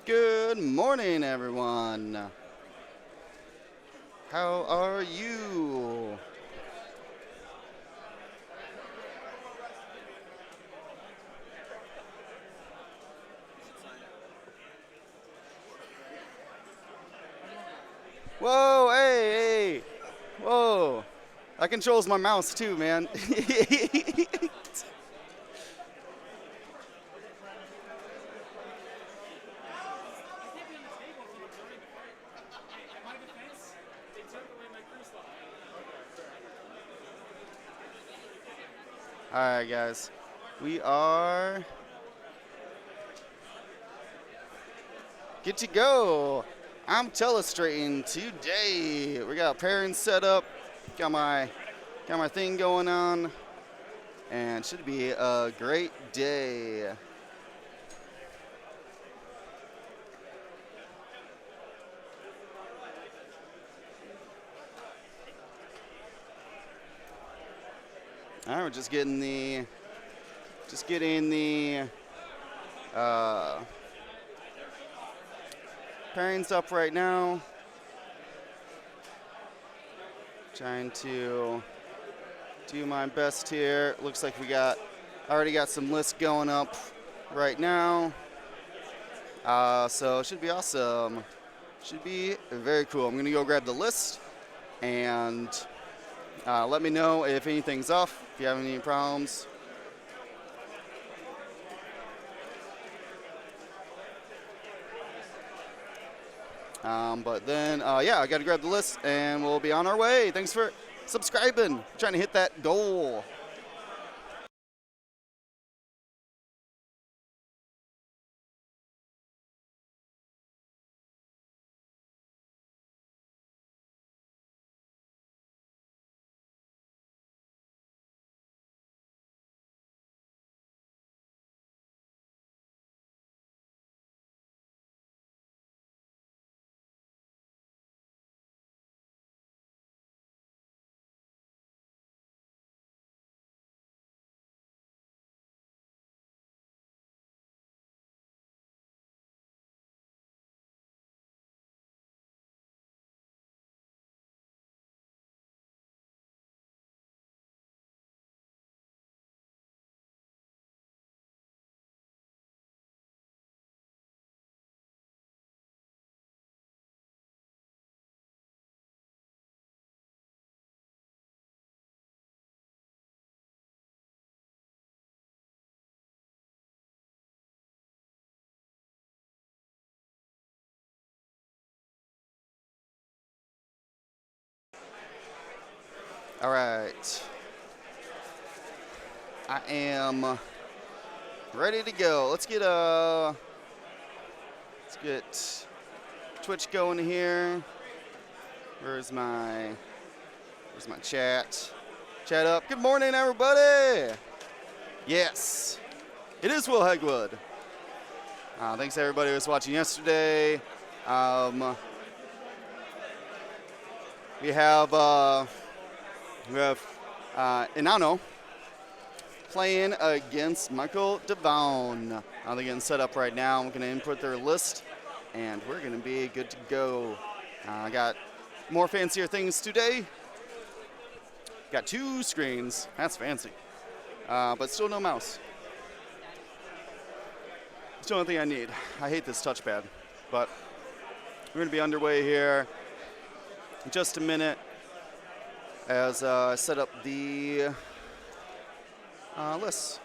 Good morning, everyone. How are you? Whoa, hey, hey, whoa. That controls my mouse too, man. All right, guys. We are good to go. I'm telestrating today. We got pairing set up. Got my got my thing going on, and should be a great day. All right, we're just getting the uh, pairings up right now. Trying to do my best here. Looks like already got some lists going up right now. So it should be awesome. Should be very cool. I'm gonna go grab the list and let me know if anything's off, if you have any problems. But then, yeah, I got to grab the list and we'll be on our way. Thanks for subscribing. Trying to hit that goal. All right. I am ready to go. Let's get Twitch going here. Where's my chat? Chat up. Good morning, everybody. Yes, it is Will Hegwood. Thanks to everybody who was watching yesterday. Um, we have Inano playing against Michael Devon. They're getting set up right now. I'm going to input their list, and we're going to be good to go. I got more fancier things today. Got 2 screens. That's fancy. But still no mouse. It's the only thing I need. I hate this touchpad. But we're going to be underway here in just a minute as I set up the lists.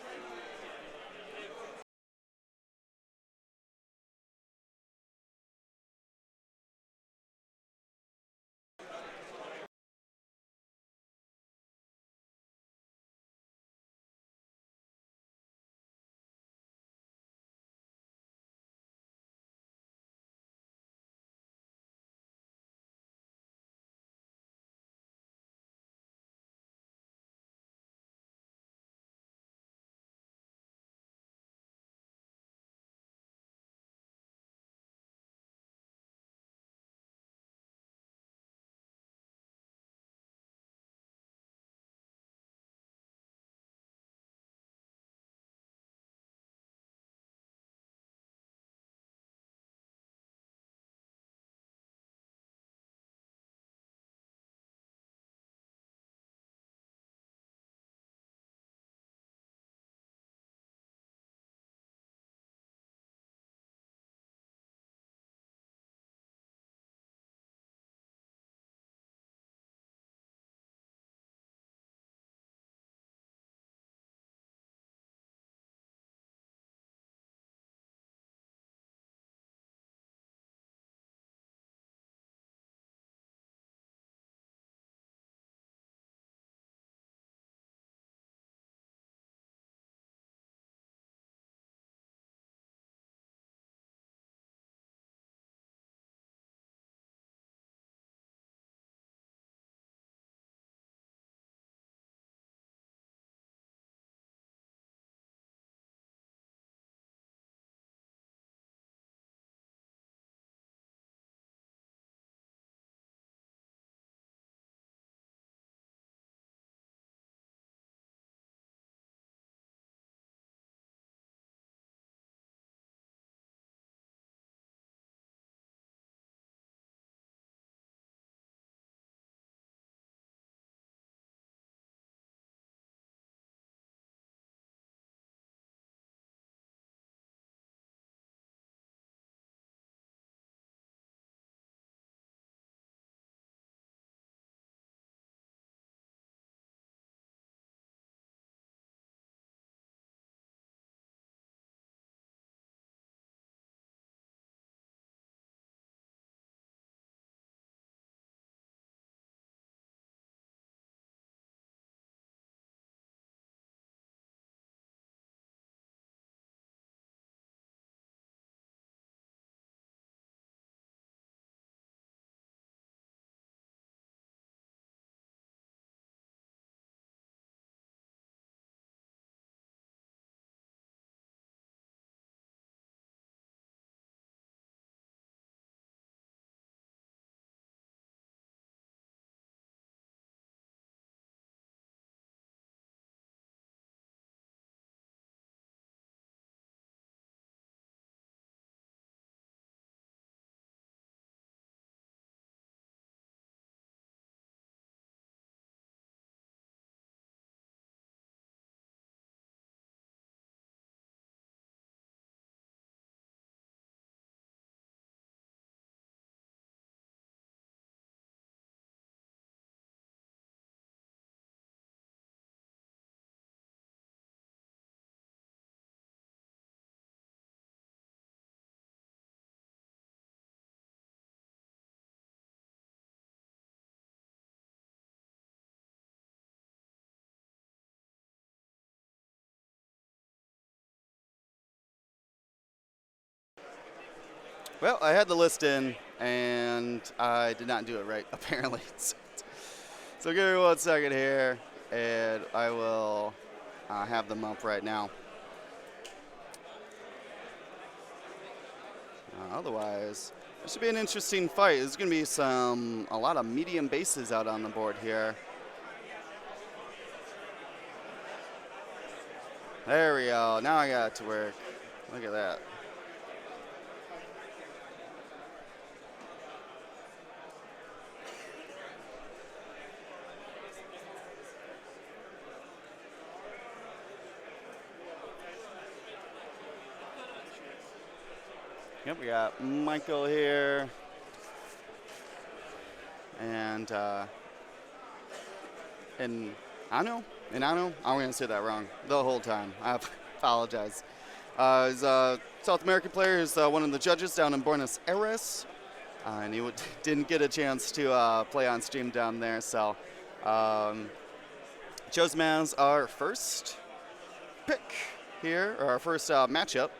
Well, I had the list in, and I did not do it right, apparently. So give me 1 second here, and I will have them up right now. Otherwise, this should be an interesting fight. There's going to be a lot of medium bases out on the board here. There we go. Now I got it to work. Look at that. Yep, we got Michael here. And Ano? I'm going to say that wrong the whole time. I apologize. He's a South American player. He's one of the judges down in Buenos Aires. And he didn't get a chance to play on stream down there. So chose him as our first pick here, or our first matchup.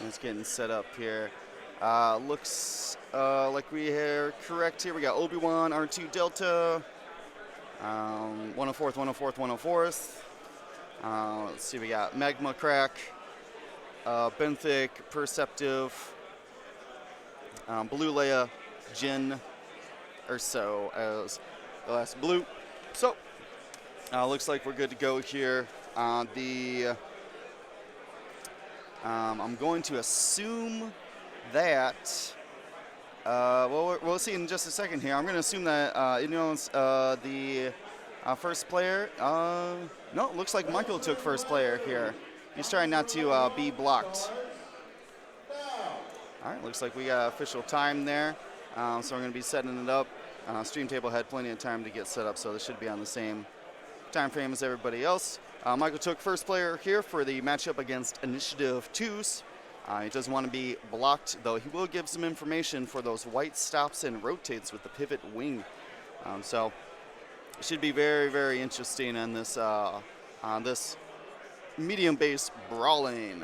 It's getting set up here. Looks like we are correct here. We got Obi-Wan, R2 Delta, 104th, 104th, 104th. Let's see, we got Magma Crack, Benthic, Perceptive, Blue Leia, Jin, Urso as the last blue. So, looks like we're good to go here. I'm going to assume that, we'll see in just a second here. I'm going to assume that the first player. No, it looks like Michael took first player here. He's trying not to be blocked. All right, looks like we got official time there. So we're going to be setting it up. Stream table had plenty of time to get set up, so this should be on the same time frame as everybody else. Michael took first player here for the matchup against Initiative 2s. He doesn't want to be blocked, though he will give some information for those white stops and rotates with the pivot wing. So it should be very, very interesting on this medium base brawling.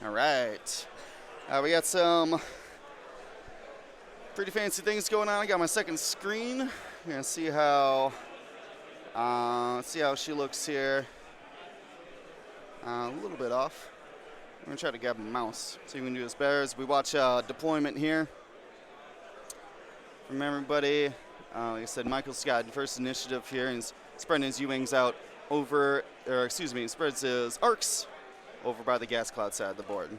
All right. We got some pretty fancy things going on. I got my second screen. We're gonna see how she looks here. A little bit off. I'm gonna try to grab a mouse. See if we can do this better as we watch deployment here from everybody. Like I said, Michael's got first initiative here, and he's spreading his U-wings out over, or excuse me, he spreads his arcs over by the gas cloud side of the board.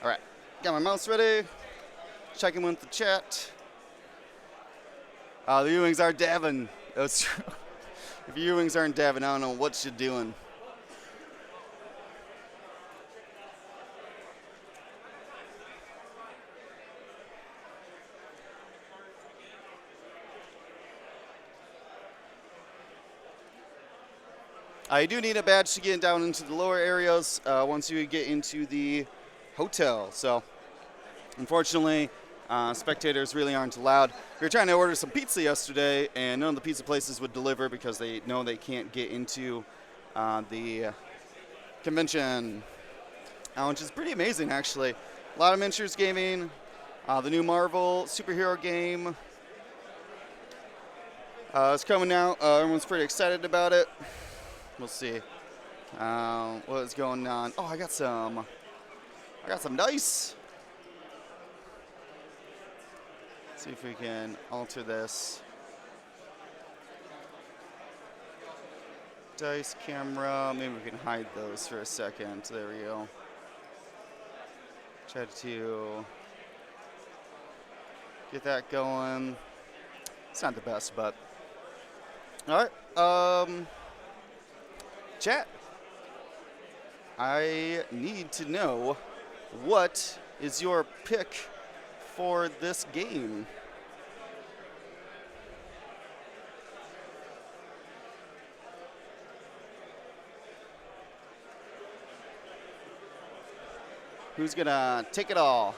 All right, got my mouse ready. Checking with the chat. The U-wings are Davin. That's true. If your U-wings aren't dabbing, I don't know what you're doing. You do need a badge to get down into the lower areas once you get into the hotel. So, unfortunately, spectators really aren't allowed. We were trying to order some pizza yesterday, and none of the pizza places would deliver because they know they can't get into the convention, which is pretty amazing, actually. A lot of miniatures gaming, the new Marvel superhero game is coming out. Everyone's pretty excited about it. We'll see what is going on. Oh, I got some dice. See if we can alter this. Dice, camera. Maybe we can hide those for a second. There we go. Try to get that going. It's not the best, but all right. Chat. I need to know, what is your pick for this game? Who's gonna take it all?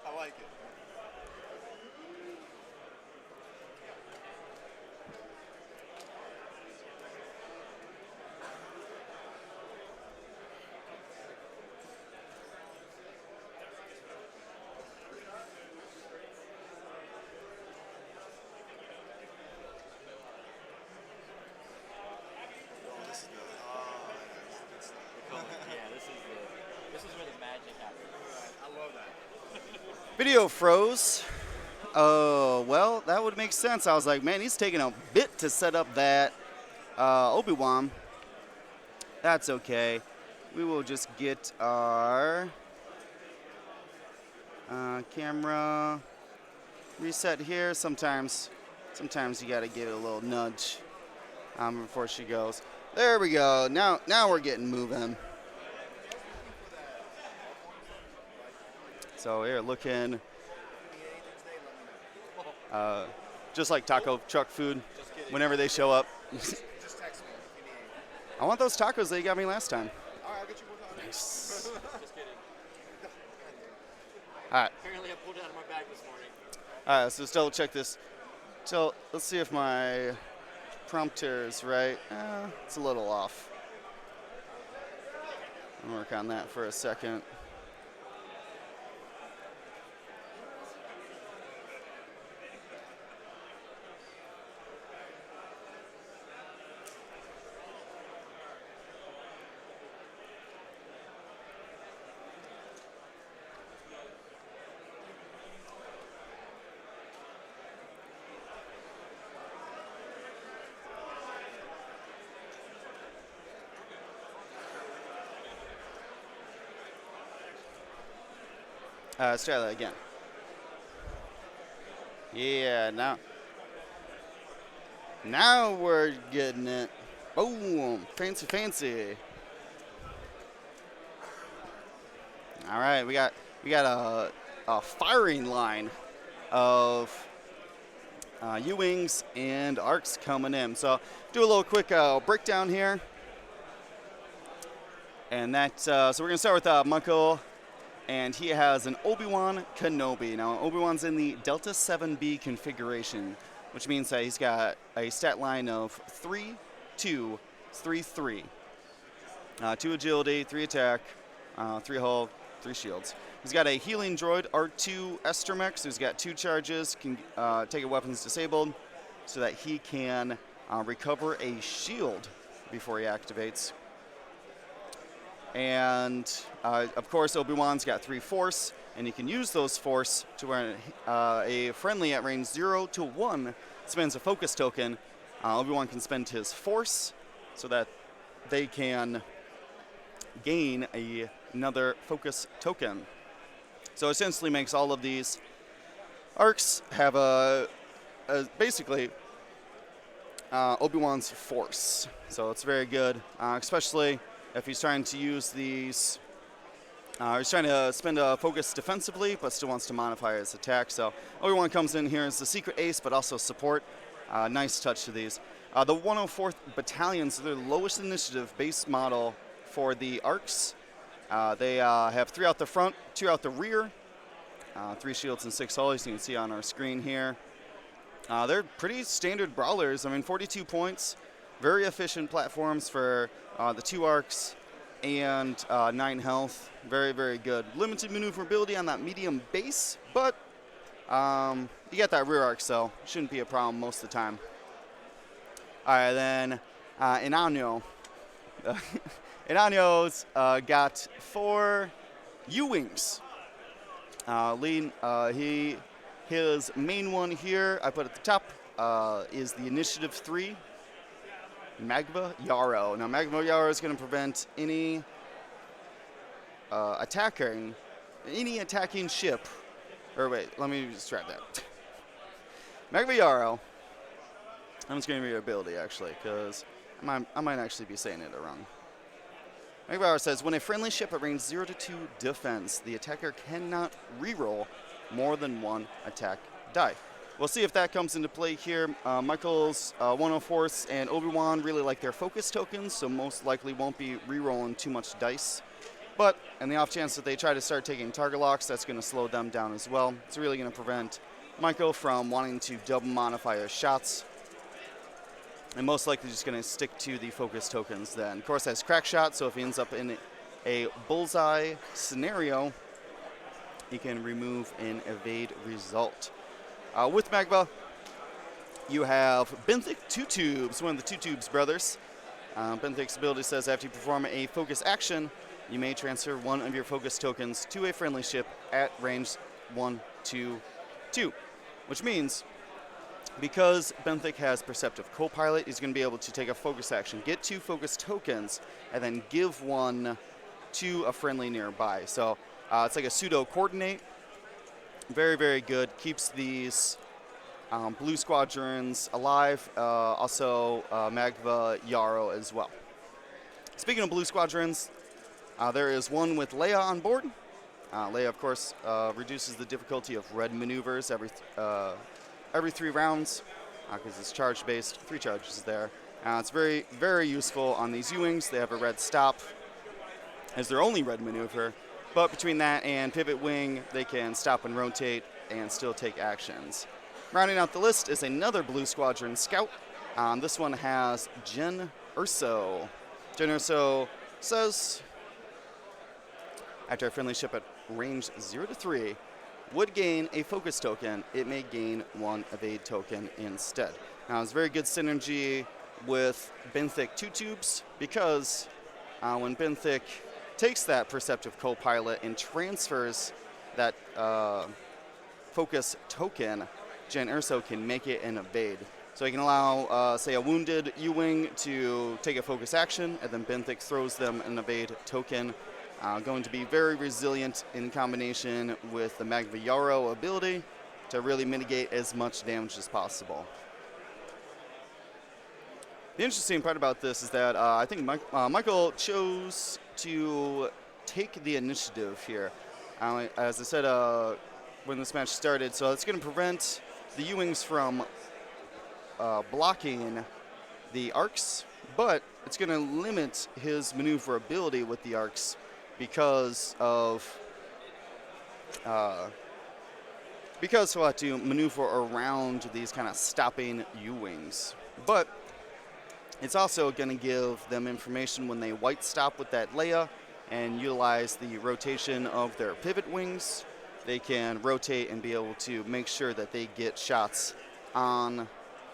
I like it. Video froze. Oh, well, that would make sense. I was like, man, he's taking a bit to set up that Obi-Wan. That's okay. We will just get our camera reset here. Sometimes you got to give it a little nudge before she goes. There we go. Now we're getting moving. So here, looking just like taco truck food whenever they show up. Just text me if you need. I want those tacos that you got me last time. All right, I'll get you more tacos. Nice. Just kidding. All right. Apparently I pulled it out of my bag this morning. All right, so let's double check this. So let's see if my prompter is right. It's a little off. I'll work on that for a second. Let's try that again. Yeah, now we're getting it. Boom, fancy. All right, we got a firing line of U-wings and arcs coming in. So do a little quick breakdown here, and that. So we're gonna start with Michael. And he has an Obi-Wan Kenobi. Now, Obi-Wan's in the Delta 7B configuration, which means that he's got a stat line of 3, 2, 3, 3. 2 agility, 3 attack, 3 hull, 3 shields. He's got a healing droid, R2 Estromech, so he's got 2 charges, can take a weapons disabled, so that he can recover a shield before he activates. And, of course, Obi-Wan's got 3 Force, and you can use those force to where a friendly at range 0 to 1 spends a focus token. Obi-Wan can spend his force so that they can gain another focus token. So essentially makes all of these arcs have basically Obi-Wan's force. So it's very good, especially if he's trying to use these. He's trying to spend a focus defensively, but still wants to modify his attack. So Obi-Wan comes in here as the secret ace, but also support. Nice touch to these. The 104th Battalion's their lowest initiative base model for the arcs. They have 3 out the front, 2 out the rear, 3 shields and 6 hulls. You can see on our screen here. They're pretty standard brawlers. I mean, 42 points, very efficient platforms for the 2 arcs, and 9 health. Very, very good. Limited maneuverability on that medium base, but you got that rear arc, so shouldn't be a problem most of the time. All right, then Inanyo. Inanyo's got 4 U-Wings. His main one here, I put at the top, is the Initiative 3, Magva Yarrow. Now, Magva Yarrow is going to prevent any attacking ship. Or wait, let me just grab that. Magva Yarrow. I'm just going to read your ability, actually, because I might actually be saying it wrong. Magva Yarrow says, when a friendly ship at range 0 to 2 defense, the attacker cannot reroll more than 1 attack die. We'll see if that comes into play here. Michael's 104th and Obi-Wan really like their focus tokens, so most likely won't be rerolling too much dice. But in the off chance that they try to start taking target locks, that's going to slow them down as well. It's really going to prevent Michael from wanting to double modify his shots. And most likely just going to stick to the focus tokens then. Of course, has crack shot, so if he ends up in a bullseye scenario, he can remove an evade result. With Magva, you have Benthic 2 Tubes, one of the 2 Tubes brothers. Benthic's ability says after you perform a focus action, you may transfer 1 of your focus tokens to a friendly ship at range 1, 2, 2. Which means, because Benthic has Perceptive Co-Pilot, he's going to be able to take a focus action, get 2 focus tokens, and then give 1 to a friendly nearby. So it's like a pseudo coordinate. Very, very good. Keeps these blue squadrons alive. Also, Magva Yarrow as well. Speaking of blue squadrons, there is one with Leia on board. Leia, of course, reduces the difficulty of red maneuvers every 3 rounds because it's charge-based. 3 charges there. It's very, very useful on these U-Wings. They have a red stop as their only red maneuver. But between that and Pivot Wing, they can stop and rotate and still take actions. Rounding out the list is another Blue Squadron Scout. This one has Jyn Erso. Jyn Erso says, after a friendly ship at range 0 to 3 would gain a focus token, it may gain 1 evade token instead. Now, it's very good synergy with Benthic 2 Tubes because when Benthic takes that Perceptive Co-Pilot and transfers that focus token, Jyn Erso can make it an evade. So he can allow, say, a wounded U-Wing to take a focus action, and then Benthic throws them an evade token. Going to be very resilient in combination with the Magva Yarrow ability to really mitigate as much damage as possible. The interesting part about this is that I think Michael chose to take the initiative here. As I said when this match started, so it's going to prevent the U-Wings from blocking the arcs, but it's going to limit his maneuverability with the arcs because he'll have to maneuver around these kind of stopping U-Wings. But it's also going to give them information when they white stop with that Leia and utilize the rotation of their pivot wings. They can rotate and be able to make sure that they get shots on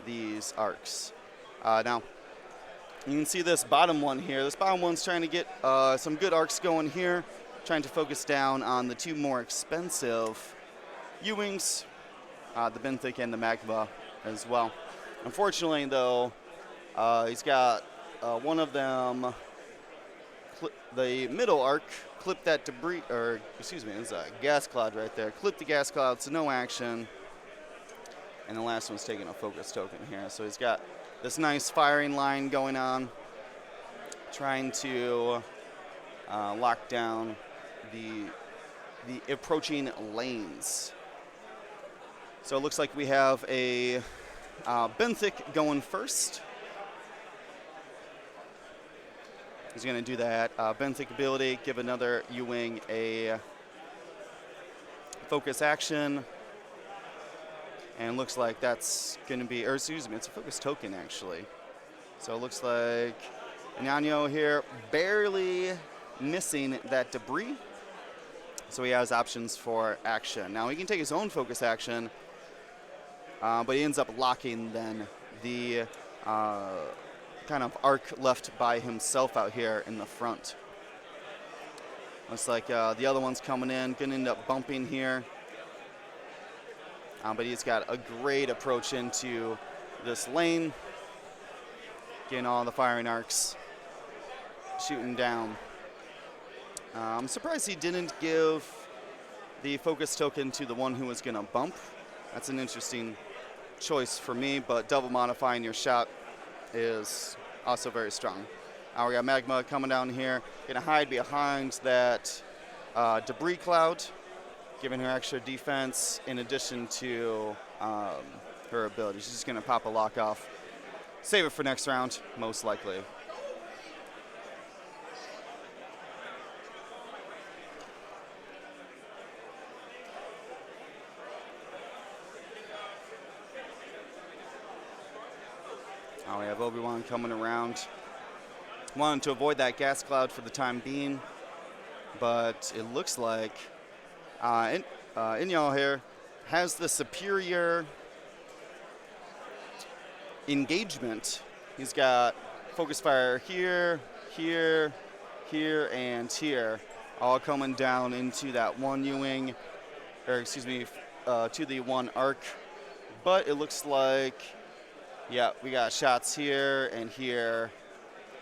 these arcs. Now, you can see this bottom one here. This bottom one's trying to get some good arcs going here. trying to focus down on the two more expensive U-Wings, the Benthic and the Magma as well. Unfortunately, though, he's got one of them, the middle arc, clipped that debris, or excuse me, it's a gas cloud right there. Clipped the gas cloud, so no action. And the last one's taking a focus token here. So he's got this nice firing line going on, trying to lock down the approaching lanes. So it looks like we have a Benthic going first. He's going to do that Benthic ability, give another U-Wing a focus action. And looks like that's going to be, or excuse me, it's a focus token actually. So it looks like Inanyo here barely missing that debris. So he has options for action. Now he can take his own focus action, but he ends up locking then the kind of arc left by himself out here in the front. Looks like the other one's coming in, gonna end up bumping here. But he's got a great approach into this lane, getting all the firing arcs, shooting down. I'm surprised he didn't give the focus token to the one who was gonna bump. That's an interesting choice for me, but double modifying your shot is also very strong. Now we got Magma coming down here, gonna hide behind that debris cloud, giving her extra defense in addition to her ability. She's just gonna pop a lock off. Save it for next round, most likely. Now we have Obi-Wan coming around. Wanted to avoid that gas cloud for the time being, but it looks like Inyo here has the superior engagement. He's got focus fire here, here, here, and here, all coming down into that one U-Wing, or excuse me, to the one arc. But it looks like, yeah, we got shots here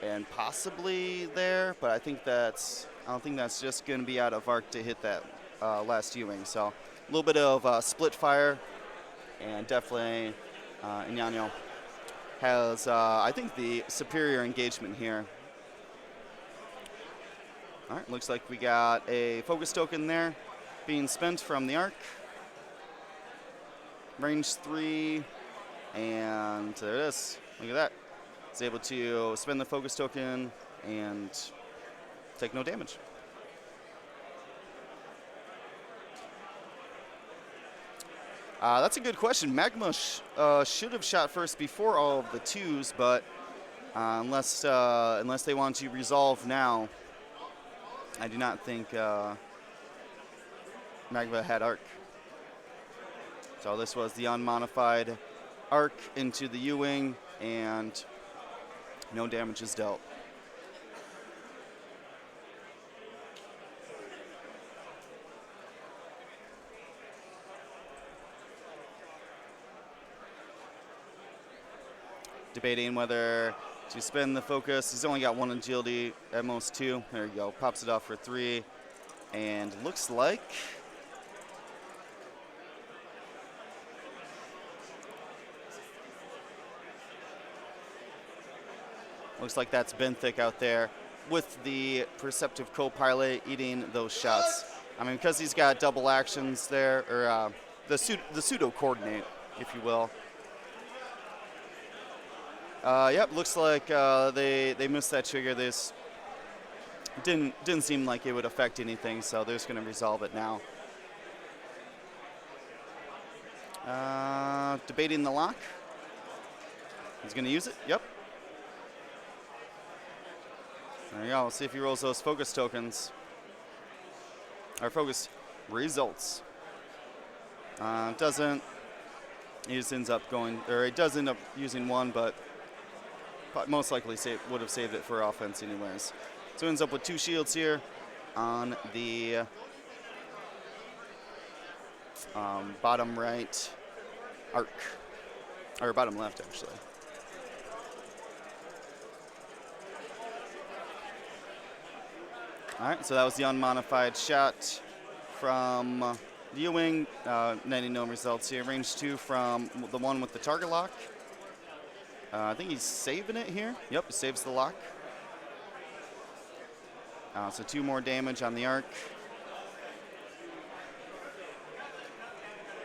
and possibly there, but I don't think that's just going to be out of arc to hit that last U-Wing. So a little bit of split fire, and definitely Inyanyo has, I think, the superior engagement here. All right, looks like we got a focus token there being spent from the arc. Range 3, and there it is. Look at that. It's able to spend the focus token and take no damage. That's a good question. Magma should have shot first before all of the twos, but unless they want to resolve now, I do not think Magma had arc. So this was the unmodified arc into the U-Wing, and no damage is dealt. Debating whether to spend the focus. He's only got one agility, at most two. There you go. Pops it off for 3. And looks like that's Benthic out there with the Perceptive Co-Pilot eating those shots. I mean, because he's got double actions there, or the pseudo coordinate, if you will. Yep, looks like they missed that trigger. This didn't seem like it would affect anything, so they're just going to resolve it now. Debating the lock. He's going to use it. Yep. There you go. We'll see if he rolls those focus tokens. Or focus results. Doesn't. He just ends up going, or he does end up using one, but most likely would have saved it for offense anyways. So ends up with 2 shields here. on the bottom right arc, or bottom left, actually. All right, so that was the unmodified shot from the U-wing. 90 no results here. Range 2 from the one with the target lock. I think he's saving it here. Yep, he saves the lock. So 2 more damage on the arc.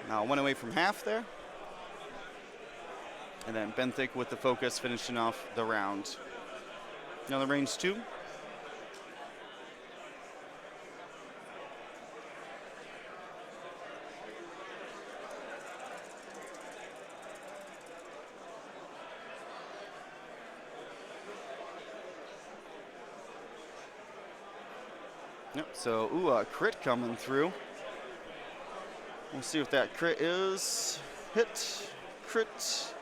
Now 1 away from half there. And then Benthic with the focus finishing off the round. Another range 2. Yep, so, a crit coming through. We'll see if that crit is hit, crit.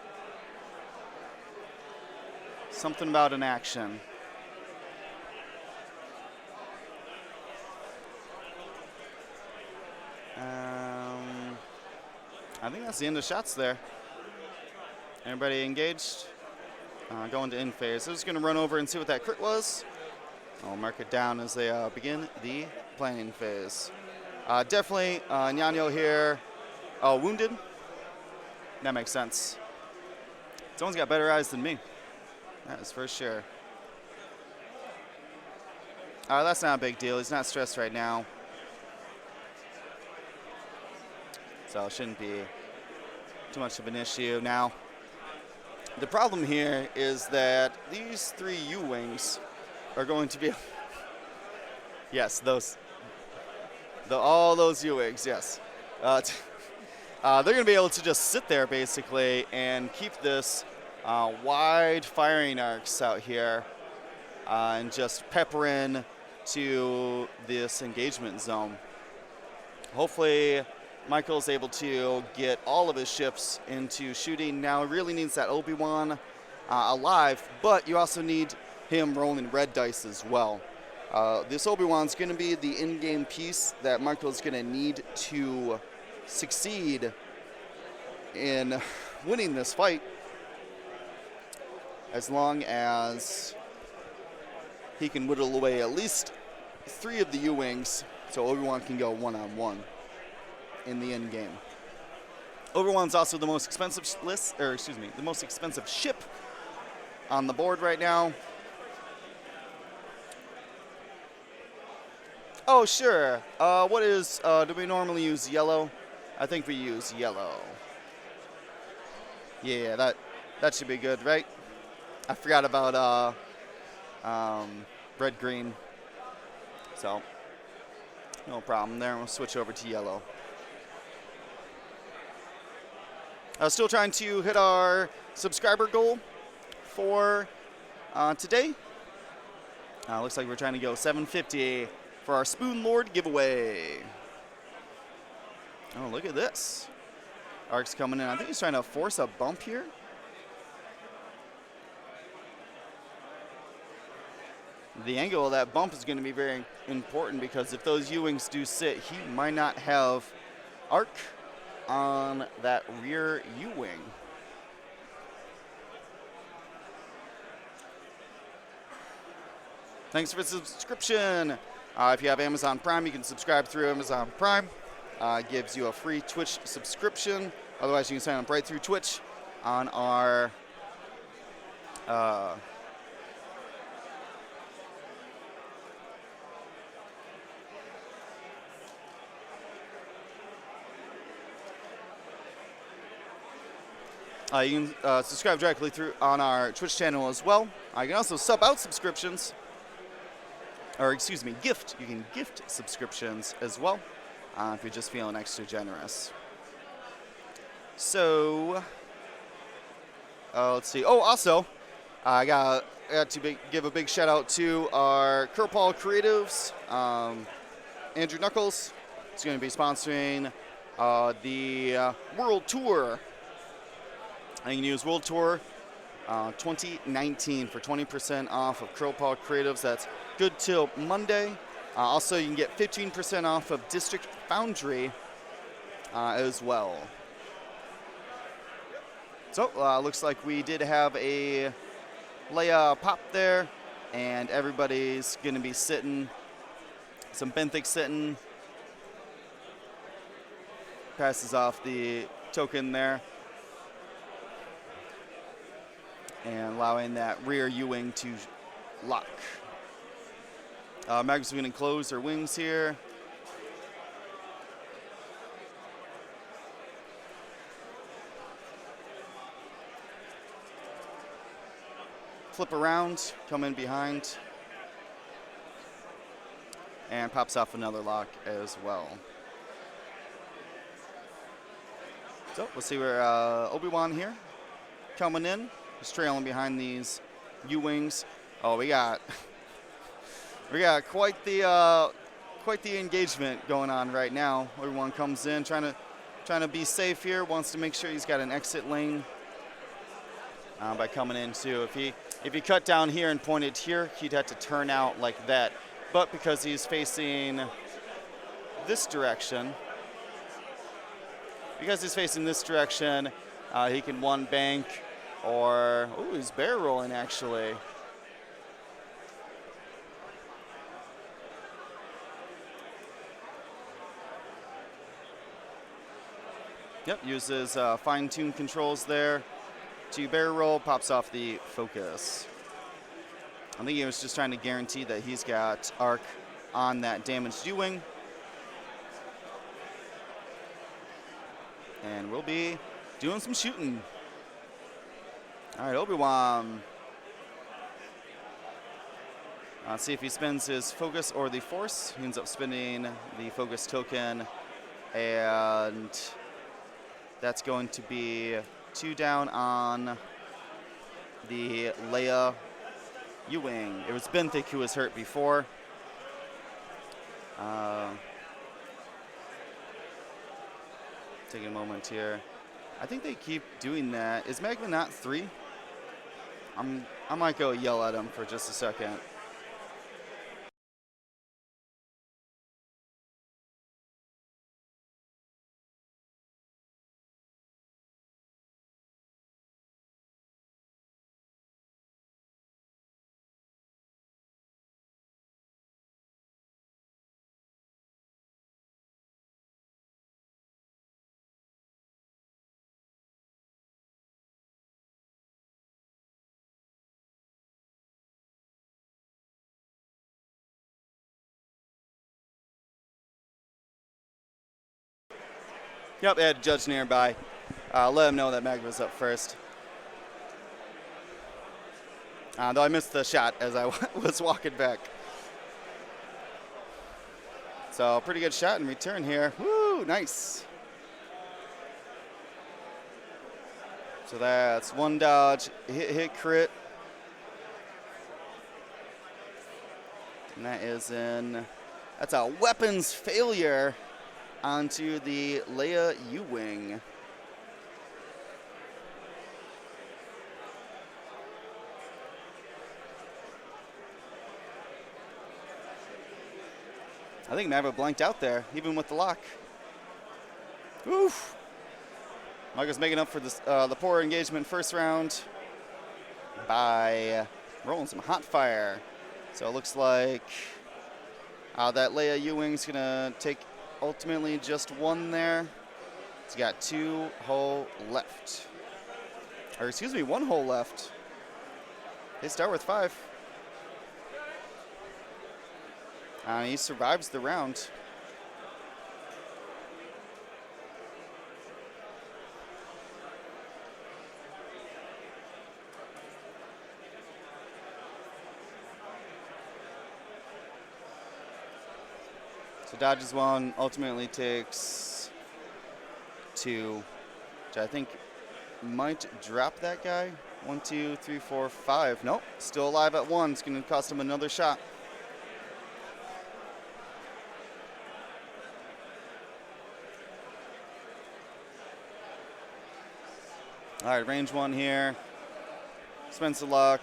Something about an action. I think that's the end of shots there. Everybody engaged? Going to end phase. I'm just going to run over and see what that crit was. I'll mark it down as they begin the planning phase. Definitely Nyanyo here, wounded. That makes sense. Someone's got better eyes than me. That is for sure. That's not a big deal. He's not stressed right now. So it shouldn't be too much of an issue. Now, the problem here is that these 3 U-wings are going to be, yes, all those U-wings, yes. They're going to be able to just sit there basically and keep this wide firing arcs out here and just pepper in to this engagement zone. Hopefully Michael's able to get all of his ships into shooting. Now he really needs that Obi-Wan alive, but you also need him rolling red dice as well. This Obi-Wan's going to be the in-game piece that Michael's going to need to succeed in winning this fight, as long as he can whittle away at least 3 of the U-wings so Obi-Wan can go one-on-one in the end game. Obi-Wan's also the most expensive the most expensive ship on the board right now. Oh, sure. What is, do we normally use yellow? I think we use yellow. Yeah, that should be good, right? I forgot about red, green. So, no problem there. We'll switch over to yellow. Still trying to hit our subscriber goal for today. Looks like we're trying to go 750 for our Spoon Lord giveaway. Oh, look at this. Arc's coming in. I think he's trying to force a bump here. The angle of that bump is going to be very important, because if those U-wings do sit, he might not have arc on that rear U-wing. Thanks for the subscription. If you have Amazon Prime, you can subscribe through Amazon Prime. Gives you a free Twitch subscription. Otherwise, you can sign up right through Twitch on our you can subscribe directly through on our Twitch channel as well. You can also sub out subscriptions, or excuse me, gift. You can gift subscriptions as well if you're just feeling extra generous. So, let's see. Oh, also, I got to give a big shout out to our Kerpal Creatives, Andrew Knuckles. He's going to be sponsoring the World Tour. And you can use World Tour 2019 for 20% off of Kerpal Creatives. That's good till Monday. Also, you can get 15% off of District Foundry as well. So, looks like we did have a Leia pop there, and everybody's going to be sitting. Some benthic sitting. Passes off the token there. And allowing that rear U-wing to lock. Magnus is going to close her wings here. Flip around, come in behind, and pops off another lock as well. So we'll see where Obi-Wan here coming in, just trailing behind these U-wings. Oh, we got quite the engagement going on right now. Obi-Wan comes in, trying to be safe here. Wants to make sure he's got an exit lane by coming in too. If he cut down here and pointed here, he'd have to turn out like that. But because he's facing this direction, he can one bank or, oh, he's barrel rolling actually. Yep, uses fine-tuned controls there to barrel roll, pops off the focus. I think he was just trying to guarantee that he's got arc on that damaged U-wing. And we'll be doing some shooting. All right, Obi-Wan. Let's see if he spends his focus or the force. He ends up spending the focus token, and that's going to be 2 down on the Leia U-wing. It was Benthic who was hurt before. Taking a moment here. I think they keep doing that. Is Magma not 3? I might go yell at him for just a second. Yep, they had a judge nearby. Let him know that Magma's up first. Though I missed the shot as I was walking back. So pretty good shot in return here. Woo, nice. So that's 1 dodge, hit crit. And that's a weapons failure onto the Leia U-wing. I think Maverick blanked out there, even with the lock. Oof. Marco's making up for this, the poor engagement first round by rolling some hot fire. So it looks like that Leia U-wing's gonna take ultimately just 1 there. He's got 2 hull left. Or excuse me, 1 hull left. They start with 5. He survives the round. So dodges 1, ultimately takes 2, which I think might drop that guy. 1, 2, 3, 4, 5. Nope, still alive at 1. It's going to cost him another shot. All right, range 1 here. Spends the luck.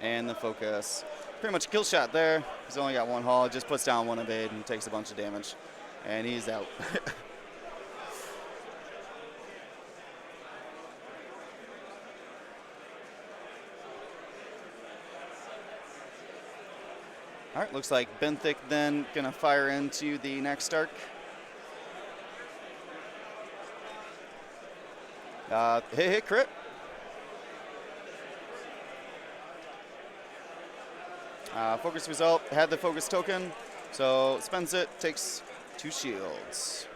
And the focus. Pretty much a kill shot there. He's only got one hull. Just puts down one evade and takes a bunch of damage. And he's out. All right, looks like Benthic then gonna fire into the next arc. Hit crit. Focus result, had the focus token, so spends it, takes 2 shields.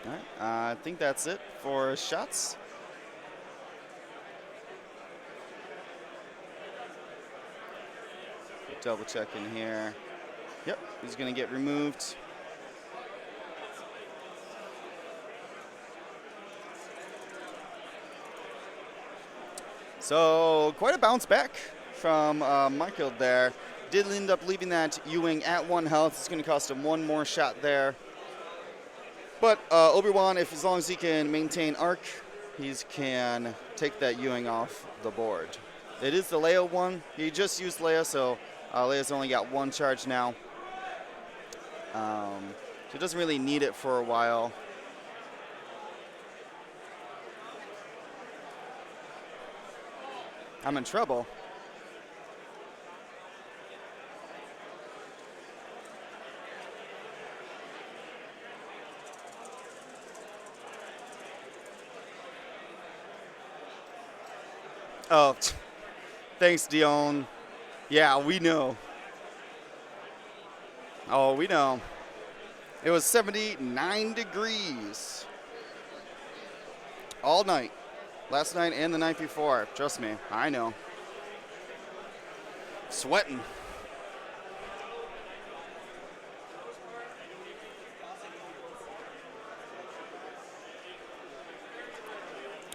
All right, I think that's it for shots. Double check in here. Yep, he's gonna get removed. So quite a bounce back from Michael there. Did end up leaving that U-Wing at 1 health. It's going to cost him 1 more shot there. But Obi-Wan, as long as he can maintain arc, he can take that U-Wing off the board. It is the Leia one. He just used Leia, so Leia's only got 1 charge now. So he doesn't really need it for a while. I'm in trouble. Oh, thanks, Dion. Yeah, we know. Oh, we know. It was 79 degrees all night. Last night and the night before. Trust me, I know. Sweating.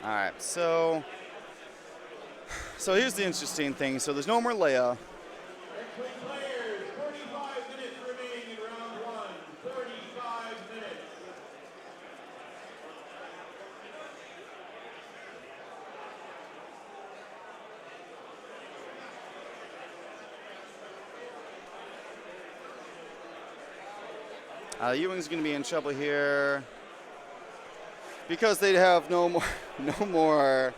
All right, so here's the interesting thing. So there's no more Leia. Players, 45 minutes remaining in round 1. 35 minutes. U-Wing's going to be in trouble here because they have no more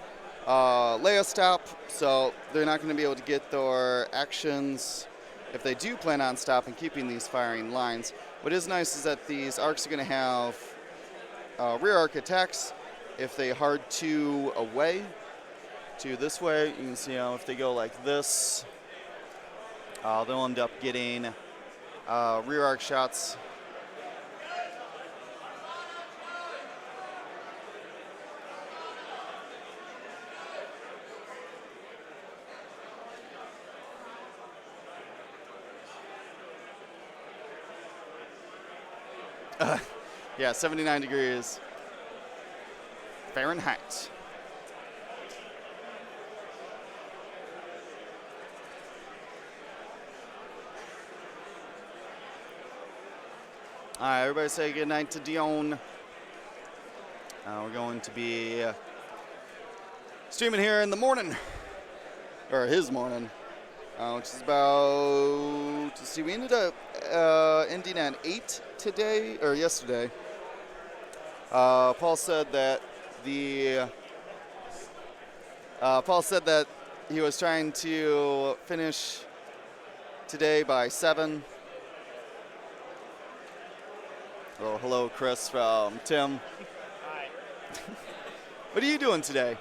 Leia stop, so they're not going to be able to get their actions if they do plan on stopping, keeping these firing lines. What is nice is that these arcs are going to have rear arc attacks. If they hard to away to this way, you can see if they go like this, they'll end up getting rear arc shots. Yeah, 79 degrees Fahrenheit. All right, everybody say good night to Dion. We're going to be streaming here in the morning, or his morning, which is about, let's see, we ended up ending at 8 today, or yesterday. Paul said that he was trying to finish today by 7. Oh, hello, Chris from Tim. Hi. What are you doing today?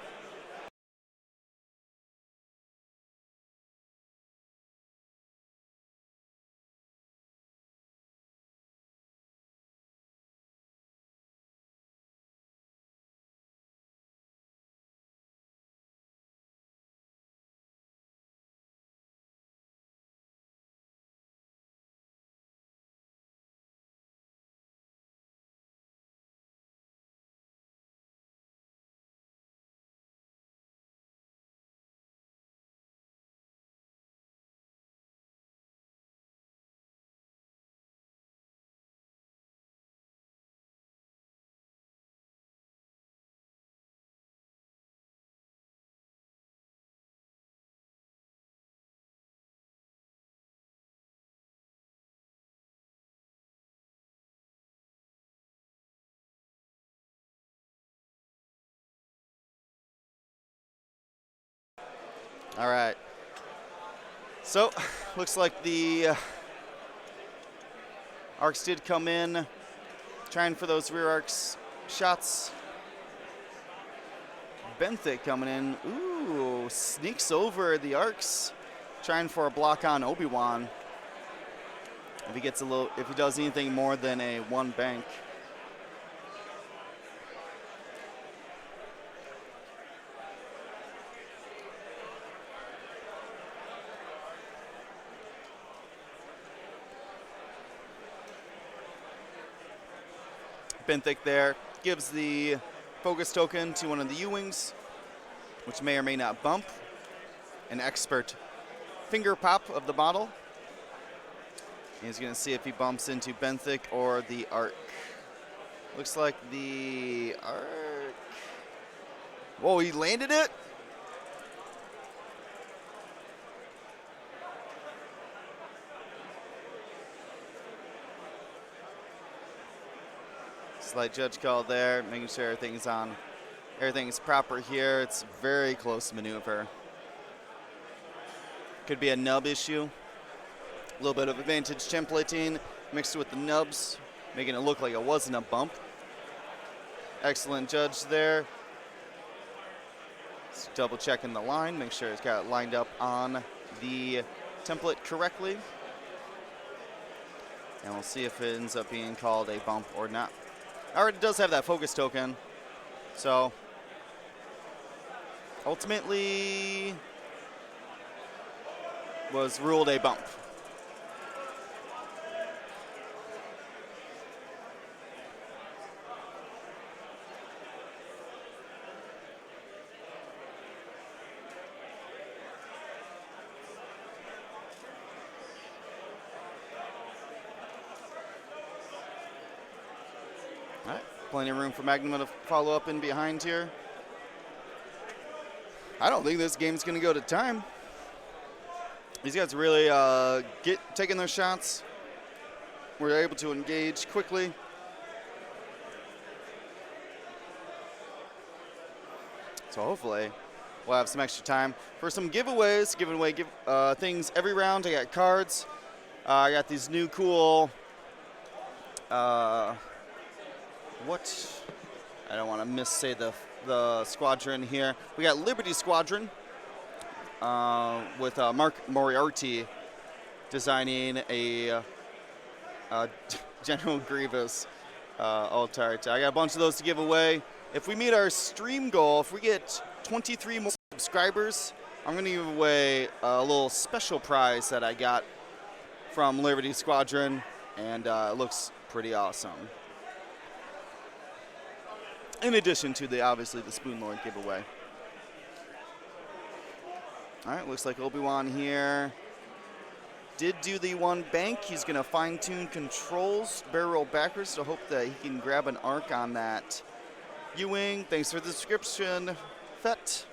All right. So, looks like the arcs did come in, trying for those rear arcs shots. Benthic coming in. Ooh, sneaks over the arcs, trying for a block on Obi-Wan. If he does anything more than a one bank. Benthic there gives the focus token to one of the U-Wings, which may or may not bump. An expert finger pop of the bottle. He's going to see if he bumps into Benthic or the arc. Looks like the arc. Whoa, he landed it? Slight judge call there, making sure everything's proper here. It's very close maneuver. Could be a nub issue. A little bit of advantage templating mixed with the nubs, making it look like it wasn't a bump. Excellent judge there. Just double checking the line, make sure it's got it lined up on the template correctly. And we'll see if it ends up being called a bump or not. Alright, it does have that focus token. So, ultimately, was ruled a bump. All right, plenty of room for Magnum to follow up in behind here. I don't think this game's going to go to time. These guys really taking their shots. We're able to engage quickly. So hopefully we'll have some extra time for some giveaways. Giving away things every round. I got cards. I got these new cool. I don't want to missay the squadron here. We got Liberty Squadron with Mark Moriarty designing a General Grievous alt-art. I got a bunch of those to give away. If we meet our stream goal, if we get 23 more subscribers, I'm going to give away a little special prize that I got from Liberty Squadron, and it looks pretty awesome. In addition to obviously the Spoon Lord giveaway. All right, looks like Obi-Wan here did do the one bank. He's going to fine-tune controls, barrel roll backwards to hope that he can grab an arc on that U-Wing. Thanks for the description, Fett.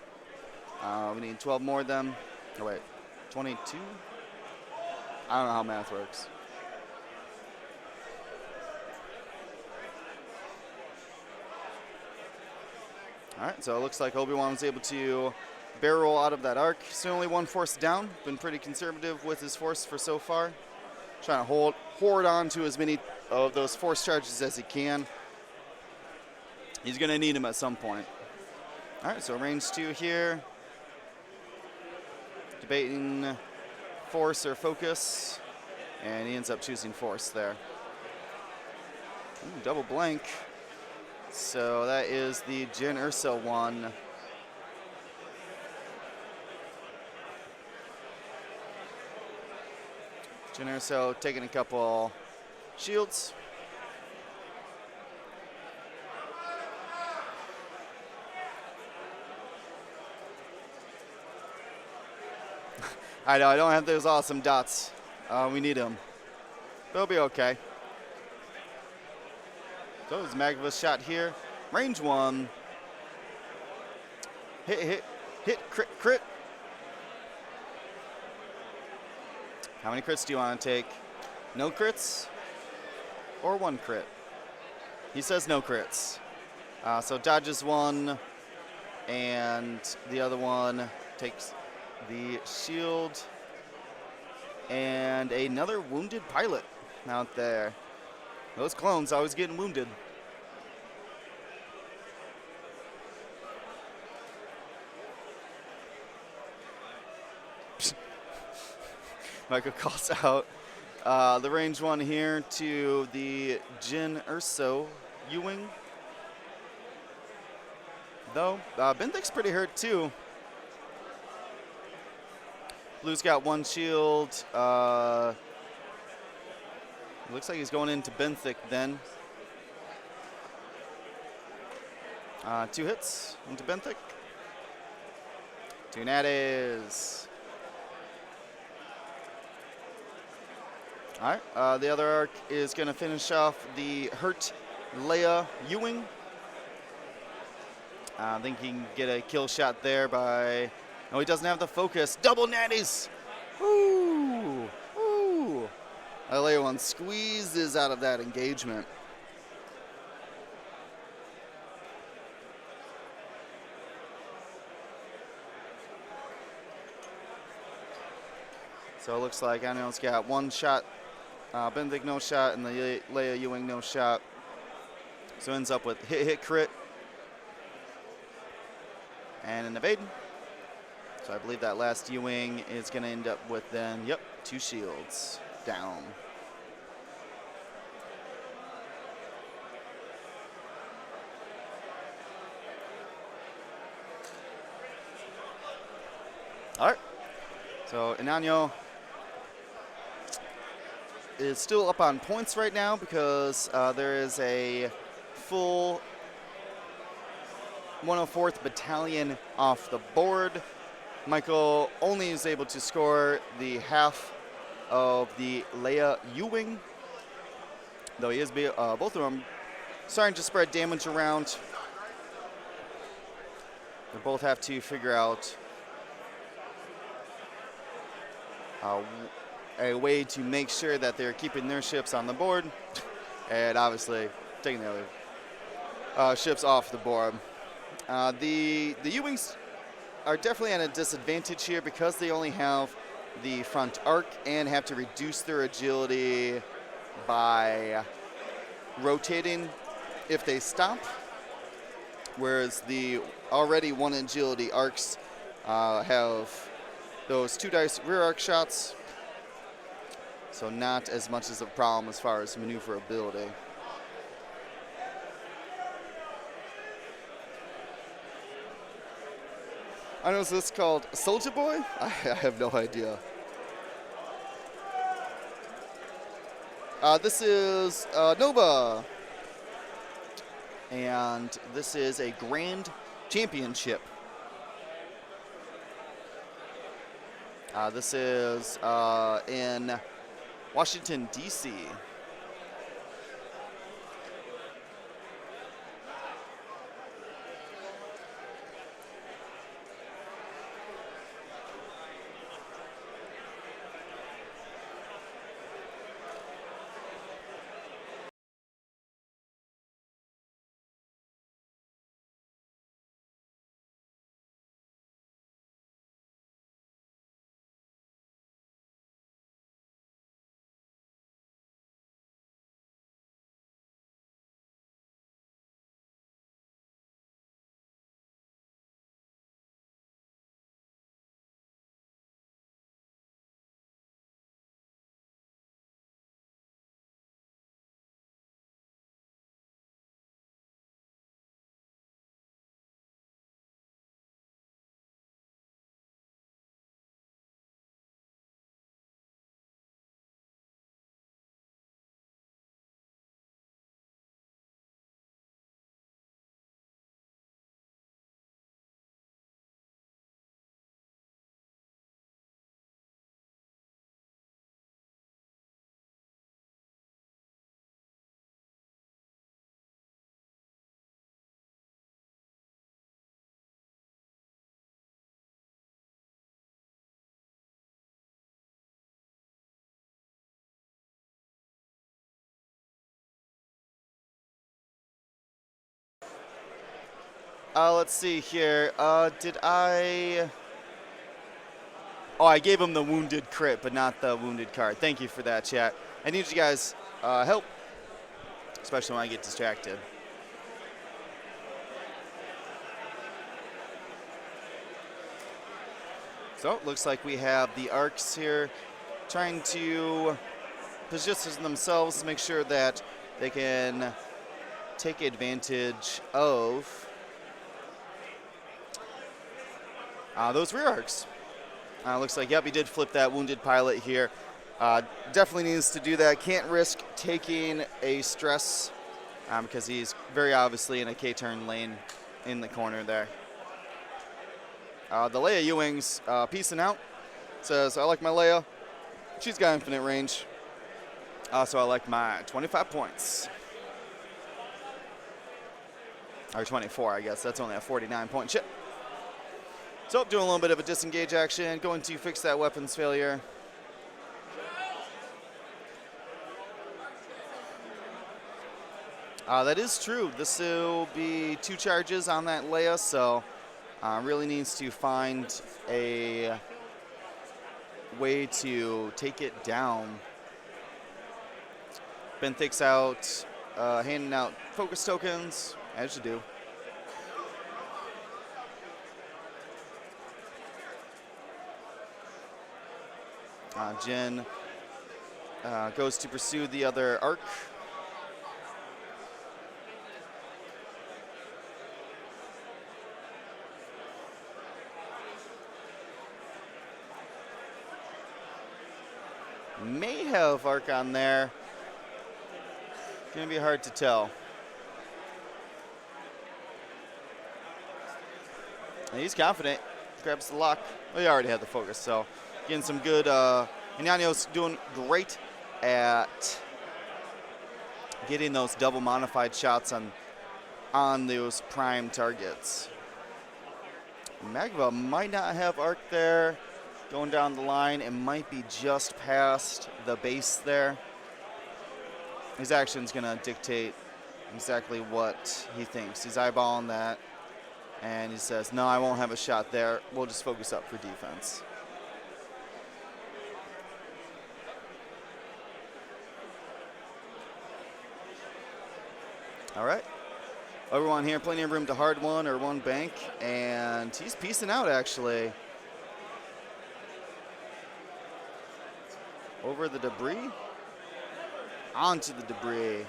We need 12 more of them. Oh, wait, 22? I don't know how math works. All right, so it looks like Obi-Wan was able to barrel roll out of that arc. Still only one force down. Been pretty conservative with his force for so far. Trying to hoard on to as many of those force charges as he can. He's going to need them at some point. All right, so range 2 here. Debating force or focus. And he ends up choosing force there. Ooh, double blank. So that is the Jyn Erso one. Jyn Erso taking a couple shields. I know, I don't have those awesome dots. We need them. They'll be okay. So it's Magva's shot here. Range 1. Hit, crit. How many crits do you want to take? No crits or 1 crit? He says no crits. So dodges 1, and the other one takes the shield, and another wounded pilot out there. Those clones always getting wounded. Michael calls out the range one here to the Jin Urso U-Wing. Though, Benthick's pretty hurt too. Blue's got one shield. Looks like he's going into Benthick then. 2 hits into Benthick. 2 natties. All right, the other arc is going to finish off the hurt Leia Ewing. I think he can get a kill shot there by... No, he doesn't have the focus. Double natties! Ooh! Ooh! Leia one squeezes out of that engagement. So it looks like Anil's got 1 shot. Benthick no shot, and the Leia Ewing no shot. So ends up with hit crit and an evade. So I believe that last Ewing is going to end up with then, yep, 2 shields down. All right. So Inanyo is still up on points right now because there is a full 104th Battalion off the board. Michael only is able to score the half of the Leia U-Wing, though he is both of them starting to spread damage around. They both have to figure out a way to make sure that they're keeping their ships on the board and obviously taking the other ships off the board. The U-Wings are definitely at a disadvantage here because they only have the front arc and have to reduce their agility by rotating if they stop, whereas the already 1 agility arcs have those 2 dice rear arc shots, so not as much as a problem as far as maneuverability. I know, is this called Soldier Boy? I have no idea. This is Nova. And this is a Grand Championship. This is in Washington, D.C. Let's see here. Did I Oh, I gave him the wounded crit, but not the wounded card. Thank you for that, chat. I need you guys' help, especially when I get distracted. So it looks like we have the arcs here trying to position themselves to make sure that they can take advantage of those rear arcs. Looks like, yep, he did flip that wounded pilot here. Definitely needs to do that. Can't risk taking a stress because he's very obviously in a K-turn lane in the corner there. The Leia Ewing's peacing out. Says, I like my Leia. She's got infinite range. So I like my 25 points. Or 24, I guess. That's only a 49-point ship. So doing a little bit of a disengage action. Going to fix that weapons failure. That is true. This will be 2 charges on that Leia, so really needs to find a way to take it down. Benthic's out, handing out focus tokens, as you do. Jin goes to pursue the other arc. May have arc on there. Gonna be hard to tell. And he's confident. Grabs the lock. Well, he already had the focus, so getting some good. Inanyo's doing great at getting those double modified shots on those prime targets. Magva might not have arc there. Going down the line, it might be just past the base there. His action's gonna dictate exactly what he thinks. He's eyeballing that, and he says, no, I won't have a shot there. We'll just focus up for defense. All right. Everyone here, plenty of room to hard one or one bank, and he's piecing out, actually. Over the debris, onto the debris.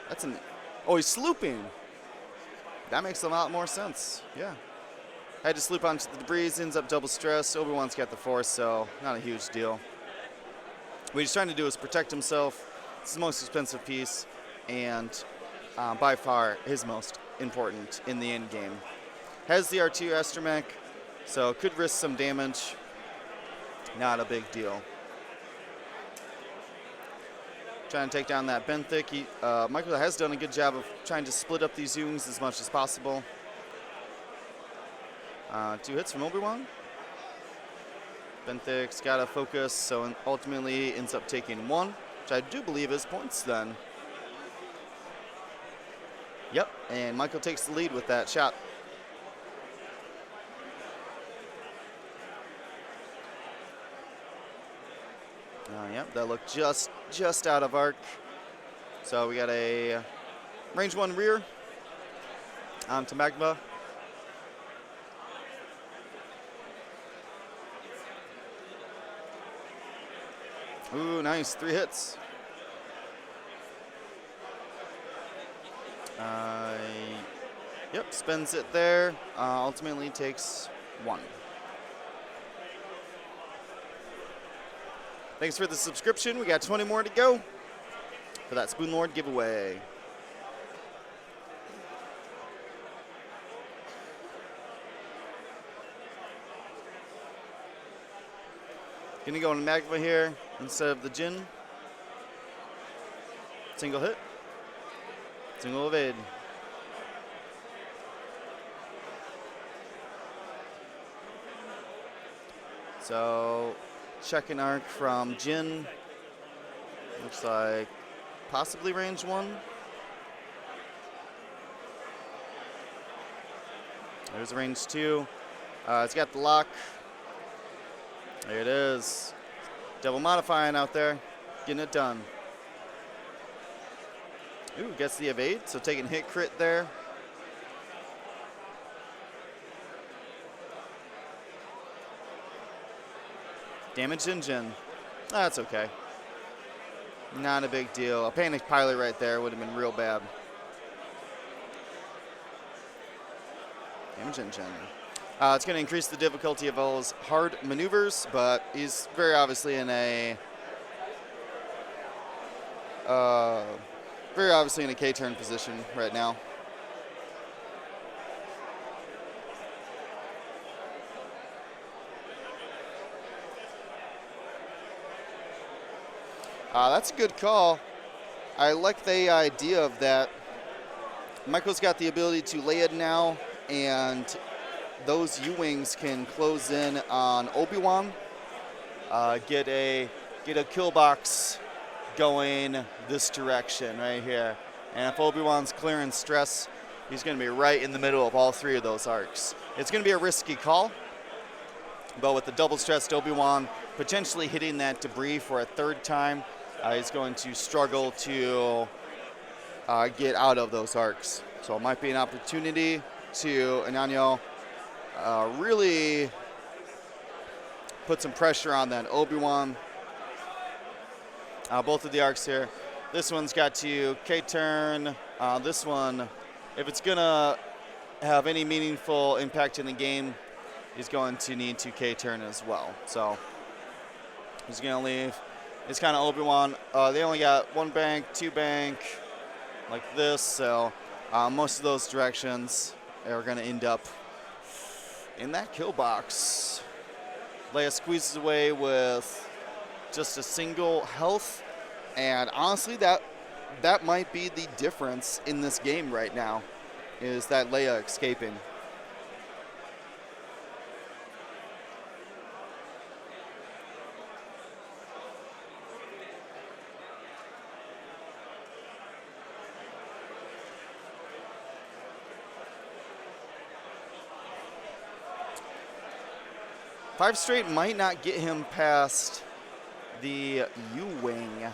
That's oh, he's slooping. That makes a lot more sense, yeah. Had to sloop onto the debris, ends up double stress. Obi-Wan's got the force, so not a huge deal. What he's trying to do is protect himself. It's the most expensive piece, and by far his most important in the end game. Has the R2 astromech, so could risk some damage. Not a big deal. Trying to take down that Benthic. Michael has done a good job of trying to split up these Ewings as much as possible. 2 hits from Obi-Wan. Benthic's got to focus, so ultimately ends up taking 1, which I do believe is points then. Yep, and Michael takes the lead with that shot. Yep, that looked just out of arc. So we got a range 1 rear onto Magma. Ooh, nice, 3 hits. Yep, spends it there. Ultimately takes 1. Thanks for the subscription. We got 20 more to go for that Spoon Lord giveaway. Gonna go into Magma here instead of the Jin. Single hit. Single evade. So check an arc from Jin. Looks like possibly range 1. There's range 2. It's got the lock. There it is. Double modifying out there, getting it done. Ooh, gets the evade, so taking hit crit there. Damaged engine. That's okay. Not a big deal. A panic pilot right there would have been real bad. Damage engine. It's going to increase the difficulty of those hard maneuvers, but he's very obviously in a K-turn position right now. That's a good call. I like the idea of that. Michael's got the ability to lay it now, and those U-wings can close in on Obi-Wan, get a kill box going this direction right here. And if Obi-Wan's clearing stress, he's going to be right in the middle of all three of those arcs. It's going to be a risky call, but with the double stressed Obi-Wan potentially hitting that debris for a third time, he's going to struggle to get out of those arcs. So it might be an opportunity to Ananyo really put some pressure on that Obi-Wan. Both of the arcs here. This one's got to K-turn. This one, if it's going to have any meaningful impact in the game, he's going to need to K-turn as well. So he's going to leave. It's kind of Obi-Wan. They only got one bank, two bank, like this. So most of those directions are going to end up in that kill box. Leia squeezes away with just a single health, and honestly, that might be the difference in this game right now, is that Leia escaping. Five straight might not get him past the U-wing.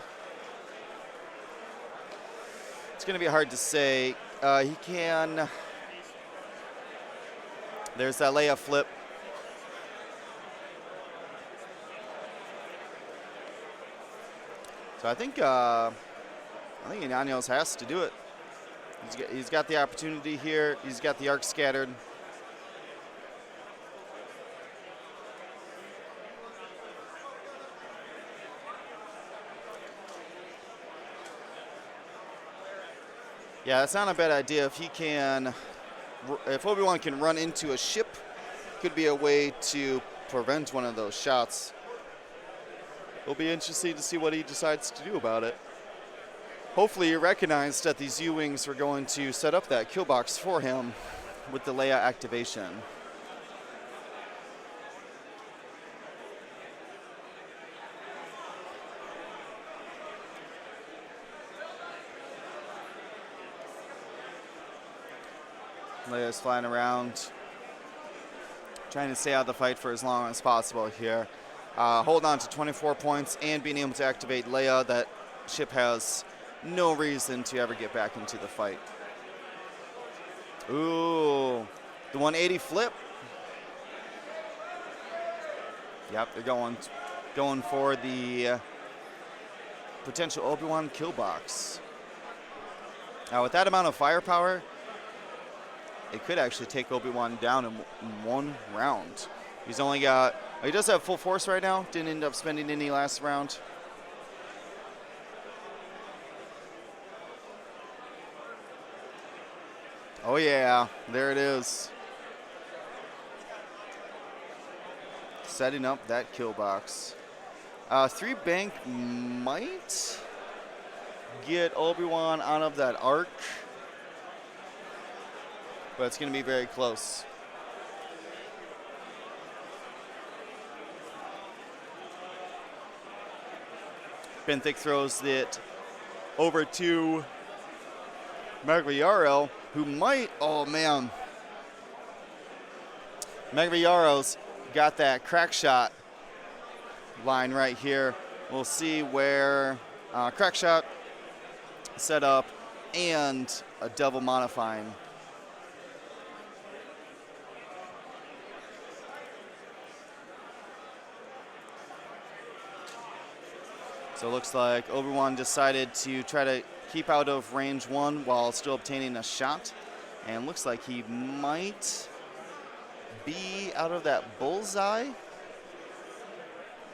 It's going to be hard to say. He can. There's that Leia flip. So I think Inanios has to do it. He's got the opportunity here. He's got the arc scattered. Yeah, that's not a bad idea. If Obi-Wan can run into a ship, could be a way to prevent one of those shots. It'll be interesting to see what he decides to do about it. Hopefully he recognized that these U-wings were going to set up that kill box for him with the Leia activation. Leia's flying around, trying to stay out of the fight for as long as possible here. Hold on to 24 points and being able to activate Leia. That ship has no reason to ever get back into the fight. Ooh, the 180 flip. Yep, they're going for the potential Obi-Wan kill box. Now with that amount of firepower, it could actually take Obi-Wan down in one round. He's only got, he does have full force right now. Didn't end up spending any last round. Oh yeah, there it is. Setting up that kill box. 3 bank might get Obi-Wan out of that arc, but it's going to be very close. Benthic throws it over to Magliaro, who might, oh man. Magliaro's got that crack shot line right here. We'll see where crack shot, set up, and a double modifying. So it looks like Obi-Wan decided to try to keep out of range 1 while still obtaining a shot. And looks like he might be out of that bullseye.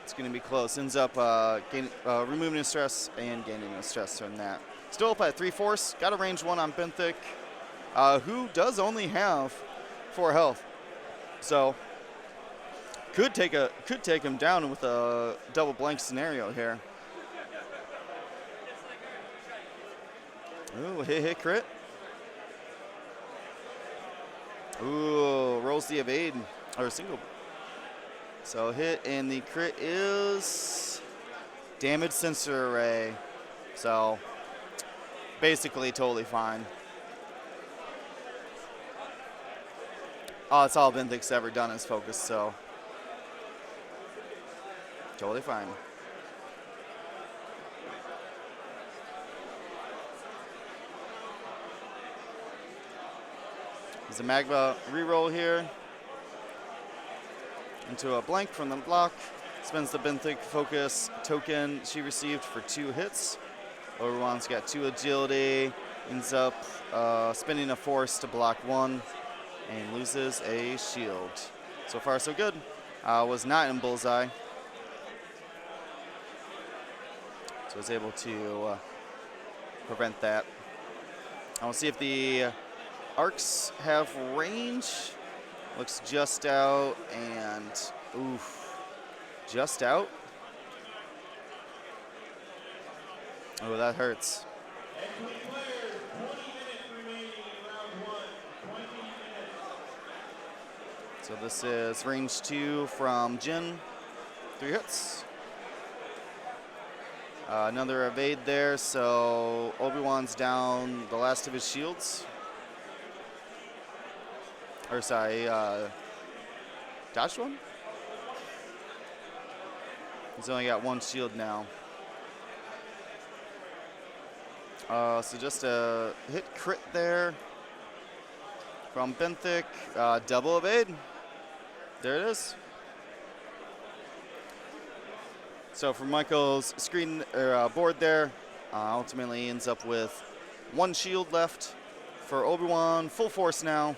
It's going to be close. Ends up removing his stress and gaining his stress from that. Still up at 3 force. Got a range 1 on Benthic, who does only have 4 health. So could take him down with a double blank scenario here. Ooh, hit crit. Ooh, rolls the evade, or single. So hit, and the crit is damage sensor array. So basically totally fine. Oh, it's all Benthic's ever done is focus, so totally fine. There's a Magma reroll here into a blank from the block. Spends the Benthic focus token she received for 2 hits. Obi-Wan's got 2 agility. Ends up spending a force to block 1 and loses a shield. So far, so good. Was not in bullseye. So was able to prevent that. I want to see if the arcs have range. Looks just out, and oof, just out. Oh, that hurts. So this is range 2 from Jin. 3 hits. Another evade there, so Obi-Wan's down the last of his shields. Or sorry, dodged one? He's only got 1 shield now. So just a hit crit there from Benthic. Double evade. There it is. So for Michael's screen or board there, ultimately ends up with 1 shield left for Obi-Wan. Full force now.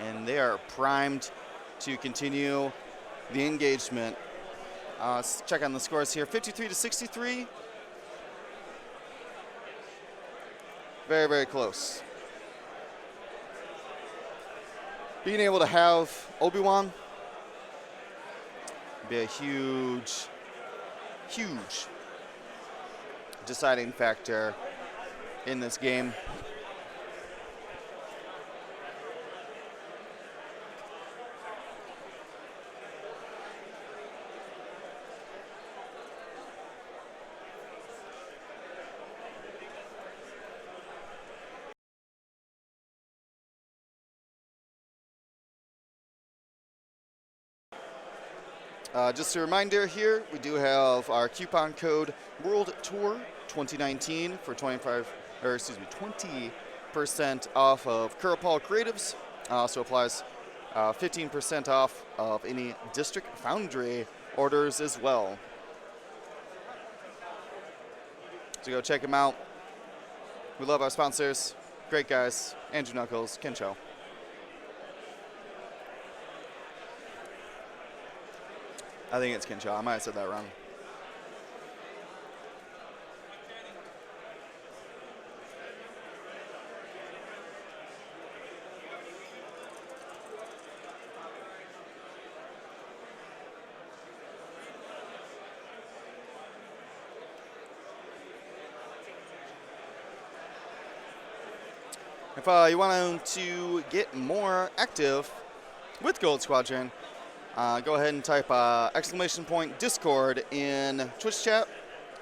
And they are primed to continue the engagement. Let's check on the scores here. 53 to 63. Very, very close. Being able to have Obi-Wan be a huge, huge deciding factor in this game. Just a reminder here, we do have our coupon code World Tour 2019 for 20% off of Kurapal Creatives. Also applies 15% off of any District Foundry orders as well. So go check them out. We love our sponsors. Great guys. Andrew Knuckles, Ken Cho. I think it's Kinshaw. I might have said that wrong. If you want to get more active with Gold Squadron, go ahead and type !Discord in Twitch chat,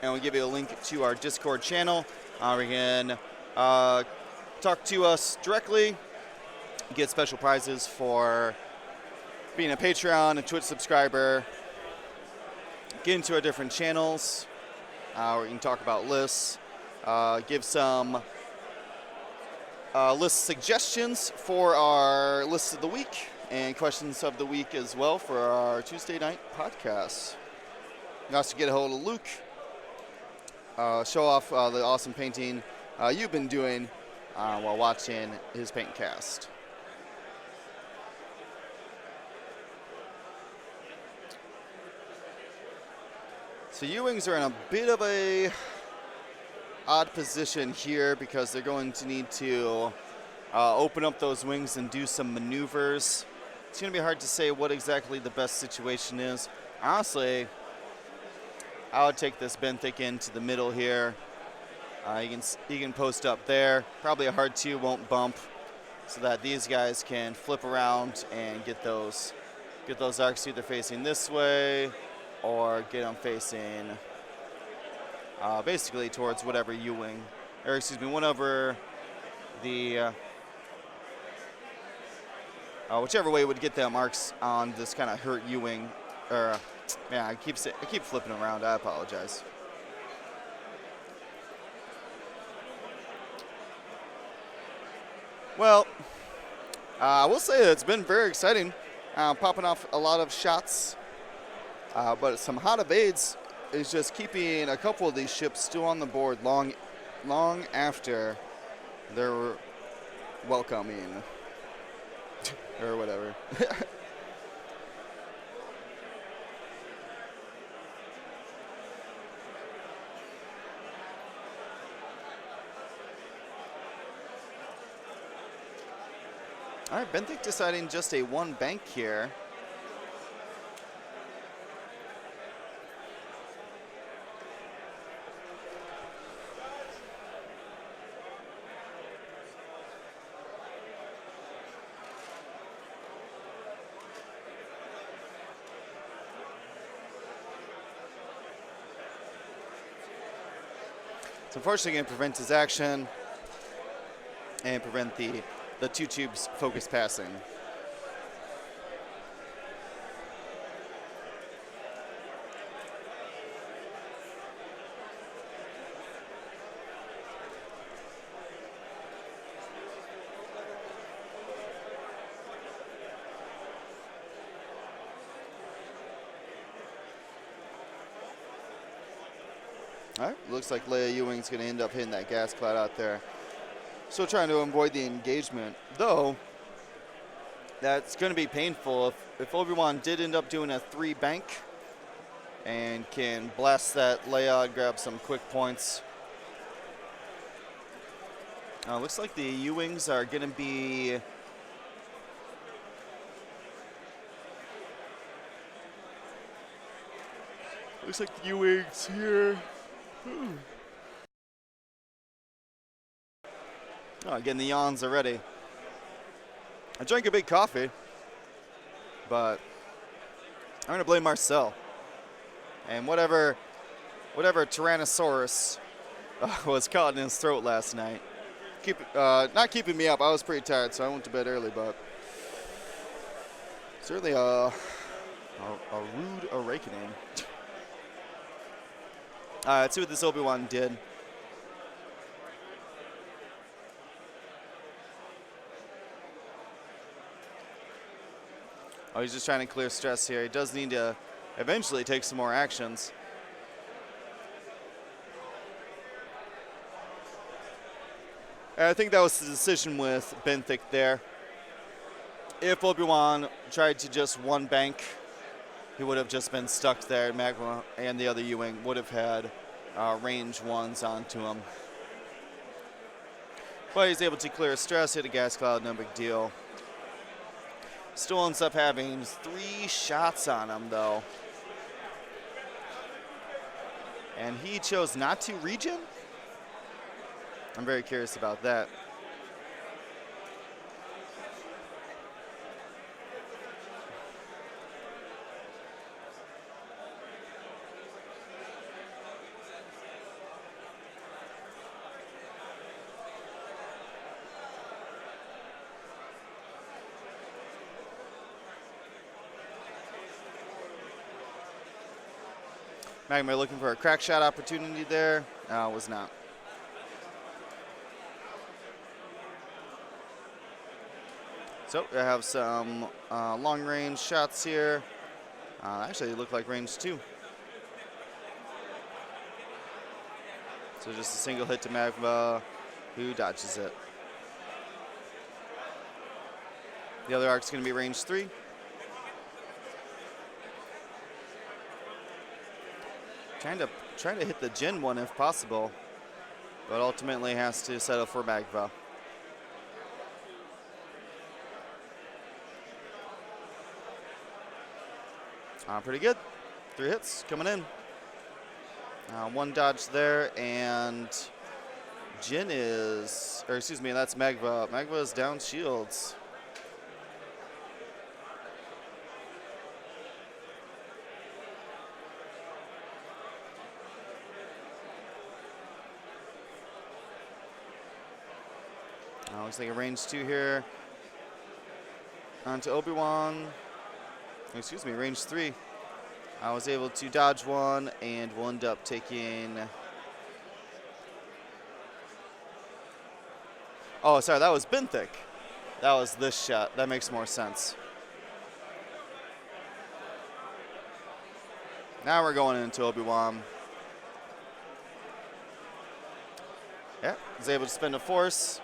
and we'll give you a link to our Discord channel. We can talk to us directly, get special prizes for being a Patreon, a Twitch subscriber, get into our different channels where you can talk about lists, give some list suggestions for our lists of the week and questions of the week as well for our Tuesday night podcast. You can also get a hold of Luke, show off the awesome painting you've been doing while watching his paint cast. So U-Wings are in a bit of a odd position here because they're going to need to open up those wings and do some maneuvers. It's going to be hard to say what exactly the best situation is. Honestly, I would take this benthic into the middle here. He can post up there. Probably a hard 2 won't bump, so that these guys can flip around and get those arcs either facing this way or get them facing basically towards whatever U-wing, or excuse me, whatever the whichever way would get them marks on this kind of hurt U-wing. Or man, I keep flipping around. I apologize. Well, I will say that it's been very exciting, popping off a lot of shots, but some hot evades is just keeping a couple of these ships still on the board long after they're welcoming or whatever. All right, Benthic deciding just a 1 bank here. It's unfortunately going to prevent his action and prevent the 2 tubes focus passing. All right, looks like Leia Ewing's going to end up hitting that gas cloud out there. Still trying to avoid the engagement, though that's going to be painful if Obi-Wan did end up doing a 3 bank and can blast that Leia and grab some quick points. Looks like the U-Wings are going to be looks like the U-Wings here. Oh, getting the yawns already. I drank a big coffee, but I'm going to blame Marcel. And whatever Tyrannosaurus was caught in his throat last night. Not keeping me up. I was pretty tired, so I went to bed early, but certainly a rude awakening. All right, let's see what this Obi-Wan did. Oh, he's just trying to clear stress here. He does need to eventually take some more actions. And I think that was the decision with Benthic there. If Obi-Wan tried to just 1 bank, he would have just been stuck there. Magma and the other U-Wing would have had range 1s onto him. But he's able to clear stress, hit a gas cloud, no big deal. Still ends up having 3 shots on him, though. And he chose not to regen? I'm very curious about that. Magma looking for a crack shot opportunity there. Was not. So I have some long range shots here. Actually, they look like range 2. So just a single hit to Magma, who dodges it. The other arc's going to be range 3. Trying to hit the Jin one if possible, but ultimately has to settle for Magma. Pretty good. 3 hits coming in. 1 dodge there, and Jin is, or excuse me, that's Magma. Magma is down shields. Looks like a range 2 here. On to Obi-Wan. Excuse me, range 3. I was able to dodge 1 and will end up taking. Oh, sorry, that was Benthic. That was this shot. That makes more sense. Now we're going into Obi-Wan. Yeah, he's able to spend a force,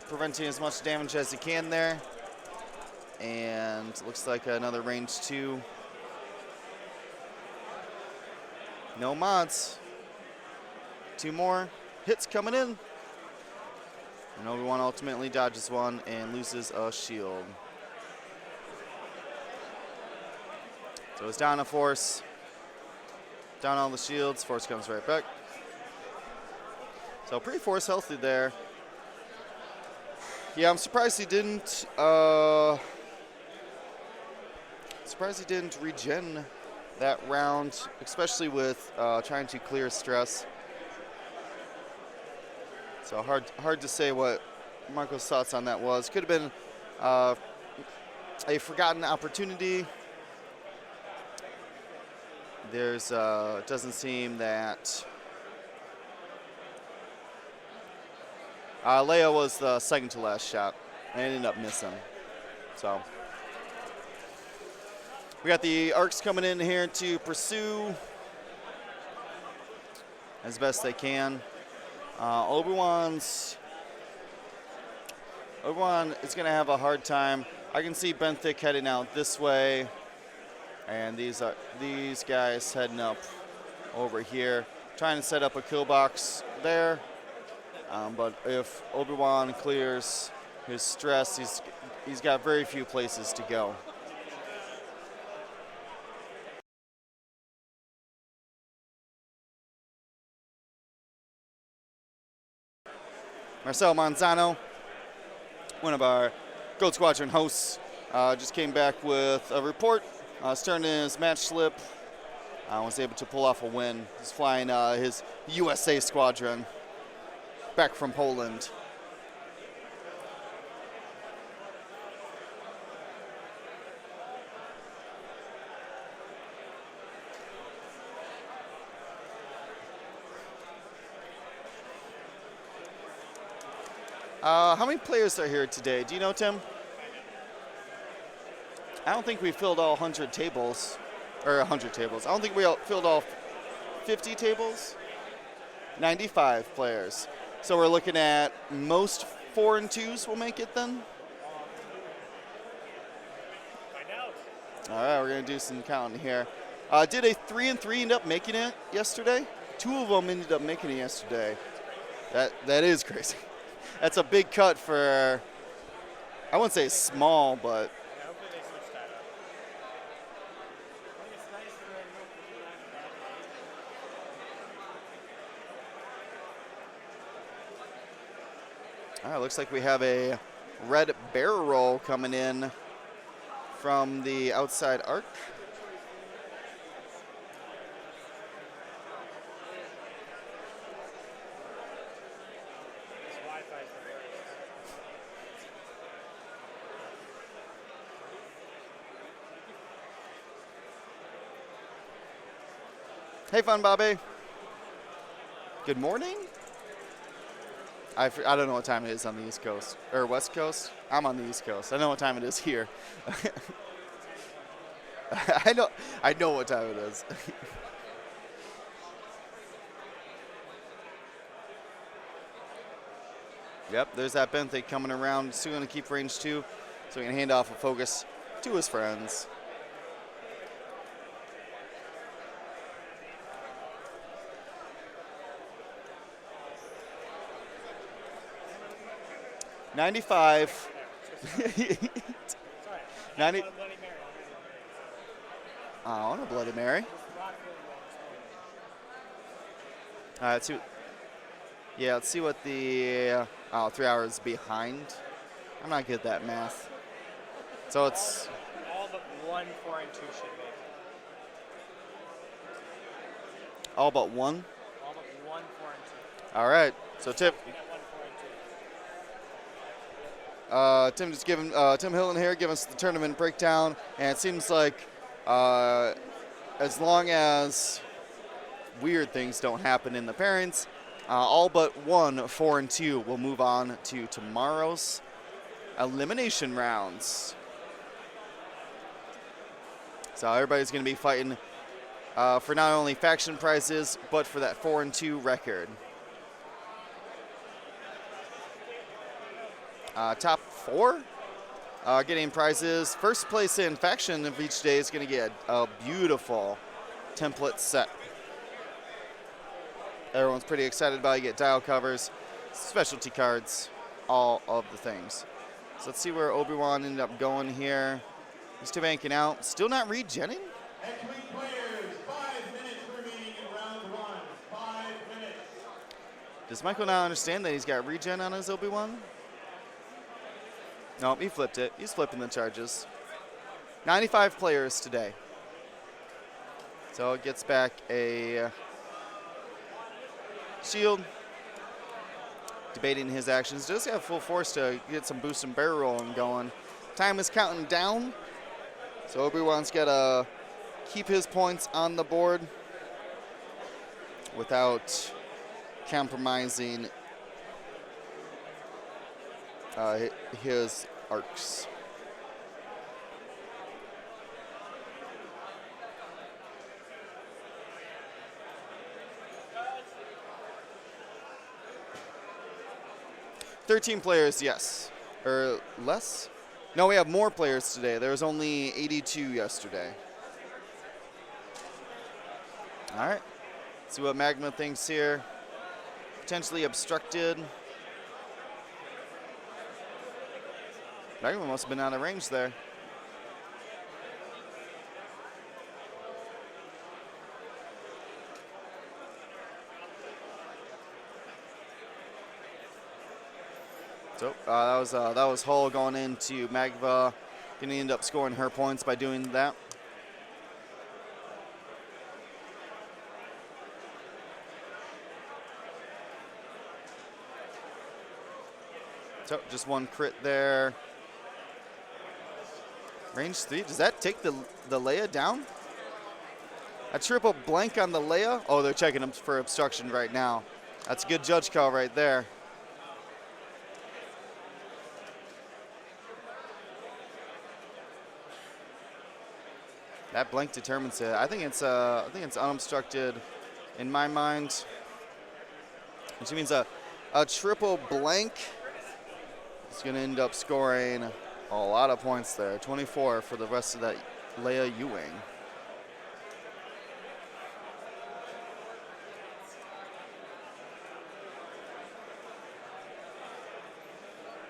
preventing as much damage as he can there. And looks like another range 2. No mods. 2 more hits coming in. And Obi-Wan ultimately dodges 1 and loses a shield. So it's down a force. Down all the shields. Force comes right back. So pretty force healthy there. Yeah, I'm surprised he didn't. Surprised he didn't regen that round, especially with trying to clear stress. So hard to say what Marco's thoughts on that was. Could have been a forgotten opportunity. There's doesn't seem that Leia was the second to last shot and ended up missing. So we got the arcs coming in here to pursue as best they can. Obi-Wan is going to have a hard time. I can see Benthic heading out this way, and these guys heading up over here, trying to set up a kill box there. But if Obi-Wan clears his stress, he's got very few places to go. Marcel Manzano, one of our Gold Squadron hosts, just came back with a report. Turned in his match slip. Was able to pull off a win. He's flying his USA squadron back from Poland. How many players are here today? Do you know, Tim? I don't think we filled all 100 tables, or 100 tables. I don't think we filled all 50 tables. 95 players. So we're looking at most 4 and 2s will make it then? All right, we're going to do some counting here. Did a 3 and 3 end up making it yesterday? 2 of them ended up making it yesterday. That is crazy. That's a big cut for, I wouldn't say small, but all right, looks like we have a red barrel roll coming in from the outside arc. Hey, Fun Bobby. Good morning. I don't know what time it is on the East Coast or West Coast. I'm on the East Coast. I know what time it is here. I know what time it is. Yep, there's that Benthic coming around. Still going to keep range 2, so he can hand off a focus to his friends. $95. 90. Oh, I want a Bloody Mary. All right, let's see. Yeah, let's see what the 3 hours behind. I'm not good at that math. So it's All but 1, 4, and 2 should make it. all but one. All but 1, 4, and 2. All right. So Tim, We got 1, 4, and 2. Tim Hillen here giving us the tournament breakdown, and it seems like as long as weird things don't happen in the pairings, all but 1, 4, and 2 will move on to tomorrow's elimination rounds. So everybody's going to be fighting for not only faction prizes, but for that 4 and 2 record. Top 4 getting prizes. First place in faction of each day is going to get a beautiful template set. Everyone's pretty excited about it. You get dial covers, specialty cards, all of the things. So let's see where Obi-Wan ended up going here. He's two banking out. Still not regenning? X-Wing players, 5 minutes remaining in round 1. 5 minutes. Does Michael now understand that he's got regen on his Obi-Wan? Nope, he flipped it. He's flipping the charges. 95 players today. So it gets back a shield. Debating his actions. Does have full force to get some boost and barrel rolling going. Time is counting down. So Obi-Wan's got to keep his points on the board without compromising his arcs. $13 players, yes. Or less? No, we have more players today. There was only 82 yesterday. All right. See what Magma thinks here. Potentially obstructed. Magma must have been out of range there. So that was Hull going into Magva. Going to end up scoring her points by doing that. So just one crit there. Range 3. Does that take the Leia down? A triple blank on the Leia. Oh, they're checking him for obstruction right now. That's a good judge call right there. That blank determines it. I think it's unobstructed in my mind, which means a triple blank is going to end up scoring a lot of points there. 24 for the rest of that Leia U-Wing.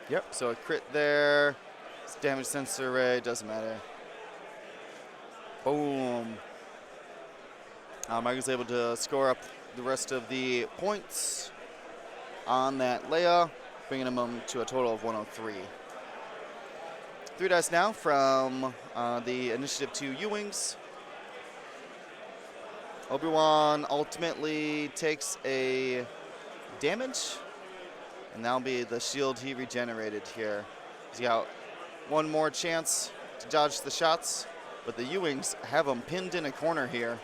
Yep, so a crit there. It's damage sensor array, doesn't matter. Boom. Mike was able to score up the rest of the points on that Leia, bringing him to a total of 103. 3 dice now from the Initiative 2 U-Wings. Obi-Wan ultimately takes a damage, and that'll be the shield he regenerated here. He's got one more chance to dodge the shots, but the U-Wings have him pinned in a corner here.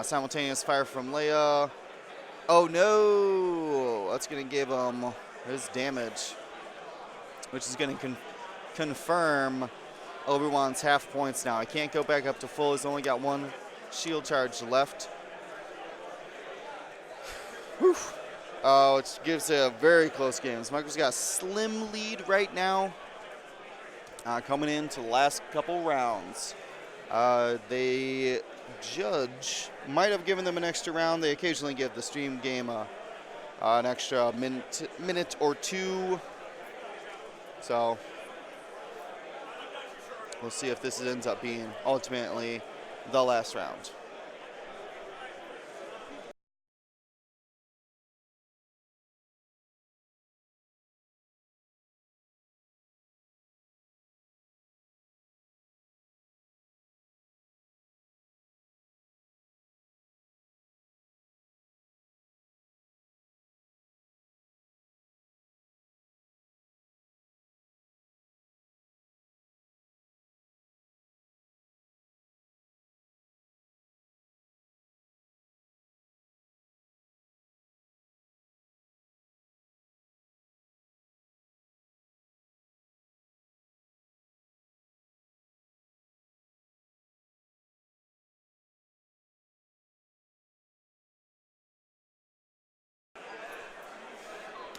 Simultaneous fire from Leia. Oh no! That's going to give him his damage, which is going to confirm Obi-Wan's half points now. I can't go back up to full. He's only got one shield charge left. Whew. Oh, it gives a very close game. Michael's got a slim lead right now, coming into the last couple rounds. The judge might have given them an extra round. They occasionally give the stream game an extra minute or two. So we'll see if this ends up being ultimately the last round.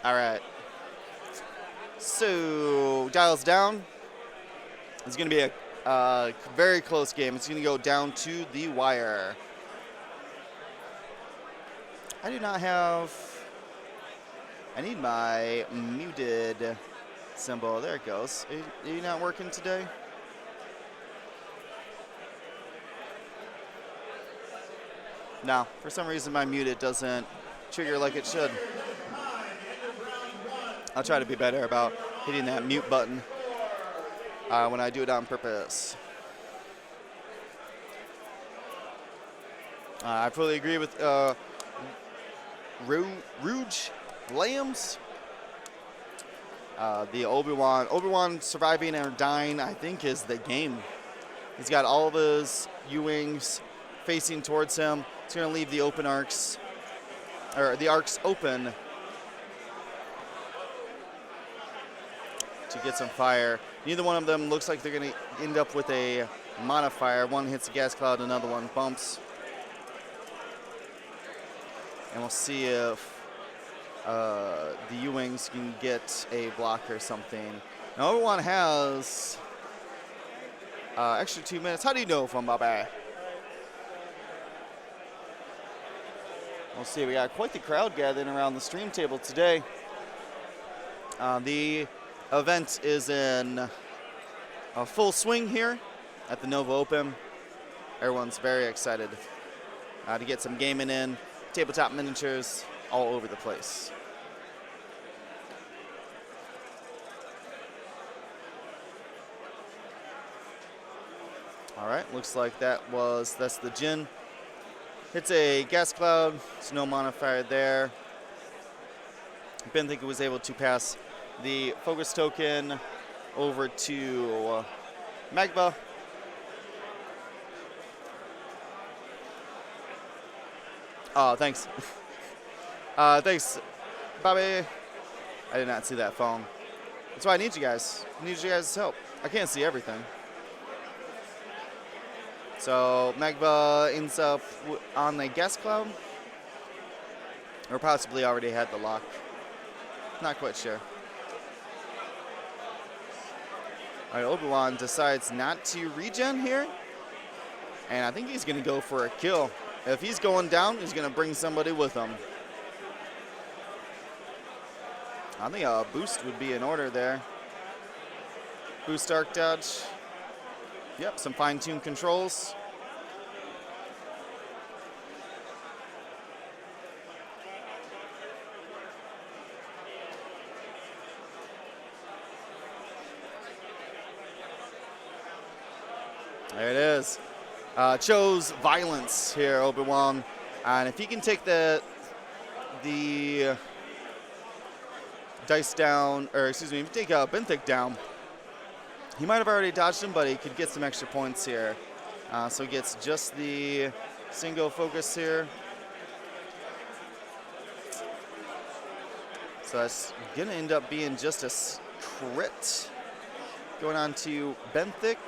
All right. So dials down. It's going to be a very close game. It's going to go down to the wire. I do not have. I need my muted symbol. There it goes. Are you not working today? No. For some reason, my muted doesn't trigger like it should. I'll try to be better about hitting that mute button when I do it on purpose. I fully agree with Rouge Lambs. The Obi-Wan surviving or dying, I think, is the game. He's got all of his U-wings facing towards him. He's going to leave the open arcs, or the arcs open to get some fire. Neither one of them looks like they're going to end up with a modifier. One hits the gas cloud, another one bumps. And we'll see if the U-wings can get a block or something. Now, Obi-Wan has extra 2 minutes. How do you know from Bobby? We'll see. We got quite the crowd gathering around the stream table today. The event is in full swing here at the Nova Open. Everyone's very excited to get some gaming in. Tabletop miniatures all over the place. All right, looks like that's the Jin. Hits a gas cloud, there's no modifier there. Benthic was able to pass the focus token over to Magba. Oh, thanks. Thanks, Bobby. I did not see that phone. That's why I need you guys. I need you guys' help. I can't see everything. So Magba ends up on the gas cloud, or possibly already had the lock. Not quite sure. All right, Obi-Wan decides not to regen here, and I think he's going to go for a kill. If he's going down, he's going to bring somebody with him. I think a boost would be in order there. Boost arc dodge. Yep, some fine-tuned controls. There it is. Chose violence here, Obi-Wan. And if he can take the dice down, or excuse me, if you take Benthic down, he might have already dodged him, but he could get some extra points here. So he gets just the single focus here. So that's gonna end up being just a crit. Going on to Benthic,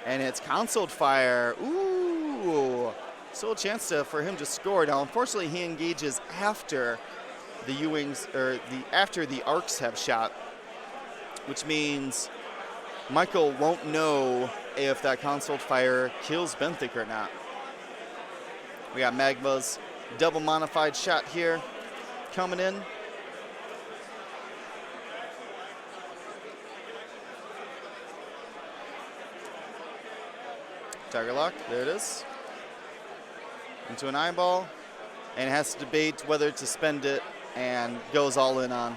and it's consoled fire. Ooh, still a chance for him to score. Now, unfortunately, he engages after the U-wings, or after the arcs have shot, which means Michael won't know if that consoled fire kills Benthic or not. We got Magma's double modified shot here coming in. Tiger lock, there it is. Into an eyeball, and has to debate whether to spend it, and goes all in on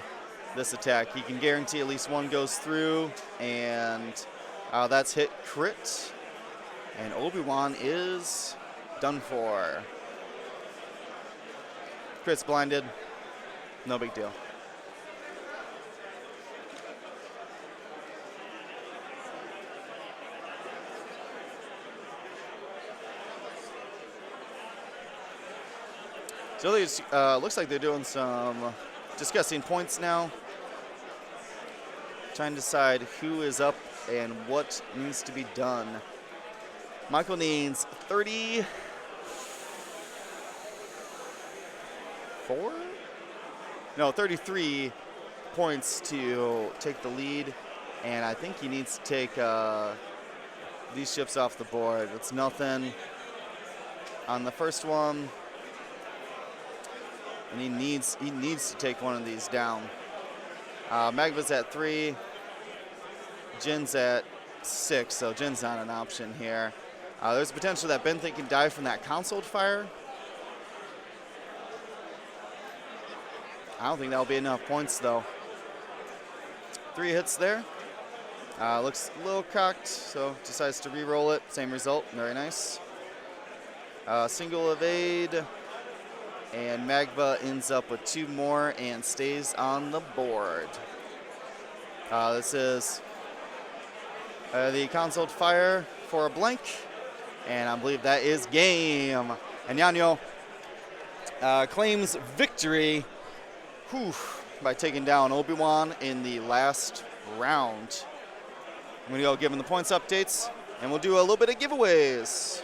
this attack. He can guarantee at least one goes through, and that's hit crit. And Obi-Wan is done for. Crit's blinded, no big deal. So it looks like they're doing some discussing points now. Trying to decide who is up and what needs to be done. Michael needs 34? No, 33 points to take the lead. And I think he needs to take these ships off the board. It's nothing on the first one. And he needs to take one of these down. Magma's at 3. Jin's at 6, so Jin's not an option here. There's potential that Benthic can die from that consoled fire. I don't think that'll be enough points, though. 3 hits there. Looks a little cocked, so decides to re-roll it. Same result, very nice. Single evade. And Magma ends up with 2 more and stays on the board. This is the consoled fire for a blank. And I believe that is game. And Yanyo claims victory by taking down Obi-Wan in the last round. I'm going to go give him the points updates, and we'll do a little bit of giveaways.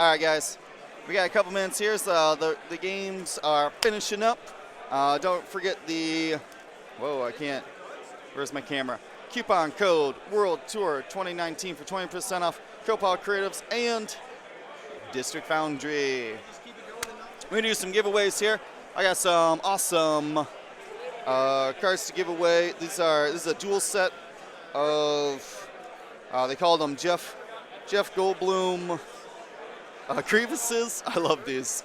All right, guys. We got a couple minutes here, so the games are finishing up. Don't forget the, whoa, I can't, where's my camera? Coupon code World Tour 2019 for 20% off Copal Creatives and District Foundry. We're gonna do some giveaways here. I got some awesome cards to give away. This is a dual set of, they call them Jeff Goldblum Grievuses. I love these.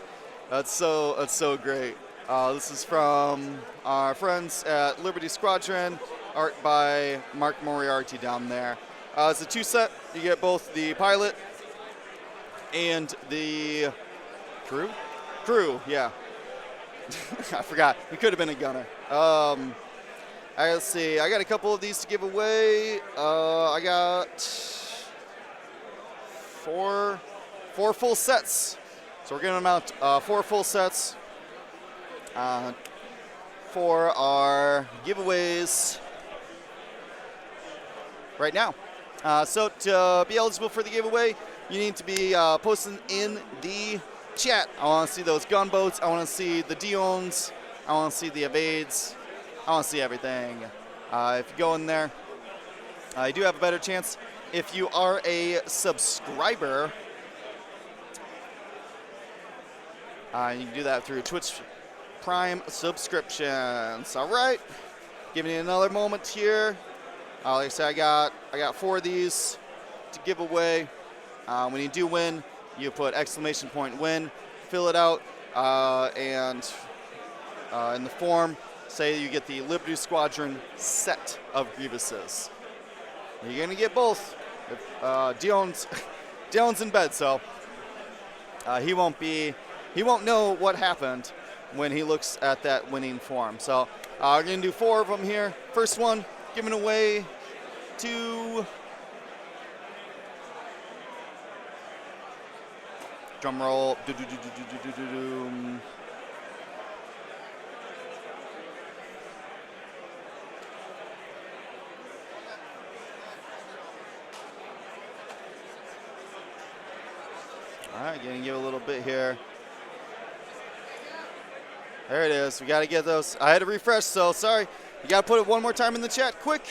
That's so great. This is from our friends at Liberty Squadron, art by Mark Moriarty down there. It's a 2-set. You get both the pilot and the crew. Yeah. I forgot. He could have been a gunner. Let's see. I got a couple of these to give away. I got four full sets. So we're giving them out 4 full sets for our giveaways right now. So to be eligible for the giveaway, you need to be posting in the chat. I want to see those gunboats. I want to see the Dion's. I want to see the evades. I want to see everything. If you go in there, you do have a better chance. If you are a subscriber, you can do that through Twitch Prime subscriptions. All right, giving you another moment here. Like I said, I got 4 of these to give away. When you do win, you put !win, fill it out, and in the form, say you get the Liberty Squadron set of Grievuses. You're gonna get both. Dion's in bed, so he won't know what happened when he looks at that winning form. So we're gonna do 4 of them here. First one, giving away to, drum roll, All right, gonna give a little bit here. There it is. We got to get those. I had to refresh, so sorry. You got to put it one more time in the chat, quick.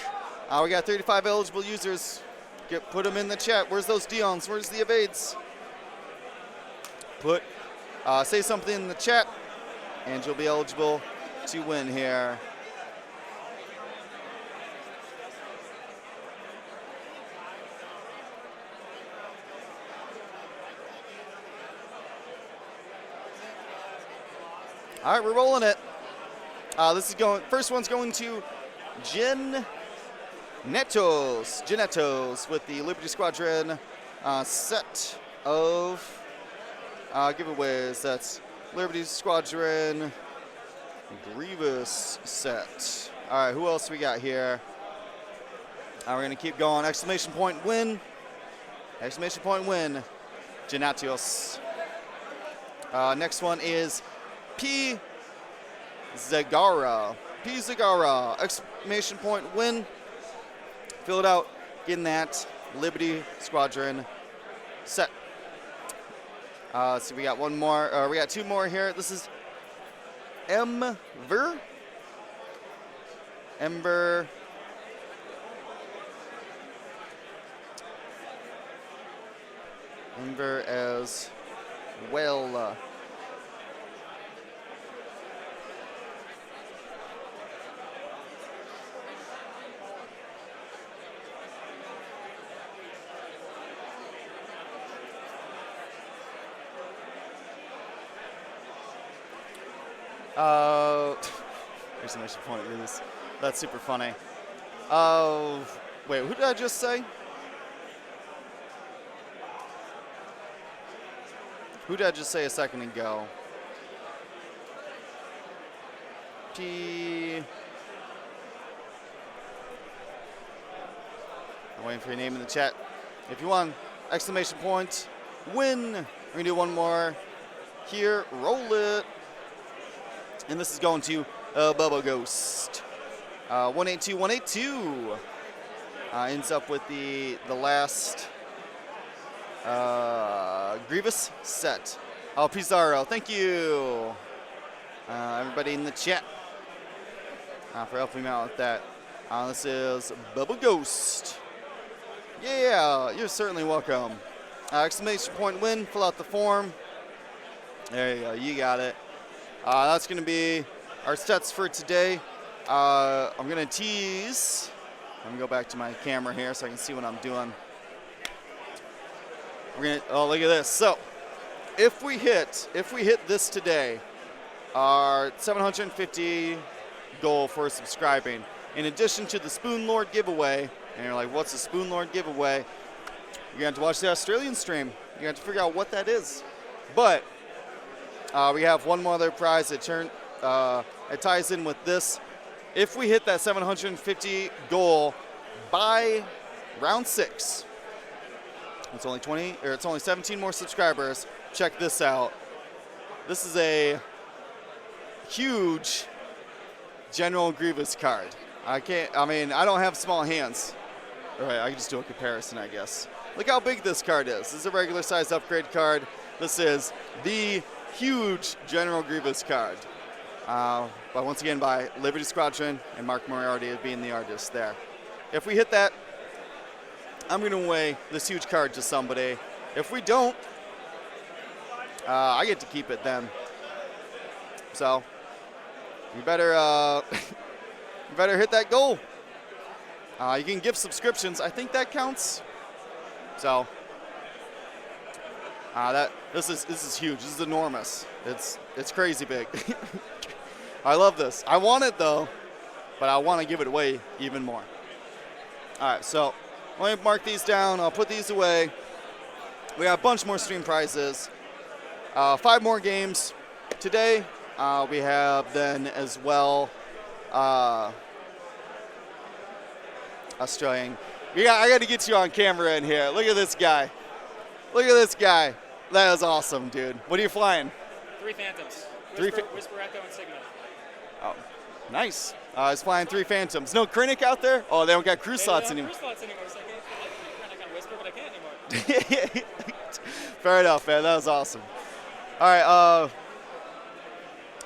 We got 35 eligible users. Put them in the chat. Where's those Dion's? Where's the evades? Say something in the chat, and you'll be eligible to win here. All right, we're rolling it. First one's going to Genettos with the Liberty Squadron set of giveaways. That's Liberty Squadron Grievous set. All right, who else we got here? We're gonna keep going. !win. !win. Genettos. Next one is P. Zagara. !win. Fill it out. Getting that Liberty Squadron set. So we got one more. We got 2 more here. This is Ember as well. Exclamation point, Venus. That's super funny. Wait, who did I just say? Who did I just say a second ago? I'm waiting for your name in the chat. If you want, !win. We're gonna do one more here. Roll it. And this is going to Bubba Ghost. 182182 ends up with the last Grievous set. Oh, Pizarro, thank you. Everybody in the chat for helping me out with that. This is Bubble Ghost. Yeah, you're certainly welcome. Exclamation point win, fill out the form. There you go, you got it. That's going to be our sets for today. I'm going to tease. Let me go back to my camera here so I can see what I'm doing. Oh, look at this. So, if we hit this today, our 750 goal for subscribing, in addition to the Spoon Lord giveaway, and you're like, what's the Spoon Lord giveaway? You're going to have to watch the Australian stream. You have to figure out what that is. But we have one more other prize that it ties in with this. If we hit that 750 goal by round 6, it's only 17 more subscribers. Check this out. This is a huge General Grievous card. I don't have small hands. All right, I can just do a comparison, I guess. Look how big this card is. This is a regular size upgrade card. This is the huge General Grievous card. But once again, by Liberty Squadron and Mark Moriarty being the artist there. If we hit that, I'm going to weigh this huge card to somebody. If we don't, I get to keep it then. So, you better you better hit that goal. You can give subscriptions. I think that counts. So, this is huge. This is enormous. It's crazy big. I love this. I want it though, but I want to give it away even more. All right, so let me mark these down. I'll put these away. We have a bunch more stream prizes. 5 more games today. We have then as well Australian. I got to get you on camera in here. Look at this guy. Look at this guy. That is awesome, dude. What are you flying? 3 Phantoms. Whisper, Echo, and Sigma. Oh, nice. He's flying 3 Phantoms. No Krennic out there? Oh, they don't got crew slots They don't anymore. have cruise slots anymore, so I can't Krennic on Whisper, but I can't anymore. Fair enough, man. That was awesome. All right,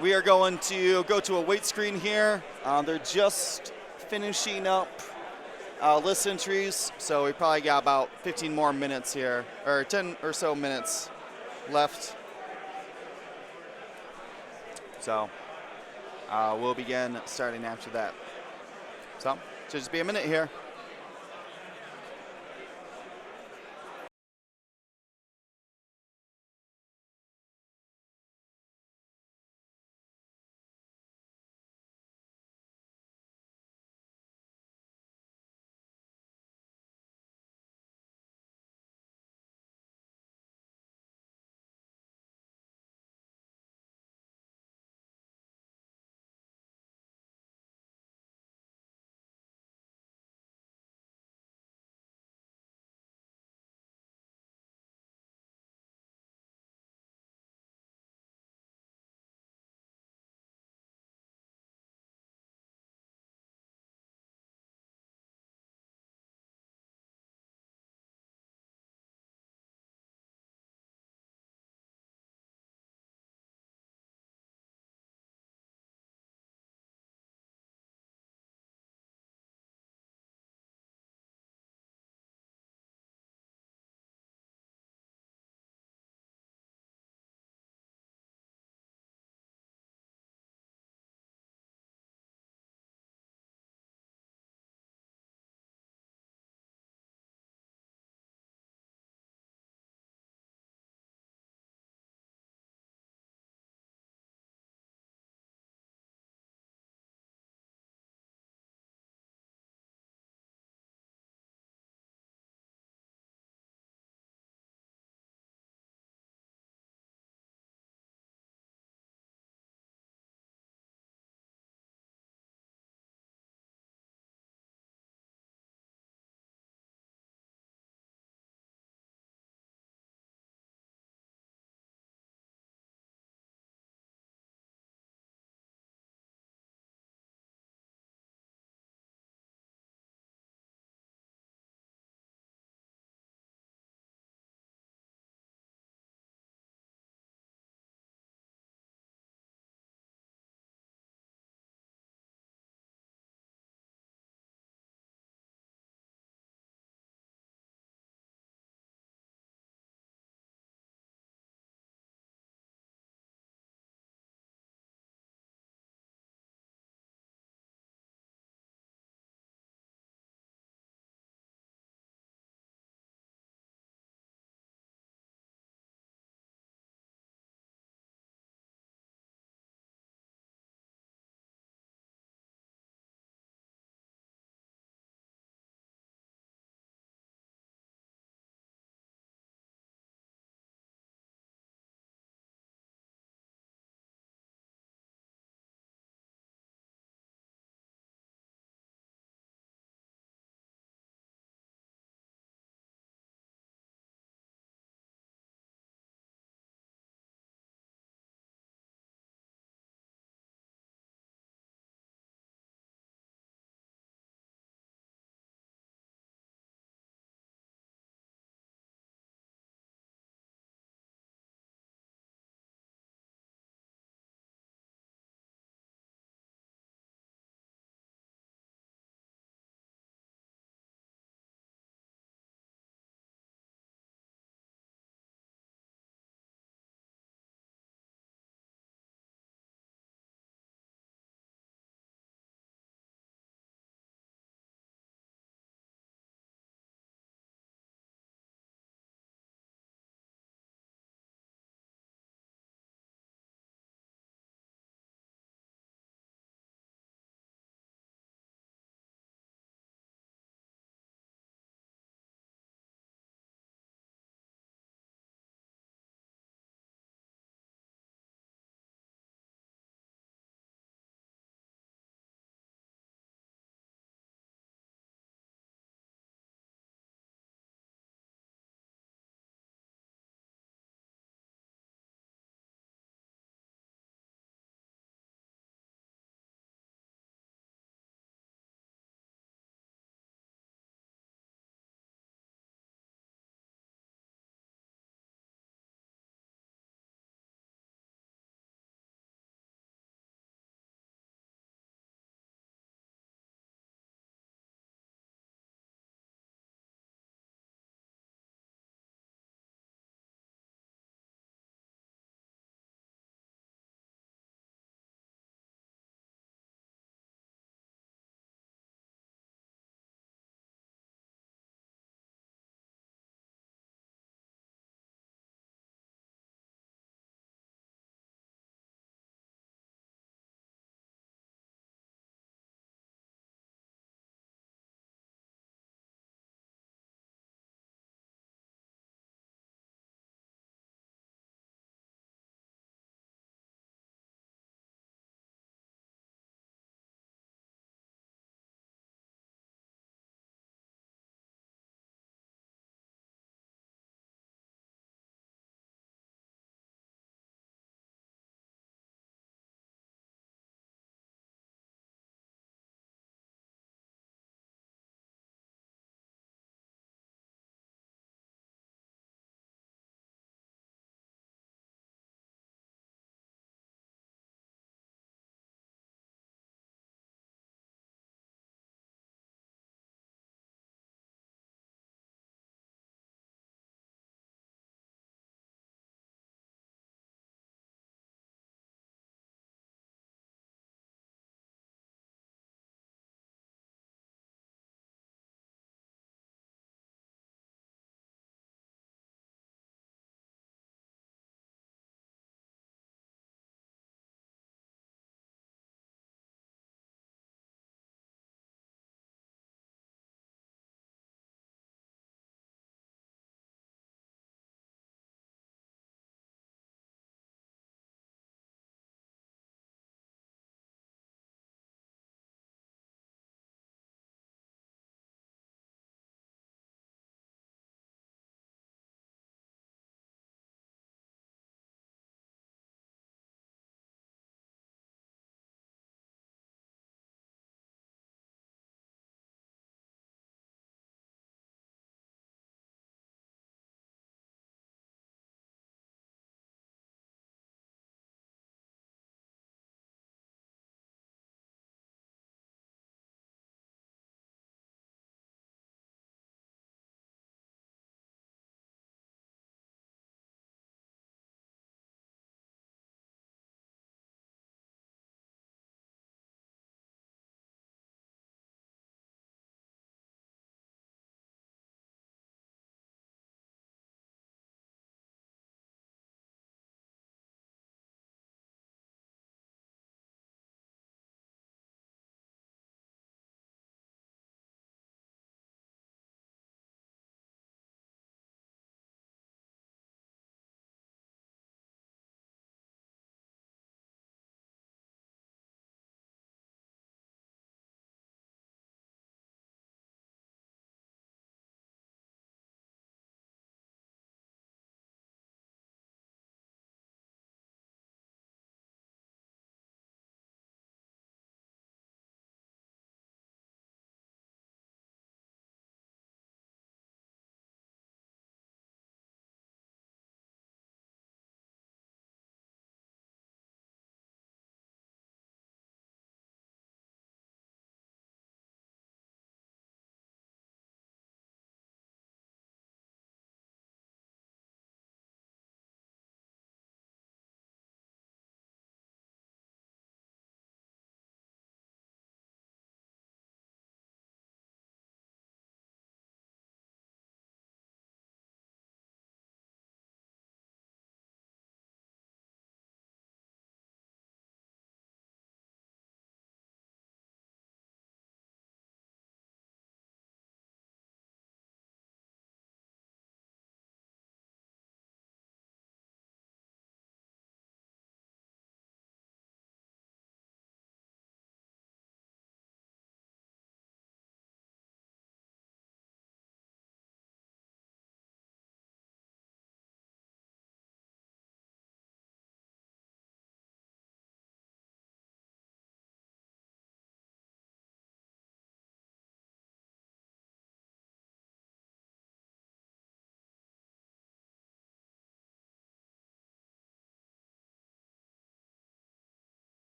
we are going to go to a wait screen here. They're just finishing up list entries, so we probably got about 15 more minutes here, or 10 or so minutes left. So we'll begin starting after that. So should just be a minute here.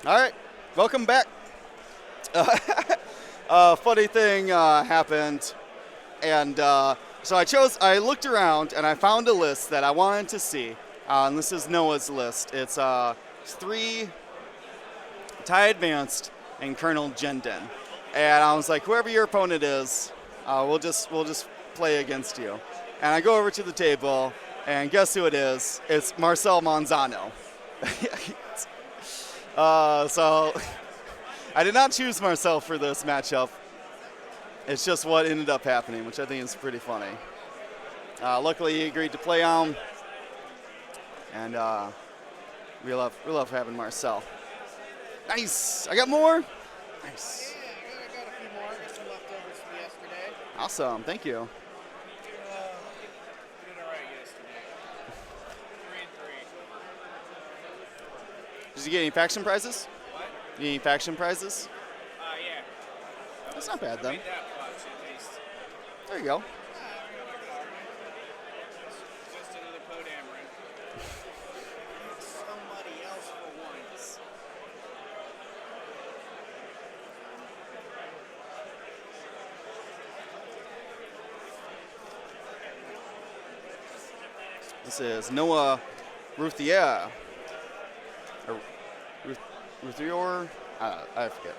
All right, welcome back. Funny thing happened, and so I looked around and I found a list that I wanted to see, and this is Noah's list. It's 3 Ty Advanced and Colonel Jendon, and I was like, whoever your opponent is, we'll just play against you. And I go over to the table, and guess who it is? It's Marcel Manzano. So I did not choose Marcel for this matchup. It's just what ended up happening, which I think is pretty funny. Luckily, he agreed to play on, and we love having Marcel. Nice. I got more. Nice. Yeah, I got a few more. I got some leftovers from yesterday. Awesome. Thank you. We did all right yesterday. 3-3. Did you get any faction prizes? What? You get any faction prizes? Yeah. That's not bad then. Made that clutch at least. There you go. Just another Podameron. Somebody else for once. This is Noah Ruthier. Or Ruthier? I forget.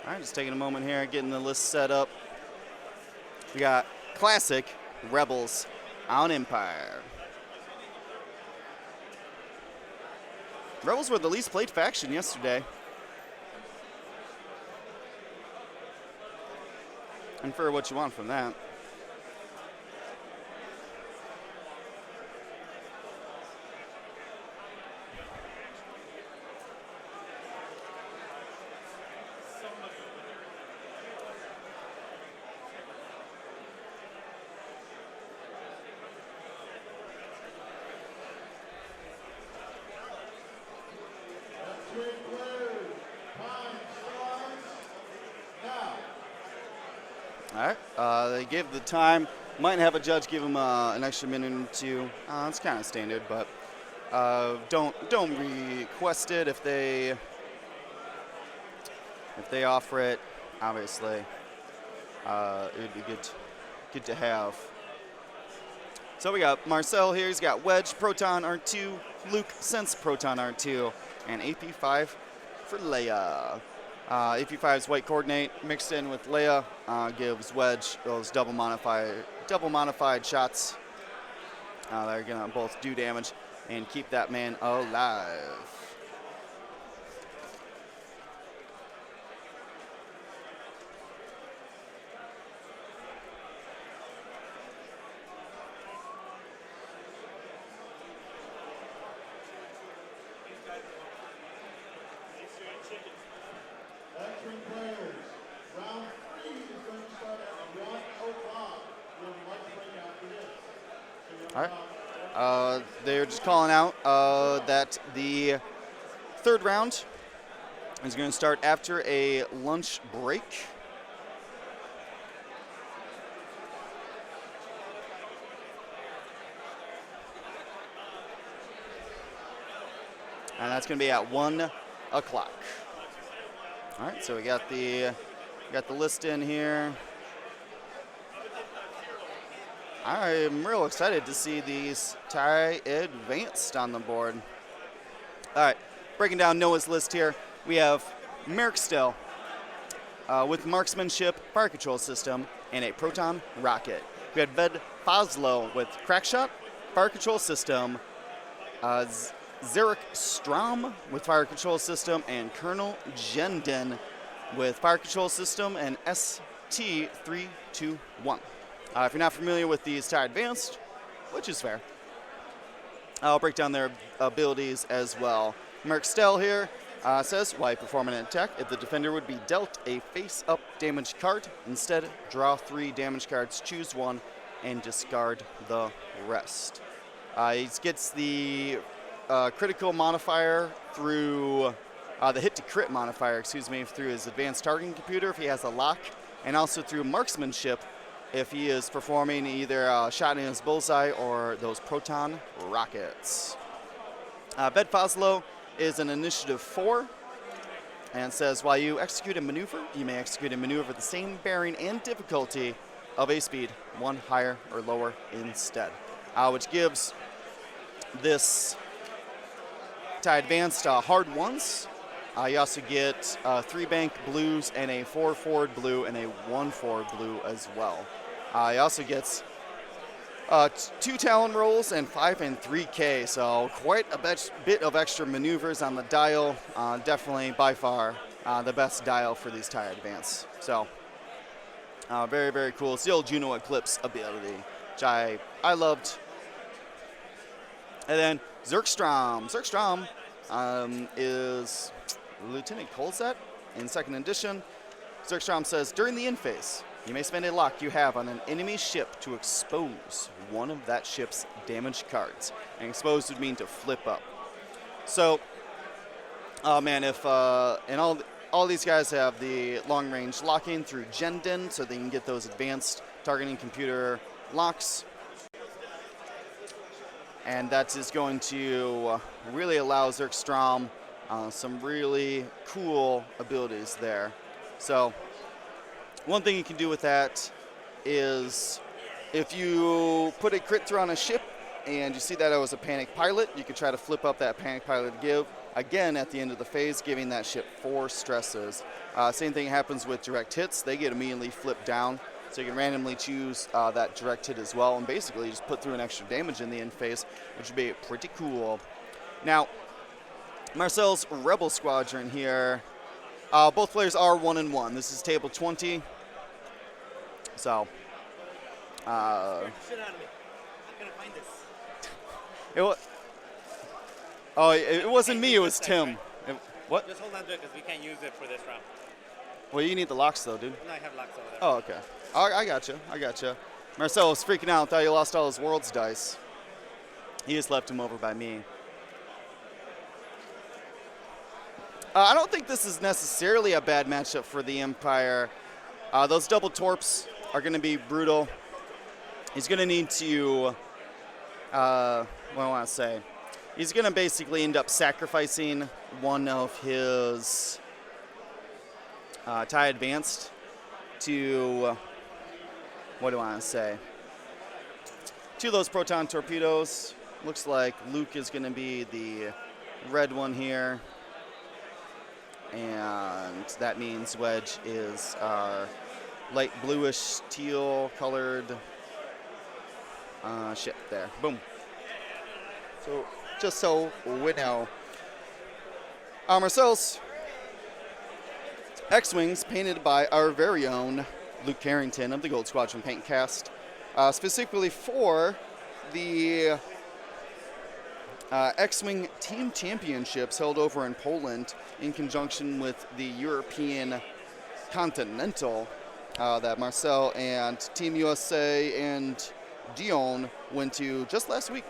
All right, just taking a moment here, getting the list set up. We got Classic, Rebels, on Empire. Rebels were the least played faction yesterday. Infer what you want from that. Swing players, time starts now. All right, they give the time. Might have a judge give them an extra minute or two. It's kind of standard, but don't request it if they offer it. Obviously, it would be good to have. So we got Marcel here. He's got Wedge, Proton R2, Luke, Sense, Proton R2, and AP5 for Leia. AP5's white coordinate mixed in with Leia gives Wedge those double modified shots that are gonna both do damage and keep that man alive. Veteran players, round 3 is going to start at 1:05. We'll be right back after this. All right. They're just calling out that the third round is going to start after a lunch break. And that's going to be at 1 o'clock. All right, so we got the list in here. I'm real excited to see these Ty Advanced on the board. All right, breaking down Noah's list here. We have Merrick Still with marksmanship, fire control system, and a proton rocket. We had Ved Foslo with crackshot, fire control system, Zarek Strom with fire control system, and Colonel Jendon with fire control system and ST-321. If you're not familiar with these Ty Advanced, which is fair, I'll break down their abilities as well. Merc Stell here says, while performing an attack, if the defender would be dealt a face-up damage card, instead draw 3 damage cards, choose one, and discard the rest. He gets the critical modifier through the hit to crit modifier, excuse me, through his advanced targeting computer if he has a lock, and also through marksmanship if he is performing either a shot in his bullseye or those proton rockets. Ved Foslo is an initiative 4 and says while you execute a maneuver, you may execute a maneuver the same bearing and difficulty of a speed, 1 higher or lower instead, which gives this TIE Advanced hard 1s. You also get 3 bank blues and a 4 forward blue and a 1 forward blue as well. He also gets 2 Talon rolls and 5 and 3K, so quite a bit of extra maneuvers on the dial. Definitely by far the best dial for these TIE Advance. So very, very cool. It's the old Juno Eclipse ability, which I loved. And then Zergstrom. Zergstrom is Lieutenant Colzet in 2nd edition. Zergstrom says, during the end phase, you may spend a lock you have on an enemy ship to expose one of that ship's damaged cards. And expose would mean to flip up. So, man, if and all these guys have the long-range locking through Jendin, so they can get those advanced targeting computer locks. And that is going to really allow Zergstrom some really cool abilities there. So one thing you can do with that is if you put a crit through on a ship and you see that it was a panic pilot, you could try to flip up that panic pilot to give, again at the end of the phase, giving that ship 4 stresses. Same thing happens with direct hits. They get immediately flipped down. So you can randomly choose that direct hit as well and basically just put through an extra damage in the end phase, which would be pretty cool. Now, Marcel's Rebel Squadron here, both players are 1-1. This is table 20. So, Shit out of me. I'm gonna find this. It wasn't me, it was Tim. What? Just hold on to it because we can't use it for this round. Well, you need the locks though, dude. No, I have locks over there. Oh, okay. I gotcha. Marcel was freaking out, thought he lost all his world's dice. He just left him over by me. I don't think this is necessarily a bad matchup for the Empire. Those double torps are going to be brutal. He's going to need to, what do I want to say? He's going to basically end up sacrificing one of his TIE Advanced to, what do I want to say? To those proton torpedoes. Looks like Luke is going to be the red one here. And that means Wedge is our light bluish teal colored ship there. Boom. So just so we know. Marcel's X-Wings painted by our very own Luke Carrington of the Gold Squadron Paint Cast, specifically for the X-Wing Team Championships held over in Poland in conjunction with the European Continental that Marcel and Team USA and Dion went to just last week.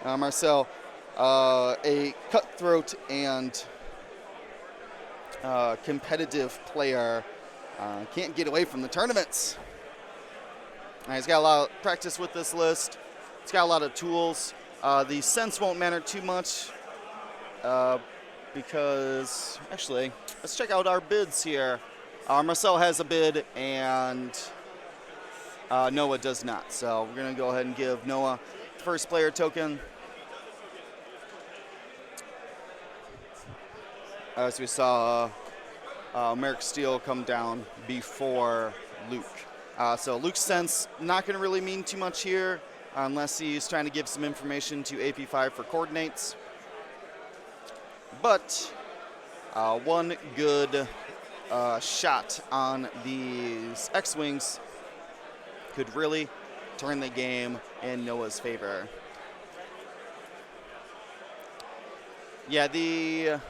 Marcel, a cutthroat and competitive player, can't get away from the tournaments. He's got a lot of practice with this list. He's got a lot of tools. The sense won't matter too much because, actually, let's check out our bids here. Marcel has a bid and Noah does not. So we're going to go ahead and give Noah first player token. As we saw Merrick Steele come down before Luke. So Luke's sense not going to really mean too much here unless he's trying to give some information to AP5 for coordinates. But one good shot on these X-Wings could really turn the game in Noah's favor. Yeah, the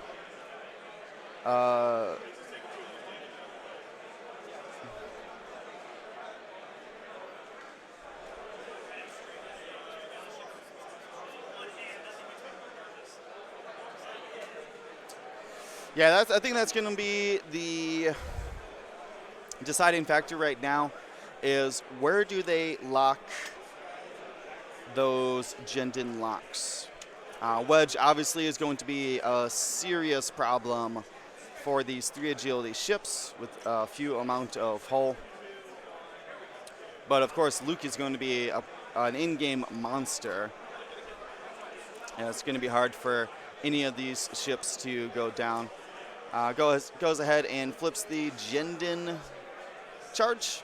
Yeah, I think that's going to be the deciding factor right now is where do they lock those Jendin locks. Wedge obviously is going to be a serious problem for these 3 agility ships with a few amount of hull. But of course, Luke is going to be an in-game monster. And it's going to be hard for any of these ships to go down. Goes ahead and flips the Jendin charge,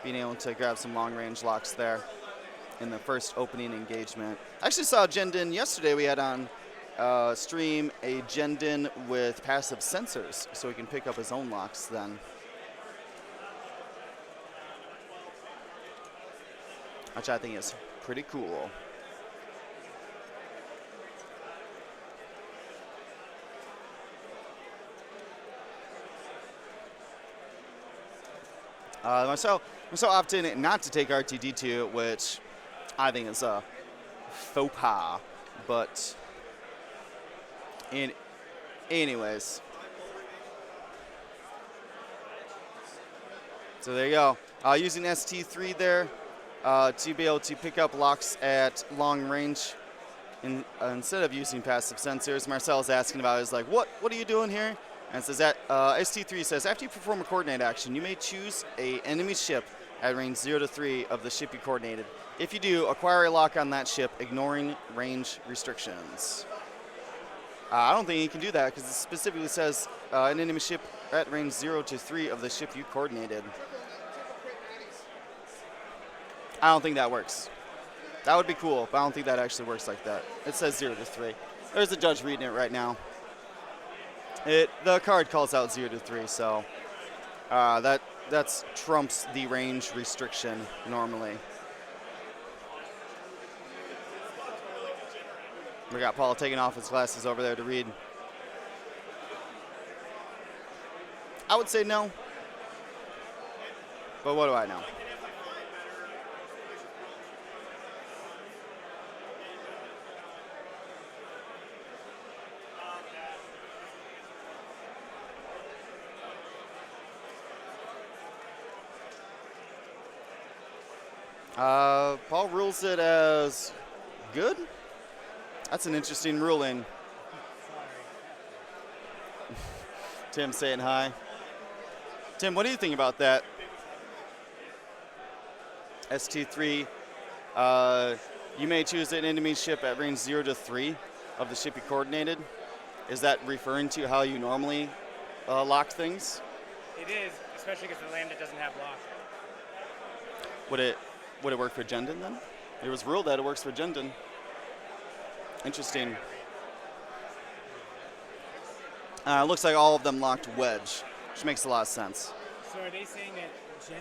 being able to grab some long-range locks there in the first opening engagement. I actually saw Jendin yesterday. We had on stream a Jendin with passive sensors, so he can pick up his own locks then. Which I think is pretty cool. Marcel opted not to take RTD2, which I think is a faux pas. But anyways. So there you go. Using ST3 there to be able to pick up locks at long range instead of using passive sensors. Marcel's asking about is like, what are you doing here? And it says that ST3 says, after you perform a coordinate action, you may choose a enemy ship at range 0 to 3 of the ship you coordinated. If you do, acquire a lock on that ship, ignoring range restrictions. I don't think you can do that because it specifically says an enemy ship at range 0 to 3 of the ship you coordinated. I don't think that works. That would be cool, but I don't think that actually works like that. It says 0 to 3. There's a judge reading it right now. The card calls out 0 to 3, so that's trumps the range restriction normally. We got Paul taking off his glasses over there to read. I would say no, but what do I know? Paul rules it as good. That's an interesting ruling. Tim saying hi. Tim, what do you think about that? ST3, you may choose an enemy ship at range 0 to 3 of the ship you coordinated. Is that referring to how you normally lock things? It is, especially because the Lambda doesn't have lock. Would it work for Jendin then? It was ruled that it works for Jendin. Interesting. Looks like all of them locked Wedge, which makes a lot of sense. So are they saying that if you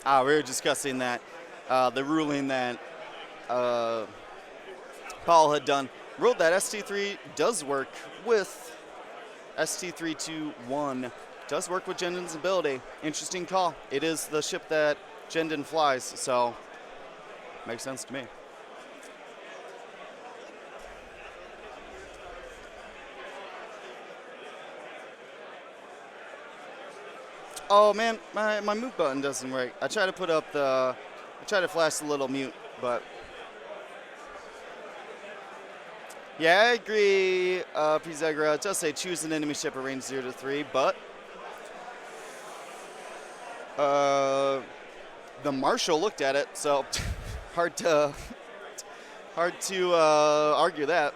We were discussing that the ruling that Paul had done ruled that ST3 does work with ST321 does work with Jendin's ability. Interesting call. It is the ship that Jendin flies, so makes sense to me. Oh man, my mute button doesn't work. I try to put up the, I try to flash the little mute, but yeah, I agree. Pizagra, it does say choose an enemy ship at range 0 to 3, but the Marshal looked at it, so hard to argue that.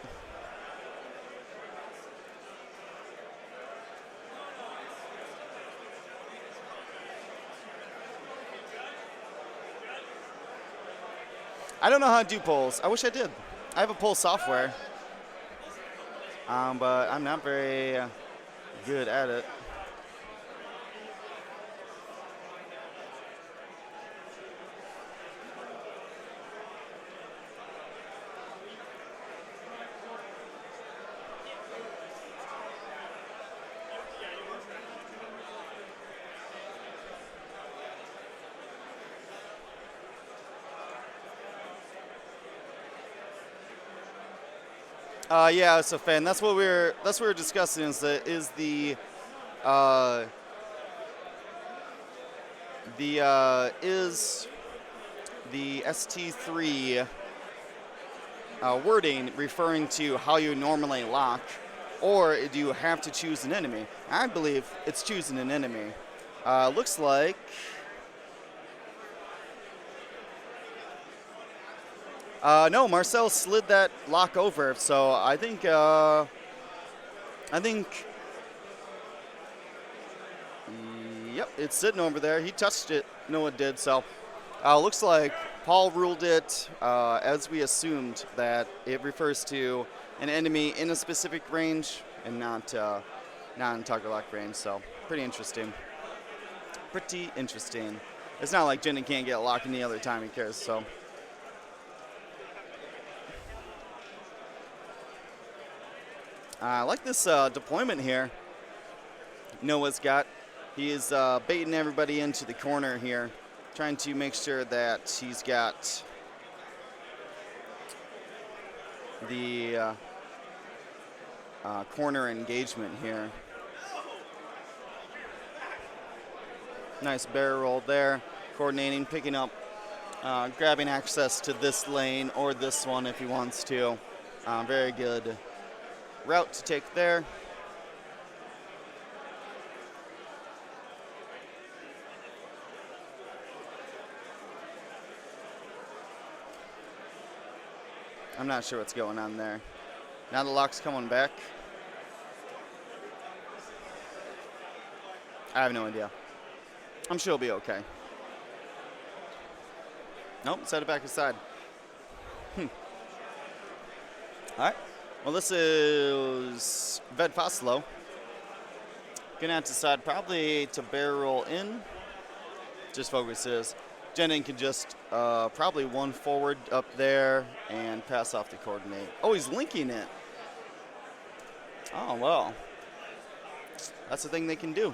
I don't know how to do polls. I wish I did. I have a poll software, but I'm not very good at it. Yeah, so Fan, that's what we're discussing is the ST3 wording referring to how you normally lock, or do you have to choose an enemy? I believe it's choosing an enemy. Looks like no, Marcel slid that lock over, so I think yep, it's sitting over there. He touched it. Noah did. So looks like Paul ruled it as we assumed, that it refers to an enemy in a specific range and not in target lock range. So pretty interesting. Pretty interesting. It's not like Jennings can't get a lock any other time he cares. So. I like this deployment here Noah's got. He is baiting everybody into the corner here, trying to make sure that he's got the corner engagement here. Nice barrel roll there, coordinating, picking up, grabbing access to this lane or this one if he wants to. Very good route to take there. I'm not sure what's going on there. Now the lock's coming back. I have no idea. I'm sure he'll be okay. Nope, set it back aside. All right. Well, this is Ved Foslo. Gonna have to decide probably to barrel in. Just focuses. Jennings can just probably one forward up there and pass off the coordinate. Oh, he's linking it. Oh, well. That's the thing they can do.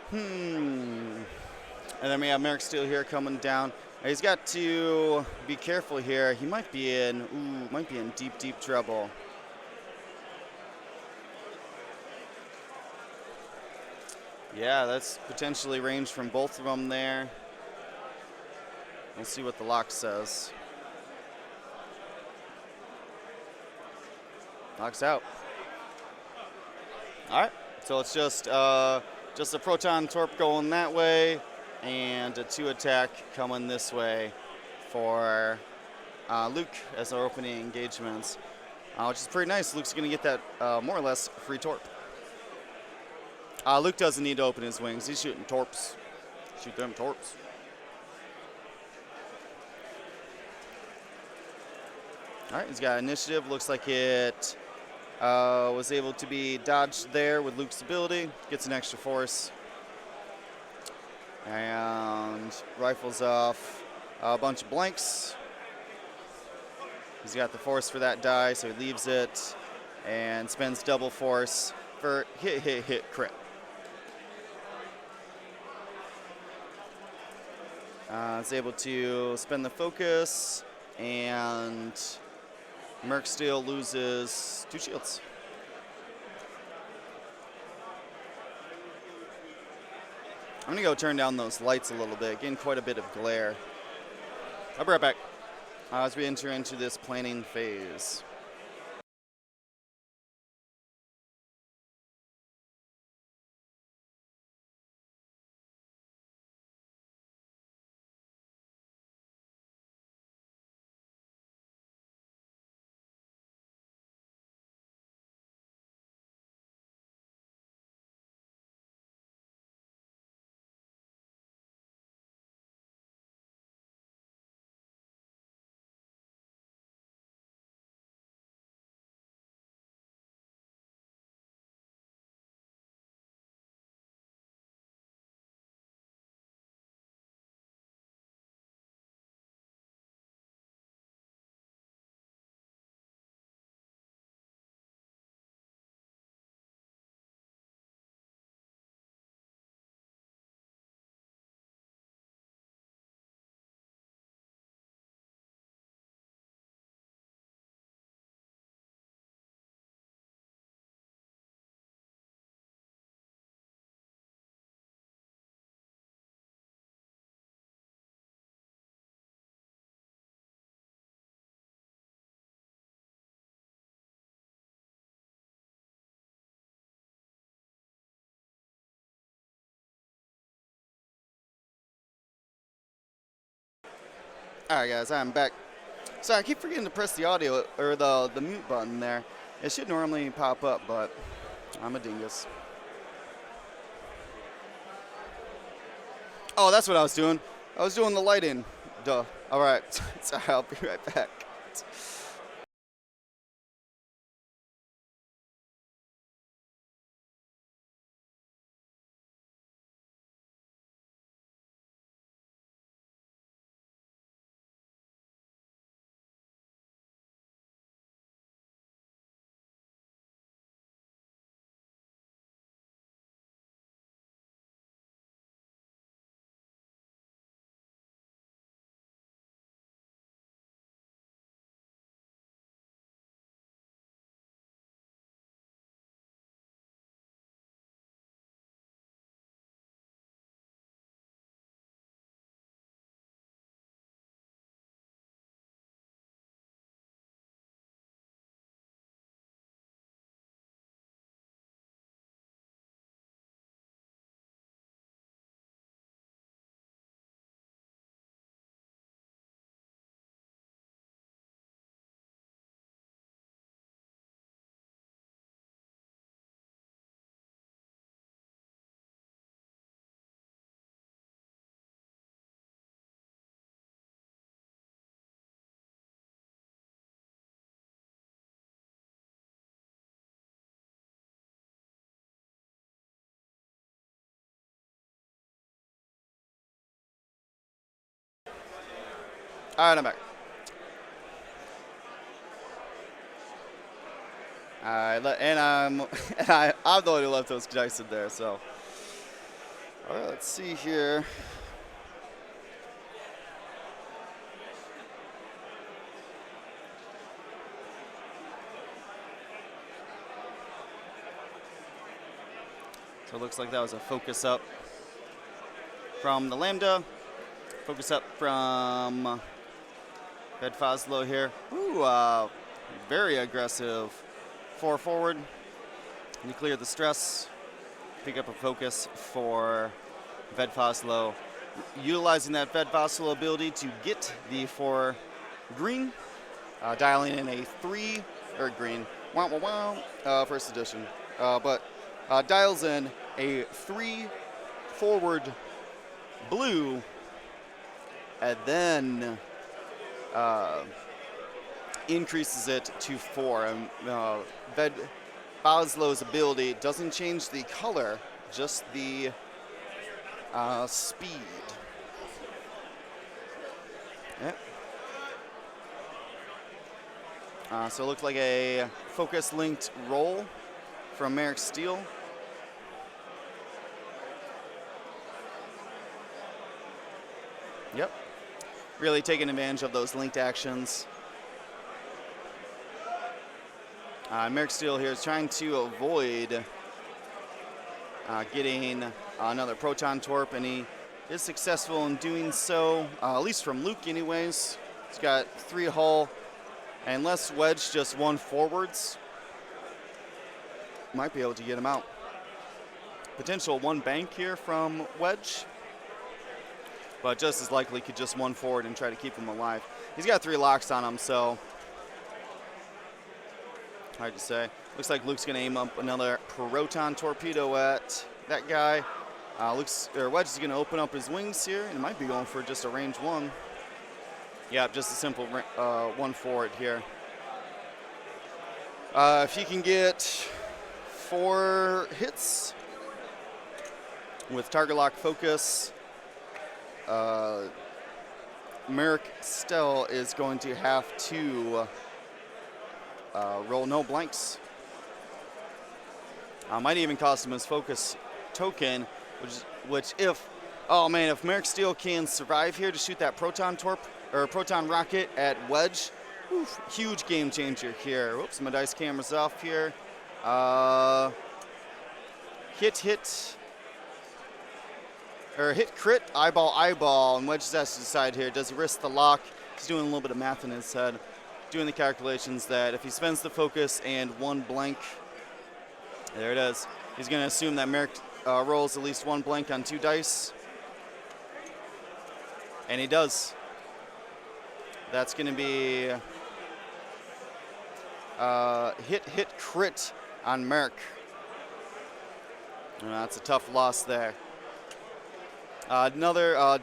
And then we have Merrick Steele here coming down. He's got to be careful here. He might be in deep, deep trouble. Yeah, that's potentially range from both of them there. We'll see what the lock says. Lock's out. All right, so it's just a proton torp going that way, and a 2 attack coming this way for Luke as our opening engagements, which is pretty nice. Luke's going to get that more or less free torp. Luke doesn't need to open his wings. He's shooting torps. Shoot them torps. All right, he's got initiative. Looks like it was able to be dodged there with Luke's ability. Gets an extra force. And rifles off a bunch of blanks. He's got the force for that die, so he leaves it and spends double force for hit, hit, hit, crit. It's able to spend the focus, and Merc Steel loses 2 shields. I'm gonna go turn down those lights a little bit, getting quite a bit of glare. I'll be right back as we enter into this planning phase. All right, guys, I'm back. So I keep forgetting to press the audio or the mute button there. It should normally pop up, but I'm a dingus. Oh, that's what I was doing. I was doing the lighting. Duh. All right. Sorry, I'll be right back. All right, I'm back. All right, and I'm the one who left those dice in there, so. All right, let's see here. So it looks like that was a focus up from the Lambda. Focus up from Bedfoslo here. Ooh, very aggressive. 4 forward. You clear the stress. Pick up a focus for Bedfoslo. Utilizing that Bedfoslo ability to get the 4 green. Dialing in a 3 or green. Wow, wow, wow. First edition. But dials in a 3 forward blue, and then increases it to 4. And Ved Boslow's ability doesn't change the color, just the speed. Yep. So it looked like a focus linked roll from Merrick Steele. Yep. Really taking advantage of those linked actions. Merrick Steele here is trying to avoid getting another proton torp, and he is successful in doing so, at least from Luke anyways. He's got 3 hull, and unless Wedge just 1 forwards, might be able to get him out. Potential 1 bank here from Wedge, but just as likely could just 1 forward and try to keep him alive. He's got 3 locks on him, so hard to say. Looks like Luke's gonna aim up another proton torpedo at that guy. Wedge is gonna open up his wings here, and might be going for just a range 1. Yeah, just a simple 1 forward here. If he can get 4 hits with target lock focus, Merrick Steele is going to have to roll no blanks. Might even cost him his focus token, which if Merrick Steele can survive here to shoot that proton torp or proton rocket at Wedge, huge game changer here. Whoops, my dice camera's off here. Hit crit, eyeball, and Wedge has to decide here. Does he risk the lock? He's doing a little bit of math in his head, doing the calculations that if he spends the focus and 1 blank, there it is. He's going to assume that Merrick rolls at least 1 blank on 2 dice, and he does. That's going to be hit crit on Merrick. That's a tough loss there. Another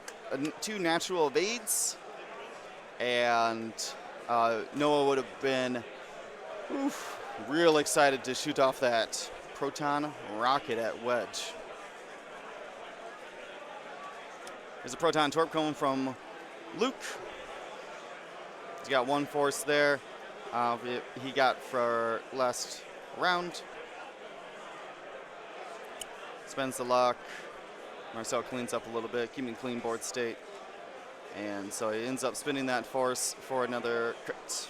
2 natural evades, and Noah would have been real excited to shoot off that proton rocket at Wedge. There's a proton torp coming from Luke. He's got 1 force there. He got for last round. Spends the lock. Marcel cleans up a little bit, keeping clean board state. And so he ends up spinning that force for another crit.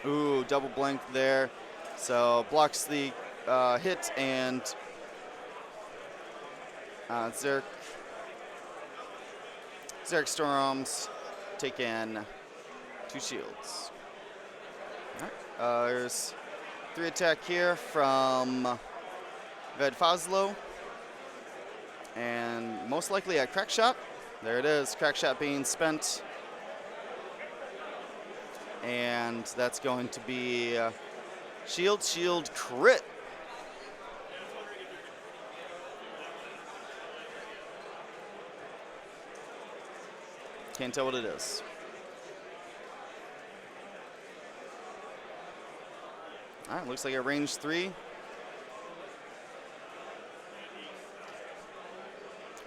Ooh, double blank there. So blocks the hit, and Zerk Storms take in 2 shields. All right. There's 3 attack here from Ved Foslo, and most likely a crack shot. There it is, crack shot being spent, and that's going to be shield crit. Can't tell what it is. All right, looks like a range 3.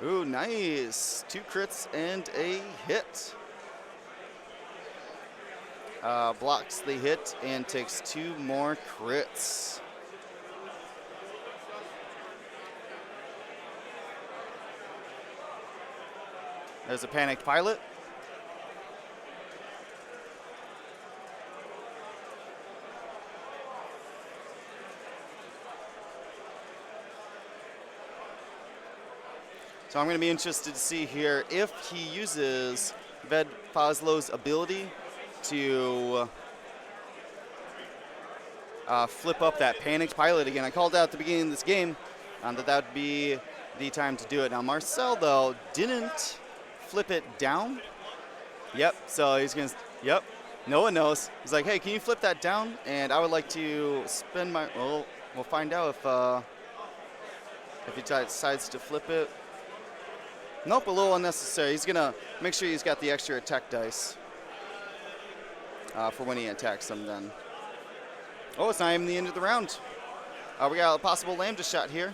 Ooh, nice. 2 crits and a hit. Blocks the hit and takes 2 more crits. There's a panicked pilot. So I'm going to be interested to see here if he uses Ved Foslo's ability to flip up that panicked pilot again. I called out at the beginning of this game that would be the time to do it. Now Marcel, though, didn't flip it down. Yep, so he's going to, No one knows. He's like, hey, can you flip that down? And I would like to spin my. Well, we'll find out if he decides to flip it. Nope, a little unnecessary. He's gonna make sure he's got the extra attack dice for when he attacks him. Then. Oh, it's not even the end of the round. We got a possible lambda shot here.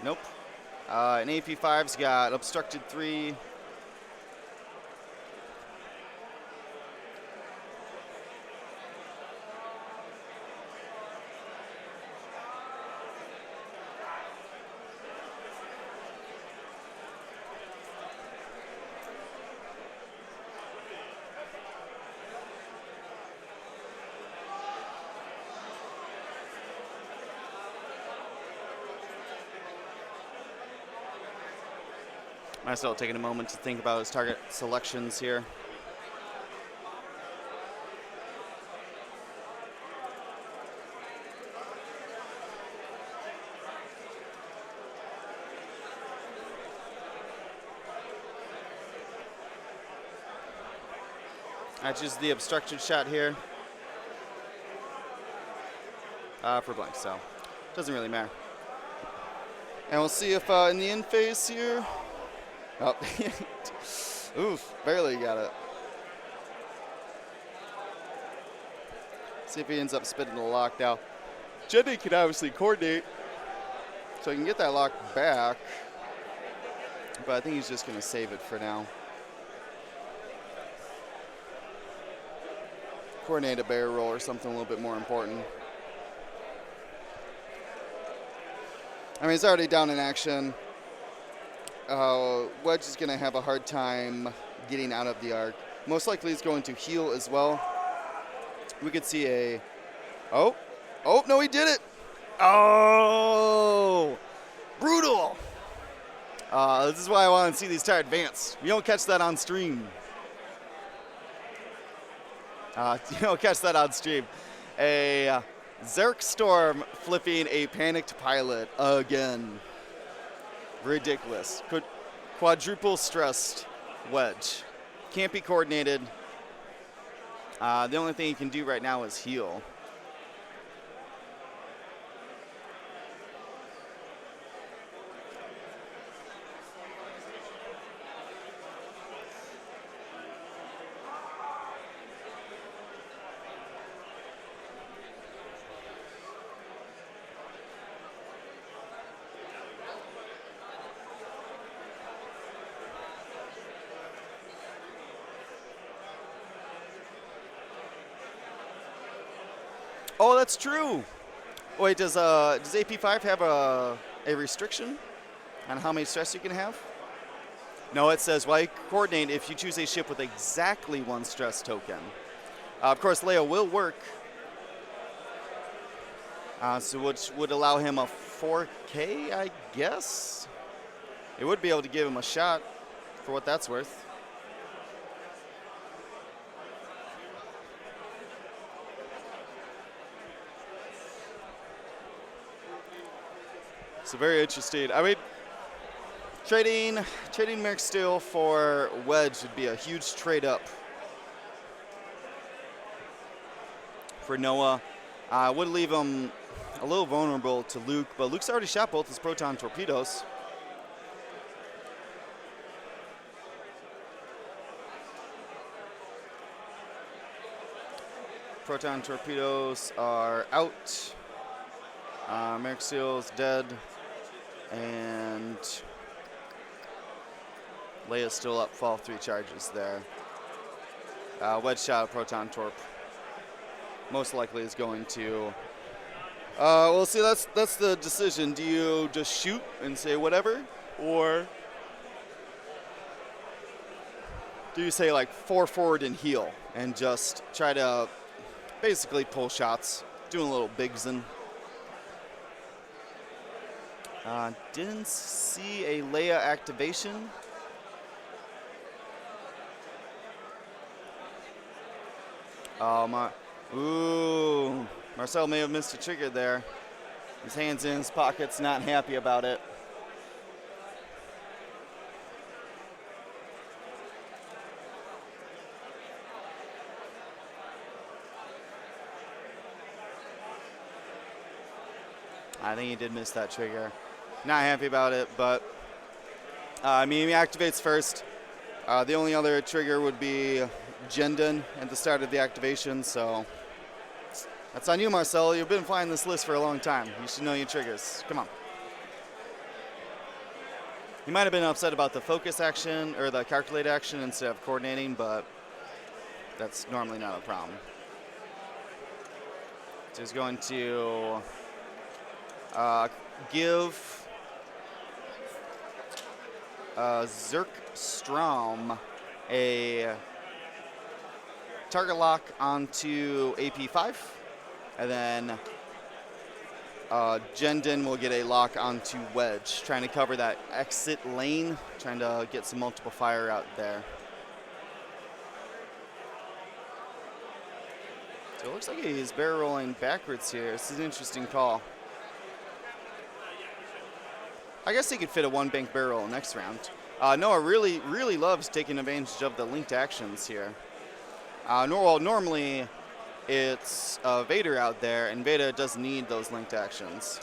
Nope. An AP5's got obstructed 3. Myself taking a moment to think about his target selections here. I choose the obstructed shot here for blank, so doesn't really matter. And we'll see if in the end phase here. Oh, oof, barely got it. See if he ends up spitting the lock. Now, Jenny can obviously coordinate, so he can get that lock back. But I think he's just going to save it for now. Coordinate a barrel roll or something a little bit more important. I mean, he's already down in action. Wedge is going to have a hard time getting out of the arc. Most likely he's going to heal as well. We could see a... Oh, no, he did it. Oh, brutal. This is why I want to see these tie advanced. You don't catch that on stream. A Zerk Storm flipping a panicked pilot again. Ridiculous. Quadruple stressed Wedge. Can't be coordinated. The only thing he can do right now is heal. Oh, that's true. Wait, does AP5 have a restriction on how many stress you can have? No, it says while you coordinate if you choose a ship with exactly 1 stress token. Of course, Leo will work, so which would allow him a 4K, I guess. It would be able to give him a shot for what that's worth. So very interesting. I mean, trading Merc Steel for Wedge would be a huge trade up for Noah. Would leave him a little vulnerable to Luke, but Luke's already shot both his proton torpedoes. Proton torpedoes are out. Merc Steel's dead. And Leia's still up, fall 3 charges there. Wedge shot a proton torp. Most likely is going to. Well, see, that's the decision. Do you just shoot and say whatever, or do you say like 4 forward and heal and just try to basically pull shots, doing a little bigsing? Didn't see a Leia activation. Oh, Marcel may have missed a trigger there. His hands in his pockets, not happy about it. I think he did miss that trigger. Not happy about it, but I mean, he activates first. The only other trigger would be Jendon at the start of the activation, so that's on you, Marcel. You've been flying this list for a long time. You should know your triggers. Come on. He might have been upset about the focus action or the calculate action instead of coordinating, but that's normally not a problem. So he's going to give Zerk Strom a target lock onto AP5, and then Jendon will get a lock onto Wedge, trying to cover that exit lane, trying to get some multiple fire out there. So it looks like he's barrel rolling backwards here. This is an interesting call. I guess he could fit a one bank barrel next round. Noah really loves taking advantage of the linked actions here. Normally it's Vader out there, and Vader doesn't need those linked actions.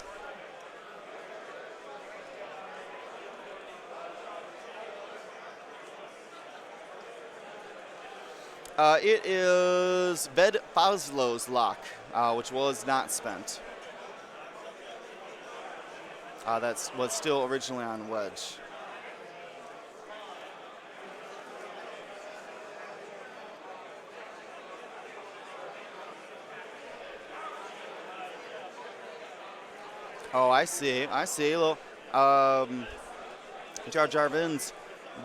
It is Ved Fazlo's lock, which was not spent. That was still originally on Wedge. Oh, I see. Little, Jar Jar Binks,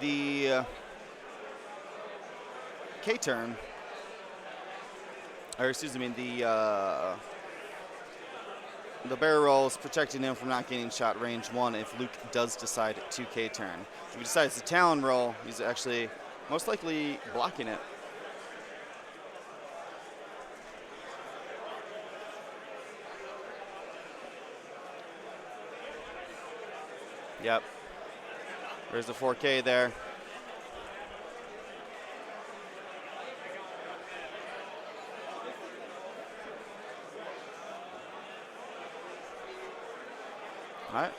the K-turn, or excuse me, the barrel roll is protecting him from not getting shot range 1 if Luke does decide to K-turn. If he decides to Talon roll, he's actually most likely blocking it. Yep. There's the 4K there. All right.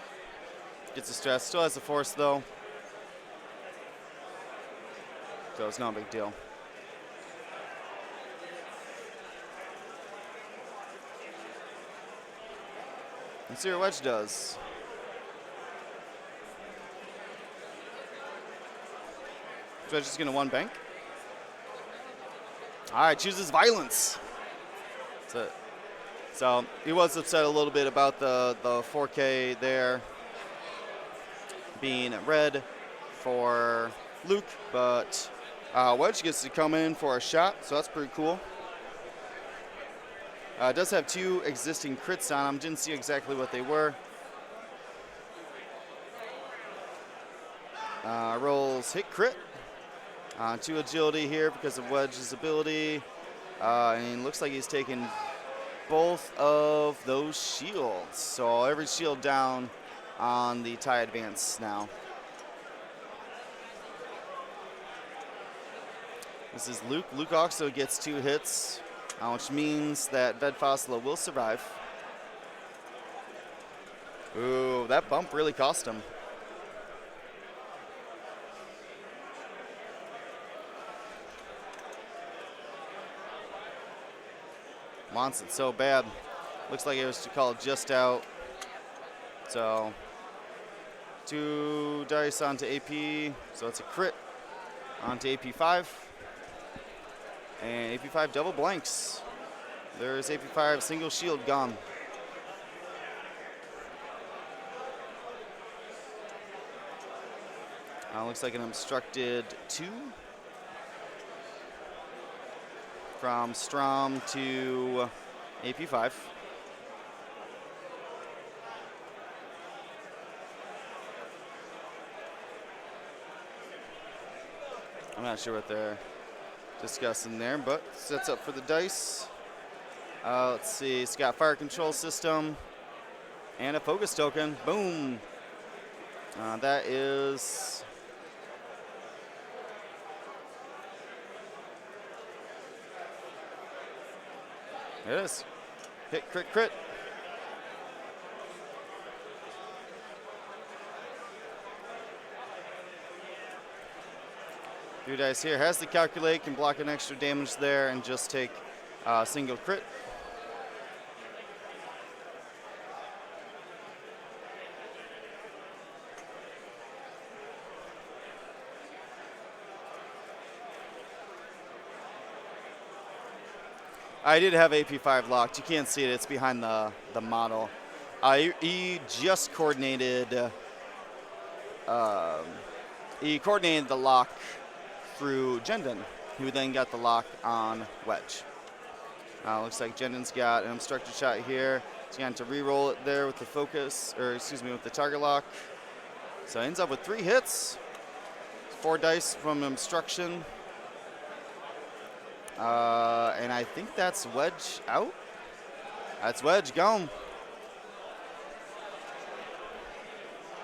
Gets the stress. Still has the force, though. So it's not a big deal. Let's see what Wedge does. Wedge is going to one bank. All right, chooses violence. So he was upset a little bit about the 4K there being red for Luke, but Wedge gets to come in for a shot, so that's pretty cool. It does have 2 existing crits on him. Didn't see exactly what they were. Rolls hit crit. 2 agility here because of Wedge's ability. And it looks like he's taken both of those shields. So every shield down on the TIE Advance now. This is Luke. Luke also gets 2 hits, which means that Ved Fosla will survive. Ooh, that bump really cost him. Wants it so bad. Looks like it was called just out. So 2 dice onto AP. So it's a crit onto AP5. And AP5 double blanks. There's AP5 single shield gone. Looks like an obstructed 2. From Strom to AP5. I'm not sure what they're discussing there, but sets up for the dice. Let's see, it's got fire control system and a focus token. Boom. That is... It is. Hit, crit, crit. 3 dice here. Has to calculate, can block an extra damage there, and just take a single crit. I did have AP5 locked. You can't see it. It's behind the model. He just coordinated. He coordinated the lock through Jendon, who then got the lock on Wedge. Looks like Jendon's got an obstructed shot here. He's going to re-roll it there with the focus, or excuse me, with the target lock. So he ends up with 3 hits. 4 dice from obstruction. And I think that's Wedge out. That's Wedge gone.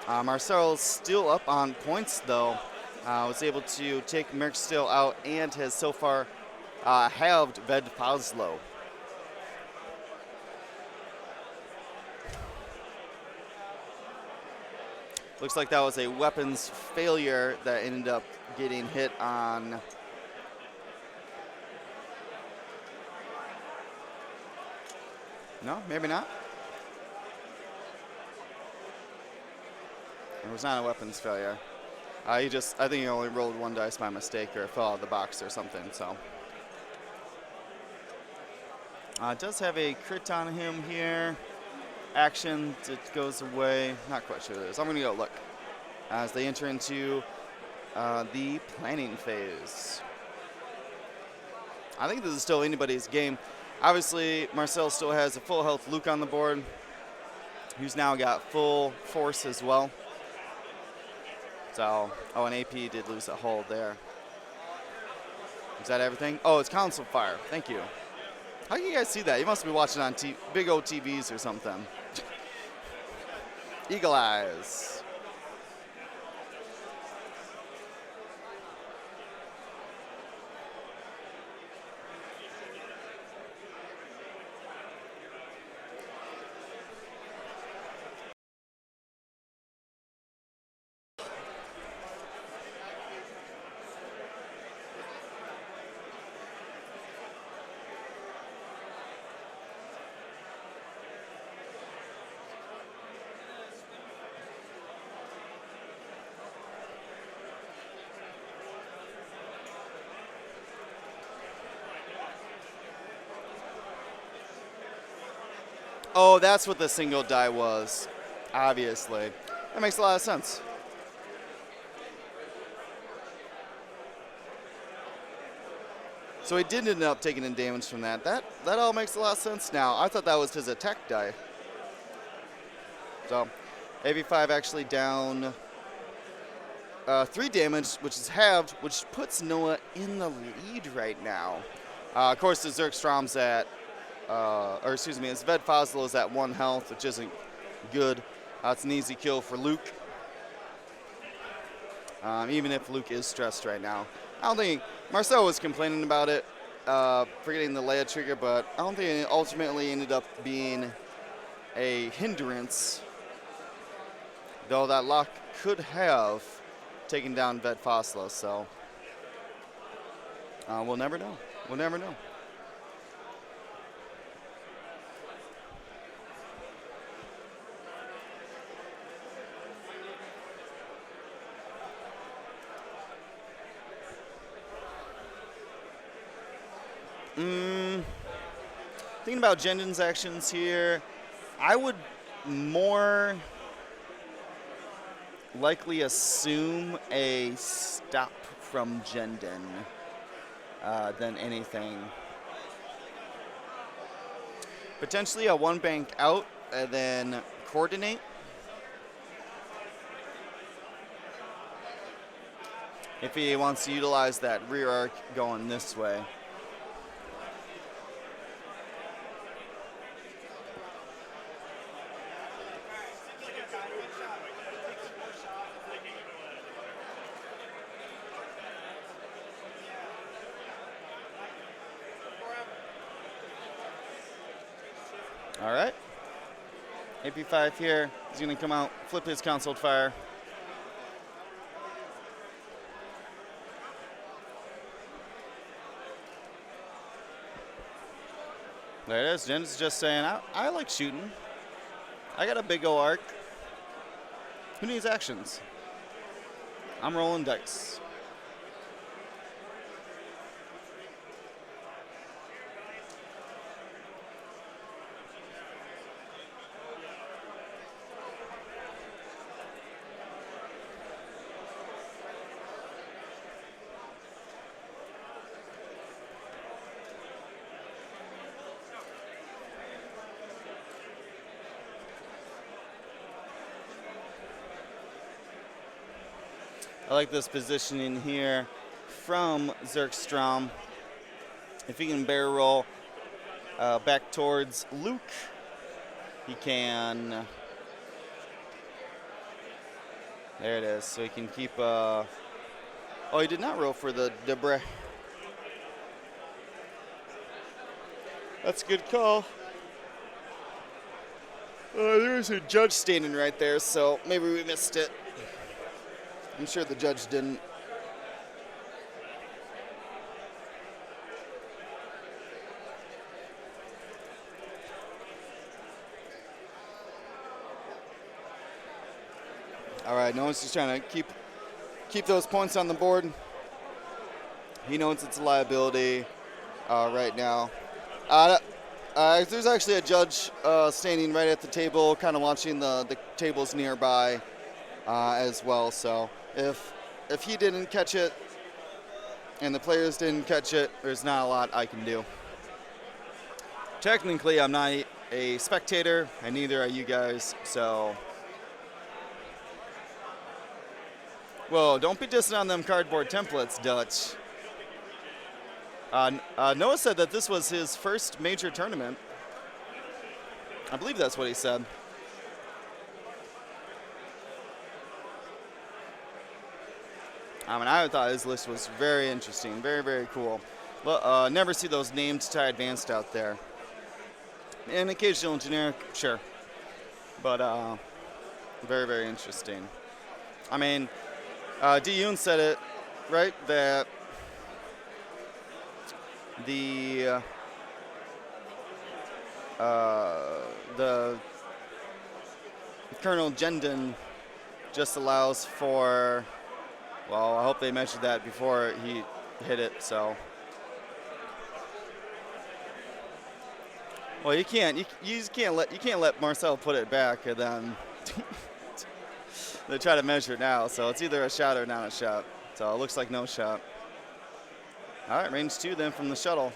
Marcel's still up on points, though. Was able to take Merck still out and has so far halved Ved Foslo. Looks like that was a weapons failure that ended up getting hit on. No, maybe not. It was not a weapons failure. I think he only rolled 1 dice by mistake or fell out of the box or something, so. Does have a crit on him here. Action, it goes away. Not quite sure what it is. I'm going to go look as they enter into the planning phase. I think this is still anybody's game. Obviously, Marcel still has a full health Luke on the board, who's now got full force as well. So, oh, and AP did lose a hold there. Is that everything? Oh, it's console fire. Thank you. How can you guys see that? You must be watching on big old TVs or something. Eagle eyes. Oh, that's what the single die was, obviously. That makes a lot of sense. So he did end up taking in damage from that. That all makes a lot of sense now. I thought that was his attack die. So, AB5 actually down 3 damage, which is halved, which puts Noah in the lead right now. Of course, the Zergstrom's at his Ved Foslo is at 1 health, which isn't good. It's an easy kill for Luke, even if Luke is stressed right now. I don't think Marcel was complaining about it, for getting the Leia trigger, but I don't think it ultimately ended up being a hindrance, though that lock could have taken down Ved Foslo, so we'll never know. We'll never know. Thinking about Jendon's actions here, I would more likely assume a stop from Jendon than anything. Potentially a 1 bank out and then coordinate. If he wants to utilize that rear arc going this way. All right. AP5 here. He's going to come out, flip his concealed fire. There it is. Jen's just saying, I like shooting. I got a big ol' arc. Who needs actions? I'm rolling dice. I like this positioning here from Zerkstrom. If he can barrel roll back towards Luke, he can. There it is. So he can keep. Oh, he did not roll for the debris. That's a good call. There was a judge standing right there, so maybe we missed it. I'm sure the judge didn't. All right, Noah's just trying to keep those points on the board. He knows it's a liability right now. There's actually a judge standing right at the table, kind of watching the tables nearby as well. So if he didn't catch it and the players didn't catch it, there's not a lot I can do. Technically, I'm not a spectator, and neither are you guys, so. Whoa, don't be dissing on them cardboard templates, Dutch. Noah said that this was his first major tournament. I believe that's what he said. I thought his list was very interesting, very, very cool. Well, never see those named tie advanced out there. And occasional generic, sure. But very, very interesting. I mean, D. Yoon said it, right? That the Colonel Jendon just allows for. Well, I hope they mentioned that before he hit it. So. Well, you can't let Marcel put it back and then they try to measure it now. So it's either a shot or not a shot. So it looks like no shot. All right, range 2 then from the shuttle.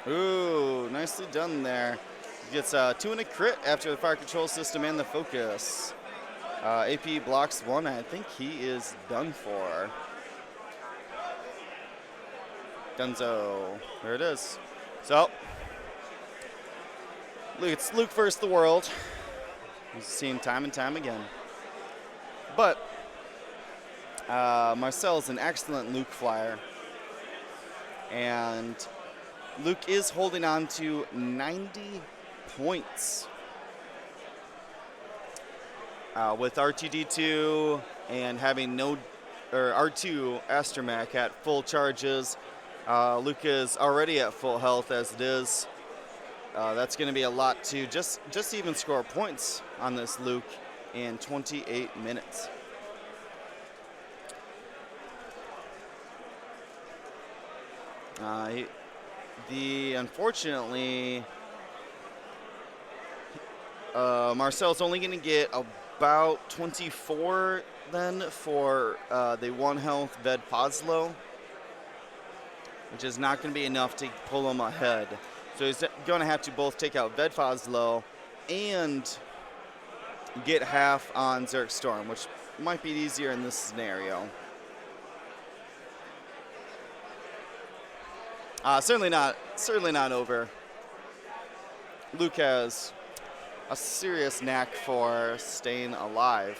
Ooh, nicely done there. Gets 2 and a crit after the fire control system and the focus. AP blocks 1. I think he is done for. Dunzo. There it is. So, it's Luke versus the world. We've seen time and time again. But Marcel's an excellent Luke flyer. And Luke is holding on to 90 points. With RTD2 and having R2 Astromech at full charges, Luke is already at full health as it is. That's going to be a lot to just even score points on this Luke in 28 minutes. Unfortunately, Marcel's only going to get about 24 then for the 1 health Ved Foslo, which is not going to be enough to pull him ahead. So he's going to have to both take out Ved Foslo and get half on Zerk Storm, which might be easier in this scenario. Certainly not over. Luke has a serious knack for staying alive.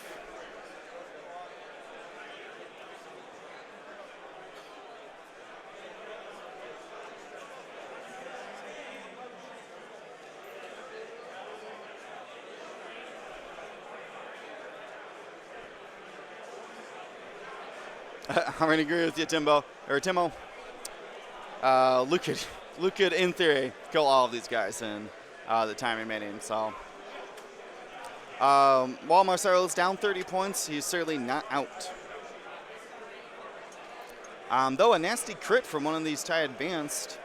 I'm going to agree with you, Timo. Luke could, in theory, kill all of these guys in the time remaining. So, while Marcelo is down 30 points, he's certainly not out. Though a nasty crit from one of these tie advanced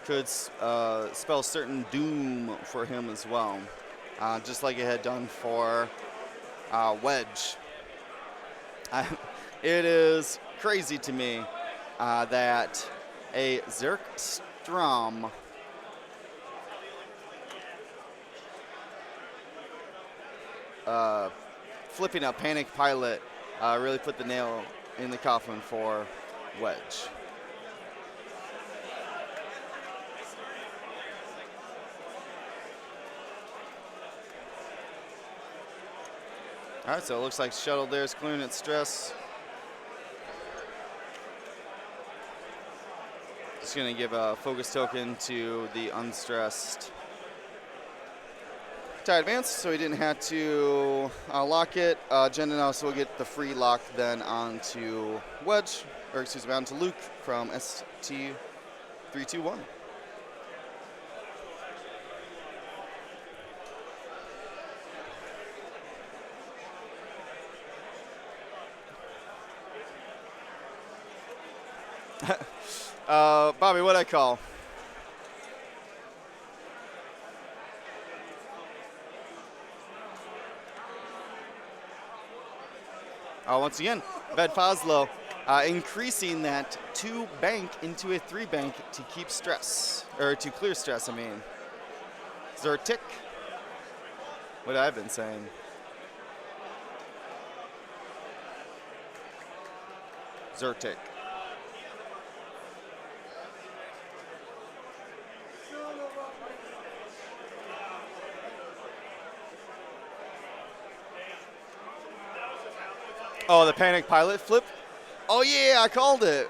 could spell certain doom for him as well, just like it had done for Wedge. It is crazy to me that a Zerk Strom flipping a Panic Pilot really put the nail in the coffin for Wedge. All right, so it looks like Shuttle there is clearing its stress. Just going to give a focus token to the unstressed tie advance, so he didn't have to lock it. Jendon also will get the free lock then onto Wedge, or excuse me, onto Luke from ST321. Bobby, what'd I call? Once again, Ved Foslo increasing that 2 bank into a 3 bank to keep stress, or to clear stress, I mean. Zertik. What I've been saying. Zertik. Oh, the Panic Pilot flip? Oh, yeah, I called it.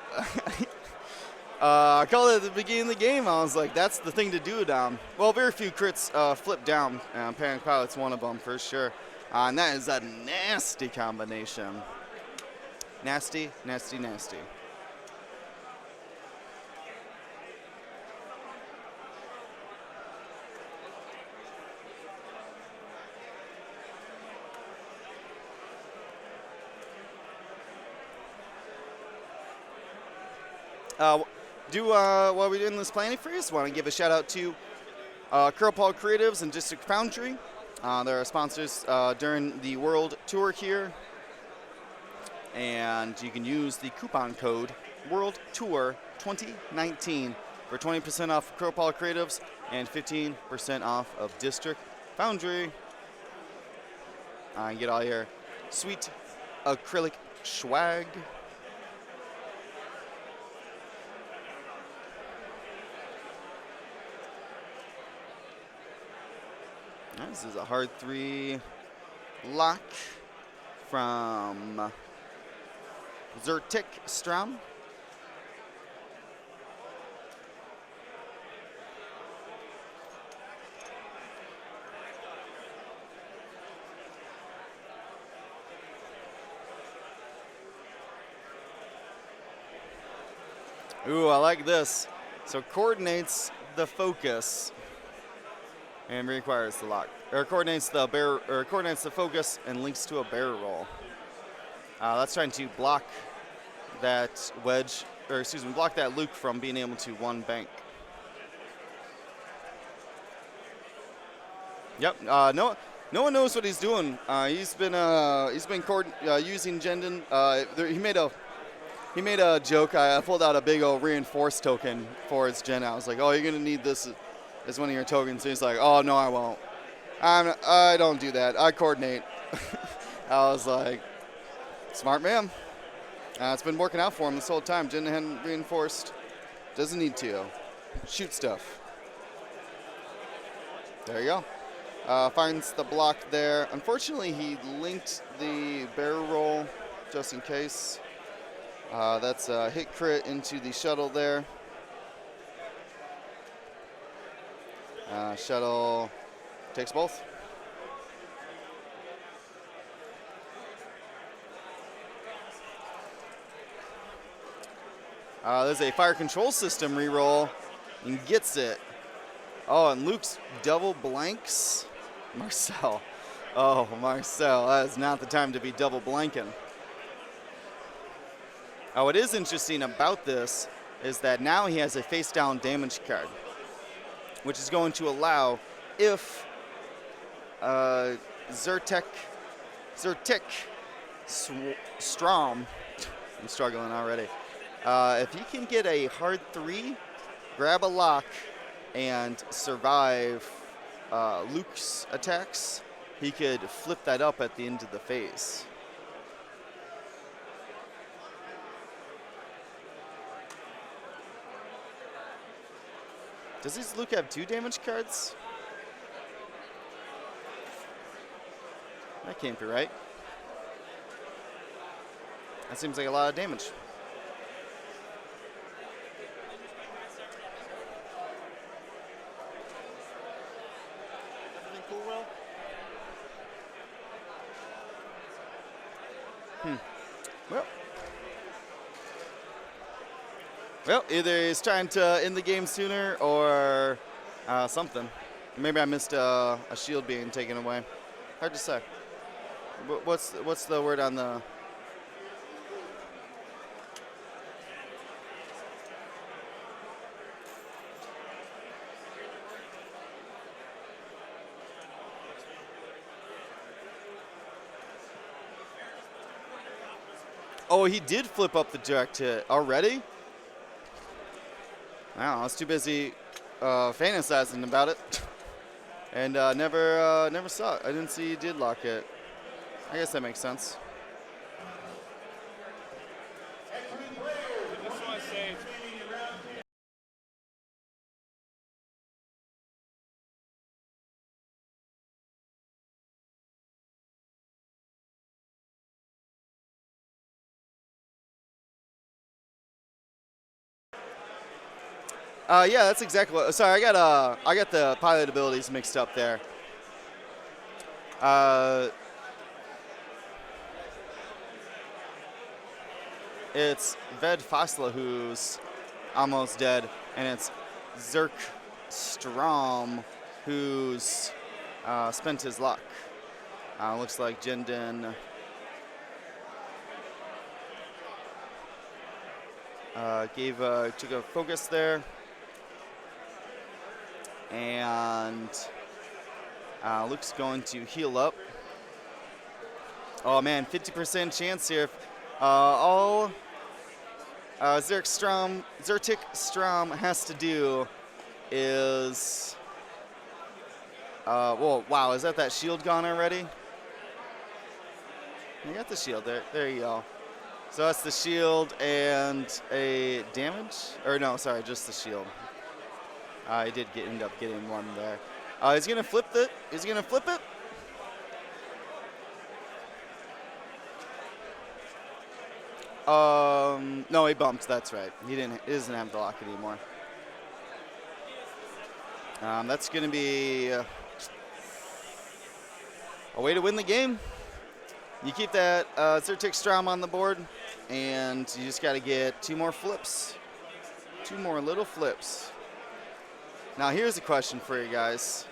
I called it at the beginning of the game. I was like, that's the thing to do down. Well, very few crits flip down. Panic Pilot's one of them for sure. And that is a nasty combination. Nasty, nasty, nasty. While we're doing this planning freeze, want to give a shout out to Curl Paul Creatives and District Foundry. They're our sponsors during the World Tour here. And you can use the coupon code World Tour 2019 for 20% off Curl Paul Creatives and 15% off of District Foundry. And get all your sweet acrylic swag. This is a hard 3 lock from Zertik Strom. Ooh, I like this. So coordinates the focus and requires the lock, or coordinates the focus and links to a barrel roll. That's trying to block that Wedge, or excuse me, block that Luke from being able to 1 bank. Yep. No one knows what he's doing. He's been using Jendon. He made a joke. I pulled out a big old reinforced token for his Gen. I was like, oh, you're gonna need this as one of your tokens. And he's like, oh no, I won't. I don't do that. I coordinate. I was like, smart man. It's been working out for him this whole time. Jin hadn't reinforced. Doesn't need to. Shoot stuff. There you go. Finds the block there. Unfortunately, he linked the barrel roll just in case. That's a hit crit into the shuttle there. Shuttle takes both. There's a fire control system reroll and gets it. Oh, and Luke's double blanks. Marcel. Oh, Marcel, that is not the time to be double blanking. Oh, what is interesting about this is that now he has a face down damage card, which is going to allow if Zertik Strom, I'm struggling already. If he can get a hard 3, grab a lock, and survive Luke's attacks, he could flip that up at the end of the phase. Does this Luke have 2 damage cards? That can't be right. That seems like a lot of damage. Everything cool, Will? Well, either he's trying to end the game sooner or something. Maybe I missed a shield being taken away. Hard to say. What's the word on the? Oh, he did flip up the direct hit already? Wow, I was too busy fantasizing about it. And never saw it. I didn't see he did lock it. I guess that makes sense. Yeah, that's exactly what. Sorry, I got the pilot abilities mixed up there. It's Ved Fosla who's almost dead, and it's Zerk Strom who's spent his luck. Looks like Jindin took a focus there. And Luke's going to heal up. Oh man, 50% chance here. All Zertik Strom has to do is, whoa, wow, is that shield gone already? You got the shield there. There you go. So that's the shield and a damage, or no, sorry, just the shield. He did end up getting one there. He's gonna flip it. He's gonna flip it. No, he bumped. That's right. He doesn't have the lock anymore. That's gonna be a way to win the game. You keep that Zertik Strom on the board, and you just got to get 2 more flips. 2 more little flips. Now here's a question for you guys.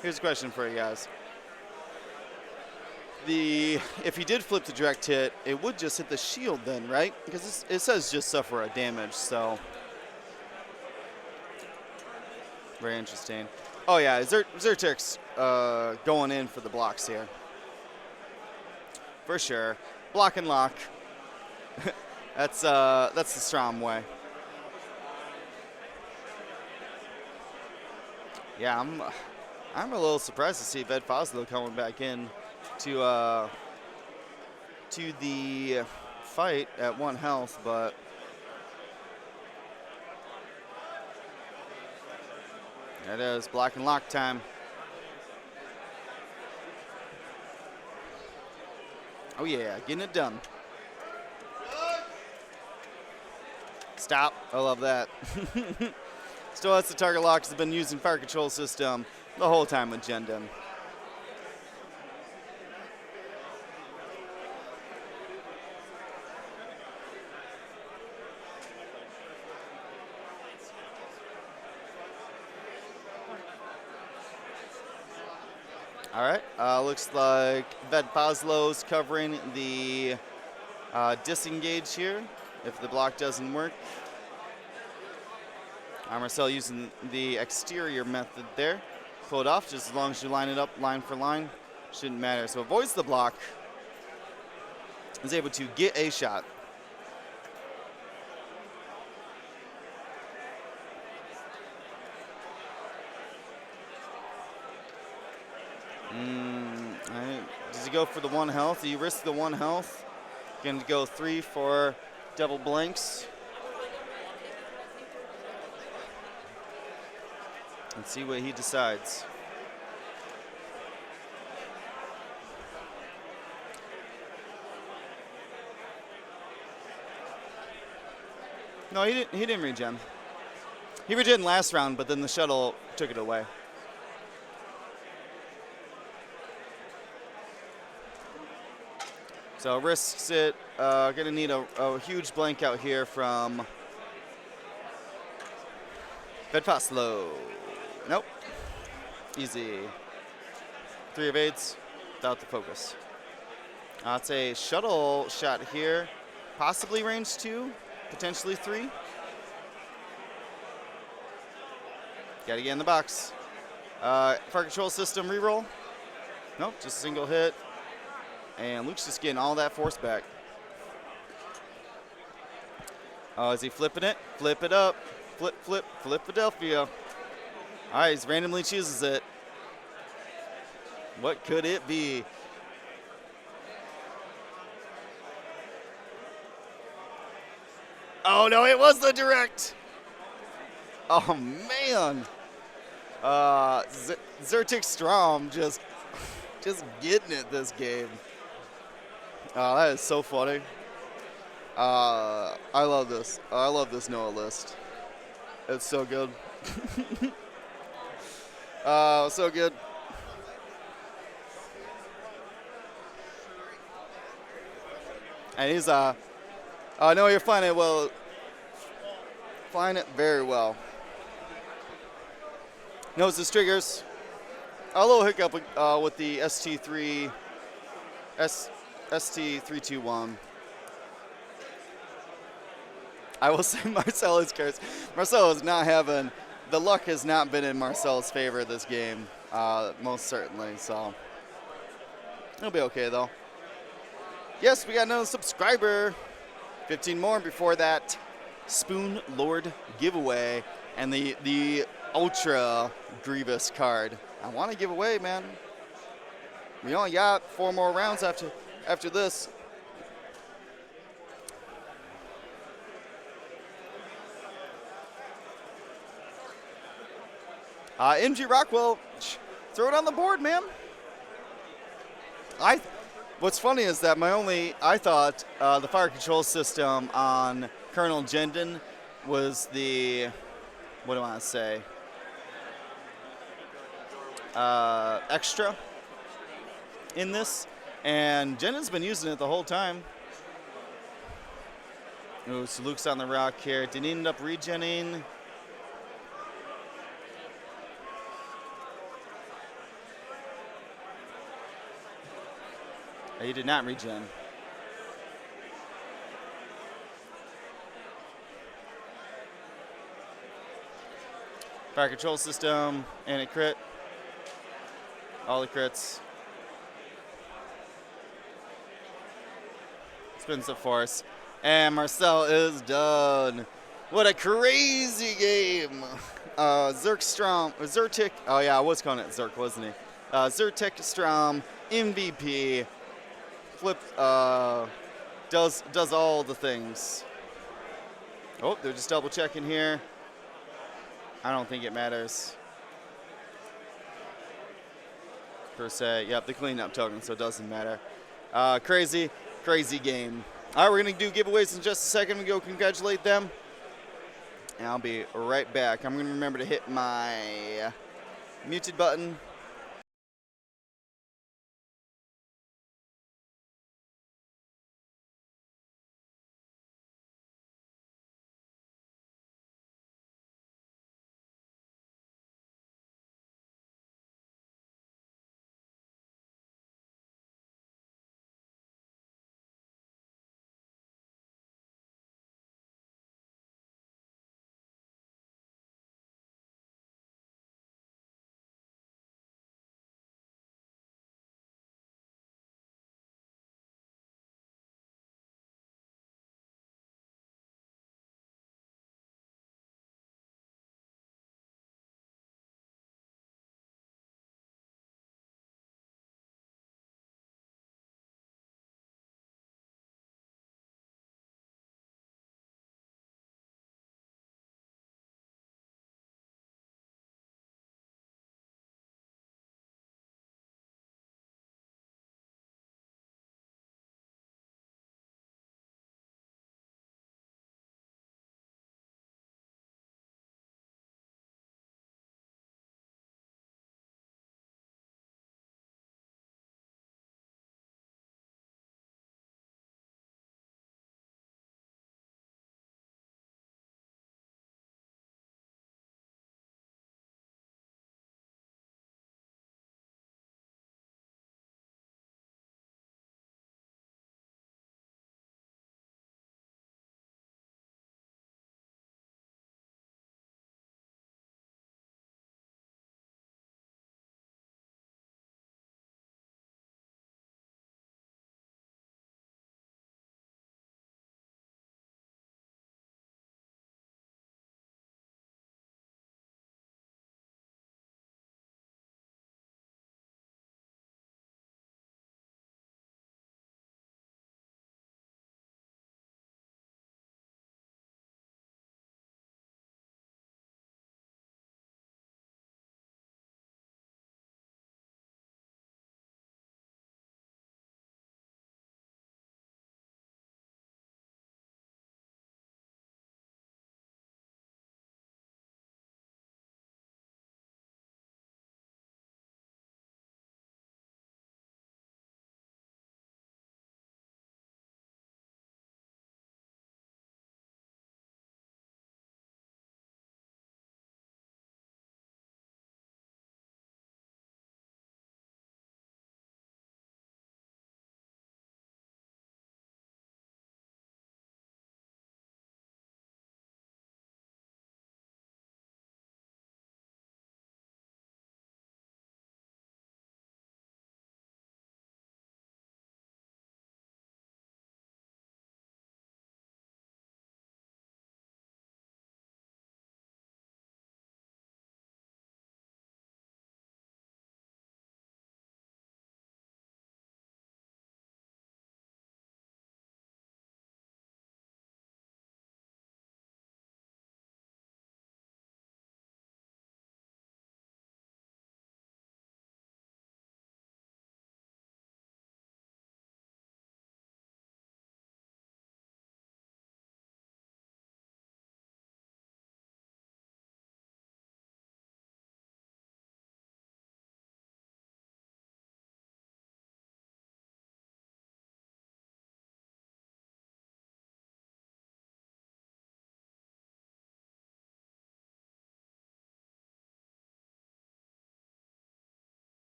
Here's a question for you guys. If he did flip the direct hit, it would just hit the shield then, right? Because it says just suffer a damage, so. Very interesting. Oh yeah, Zertik's going in for the blocks here. For sure. Block and lock. That's the Strom way. Yeah, I'm a little surprised to see Ved Foslo coming back in to the fight at 1 health, but there it is, block and lock time. Oh yeah, getting it done. Stop, I love that. Still has the target lock, has been using fire control system the whole time with Jindin. All right. Looks like Ved Boslow's covering the disengage here if the block doesn't work. Marcel using the exterior method there. Pull it off just as long as you line it up line for line. Shouldn't matter. So avoids the block. Is able to get a shot. All right. Does he go for the 1 health? Do you risk the 1 health? Going to go 3 for double blanks. Let's see what he decides. No, he didn't regen. He regen last round, but then the shuttle took it away. So risks it. Gonna need a huge blank out here from Bedfastlow. Nope. Easy. 3 evades without the focus. It's a shuttle shot here. Possibly range 2, potentially 3. Gotta get in the box. Fire control system reroll. Nope, just a single hit. And Luke's just getting all that force back. Oh, is he flipping it? Flip it up. Flip, flip, Philadelphia. All right, he randomly chooses it. What could it be? Oh, no, it was the direct. Oh, man. Zertic Strom just getting it this game. Oh, that is so funny. I love this. I love this Noah list. It's so good. So good. And he's no, you're flying it well. Flying it very well. Knows his triggers. A little hiccup with the ST321. I will say Marcel is cursed. Marcel is not having, the luck has not been in Marcel's favor this game, most certainly, so. It'll be okay though. Yes, we got another subscriber. 15 more before that Spoon Lord giveaway and the Ultra Grievous card. I want to give away, man. We only got 4 more rounds after this. MG Rockwell, throw it on the board, man. What's funny is that I thought the fire control system on Colonel Jendon was the, what do I want to say, extra in this, and Jendon's been using it the whole time. Ooh, so Luke's on the rock here. Did he end up regenning? He did not regen. Fire control system and a crit. All the crits. Spins the force. And Marcel is done. What a crazy game. Zertic. Oh yeah, I was calling it Zerk, wasn't he? Zertic Strom, MVP. Flip, does all the things. Oh, they're just double checking here. I don't think it matters. Per se, yep, the cleanup token, so it doesn't matter. Crazy game. All right, we're gonna do giveaways in just a second. We go congratulate them. And I'll be right back. I'm gonna remember to hit my muted button.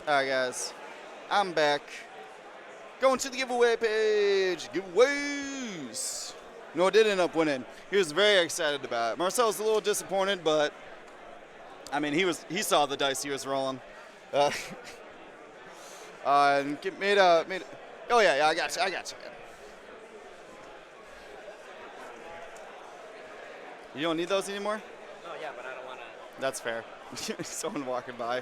All right, guys, I'm back. Going to the giveaway page. Giveaways. No, did end up winning. He was very excited about it. Marcel was a little disappointed, but I mean, he saw the dice he was rolling. And oh yeah, I got you. You don't need those anymore? Oh yeah, but I don't want to. That's fair. Someone walking by.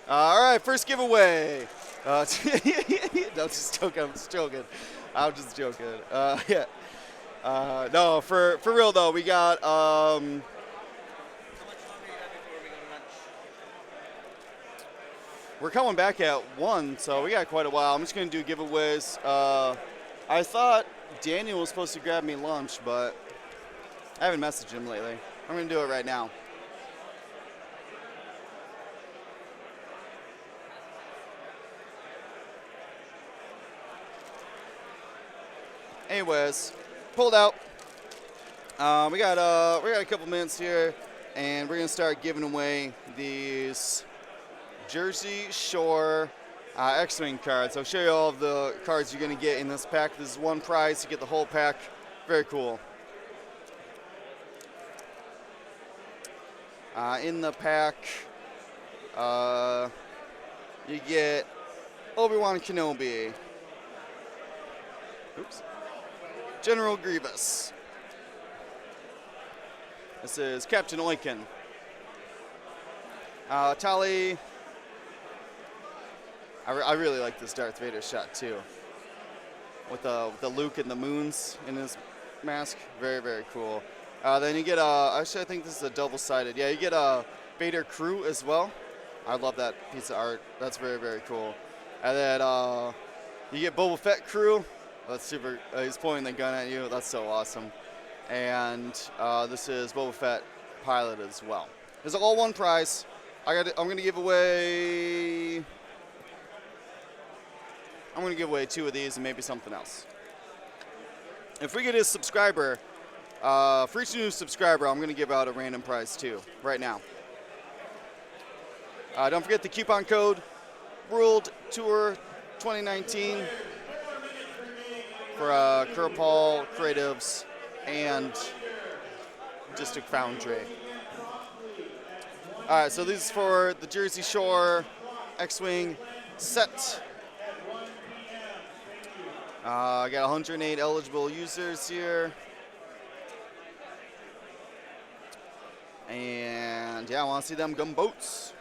All right, first giveaway. No, just joking. I'm just joking. Yeah. No, for real though, we got. How much longer you got before we go to lunch? We're coming back at 1, so we got quite a while. I'm just gonna do giveaways. I thought Daniel was supposed to grab me lunch, but I haven't messaged him lately. I'm gonna do it right now. Anyways, pulled out. We got a couple minutes here, and we're gonna start giving away these Jersey Shore X-Wing cards. I'll show you all of the cards you're gonna get in this pack. This is one prize. You get the whole pack. Very cool. In the pack, you get Obi-Wan Kenobi. Oops. General Grievous. This is Captain Oiken. Tali. I really like this Darth Vader shot too. With the Luke and the moons in his mask. Very, very cool. Then you get actually I think this is a double-sided. Yeah, you get a Vader crew as well. I love that piece of art. That's very, very cool. And then you get Boba Fett crew. That's super. He's pointing the gun at you. That's so awesome. And this is Boba Fett pilot as well. There's all one prize. I'm gonna give away. I'm gonna give away 2 of these and maybe something else. If we get a subscriber, for each new subscriber, I'm gonna give out a random prize too, right now. Don't forget the coupon code World Tour 2019 for Kurapal Creatives and District Foundry. All right, so this is for the Jersey Shore X-Wing set. I got 108 eligible users here. And yeah, I want to see them gunboats.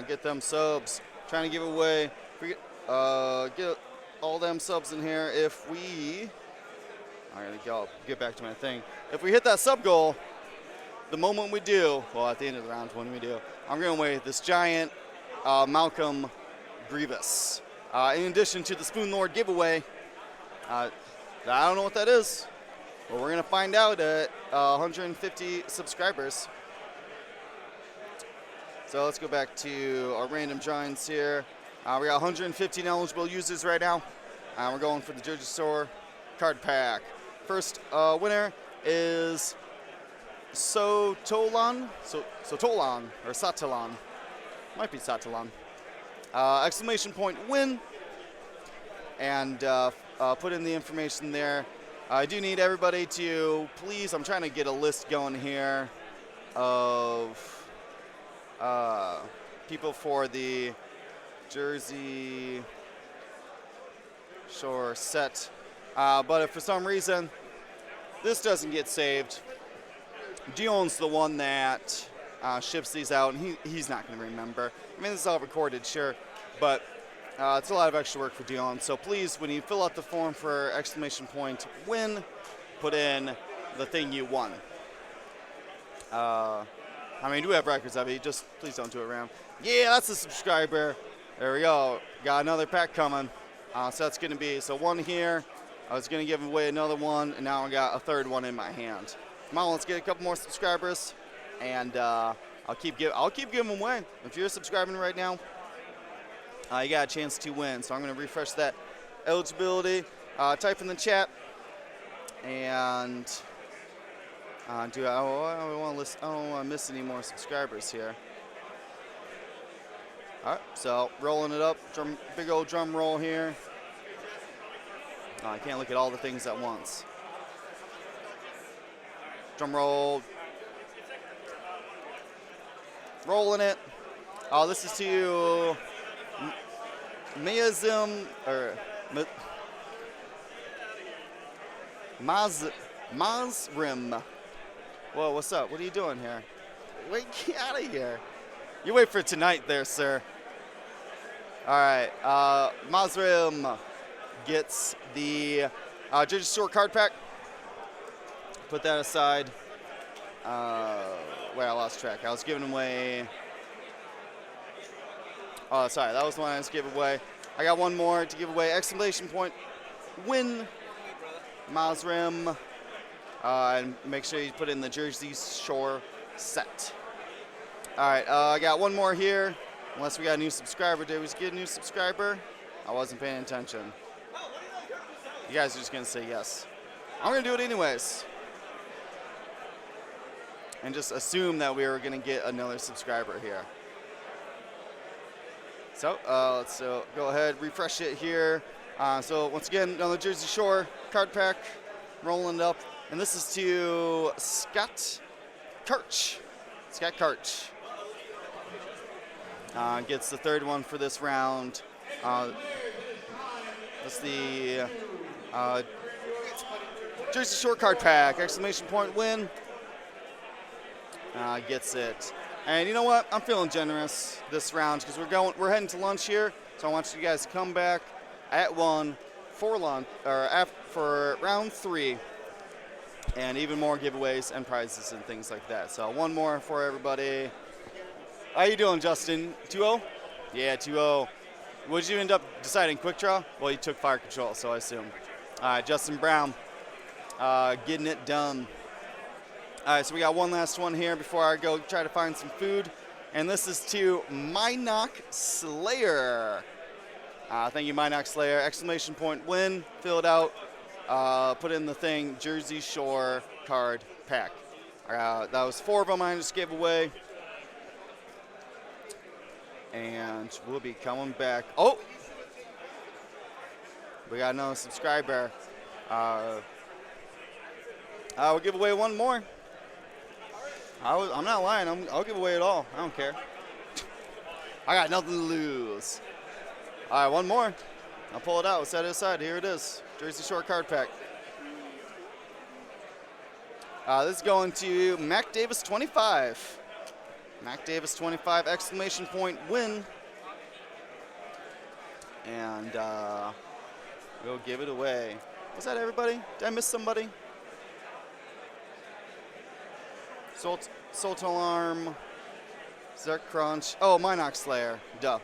Get them subs. Trying to give away, get all them subs in here. If we, I gotta get back to my thing. If we hit that sub goal, the moment we do, well, at the end of the round when we do, I'm gonna weigh this giant Malcolm Grievous. In addition to the Spoon Lord giveaway, I don't know what that is, but we're gonna find out at 150 subscribers. So let's go back to our random drawings here. We got 115 eligible users right now. We're going for the Jersey Shore card pack. First winner is Sotolan, or Satalan. Might be Satalan. Exclamation point win. And put in the information there. I do need everybody to please, I'm trying to get a list going here of people for the Jersey Shore set. But if for some reason this doesn't get saved, Dion's the one that ships these out, and he's not going to remember. I mean, this is all recorded, sure, but it's a lot of extra work for Dion. So please, when you fill out the form for exclamation point win, put in the thing you won. I mean, do have records of it. Just please don't do it around. Yeah, that's a subscriber. There we go. Got another pack coming. So that's going to be, so one here. I was going to give away another one, and now I got a third one in my hand. Come on, let's get a couple more subscribers, and I'll keep giving them away. If you're subscribing right now, you got a chance to win. So I'm going to refresh that eligibility. Type in the chat, and I don't want to miss any more subscribers here. All right, so rolling it up, big old drum roll here. Oh, I can't look at all the things at once. Drum roll. Rolling it. Oh, this is to Miazim, or Mazrim. Whoa, what's up? What are you doing here? Wait, get out of here. You wait for tonight there, sir. All right, Mazrim gets the Jersey Shore card pack. Put that aside. Wait, I lost track. I was giving away. Oh, sorry, that was the one I just gave away. I got one more to give away. Exclamation point, win, Mazrim. And make sure you put in the Jersey Shore set. All right, I got one more here. Unless we got a new subscriber. Did we just get a new subscriber? I wasn't paying attention. You guys are just going to say yes. I'm going to do it anyways. And just assume that we were going to get another subscriber here. So let's go ahead, refresh it here. So once again, another Jersey Shore card pack, rolling it up. And this is to Scott Karch. Scott Karch. Gets the third one for this round. That's the Jersey Shore card pack. Exclamation point win. Gets it. And you know what? I'm feeling generous this round because we're heading to lunch here. So I want you guys to come back at 1 for lunch or for round 3, and even more giveaways and prizes and things like that. So one more for everybody. How you doing, Justin? 2-0? Yeah, 2-0. What did you end up deciding? Quick draw? Well, you took fire control, so I assume. All right, Justin Brown, getting it done. All right, so we got one last one here before I go try to find some food. And this is to Minock Slayer. Thank you, Minock Slayer. Exclamation point win. Fill it out. Put in the thing, Jersey Shore card pack. That was 4 of them I just gave away. And we'll be coming back. Oh! We got another subscriber. We'll give away one more. I'm not lying. I'll give away it all. I don't care. I got nothing to lose. All right, one more. I'll pull it out. We'll set it aside. Here it is. Jersey Shore card pack. This is going to Mac Davis 25. Mac Davis 25, exclamation point win. And we'll give it away. Was that everybody? Did I miss somebody? Salt Alarm, Zerk Crunch. Oh, Minock Slayer. Duh.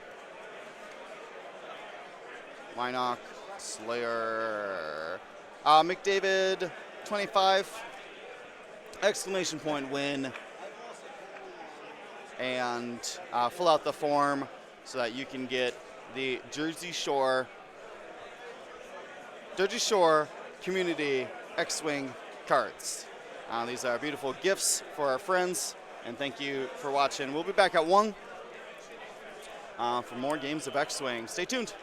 Minock Slayer. McDavid, 25. Exclamation point win. And fill out the form so that you can get the Jersey Shore Community X-Wing cards. These are beautiful gifts for our friends, and thank you for watching. We'll be back at 1 for more games of X-Wing. Stay tuned.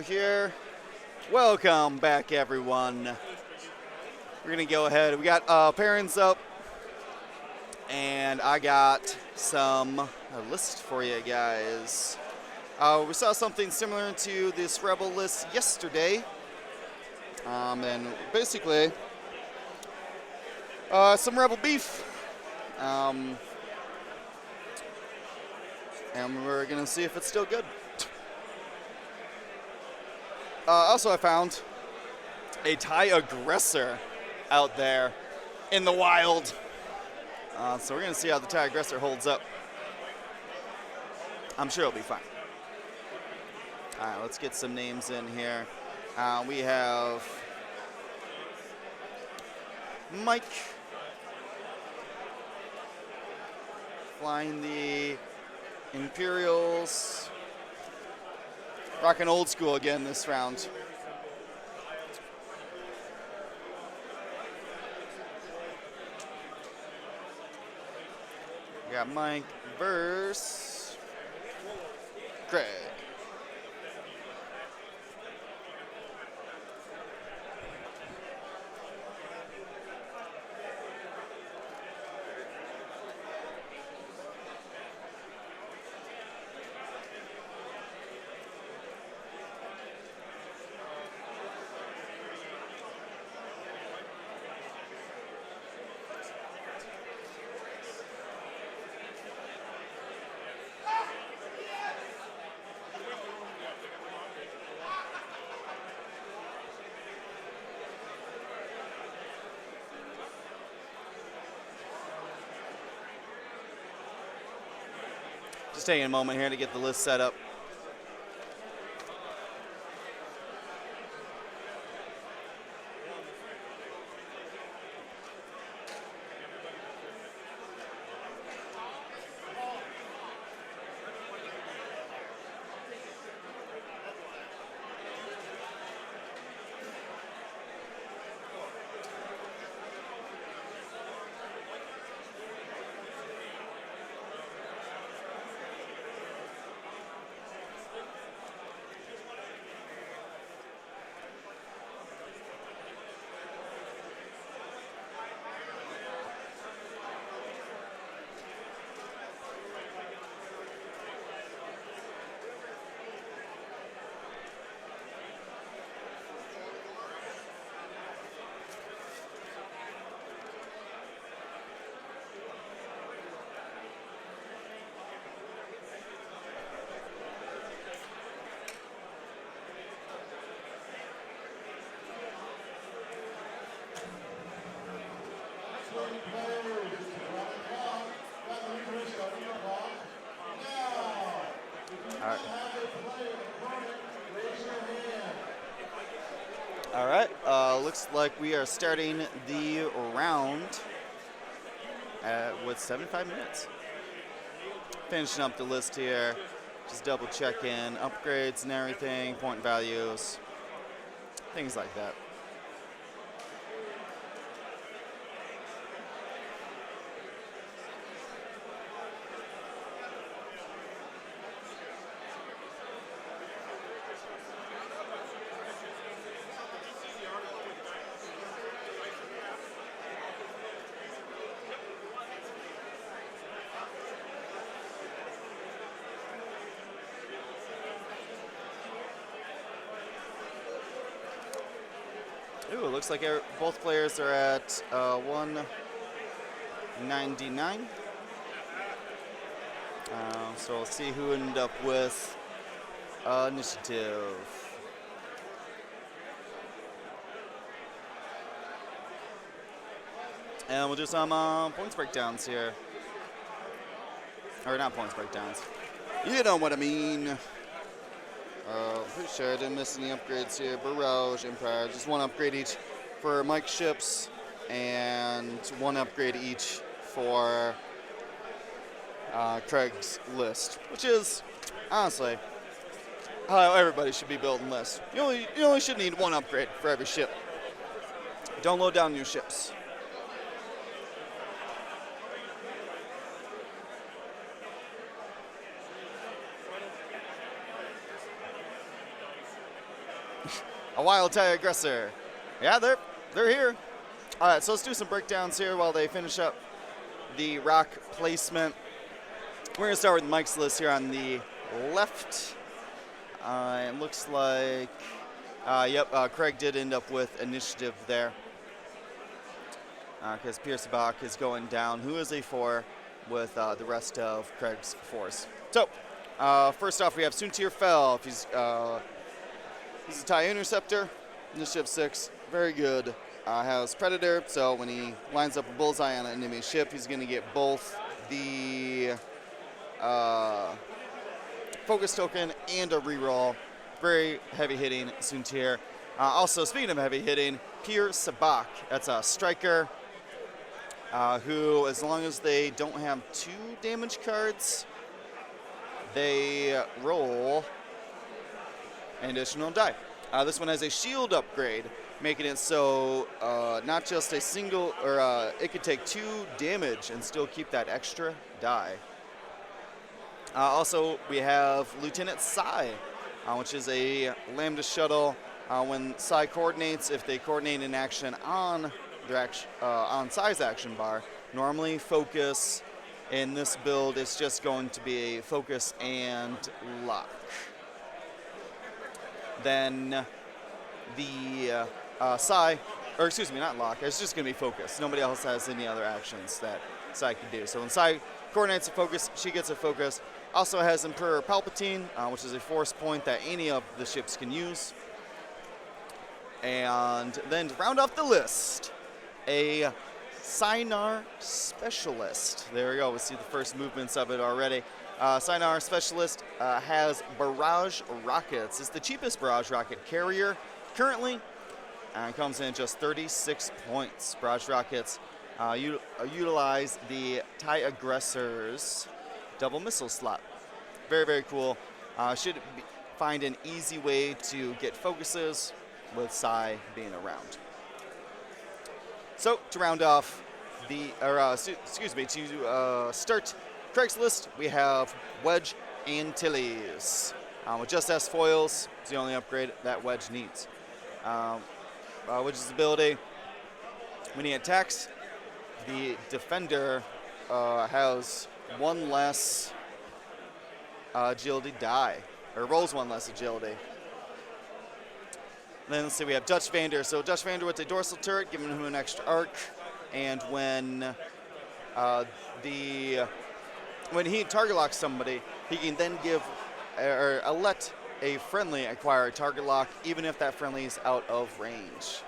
here. Welcome back, everyone. We're gonna go ahead. We got pairings up, and I got a list for you guys. We saw something similar to this Rebel list yesterday, and basically some Rebel beef. And we're gonna see if it's still good. Also, I found a TIE Aggressor out there in the wild. So we're gonna see how the TIE Aggressor holds up. I'm sure it'll be fine. All right, let's get some names in here. We have Mike flying the Imperials. Rocking old school again this round. We got Mike versus Craig. Just taking a moment here to get the list set up. All right, looks like we are starting the round with 75 minutes. Finishing up the list here, just double checking upgrades and everything, point values, things like that. Ooh, it looks like both players are at 199. So we'll see who ended up with initiative. And we'll do some points breakdowns here. Or not points breakdowns. You know what I mean. Pretty sure I didn't miss any upgrades here. Barrage, Empire, just one upgrade each for Mike's ships, and one upgrade each for Craig's list, which is honestly how everybody should be building lists. You only should need one upgrade for every ship. Don't load down new ships. A wild TIE aggressor. Yeah, they're here. All right, so let's do some breakdowns here while they finish up the rock placement. We're gonna start with Mike's list here on the left. It looks like, Craig did end up with initiative there. Because Pierce Bach is going down, who is a 4 with the rest of Craig's 4s. So, first off, we have Suntir Fel. He's a TIE Interceptor, initiative 6, very good. Has Predator, so when he lines up a bullseye on an enemy ship, he's going to get both the focus token and a reroll. Very heavy hitting Suntir. Also, speaking of heavy hitting, Pierce Bach. That's a striker who, as long as they don't have 2 damage cards, they roll an additional die. This one has a shield upgrade, making it so not just a single, or it could take 2 damage and still keep that extra die. Also, we have Lieutenant Sai, which is a Lambda shuttle. When Sai coordinates, if they coordinate in action on their on Sai's action bar, normally focus. In this build, it's just going to be a focus and lock. Then the Sai, or excuse me, not lock, it's just going to be focus. Nobody else has any other actions that Sai can do. So when Sai coordinates a focus, she gets a focus. Also has Emperor Palpatine, which is a force point that any of the ships can use. And then to round off the list, a Sinar Specialist. There we go, we see the first movements of it already. Sinar Specialist has barrage rockets. It's the cheapest barrage rocket carrier currently, and comes in at just 36 points. Barrage rockets utilize the TIE Aggressor's double missile slot. Very, very cool. Find an easy way to get focuses with Sai being around. So to round off to start Craig's list, we have Wedge Antilles. With just S foils, it's the only upgrade that Wedge needs. Wedge's ability, when he attacks, the defender has 1 less agility die, or rolls 1 less agility. Then let's see, we have Dutch Vander. So Dutch Vander with a dorsal turret, giving him an extra arc, and when he target locks somebody, he can then give or let a friendly acquire a target lock, even if that friendly is out of range.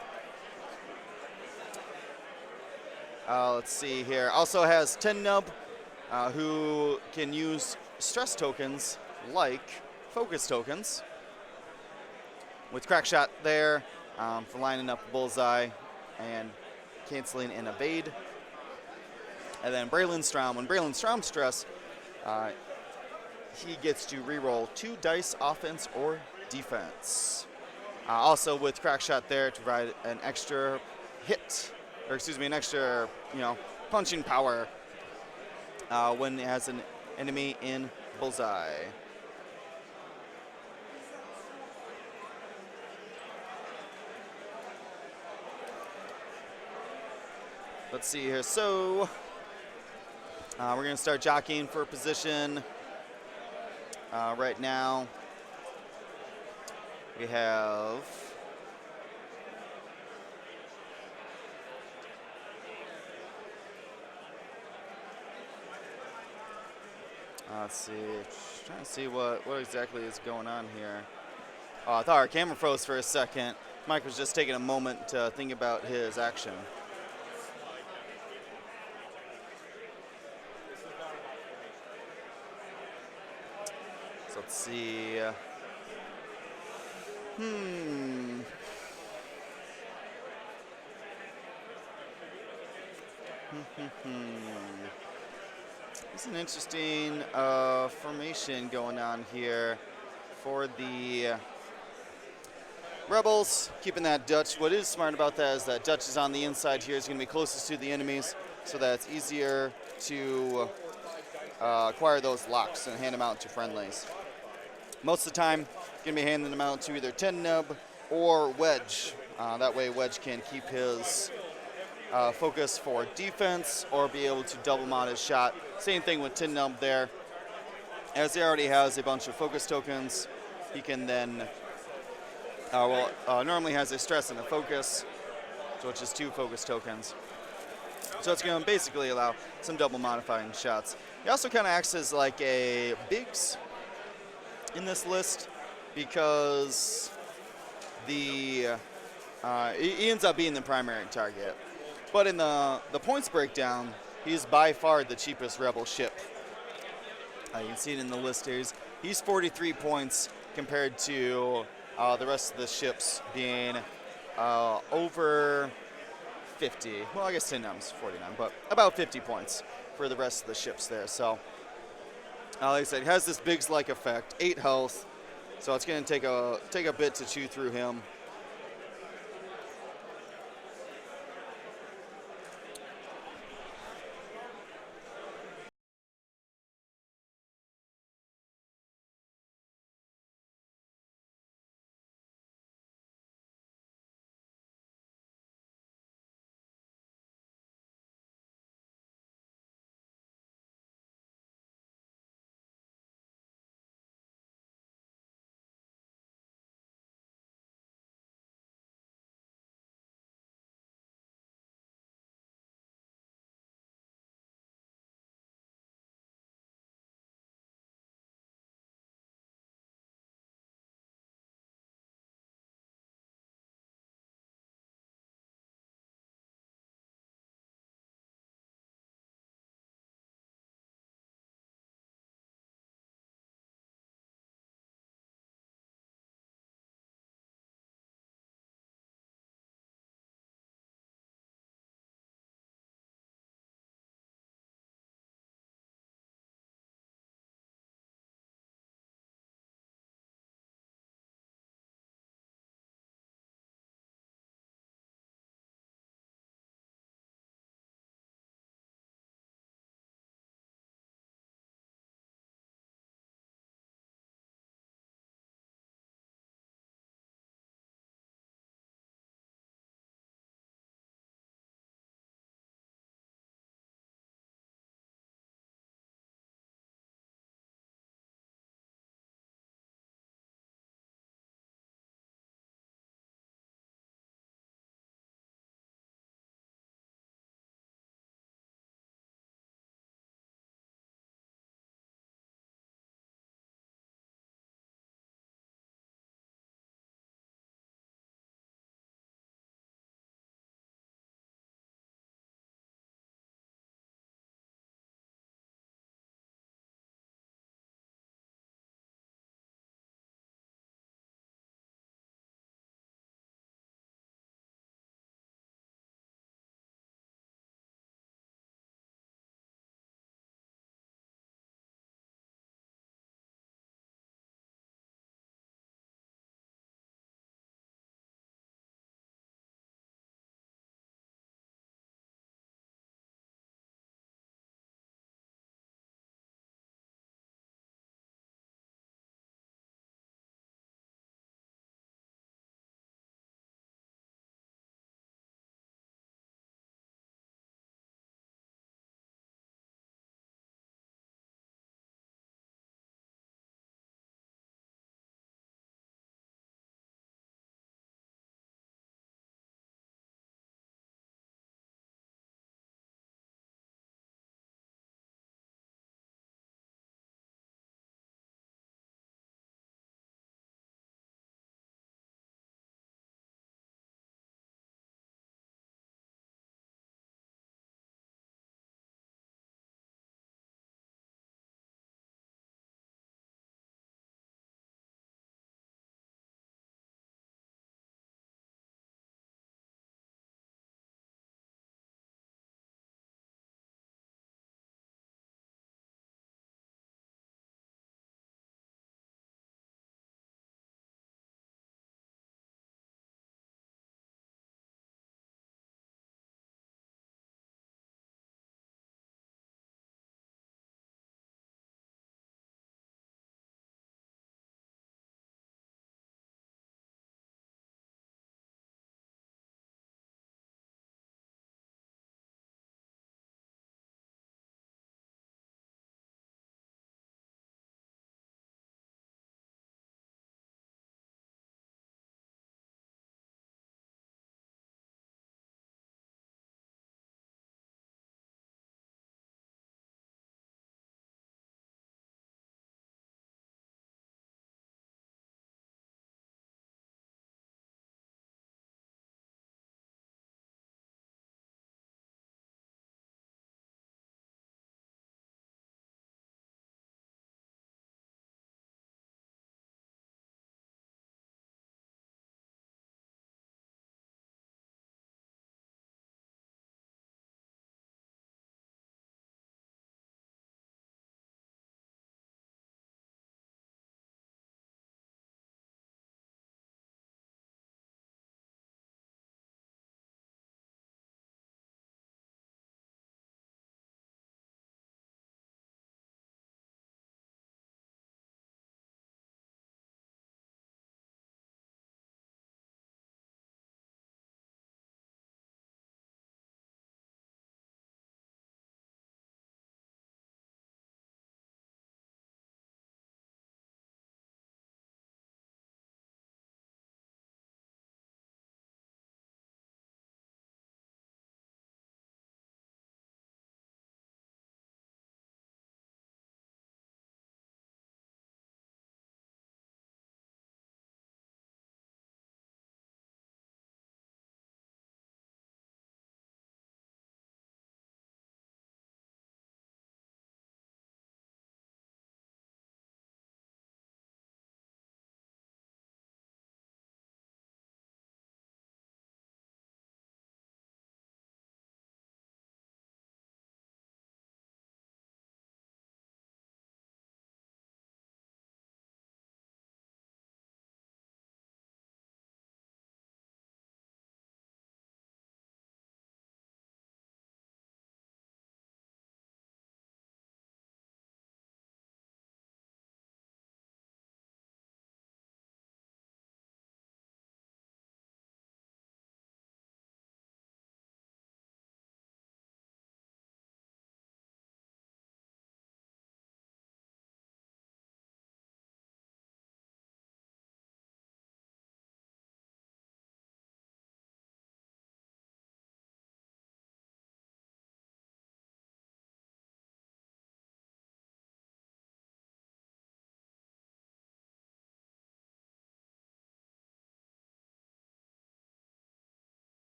Let's see here. Also has Ten Nub, who can use stress tokens like focus tokens. With Crack Shot there for lining up bullseye and canceling an evade. And then Braylon Strom. When Braylon Strom stress, he gets to reroll 2 dice, offense or defense. Also with Crack Shot there to provide an extra hit, or excuse me, an extra punching power when it has an enemy in bullseye. Let's see here. So we're going to start jockeying for position. Right now, we have let's see. Just trying to see what exactly is going on here. Oh, I thought our camera froze for a second. Mike was just taking a moment to think about his action. Let's see. It's an interesting formation going on here for the Rebels. Keeping that Dutch. What is smart about that is that Dutch is on the inside here. It's going to be closest to the enemies, so that it's easier to acquire those locks and hand them out to friendlies. Most of the time, going to be handing them out to either Ten Nub or wedge. That way wedge can keep his focus for defense or be able to double mount his shot. Same thing with Tin Numb there. As he already has a bunch of focus tokens, he can then, normally has a stress and a focus, which is 2 focus tokens. So it's going to basically allow some double modifying shots. He also kind of acts as like a bigs in this list because he ends up being the primary target. But in the points breakdown, he's by far the cheapest Rebel ship. You can see it in the list here. He's 43 points compared to the rest of the ships being over 50. Well, I guess Tin Numb's 49, but about 50 points for the rest of the ships there. So, like I said, he has this Biggs-like effect, 8 health. So it's going to take a bit to chew through him.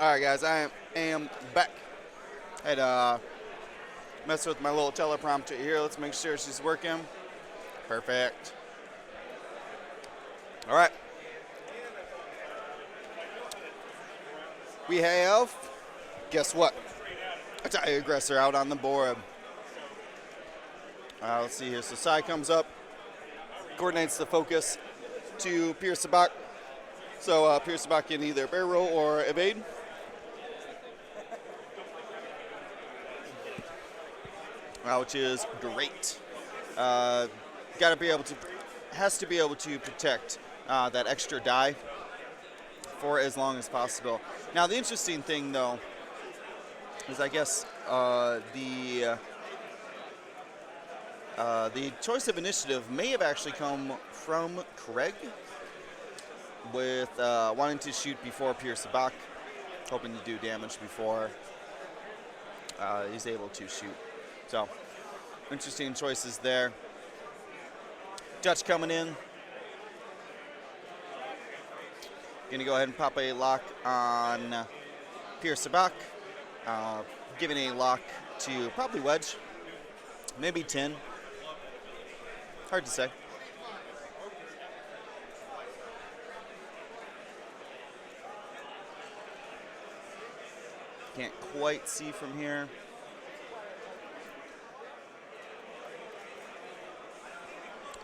All right, guys, I am back. Had messed with my little teleprompter here. Let's make sure she's working. Perfect. All right. We have, guess what? A tie aggressor out on the board. Let's see here. So Sai comes up, coordinates the focus to Pierce Sabak. So Pierce Sabak can either barrel roll or evade. Which is great. Got to be able to, has to be able to protect that extra die for as long as possible. Now the interesting thing though is I guess the choice of initiative may have actually come from Craig with wanting to shoot before Pierce Sabak, hoping to do damage before he's able to shoot. So, interesting choices there. Dutch coming in. Gonna go ahead and pop a lock on Pierce Sabak. Giving a lock to probably Wedge. Maybe 10. Hard to say. Can't quite see from here.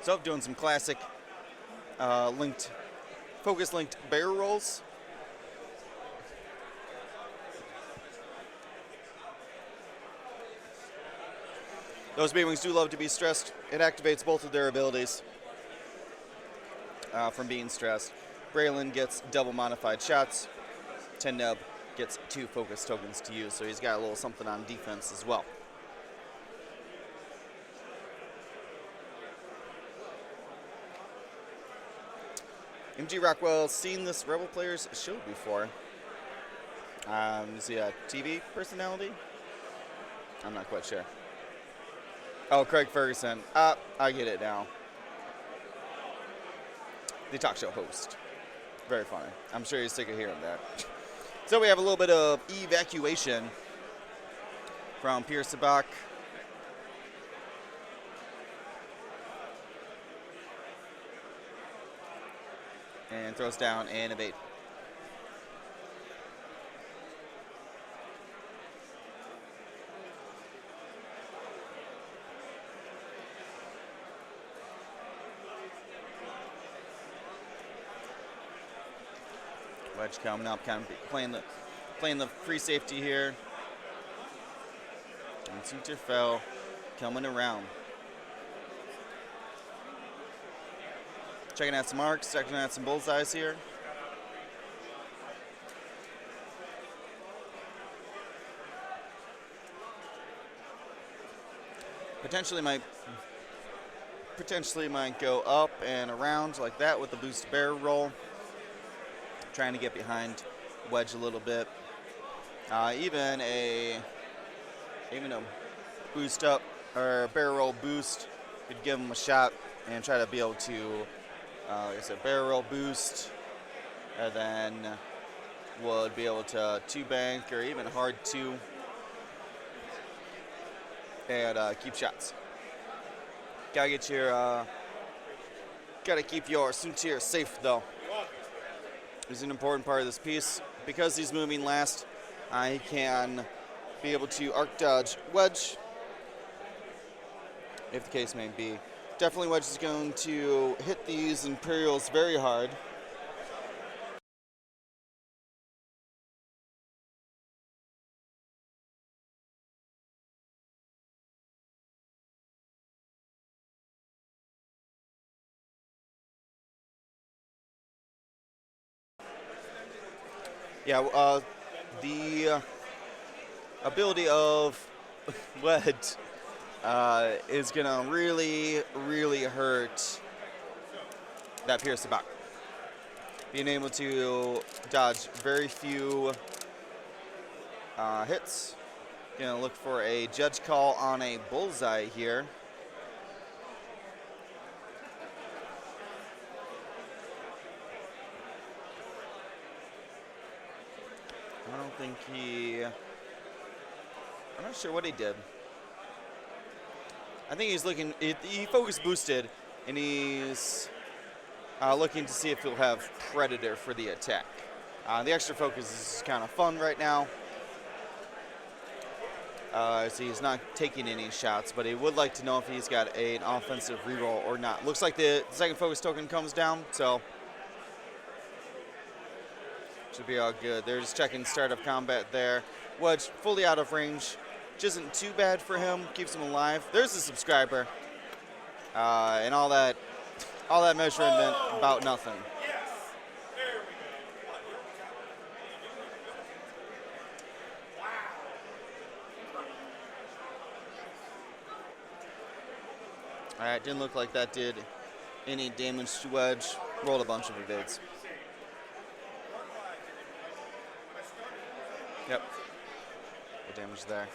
So doing some classic focus linked barrel rolls. Those B-Wings do love to be stressed. It activates both of their abilities from being stressed. Braylon gets double modified shots. Tennub gets 2 focus tokens to use, so he's got a little something on defense as well. MG Rockwell's seen this Rebel Players show before. Is he a TV personality? I'm not quite sure. Oh, Craig Ferguson. I get it now. The talk show host. Very funny. I'm sure you're sick of hearing that. So we have a little bit of evacuation from Pierce Sabak. And throws down and evade. Wedge coming up, kind of playing the free safety here. And Suter fell, coming around. Checking out some marks, checking out some bullseyes here. Potentially might go up and around like that with the boost barrel roll. Trying to get behind Wedge a little bit. Even a boost up or barrel roll boost could give him a shot and try to be able to, like I said, barrel roll boost, and then would be able to 2-bank or even hard 2 and keep shots. Gotta keep your Suntir safe though. Is an important part of this piece. Because he's moving last, he can be able to arc dodge Wedge, if the case may be. Definitely Wedge is going to hit these Imperials very hard. Yeah, the ability of Wedge is going to really, really hurt that Pierce Sabak. Being able to dodge very few hits. Going to look for a judge call on a bullseye here. think I'm not sure what he did. I think he's looking, he focus boosted, and he's looking to see if he'll have Predator for the attack. The extra focus is kind of fun right now. So he's not taking any shots, but he would like to know if he's got an offensive reroll or not. Looks like the second focus token comes down, so should be all good. They're just checking start of combat there. Wedge fully out of range, which isn't too bad for him. Keeps him alive. There's a subscriber, and all that measurement about nothing. All right, didn't look like that did any damage to Wedge. Rolled a bunch of evades. Yep. The damage there.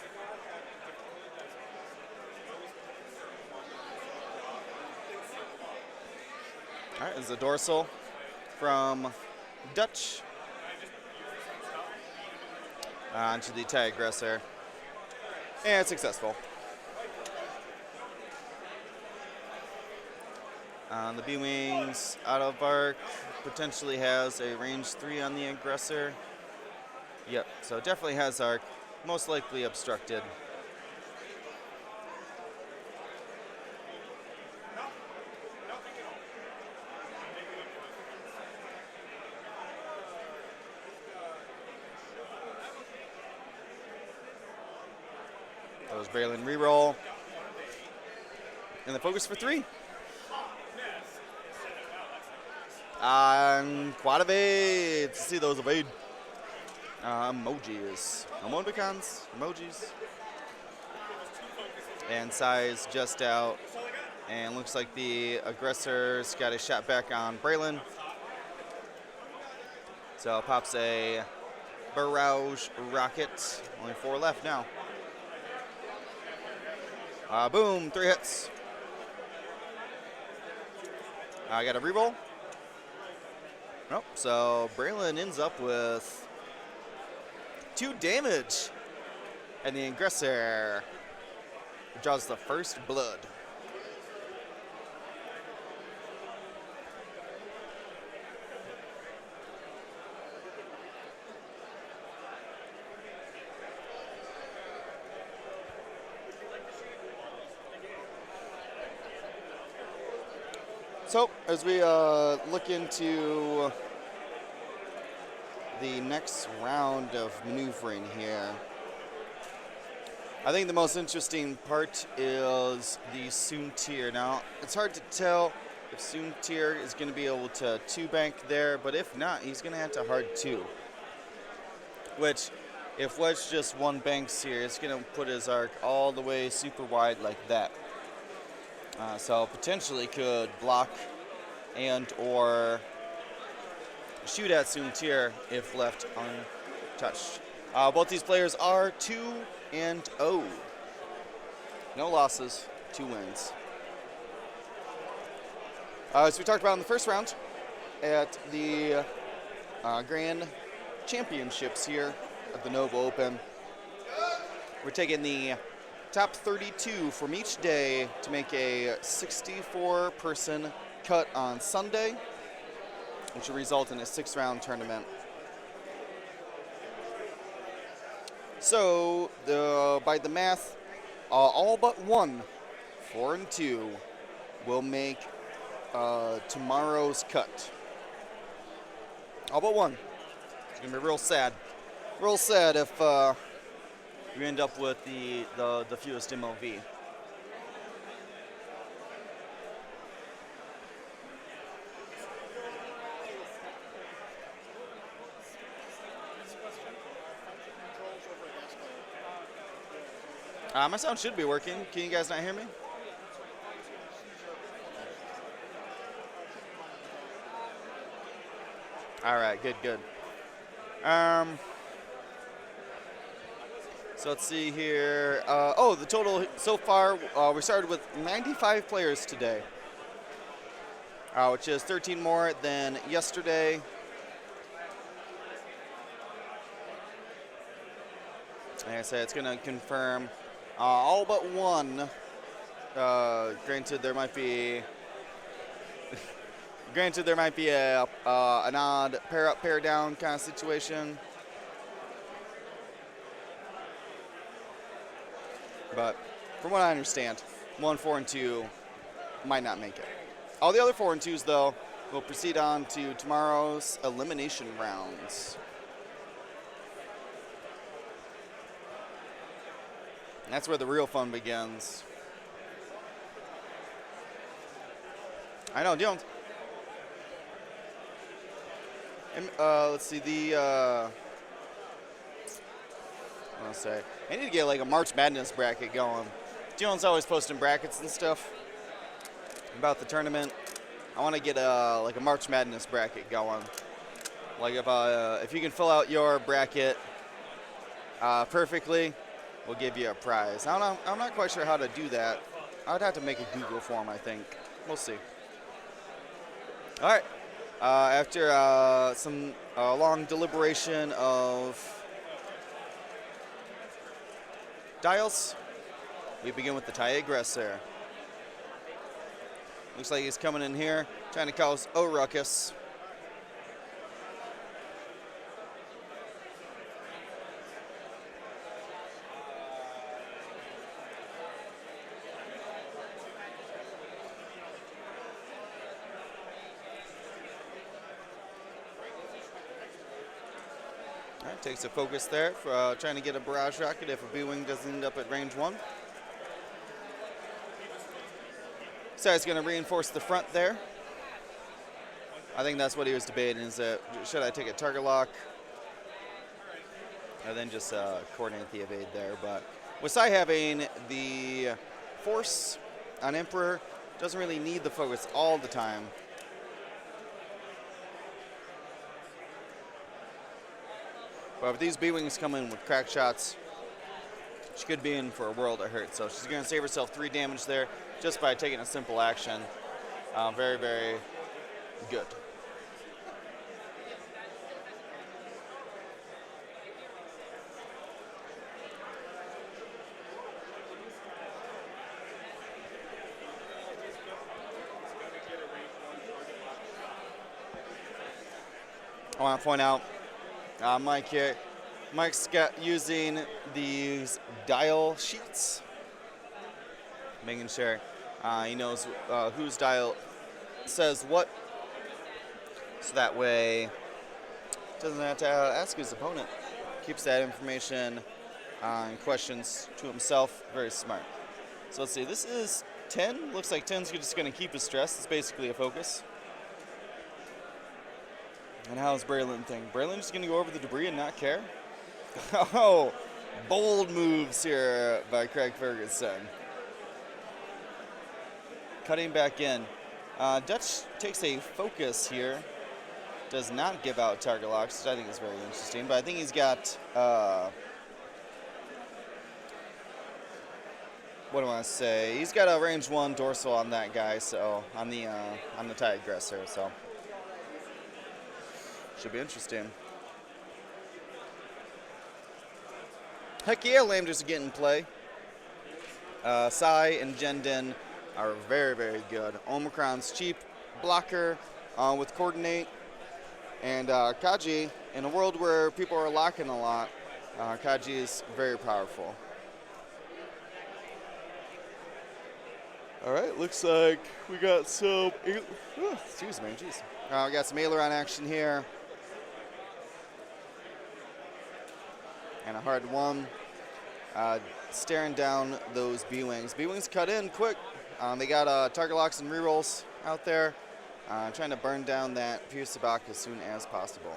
All right, this is a dorsal from Dutch onto the TIE aggressor. And successful. The B-Wings out of arc potentially has a range 3 on the aggressor. Yep, so definitely has arc, most likely obstructed. That was Braylon reroll. And the focus for 3. Quad evade. See those evade. Emojis. Emoticons? Emojis. And size just out. And looks like the aggressor's got a shot back on Braylon. So pops a barrage rocket. Only 4 left now. Boom, 3 hits. I got a reroll. Nope, so Braylon ends up with 2 damage. And the aggressor draws the first blood. So, as we look into the next round of maneuvering here, I think the most interesting part is the Soontir. Now, it's hard to tell if Soontir is going to be able to 2-bank there, but if not, he's going to have to hard 2. Which, if Wedge just 1 banks here, it's going to put his arc all the way super wide like that. So potentially could block and or shoot at Soontir if left untouched. Both these players are 2-0. No losses, 2 wins. As we talked about in the first round at the Grand Championships here at the Nova Open, we're taking the top 32 from each day to make a 64-person cut on Sunday, which will result in a 6-round tournament. So, by the math, all but 1, 4 and 2, will make tomorrow's cut. All but 1. It's gonna be real sad. Real sad if we end up with the fewest MOV. My sound should be working. Can you guys not hear me? All right, good. So let's see here. The total so far, we started with 95 players today, which is 13 more than yesterday. Like I said, it's going to confirm all but one. Granted, there might be an odd pair up, pair down kind of situation. But from what I understand, 1, 4, and 2 might not make it. All the other 4 and 2s, though, will proceed on to tomorrow's elimination rounds. And that's where the real fun begins. I know, Jones. And, let's see, I need to get like a March Madness bracket going. Dylan's always posting brackets and stuff about the tournament. I want to get like a March Madness bracket going. Like if you can fill out your bracket perfectly, we'll give you a prize. I'm not quite sure how to do that. I would have to make a Google form, I think. We'll see. All right. After some long deliberation of dials, we begin with the tie aggressor. Looks like he's coming in here, trying to cause a ruckus. All right, takes a focus there for trying to get a barrage rocket if a B-wing doesn't end up at range 1. So he's going to reinforce the front there. I think that's what he was debating, is that should I take a target lock or then just coordinate the evade there. But with Sai having the force on Emperor, doesn't really need the focus all the time. But if these B-wings come in with crack shots, she could be in for a world of hurt. So she's going to save herself 3 damage there just by taking a simple action. Very, very good. I want to point out Mike here. Mike's using these dial sheets, making sure he knows whose dial says what, so that way doesn't have to ask his opponent. Keeps that information and questions to himself. Very smart. So let's see. This is 10. Looks like 10's just going to keep his stress. It's basically a focus. And how's Braylon think? Braylon just going to go over the debris and not care? Oh, bold moves here by Craig Ferguson. Cutting back in. Dutch takes a focus here. Does not give out target locks, which I think is very interesting. But I think he's got, what do I want to say? He's got a range 1 dorsal on that guy, so on the tie aggressor, so should be interesting. Heck yeah, Lambdas are getting play. Sai and Jendin are very, very good. Omicron's cheap blocker with coordinate. And Kaji, in a world where people are locking a lot, Kaji is very powerful. All right, looks like we got some, excuse me, jeez. We got some aileron action here. And a hard one. Staring down those B-Wings. B-Wings cut in quick. They got target locks and rerolls out there. Trying to burn down that Pierce Sabak as soon as possible.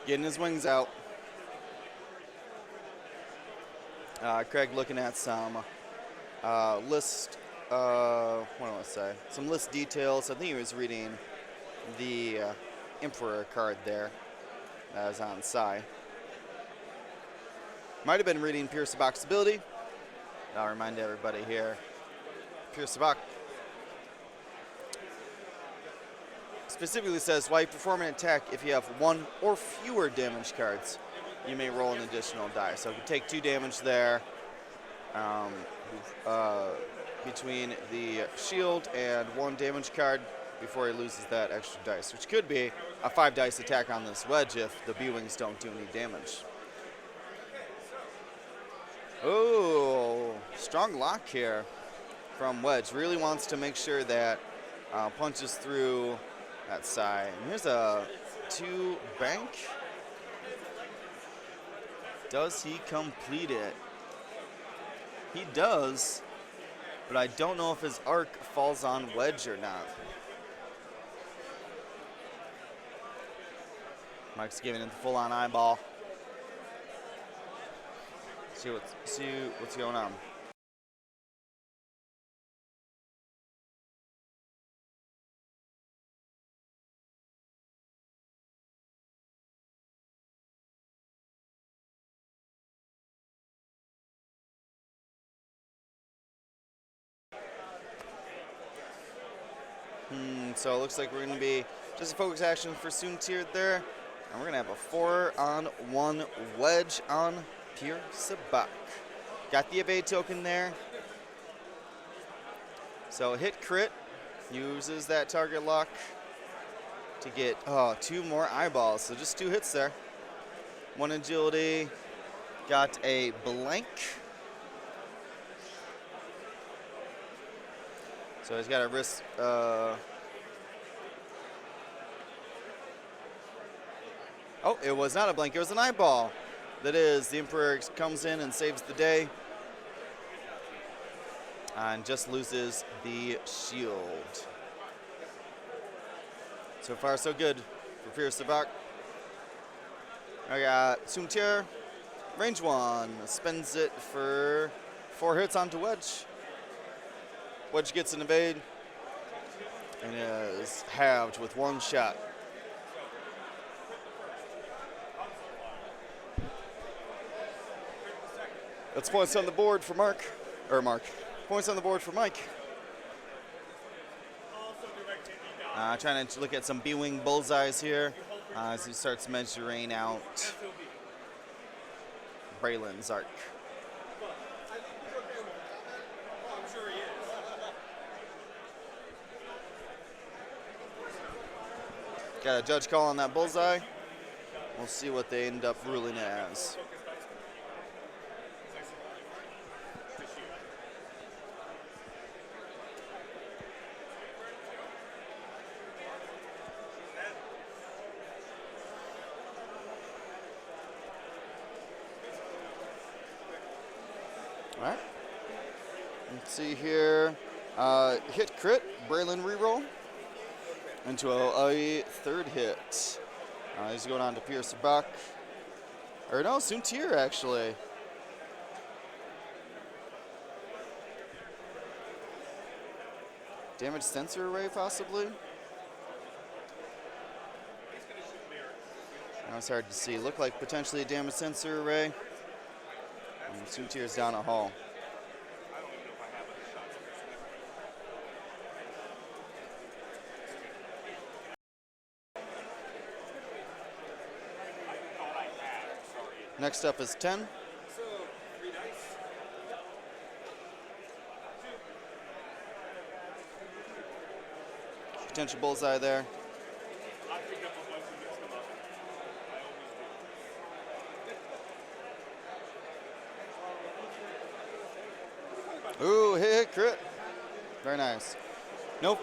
Getting his wings out. Craig looking at some list, what do I want to say? Some list details. I think he was reading the Emperor card there that was on Sai. Might have been reading Pierce Sabac's ability. I'll remind everybody here. Pierce Sabac specifically says, while you perform an attack, if you have 1 or fewer damage cards, you may roll an additional die. So you can take 2 damage there between the shield and 1 damage card before he loses that extra dice, which could be a 5 dice attack on this wedge if the B-Wings don't do any damage. Oh, strong lock here from Wedge. Really wants to make sure that punches through that side. And here's a 2 bank. Does he complete it? He does, but I don't know if his arc falls on Wedge or not. Mike's giving it the full-on eyeball. See what's going on. So it looks like we're going to be just a focus action for Soontir there. And we're going to have a 4-on-1 wedge on Pierce Sabac. Got the evade token there. So hit crit, uses that target lock to get 2 more eyeballs. So just 2 hits there. 1 agility, got a blank. So he's got a risk. Oh, it was not a blank, it was an eyeball. That is, the Emperor comes in and saves the day. And just loses the shield. So far, so good for Pierce Sabac. I got Soontir, range 1, spends it for 4 hits onto Wedge. Wedge gets an evade and is halved with 1 shot. That's points on the board for Mark. Points on the board for Mike. Trying to look at some B-Wing bullseyes here as he starts measuring out Braylon's arc. Got a judge call on that bullseye. We'll see what they end up ruling it as. All right. Let's see here. Hit crit, Braylon reroll into a 3rd hit. He's going on to Pierce Sabac. Or no, Soontir actually. Damage sensor array possibly. That was hard to see. Looked like potentially a damage sensor array. And Soontir's down a hall. Next up is 10. Potential bullseye there. Ooh, hit crit. Very nice. No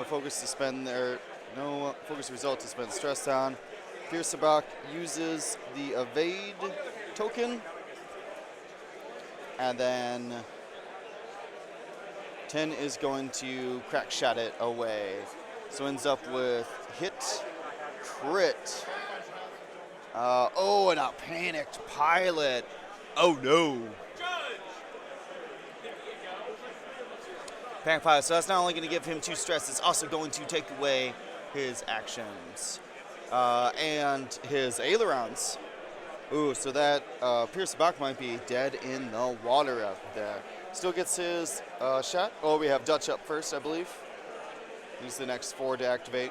focus to spend there. No focus result to spend stress on. Pierce Sabac uses the evade token. And then 10 is going to crack shot it away. So ends up with hit, crit. And a panicked pilot. Oh no. Panic pilot. So that's not only going to give him 2 stress, it's also going to take away his actions. and his ailerons. Ooh, so that Pierce Bach might be dead in the water up there. Still gets his shot. Oh, we have Dutch up first, I believe. He's the next 4 to activate,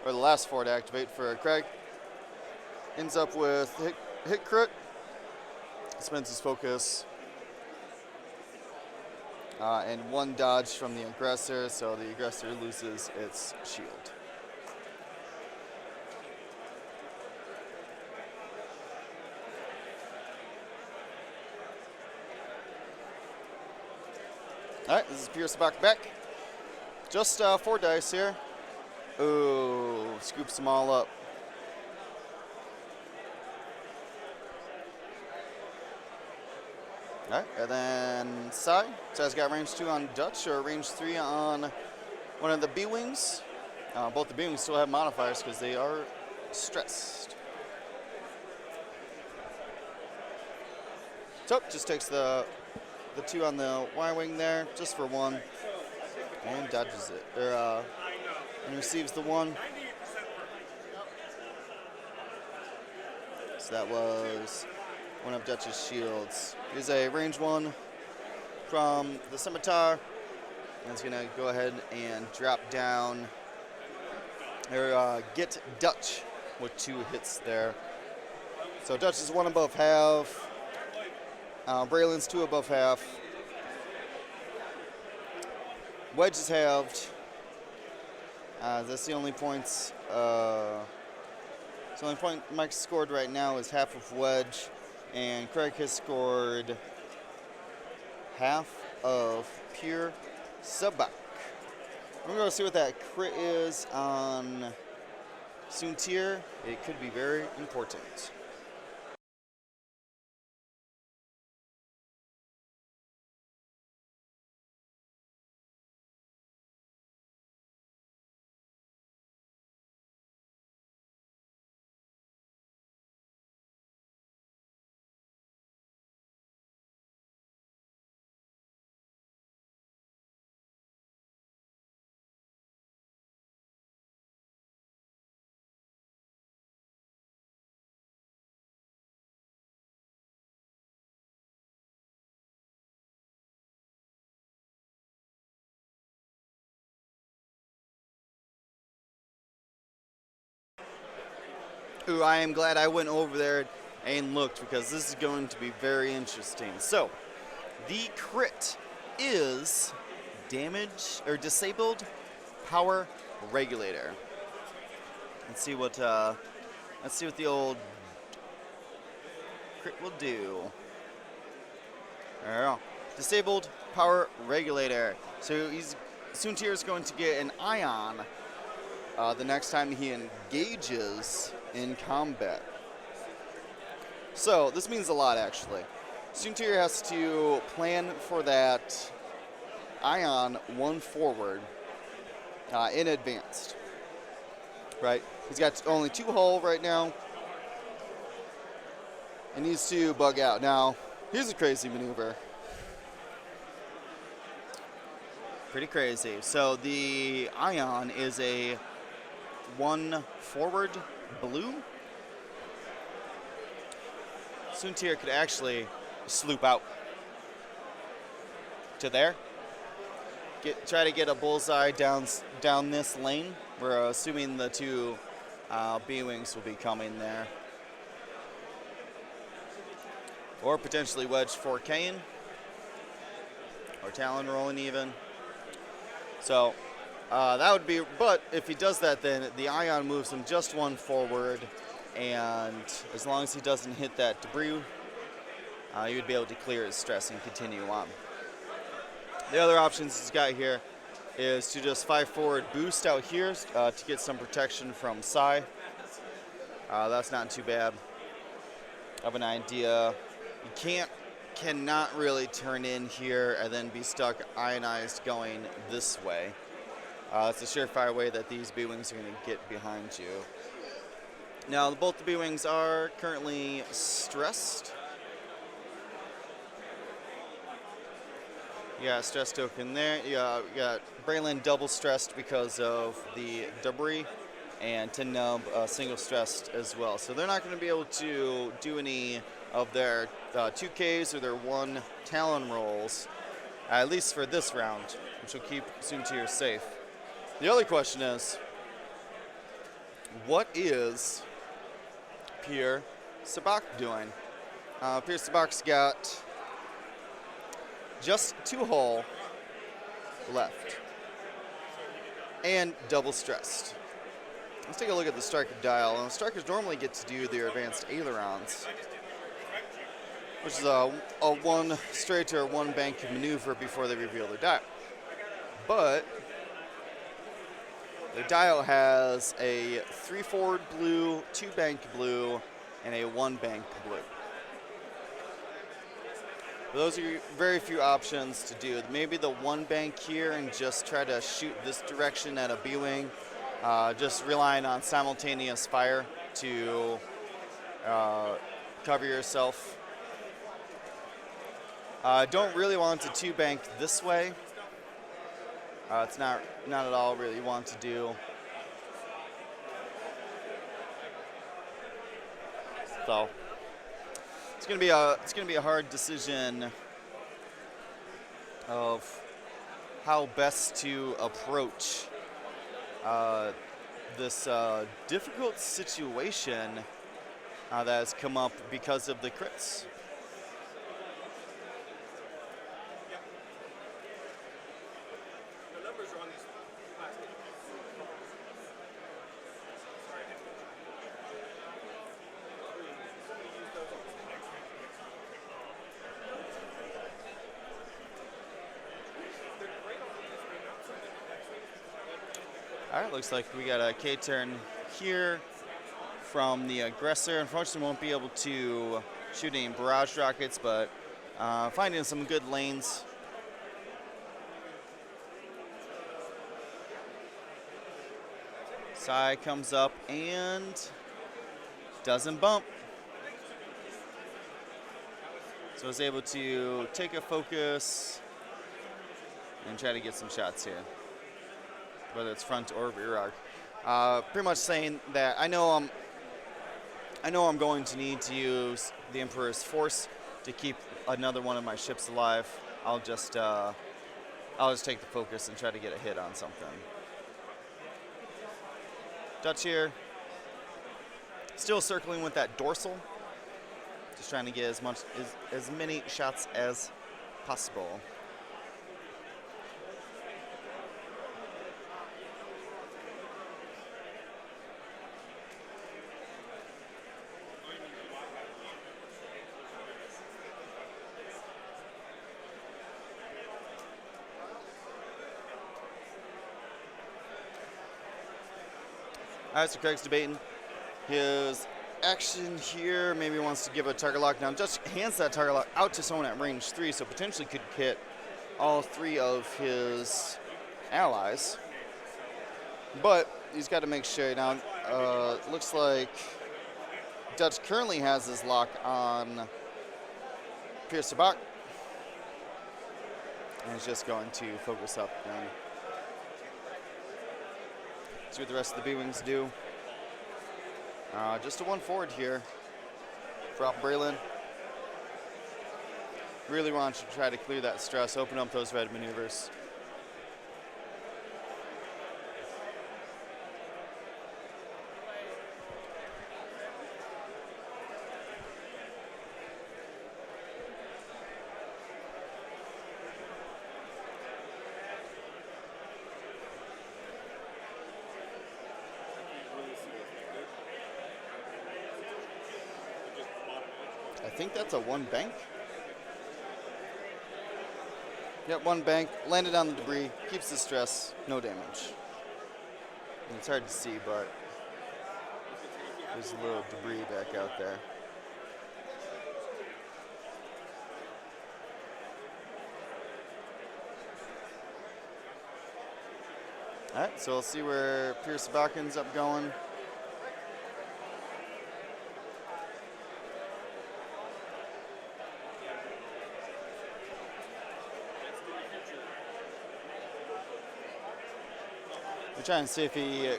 or the last 4 to activate for Craig. Ends up with hit crit. Spends his focus. And 1 dodge from the aggressor, so the aggressor loses its shield. All right, this is Pierce back. Just 4 dice here. Ooh, scoops them all up. All right, and then Sai. Sai's got range 2 on Dutch, or range 3 on one of the B-Wings. Both the B-Wings still have modifiers because they are stressed. So, just takes the 2 on the Y-Wing there, just for 1. And dodges it, and receives the 1. So that was one of Dutch's shields. Here's a range 1 from the scimitar. And it's gonna go ahead and drop down, or get Dutch with 2 hits there. So Dutch is 1 above half. Braylon's 2 above half. Wedge is halved. That's the only points. The only point Mike scored right now is half of Wedge, and Craig has scored half of pure Sabak. We're going to see what that crit is on Soontir. It could be very important. Ooh, I am glad I went over there and looked, because this is going to be very interesting. So, the crit is damage, or disabled power regulator. Let's see what the old crit will do. There we go. Disabled power regulator. So Soontir is going to get an ion the next time he engages in combat. So this means a lot, actually. Soontir has to plan for that ion 1 forward in advance. Right? He's got only 2 hull right now. And needs to bug out. Now, here's a crazy maneuver. Pretty crazy. So the ion is a 1 forward blue. Soontir could actually sloop out to there. Try to get a bullseye down this lane. We're assuming the 2 B-Wings will be coming there. Or potentially wedge for Kane. Or Talon rolling even. So that would be, but if he does that, then the ion moves him just 1 forward, and as long as he doesn't hit that debris, he would be able to clear his stress and continue on. The other options he's got here is to just 5 forward boost out here to get some protection from Sai. That's not too bad of an idea. You cannot really turn in here and then be stuck ionized going this way. It's a surefire way that these B-Wings are going to get behind you. Now, both the B-Wings are currently stressed. You got a stress token there. You got Braylon double stressed because of the debris. and 10 nub single stressed as well. So they're not going to be able to do any of their 2Ks or their 1 Talon rolls, at least for this round, which will keep Zoom Tier safe. The other question is, what is Pierre Sabak doing? Pierre Sabak's got just 2 hull left and double stressed. Let's take a look at the striker dial. And the strikers normally get to do their advanced ailerons, which is a 1 straight or 1 bank maneuver before they reveal their dial. But the dial has a 3 forward blue, 2 bank blue, and a 1 bank blue. But those are very few options to do. Maybe the 1 bank here and just try to shoot this direction at a B-wing, just relying on simultaneous fire to cover yourself. Don't really want to 2 bank this way. It's not at all really you want to do. So it's gonna be a hard decision of how best to approach this difficult situation that has come up because of the crits. All right, looks like we got a K-turn here from the aggressor. Unfortunately, won't be able to shoot any barrage rockets, but finding some good lanes. Sai comes up and doesn't bump. So I was able to take a focus and try to get some shots here, whether it's front or rear arc. Pretty much saying that I know I'm going to need to use the Emperor's Force to keep another one of my ships alive. I'll just take the focus and try to get a hit on something. Dutch here, still circling with that dorsal, just trying to get as many shots as possible. All right, so Craig's debating his action here. Maybe he wants to give a target lock. Now, just hands that target lock out to someone at range 3, so potentially could hit all 3 of his allies. But he's got to make sure. Now, looks like Dutch currently has his lock on Pierce Sabak. And he's just going to focus up and see what the rest of the B-Wings do. Just a 1 forward here for Alpha Braylon. Really want to try to clear that stress, open up those red maneuvers. I think that's a 1 bank. Yep, 1 bank, landed on the debris, keeps the stress, no damage. And it's hard to see, but there's a little debris back out there. All right, so we'll see where Pierce Sabak ends up going. We're trying to see if he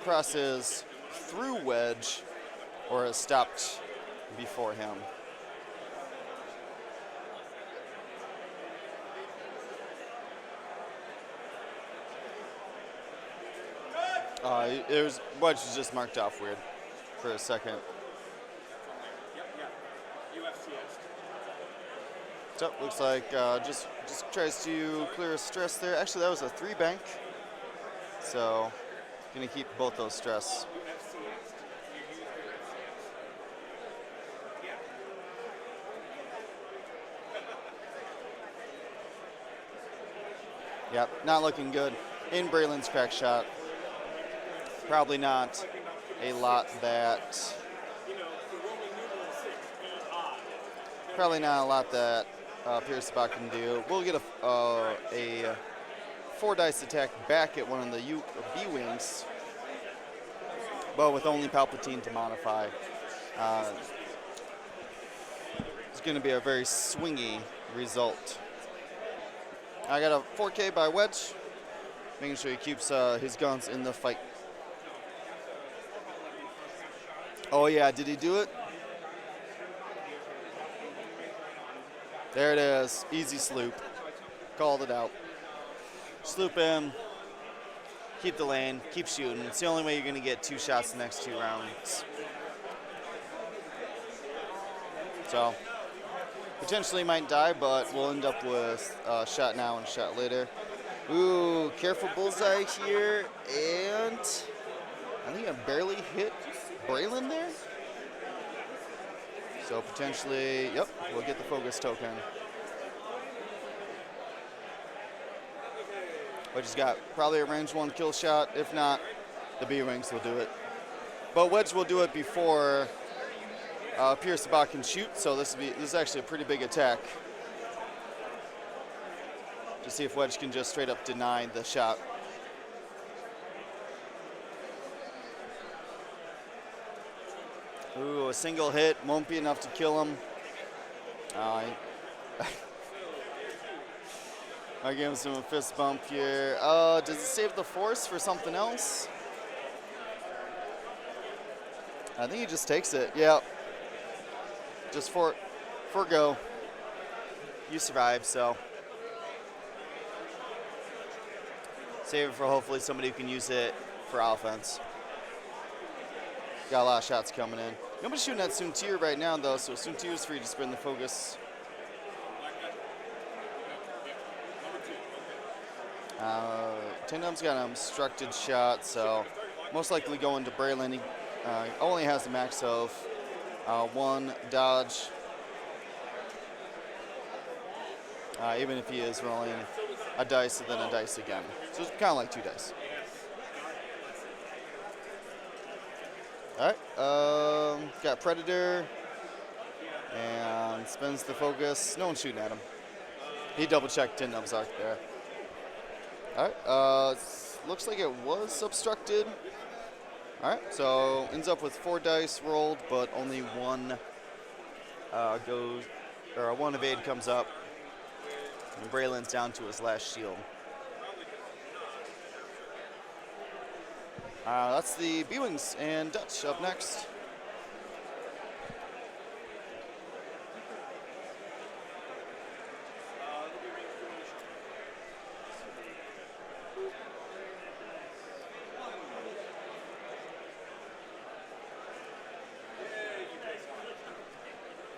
crosses through Wedge or is stopped before him. Wedge was just marked off weird for a second. So looks like just tries to clear a stress there. Actually, that was a 3 bank. So gonna keep both those stress. Yep, not looking good. In Braylon's crack shot. Probably not a lot that. Probably not a lot that Pierce Bach can do. We'll get a 4 dice attack back at one of the B wings, but with only Palpatine to modify. It's going to be a very swingy result. I got a 4K by Wedge, making sure he keeps his guns in the fight. Oh yeah, did he do it? There it is, easy sloop. Called it out. Sloop him, keep the lane, keep shooting. It's the only way you're gonna get 2 shots the next 2 rounds. So, potentially might die, but we'll end up with a shot now and a shot later. Ooh, careful bullseye here, and I think I barely hit Braylon there. So potentially, yep, we'll get the focus token. Wedge has got probably a range 1 kill shot. If not, the B-Wings will do it. But Wedge will do it before Pierce Bach can shoot, so this is actually a pretty big attack. To see if Wedge can just straight up deny the shot. Ooh, a single hit won't be enough to kill him. I give him a fist bump here. Does it save the force for something else? I think he just takes it. Yeah. Just forgo. You survived, so. Save it for hopefully somebody who can use it for offense. Got a lot of shots coming in. Nobody's shooting at Soontir right now, though, so Soontir's free to spin the focus. Tindum's got an obstructed shot, so most likely going to Braylon. He only has the max of 1 dodge. Even if he is rolling a dice and then a dice again. So it's kind of like 2 dice. All right, got Predator and spins the focus. No one's shooting at him. He double-checked Tindum's arc there. All right, looks like it was obstructed. All right, so ends up with 4 dice rolled, but only 1 one evade comes up. And Braylon's down to his last shield. That's the B-Wings and Dutch up next.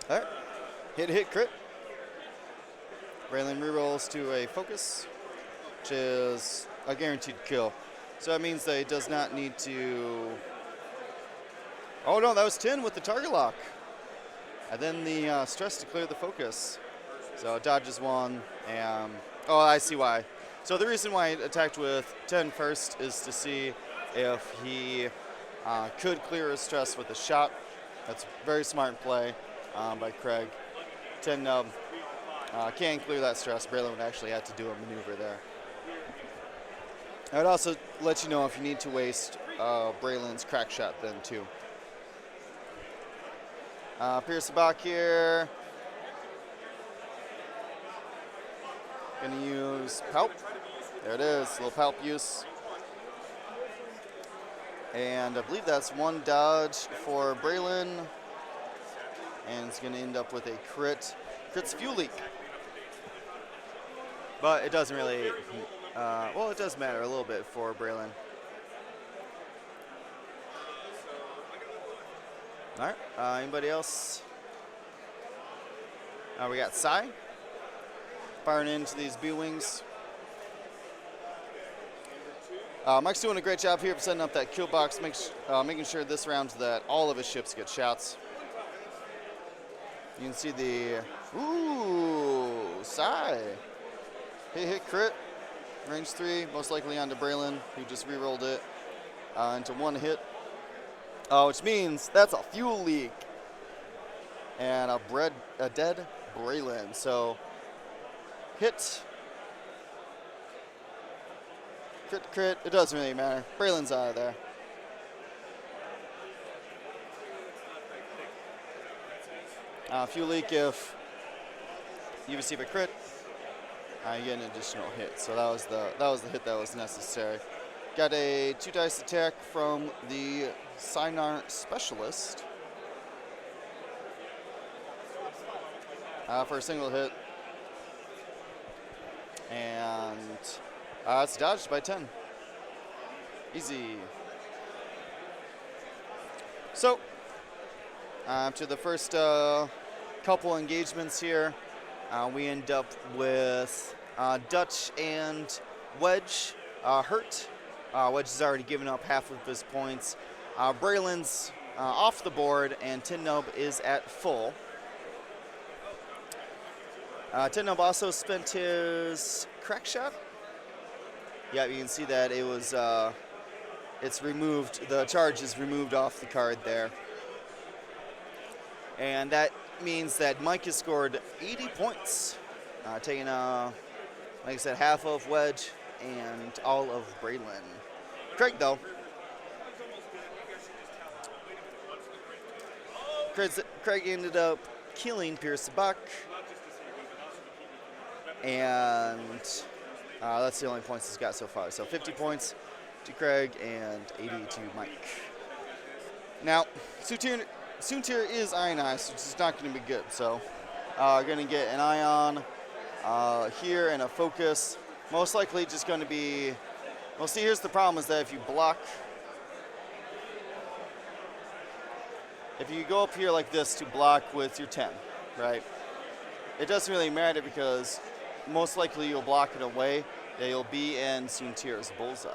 All right, hit crit. Braylon rerolls to a focus, which is a guaranteed kill. So that means that he does not need to. Oh no, that was 10 with the target lock. And then the stress to clear the focus. So dodges 1, and oh, I see why. So the reason why he attacked with 10 first is to see if he could clear his stress with a shot. That's a very smart play by Craig. 10 nub can clear that stress. Braylon would actually have to do a maneuver there. I would also let you know if you need to waste Braylon's crack shot then too. Pierce Bach here. Gonna use Palp. There it is, a little Palp use. And I believe that's one dodge for Braylon. And it's going to end up with a crit. Crit's fuel leak. But it doesn't really, well, it does matter a little bit for Braylon. All right, anybody else? We got Sai firing into these B-Wings. Mike's doing a great job here of setting up that kill box, making sure this round that all of his ships get shots. You can see the, ooh, Sai. Hit crit, range 3, most likely onto Braylon, who just re-rolled it into one hit. Which means that's a fuel leak. And a dead Braylon. So, hit, crit, it doesn't really matter. Braylon's out of there. Fuel leak, if you receive a crit, you get an additional hit. So that was the hit that was necessary. Got a 2 dice attack from the Sinar Specialist for a single hit. And it's dodged by 10. Easy. So, after the first couple engagements here, we end up with Dutch and Wedge hurt. Wedge has already given up half of his points. Braylon's off the board, and Tin Nub is at full. Tin Nub also spent his crack shot. Yeah, you can see that it was, it's removed, the charge is removed off the card there. And that means that Mike has scored 80 points, taking, like I said, half of Wedge and all of Braylon. Craig, though. Craig ended up killing Pierce Buck. And that's the only points he's got so far. So 50 points to Craig and 80 to Mike. Now, Soontir is ionized, which is not going to be good. So going to get an ion here and a focus. Most likely just going to be, well, see, here's the problem is that if you block, if you go up here like this to block with your 10, right, it doesn't really matter because most likely you'll block it away that you'll be in Soontir's bullseye.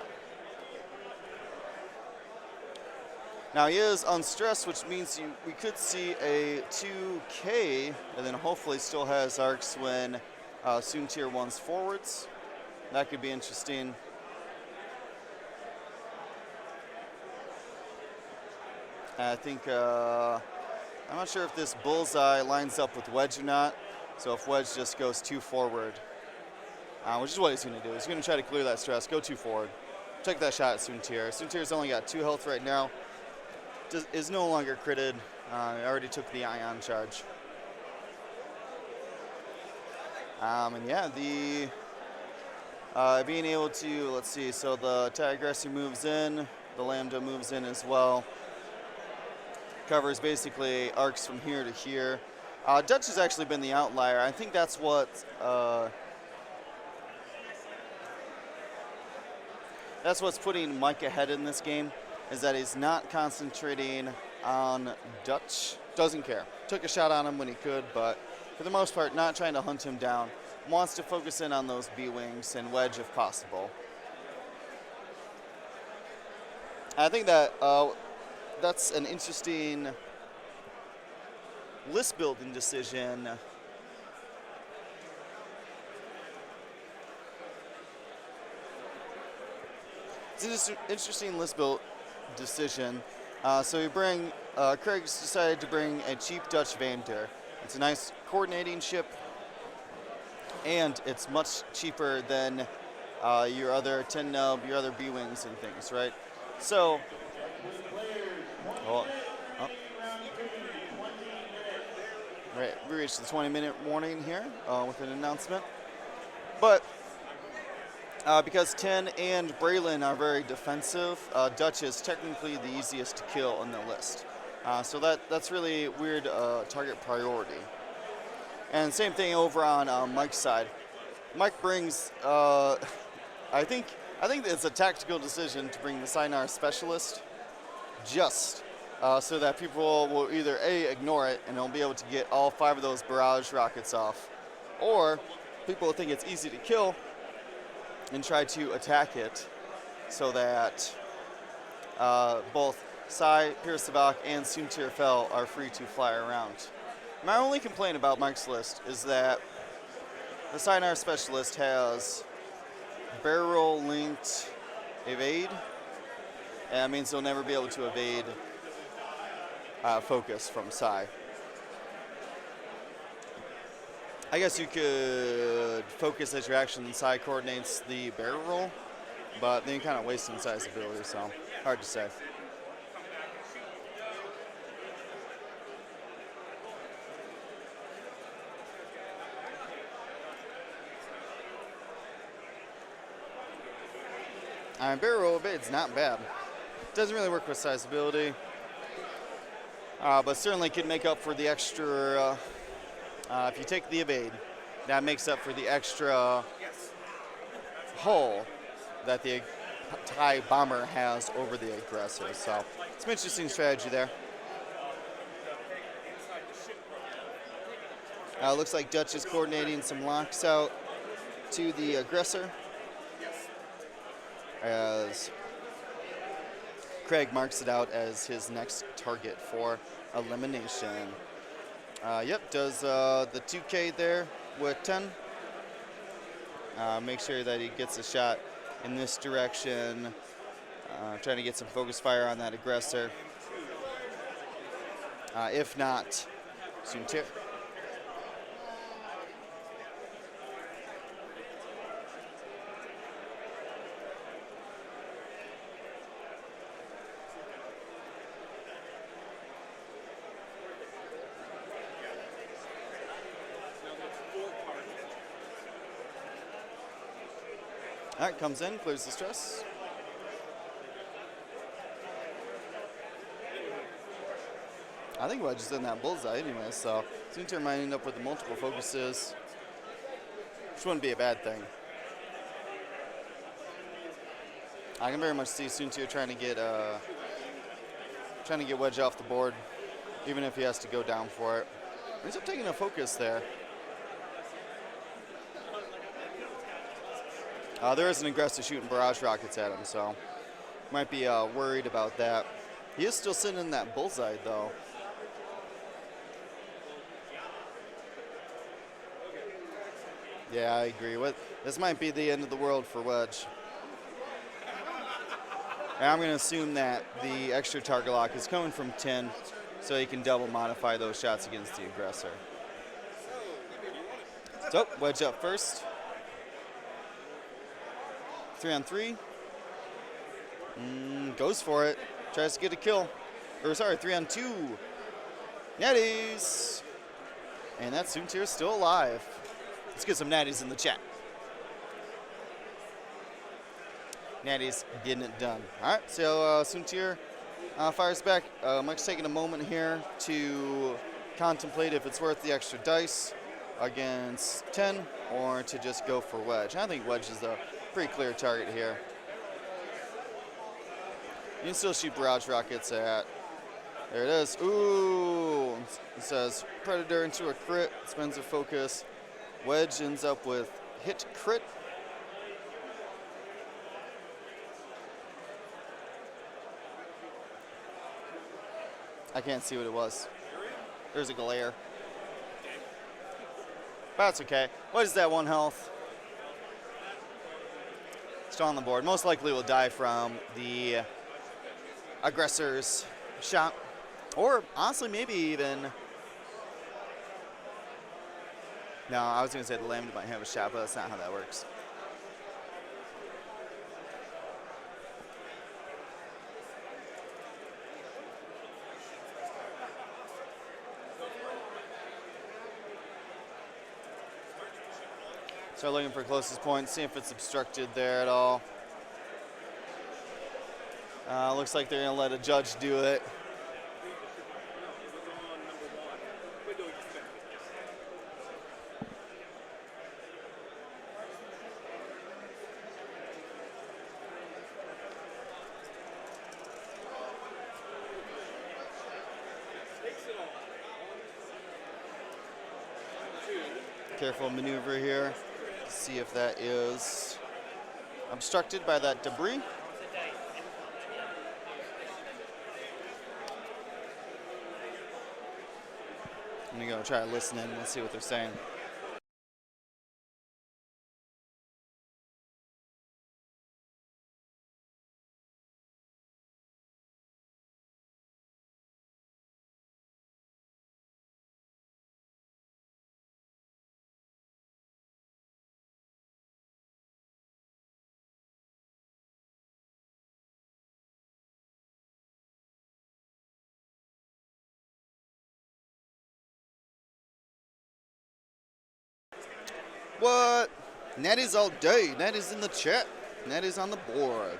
Now he is unstressed, which means we could see a 2K, and then hopefully still has arcs when Soontir one's forwards. That could be interesting. I think, I'm not sure if this bullseye lines up with Wedge or not. So if Wedge just goes 2 forward, which is what he's going to do. He's going to try to clear that stress, go 2 forward. Take that shot at Soontir. Soontir's only got 2 health right now. Is no longer critted. Already took the ion charge. And yeah, being able to, let's see, so the Tigressy moves in, the Lambda moves in as well. Covers basically arcs from here to here. Dutch has actually been the outlier. I think that's what's putting Mike ahead in this game, is that he's not concentrating on Dutch. Doesn't care. Took a shot on him when he could, but for the most part, not trying to hunt him down. Wants to focus in on those B-Wings and Wedge if possible. I think that that's an interesting list building decision. It's an interesting list build decision. So we bring, Craig's decided to bring a cheap Dutch Vander. It's a nice coordinating ship, and it's much cheaper than your other Tin Nub, your other B-Wings and things, right? So, right, we reached the 20-minute warning here with an announcement. But Because 10 and Braylon are very defensive, Dutch is technically the easiest to kill on the list. So that's really weird target priority. And same thing over on Mike's side. Mike brings, I think it's a tactical decision to bring the Sinar Specialist just so that people will either A, ignore it and they'll be able to get all 5 of those barrage rockets off, or people will think it's easy to kill and try to attack it so that both Sai, Pirsavak, and Soontir Fel are free to fly around. My only complaint about Mike's list is that the Sinar Specialist has barrel linked evade, and that means they'll never be able to evade focus from Sai. I guess you could focus as your action and Sai coordinates the barrel roll, but then you're kind of wasting Sai's ability, so hard to say. Barrel roll evade's not bad. Doesn't really work with Sai's ability, but certainly could make up for the extra. If you take the evade, that makes up for the extra hull that the TIE bomber has over the aggressor. So some interesting strategy there. Looks like Dutch is coordinating some locks out to the aggressor as Craig marks it out as his next target for elimination. Yep, does the 2K there with 10. Make sure that he gets a shot in this direction. Trying to get some focus fire on that aggressor. If not, Soontir. All right, comes in, clears the stress. I think Wedge is in that bullseye anyway, so Soontir might end up with the multiple focuses, which wouldn't be a bad thing. I can very much see Soontir trying to get Wedge off the board, even if he has to go down for it. He ends up taking a focus there. There is an aggressor shooting barrage rockets at him, so might be worried about that. He is still sitting in that bullseye, though. Yeah, I agree. This might be the end of the world for Wedge. And I'm going to assume that the extra target lock is coming from 10, so he can double modify those shots against the aggressor. So, Wedge up first. 3-on-3. Goes for it. Tries to get a kill. Or sorry, 3-on-2. Natties. And that Soontir is still alive. Let's get some natties in the chat. Natties getting it done. All right, so Soontir fires back. Mike's taking a moment here to contemplate if it's worth the extra dice against 10 or to just go for Wedge. I think Wedge is a pretty clear target here. You can still shoot barrage rockets at. There it is. Ooh. It says Predator into a crit. Spends a focus. Wedge ends up with hit crit. I can't see what it was. There's a glare. But that's okay. What is that 1 health? Still on the board. Most likely will die from the aggressor's shot. Or honestly, maybe even. No, I was going to say the Lambda might have a shot, but that's not how that works. Start looking for closest point, see if it's obstructed there at all. Looks like they're going to let a judge do it. Careful maneuver here. See if that is obstructed by that debris. I'm gonna go try to listen in. Let's see what they're saying. What? Natty's all day. Natty's in the chat. Natty's on the board.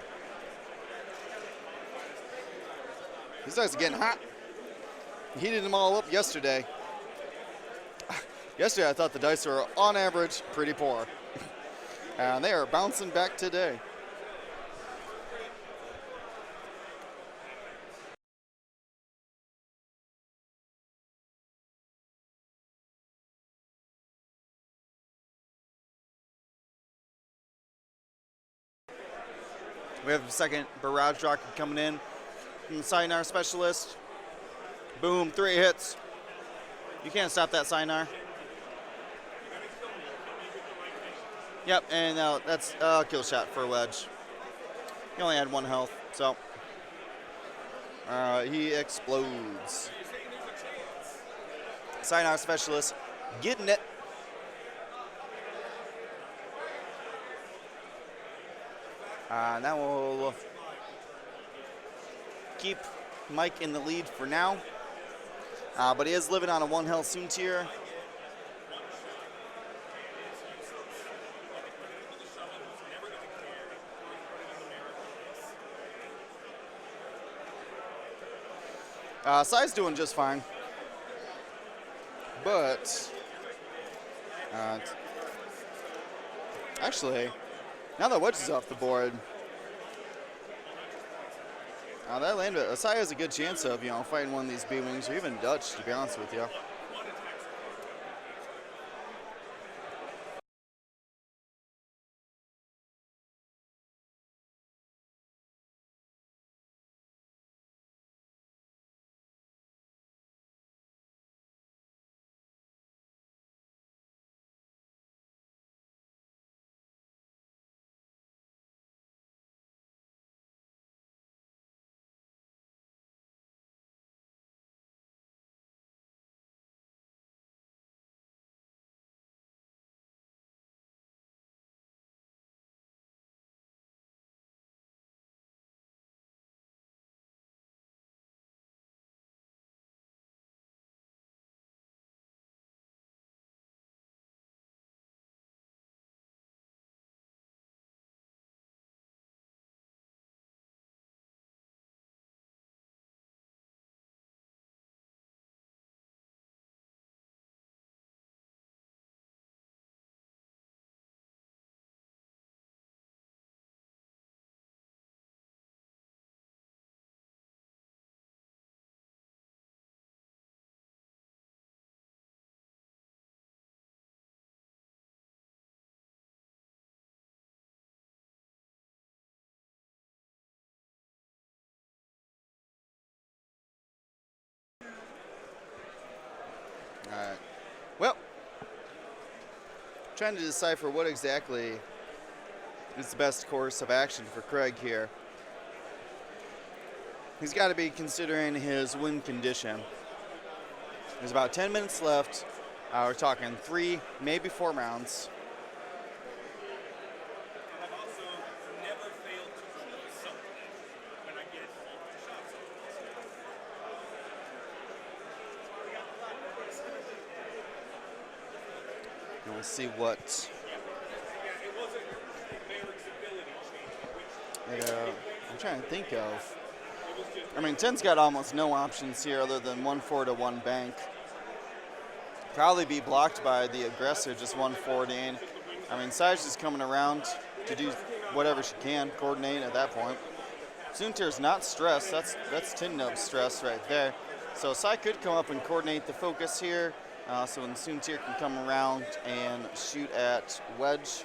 These guys are getting hot. Heated them all up yesterday. Yesterday I thought the dice were on average pretty poor. And they are bouncing back today. We have a second barrage rocket coming in from the Sinar specialist. Boom, 3 hits. You can't stop that Sinar. Yep, and that's a kill shot for Wedge. He only had 1 health, so he explodes. Sinar specialist getting it. That will keep Mike in the lead for now. But he is living on a 1 health soon tier. Sai's doing just fine. But actually, now that Wedge is off the board, that landed. Sai has a good chance of, fighting one of these B-Wings or even Dutch, to be honest with you. Alright. Well, trying to decipher what exactly is the best course of action for Craig here. He's got to be considering his win condition. There's about 10 minutes left. We're talking 3, maybe 4 rounds. And we'll see what I'm trying to think of. I mean, 10's got almost no options here other than 1-4 to 1 bank. Probably be blocked by the aggressor, just 1-4 in. I mean, Sai's just coming around to do whatever she can, coordinate at that point. Soontir's not stressed. That's Tin Nub's stress right there. So Sai could come up and coordinate the focus here. So when Soontir can come around and shoot at wedge.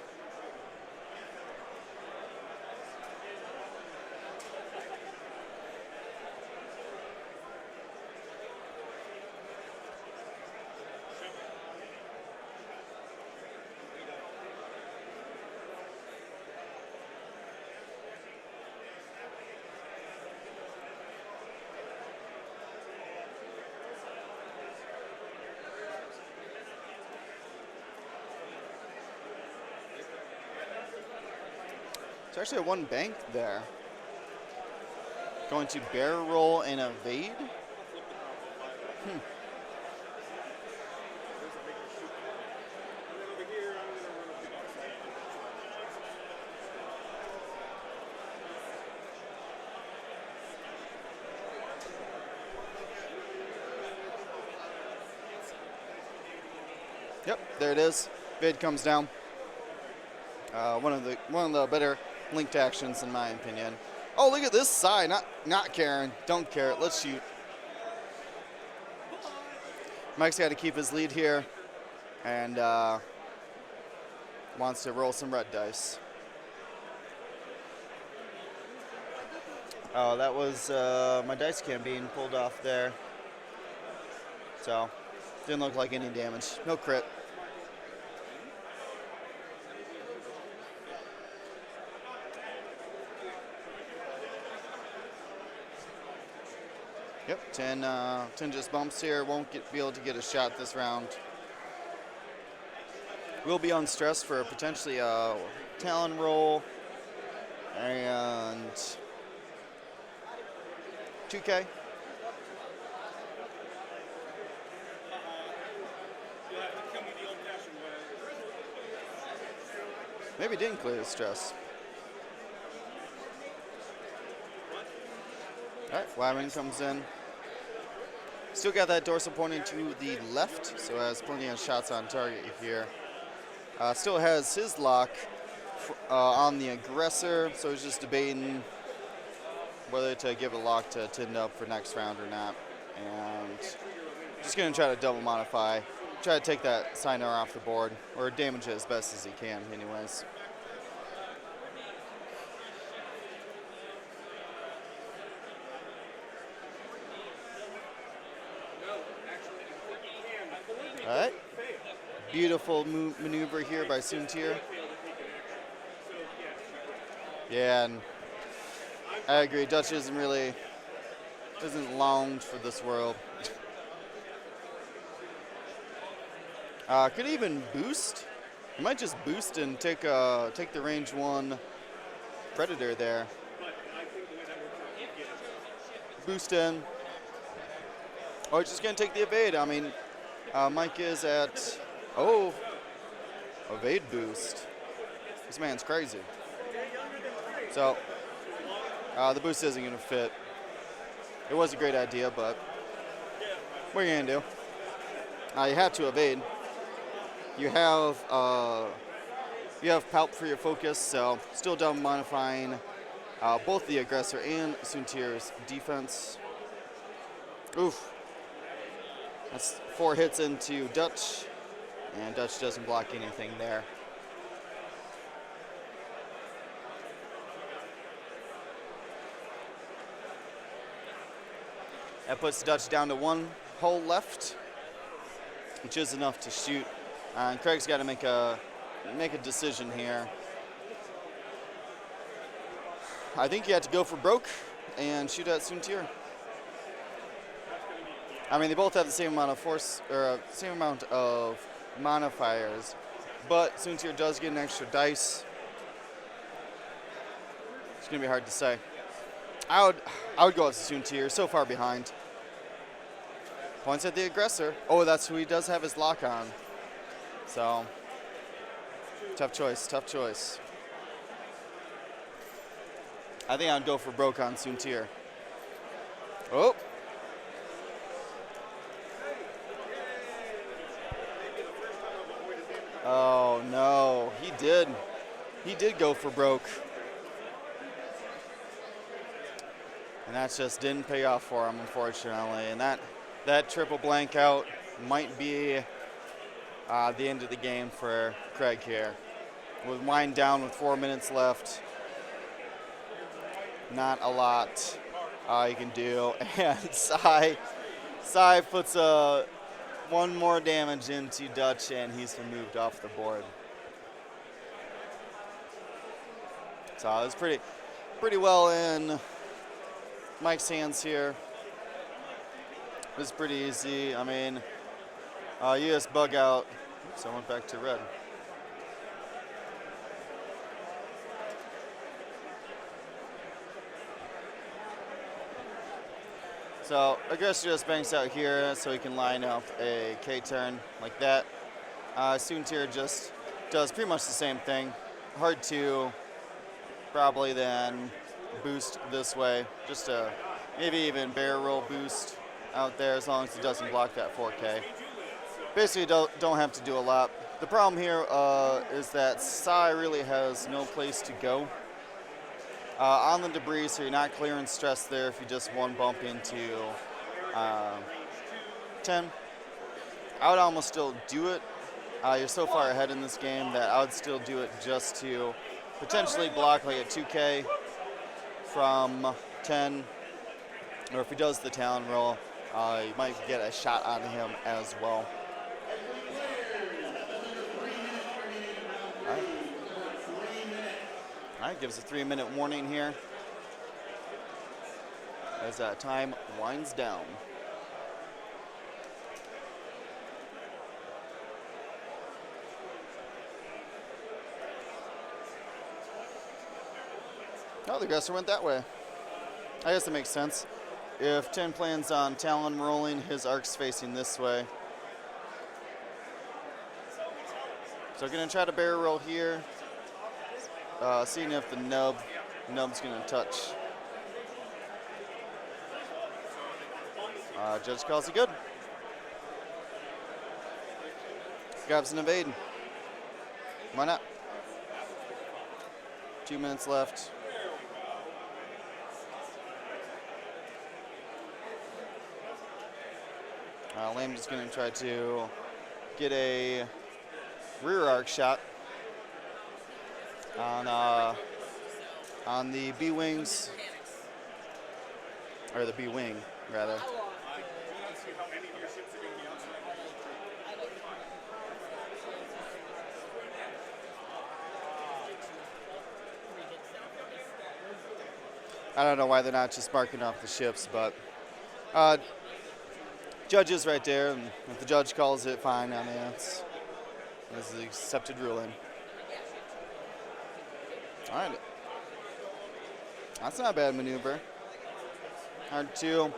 It's actually a 1 bank there. Going to barrel roll and evade. Yep, there it is. Evade comes down. One of the better linked actions in my opinion. Oh, look at this side. Not Karen. Don't care. Let's shoot. Mike's got to keep his lead here and wants to roll some red dice. Oh, that was my dice cam being pulled off there. So, didn't look like any damage. No crit. Yep, 10 just bumps here. Won't be able to get a shot this round. Will be on stress for potentially a talon roll and 2K. Maybe didn't clear the stress. All right, Flyman comes in. Still got that dorsal pointing to the left, so has plenty of shots on target here. Still has his lock on the aggressor, so he's just debating whether to give a lock to Tin Nub for next round or not. And just going to try to double modify, try to take that Signer off the board, or damage it as best as he can anyways. All right, beautiful maneuver here by Soontir. Yeah, and I agree. Dutch isn't longed for this world. Could even boost. He might just boost and take the range 1 predator there. Boost in. Oh, he's just gonna take the evade. I mean, Mike is at evade boost. This man's crazy. So the boost isn't gonna fit. It was a great idea, but what are you gonna do? You have to evade. You have Palp for your focus, so still double modifying both the aggressor and Soontir's defense. Oof. That's 4 hits into Dutch, and Dutch doesn't block anything there. That puts Dutch down to 1 hole left, which is enough to shoot. And Craig's got to make a decision here. I think you have to go for broke and shoot at Soontir. I mean, they both have the same amount of force, or same amount of modifiers, but Soontir does get an extra dice. It's gonna be hard to say. I would go with Soontir, so far behind. Points at the aggressor. Oh, that's who he does have his lock on. So, tough choice, tough choice. I think I'd go for broke on Soontir. Oh. Oh no, he did. He did go for broke. And that just didn't pay off for him, unfortunately. And that triple blank out might be the end of the game for Craig here. With wind down with 4 minutes left, not a lot you can do. And Sai puts one more damage into Dutch, and he's removed off the board. So it was pretty well in Mike's hands here. It was pretty easy. I mean, US bug out. Oops, I went back to red. So Aggressor just banks out here so he can line up a K-turn like that. Soontir just does pretty much the same thing. Hard to probably then boost this way. Just a maybe even barrel roll boost out there as long as it doesn't block that 4K. Basically don't have to do a lot. The problem here is that Sai really has no place to go on the debris, so you're not clearing stress there if you just one bump into 10. I would almost still do it. You're so far ahead in this game that I would still do it just to potentially block like a 2K from 10, or if he does the talon roll, you might get a shot on him as well. All right, gives a 3-minute warning here as time winds down. Oh, the aggressor went that way. I guess it makes sense. If 10 plans on talon rolling, his arc's facing this way. So gonna try to barrel roll here. Seeing if the nub's gonna touch. Judge calls it good. Grabs an evade. Why not? 2 minutes left. Lamb just gonna try to get a rear arc shot on the B wings, or the B wing rather. I don't know why they're not just marking off the ships, but judge is right there, and if the judge calls it, fine. I mean, this is the accepted ruling. All right. That's not a bad maneuver. Hard two.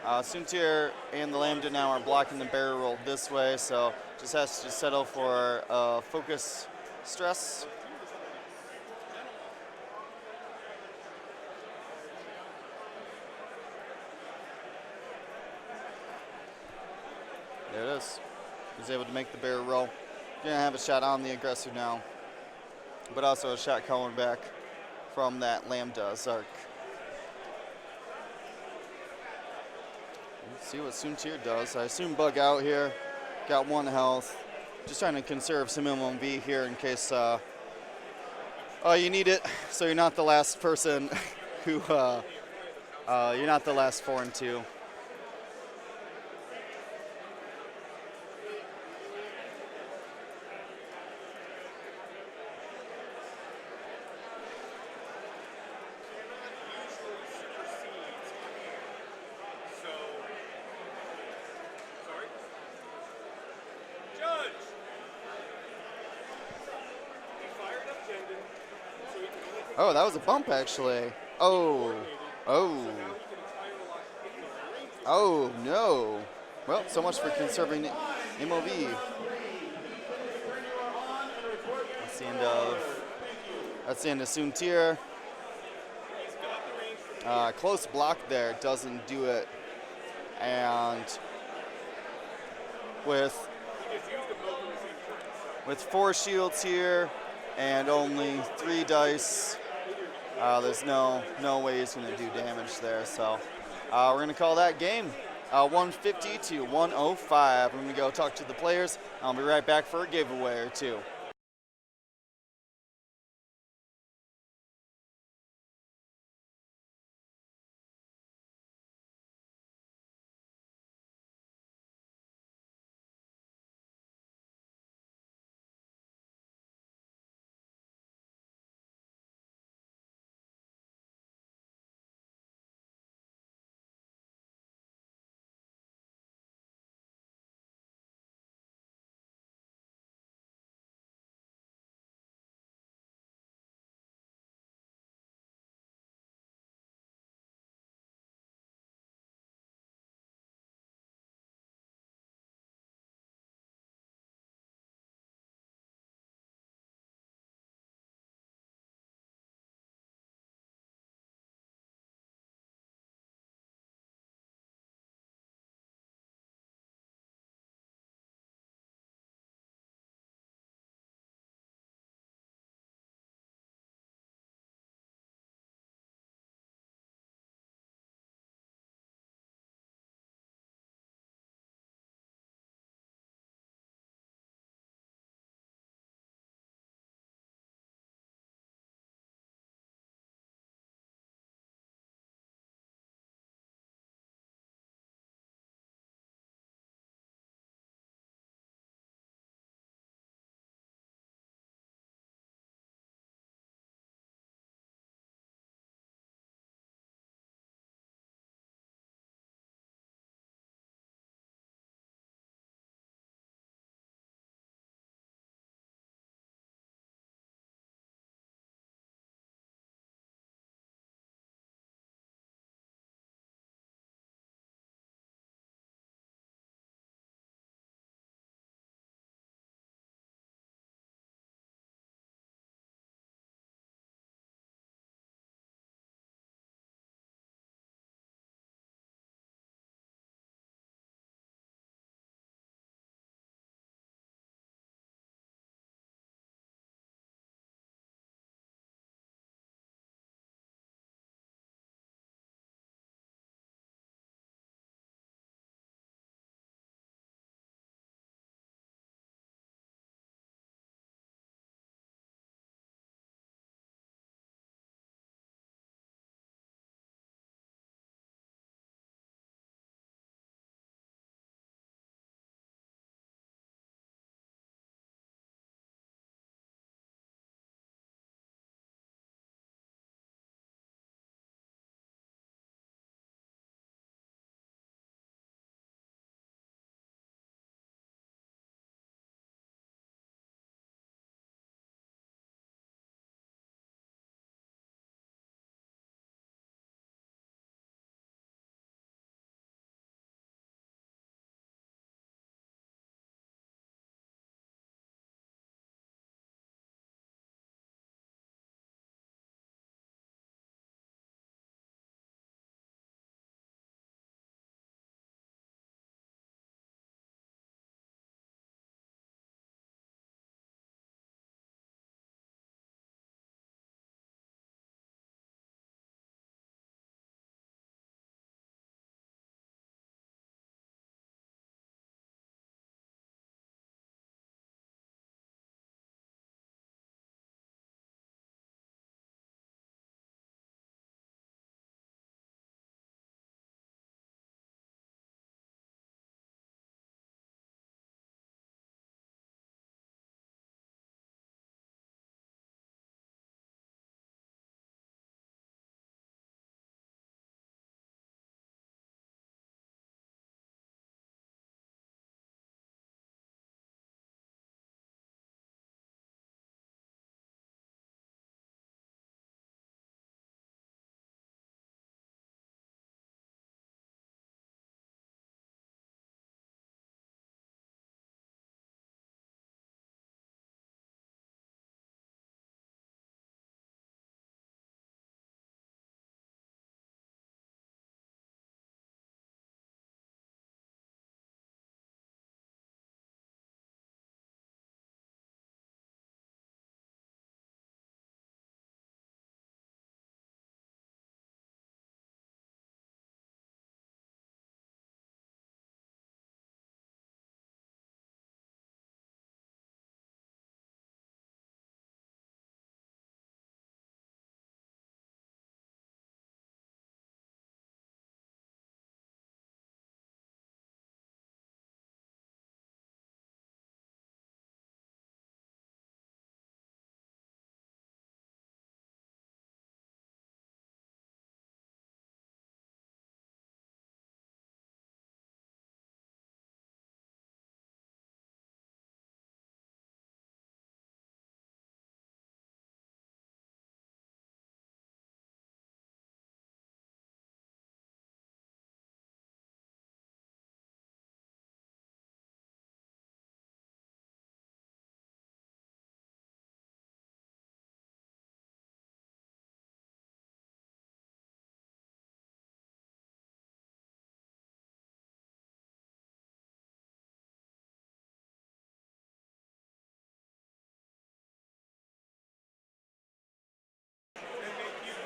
Soontir and the Lambda now are blocking the barrel roll this way, so just has to settle for focus stress. There it is. He's able to make the barrel roll. Gonna have a shot on the aggressor now, but also a shot coming back from that Lambda Zark. Let's see what Soontir does. I assume bug out here. Got 1 health. Just trying to conserve some MMV here in case you need it, so you're not the last person who you're not the last 4 and 2. Oh, that was a bump, actually. Oh, no. Well, so much for conserving MOV. That's the end of Soontir. Close block there doesn't do it. And with 4 shields here and only 3 dice, there's no way he's going to do damage there. So we're going to call that game 150 to 105. We're going to go talk to the players. I'll be right back for a giveaway or two.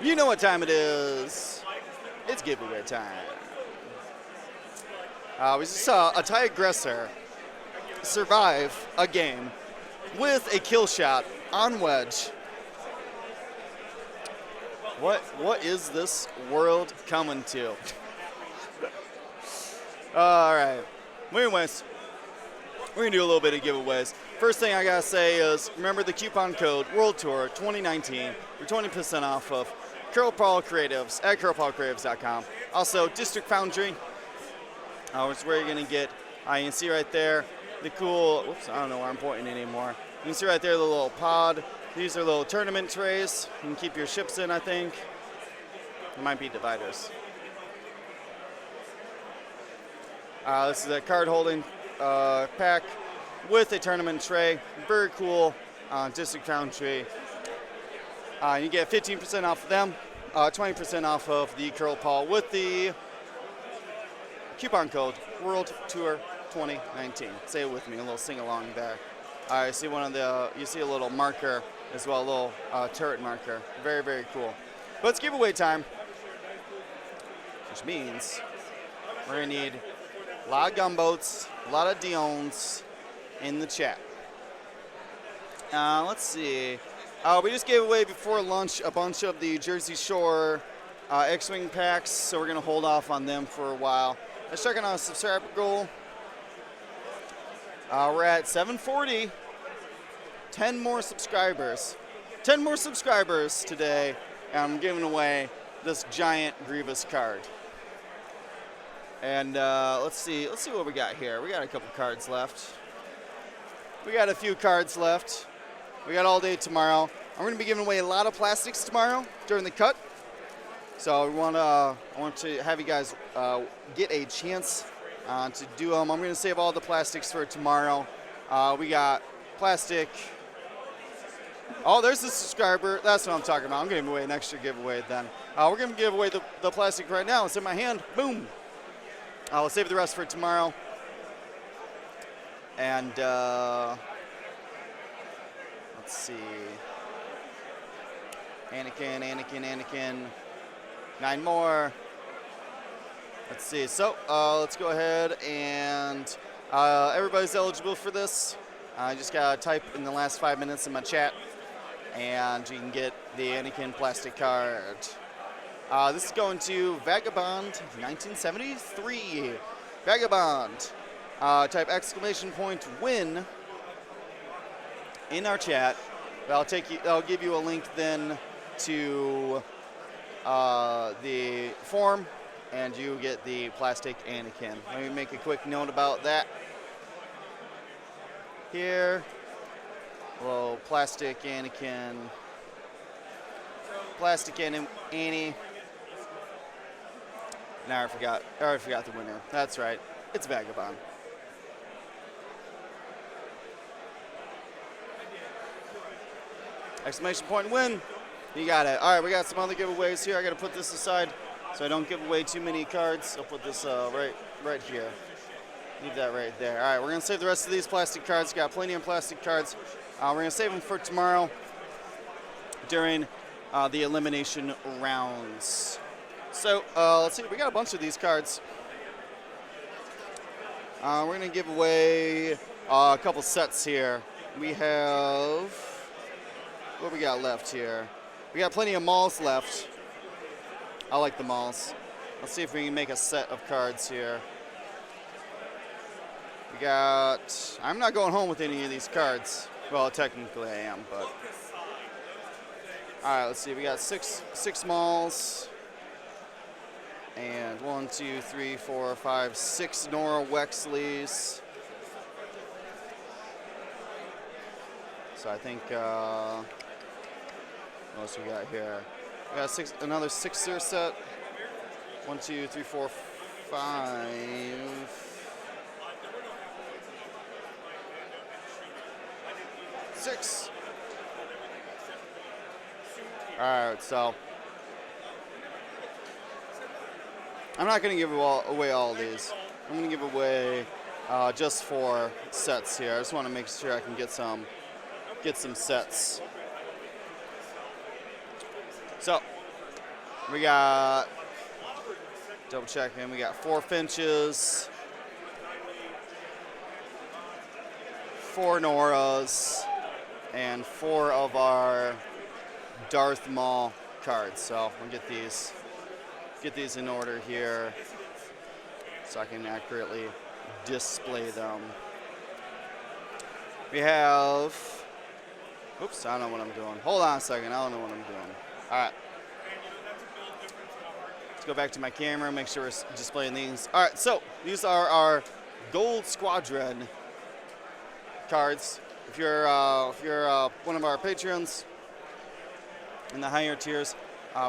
You know what time it is. It's giveaway time. We just saw a Thai aggressor survive a game with a kill shot on wedge. What is this world coming to? All right. Anyways, we're going to do a little bit of giveaways. First thing I got to say is remember the coupon code World Tour 2019 for 20% off of Curl Paul Creatives at curlpaulcreatives.com. Also, District Foundry, which is where you're going to get, you can see right there, the cool, whoops, I don't know where I'm pointing anymore. You can see right there the little pod. These are little tournament trays. You can keep your ships in, I think. It might be dividers. This is a card holding pack with a tournament tray. Very cool. District Foundry. You get 15% off of them, 20% off of the Curl Paul with the coupon code World Tour 2019. Say it with me, a little sing along there. You see you see a little marker as well, a little turret marker. Very, very cool. But it's giveaway time, which means we're gonna need a lot of gunboats, a lot of Dion's in the chat. Let's see. We just gave away before lunch a bunch of the Jersey Shore X-Wing packs, so we're gonna hold off on them for a while. Let's check on our subscriber goal. We're at 740. 10 more subscribers. 10 more subscribers today, and I'm giving away this giant Grievous card. And let's see what we got here. We got a couple cards left. We got a few cards left. We got all day tomorrow. I'm going to be giving away a lot of plastics tomorrow during the cut. So I want to have you guys get a chance to do them. I'm going to save all the plastics for tomorrow. We got plastic. Oh, there's the subscriber. That's what I'm talking about. I'm going to give away an extra giveaway then. We're going to give away the plastic right now. It's in my hand. Boom. I'll save the rest for tomorrow. And let's see. Anakin. 9 more. Let's see. So let's go ahead and everybody's eligible for this. I just got to type in the last 5 minutes in my chat, and you can get the Anakin plastic card. This is going to Vagabond 1973. Vagabond. Type exclamation point win in our chat. I'll give you a link then to the form, and you get the plastic Anakin. Let me make a quick note about that. Here, a little plastic Anakin, plastic Annie. Now I already forgot the winner. That's right, it's Vagabond. Exclamation point win. You got it. All right, we got some other giveaways here. I got to put this aside so I don't give away too many cards. I'll put this right here. Leave that right there. All right, we're going to save the rest of these plastic cards. Got plenty of plastic cards. We're going to save them for tomorrow during the elimination rounds. So let's see. We got a bunch of these cards. We're going to give away a couple sets here. We have... what we got left here? We got plenty of malls left. I like the malls. Let's see if we can make a set of cards here. We got... I'm not going home with any of these cards. Well, technically I am, but... All right, let's see. We got six malls. And 1, 2, 3, 4, 5, 6 Nora Wexleys. So I think... what else we got here? We got another 6-0 set. 1, 2, 3, 4, 5... 6. All right, so I'm not going to give away all of these. I'm going to give away just 4 sets here. I just want to make sure I can get some sets. So We got, double checking, we got 4 Finches, 4 Noras, and 4 of our Darth Maul cards. So we'll get these in order here so I can accurately display them. We have, oops, I don't know what I'm doing. Hold on a second, I don't know what I'm doing. All right. Let's go back to my camera, make sure we're displaying these. All right, so these are our Gold Squadron cards. If you're one of our patrons in the higher tiers,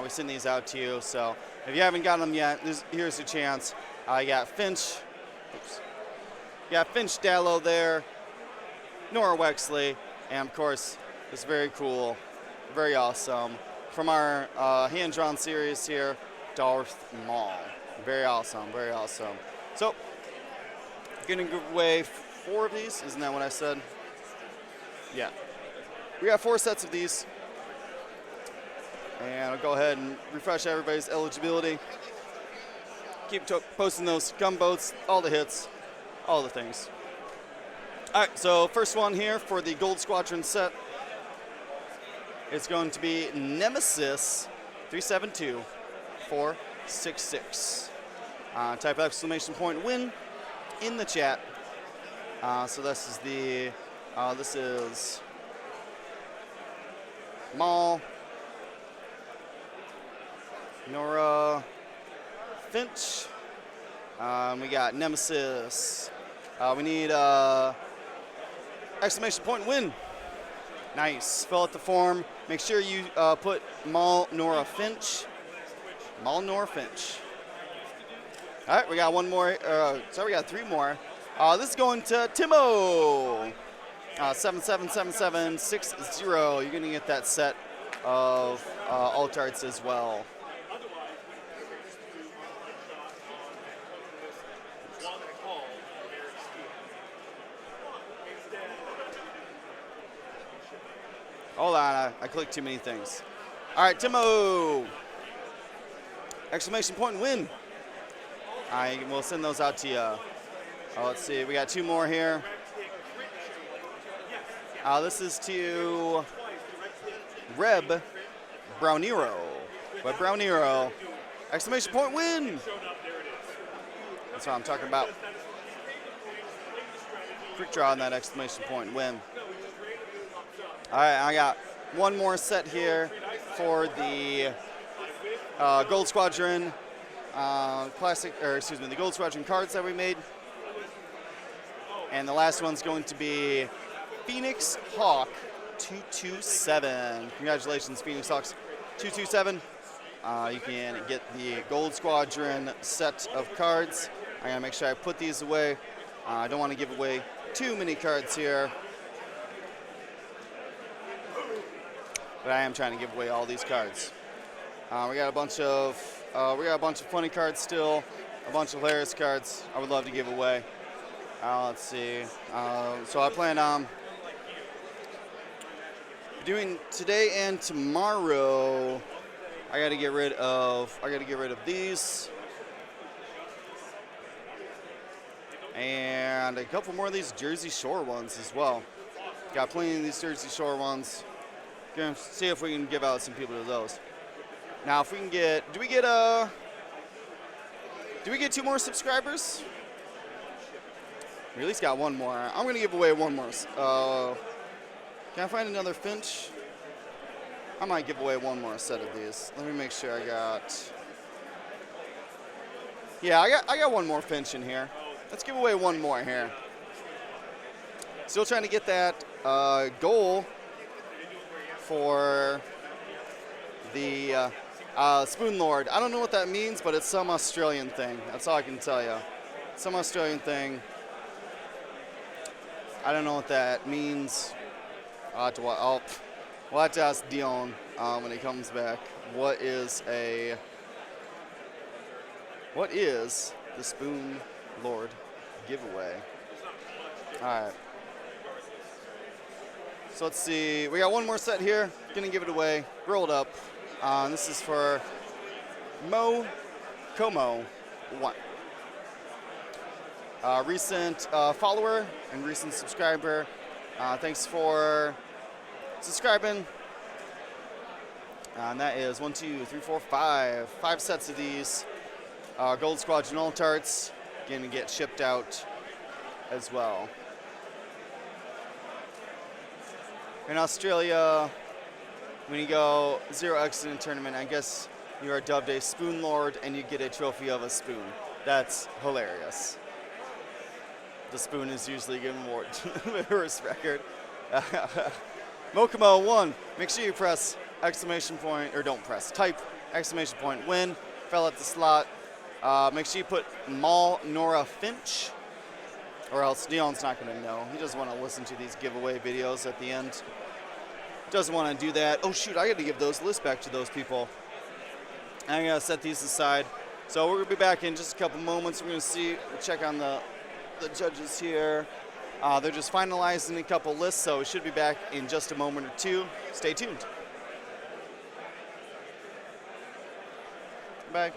we send these out to you. So if you haven't gotten them yet, here's your chance. You got Finch. Oops. You got Finch Dallow there, Nora Wexley, and of course, this very cool, very awesome, from our hand-drawn series here, Darth Maul. Very awesome, very awesome. So, gonna give away 4 of these, isn't that what I said? Yeah. We got 4 sets of these. And I'll go ahead and refresh everybody's eligibility. Keep posting those gumboats, all the hits, all the things. All right, so first one here for the Gold Squadron set is going to be Nemesis 372466. Type exclamation point win in the chat. So this is the, this is Maul, Nora, Finch. We got Nemesis. We need exclamation point win. Nice. Fill out the form. Make sure you put Maul Nora Finch. Maul Nora Finch. All right, we got one more. Sorry, we got 3 more. This is going to Timo. 777760. You're going to get that set of alt arts as well. Hold on, I clicked too many things. All right, Timo. Exclamation point win. We'll send those out to you. Let's see, we got 2 more here. This is to Reb Brownero. Reb Brownero. Exclamation point win. That's what I'm talking about. Quick draw on that exclamation point win. All right, I got one more set here for the Gold Squadron the Gold Squadron cards that we made. And the last one's going to be Phoenix Hawk 227. Congratulations, Phoenix Hawks 227. You can get the Gold Squadron set of cards. I gotta make sure I put these away. I don't want to give away too many cards here. But I am trying to give away all these cards. We got a bunch of funny cards still, a bunch of hilarious cards I would love to give away. Let's see. So I plan on doing today and tomorrow. I got to get rid of these and a couple more of these Jersey Shore ones as well. Got plenty of these Jersey Shore ones. Gonna see if we can give out some people to those. Now, if we can get, do we get 2 more subscribers? We at least got 1 more. I'm gonna give away 1 more. Can I find another Finch? I might give away 1 more set of these. Let me make sure I got. Yeah, I got 1 more Finch in here. Let's give away 1 more here. Still trying to get that goal for the Spoon Lord. I don't know what that means, but it's some Australian thing. That's all I can tell you. Some Australian thing. I don't know what that means. We'll have to ask Dion when he comes back. What is the Spoon Lord giveaway? All right. So let's see. We got 1 more set here. Gonna give it away. Roll it up. This is for Mo Como 1. Recent follower and recent subscriber. Thanks for subscribing. And that is 1, 2, 3, 4, 5. 5 sets of these Gold Squadron Alt-Arts going to get shipped out as well. In Australia, when you go 0x in a tournament, I guess you are dubbed a Spoon Lord and you get a trophy of a spoon. That's hilarious. The spoon is usually given award to the first record. Mokomo 1, make sure you press exclamation point, or don't press, type exclamation point win, fell at the slot. Make sure you put Mal Nora Finch, or else Neon's not going to know. He doesn't want to listen to these giveaway videos at the end. Doesn't want to do that. Oh shoot, I got to give those lists back to those people. I'm going to set these aside. So we're going to be back in just a couple moments. We're going to check on the judges here. They're just finalizing a couple lists, so we should be back in just a moment or two. Stay tuned. Bye.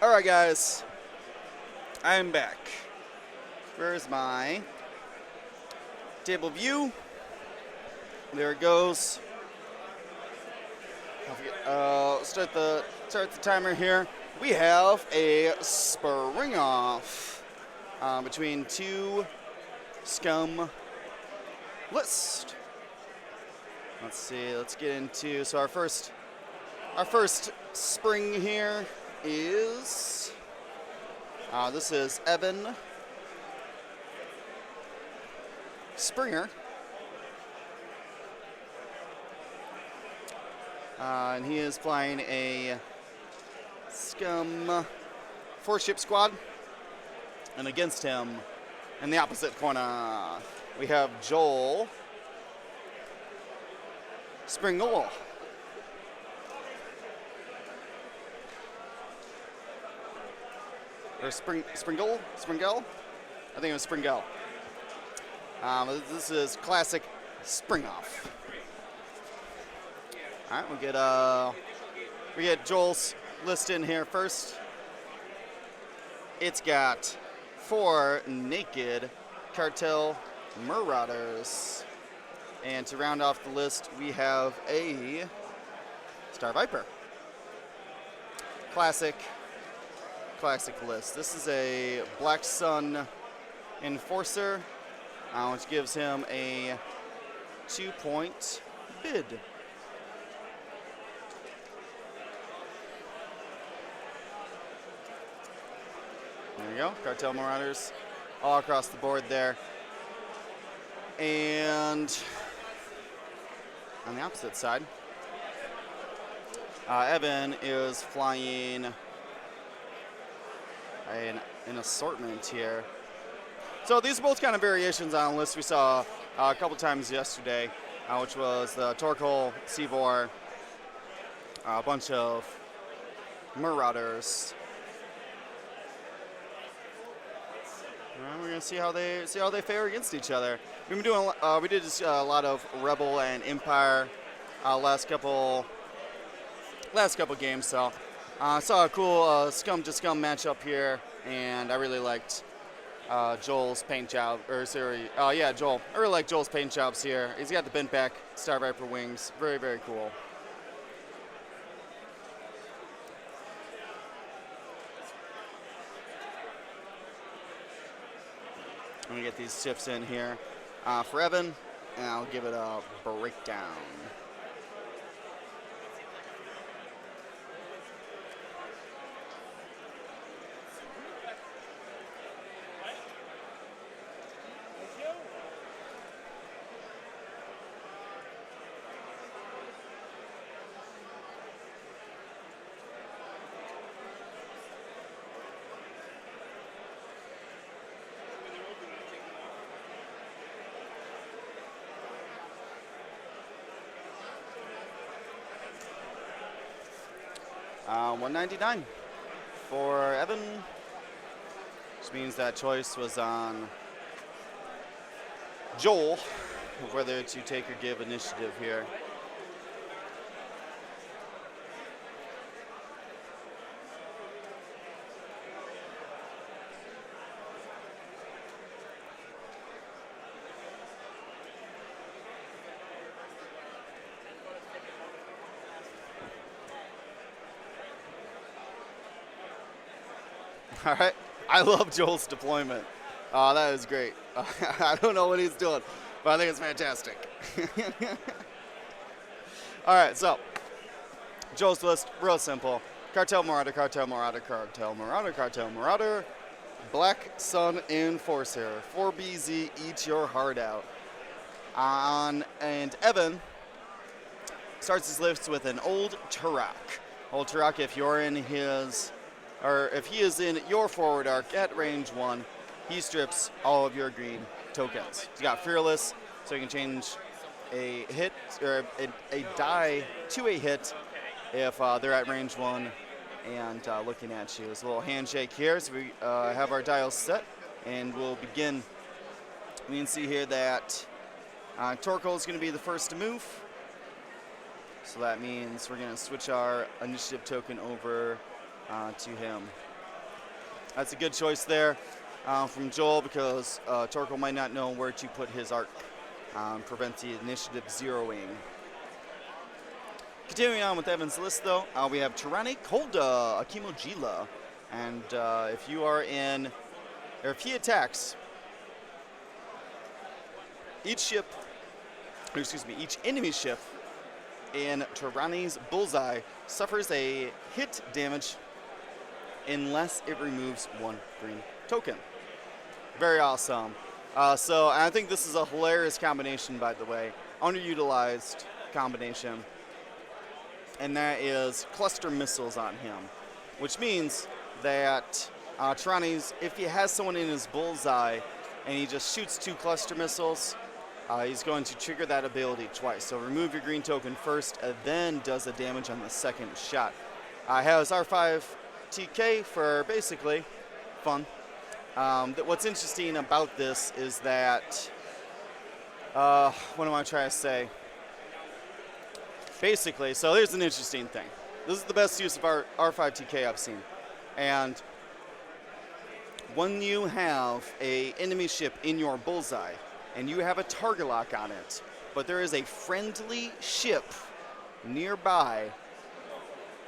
All right, guys. I'm back. Where's my table view? There it goes. Start the timer here. We have a spring off between two scum lists. Let's see. Let's get into our first spring here is this is Evan Springer. And he is flying a Scum 4-ship squad. And against him, in the opposite corner, we have Joel Springall. Or Springall? I think it was Springall. This is classic spring off. All right, we get Joel's list in here first. It's got 4 naked cartel marauders. And to round off the list, we have a Star Viper. Classic list. This is a Black Sun Enforcer, which gives him a 2-point bid. There you go, Cartel Marauders all across the board there. And on the opposite side, Evan is flying an assortment here. So these are both kind of variations on a list we saw a couple times yesterday, which was the Torkoal, Seavor, a bunch of Marauders. We're gonna see how they fare against each other. We've been doing we did just a lot of Rebel and Empire last couple games. So saw a cool scum to scum matchup here, and I really liked Joel's paint job. Joel. I really like Joel's paint jobs here. He's got the bent back Star Viper wings. Very, very cool. I'm gonna get these chips in here for Evan, and I'll give it a breakdown. $199 for Evan, which means that choice was on Joel, whether to take or give initiative here. All right, I love Joel's deployment. That is great. I don't know what he's doing, but I think it's fantastic. All right, so Joel's list, real simple. Cartel Marauder, Cartel Marauder, Cartel Marauder, Cartel Marauder, Black Sun Enforcer, 4BZ, eat your heart out. And Evan starts his list with an Old Turok. Old Turok, if you're in his... or if he is in your forward arc at range 1, he strips all of your green tokens. He's got Fearless, so you can change a hit or a die to a hit if they're at range 1 and looking at you. It's a little handshake here, so we have our dials set, and we'll begin. We can see here that Torkoal is going to be the first to move. So that means we're going to switch our initiative token over to him. That's a good choice there from Joel because Torkel might not know where to put his arc. Prevents the initiative zeroing. Continuing on with Evan's list, though, we have Tirani Kolda, Akimojila. And if you are in, or if he attacks, each enemy ship in Tirani's bullseye suffers a hit damage unless it removes one green token. Very awesome. So I think this is a hilarious combination, by the way, underutilized combination, and that is cluster missiles on him, which means that Tirani's, if he has someone in his bullseye and he just shoots 2 cluster missiles, he's going to trigger that ability twice. So remove your green token first, and then does the damage on the second shot. Has R5 TK for basically fun. What's interesting about this is that, what am I trying to say? Basically, so here's an interesting thing. This is the best use of R5 TK I've seen. And when you have a enemy ship in your bullseye and you have a target lock on it, but there is a friendly ship nearby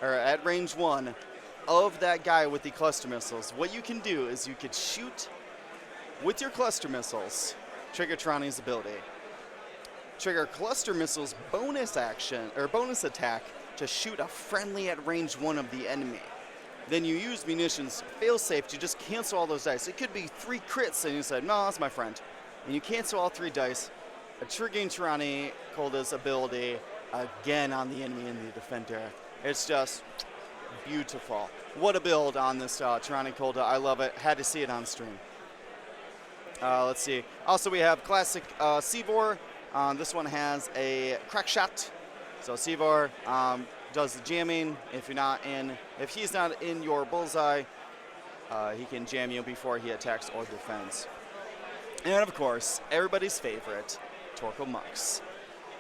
or at range 1 of that guy with the cluster missiles, what you can do is you could shoot with your cluster missiles, trigger Tirani's ability, trigger cluster missiles bonus action or bonus attack to shoot a friendly at range 1 of the enemy. Then you use munitions failsafe to just cancel all those dice. It could be 3 crits, and you said, no, that's my friend. And you cancel all 3 dice, triggering Tirani Kolda's ability again on the enemy and the defender. It's just beautiful. What a build on this Tirani Kolda. I love it. Had to see it on stream. Let's see. Also, we have classic Seavor. This one has a crack shot. So Seavor does the jamming. If he's not in your bullseye, he can jam you before he attacks or defends. And of course, everybody's favorite, Torkel Mux.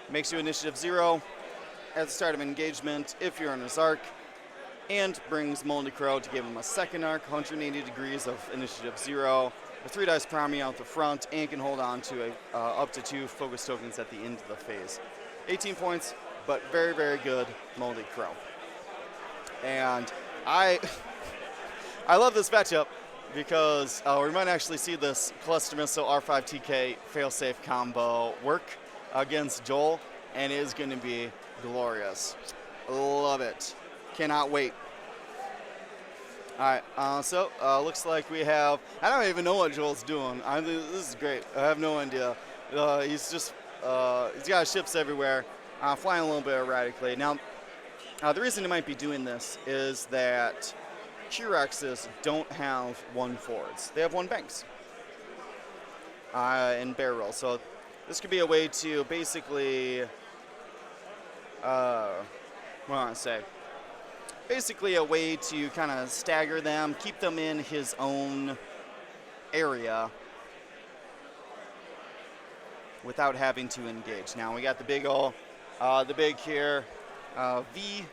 Makes you initiative 0 at the start of engagement if you're in his arc, and brings Moldy Crow to give him a second arc, 180 degrees of initiative 0, with 3 dice per army out the front, and can hold on to up to 2 focus tokens at the end of the phase. 18 points, but very, very good Moldy Crow. And I love this matchup because we might actually see this cluster missile R5 TK failsafe combo work against Joel, and it is going to be glorious. Love it. Cannot wait. All right, so looks like we have, I don't even know what Joel's doing. This is great. I have no idea. He's just, he's got ships everywhere, flying a little bit erratically. Now, the reason he might be doing this is that Q-Rexes don't have 1 forwards. They have 1 banks and barrel roll. So this could be a way to basically, what do I want to say? Basically a way to kind of stagger them, keep them in his own area without having to engage. Now we got the big here, V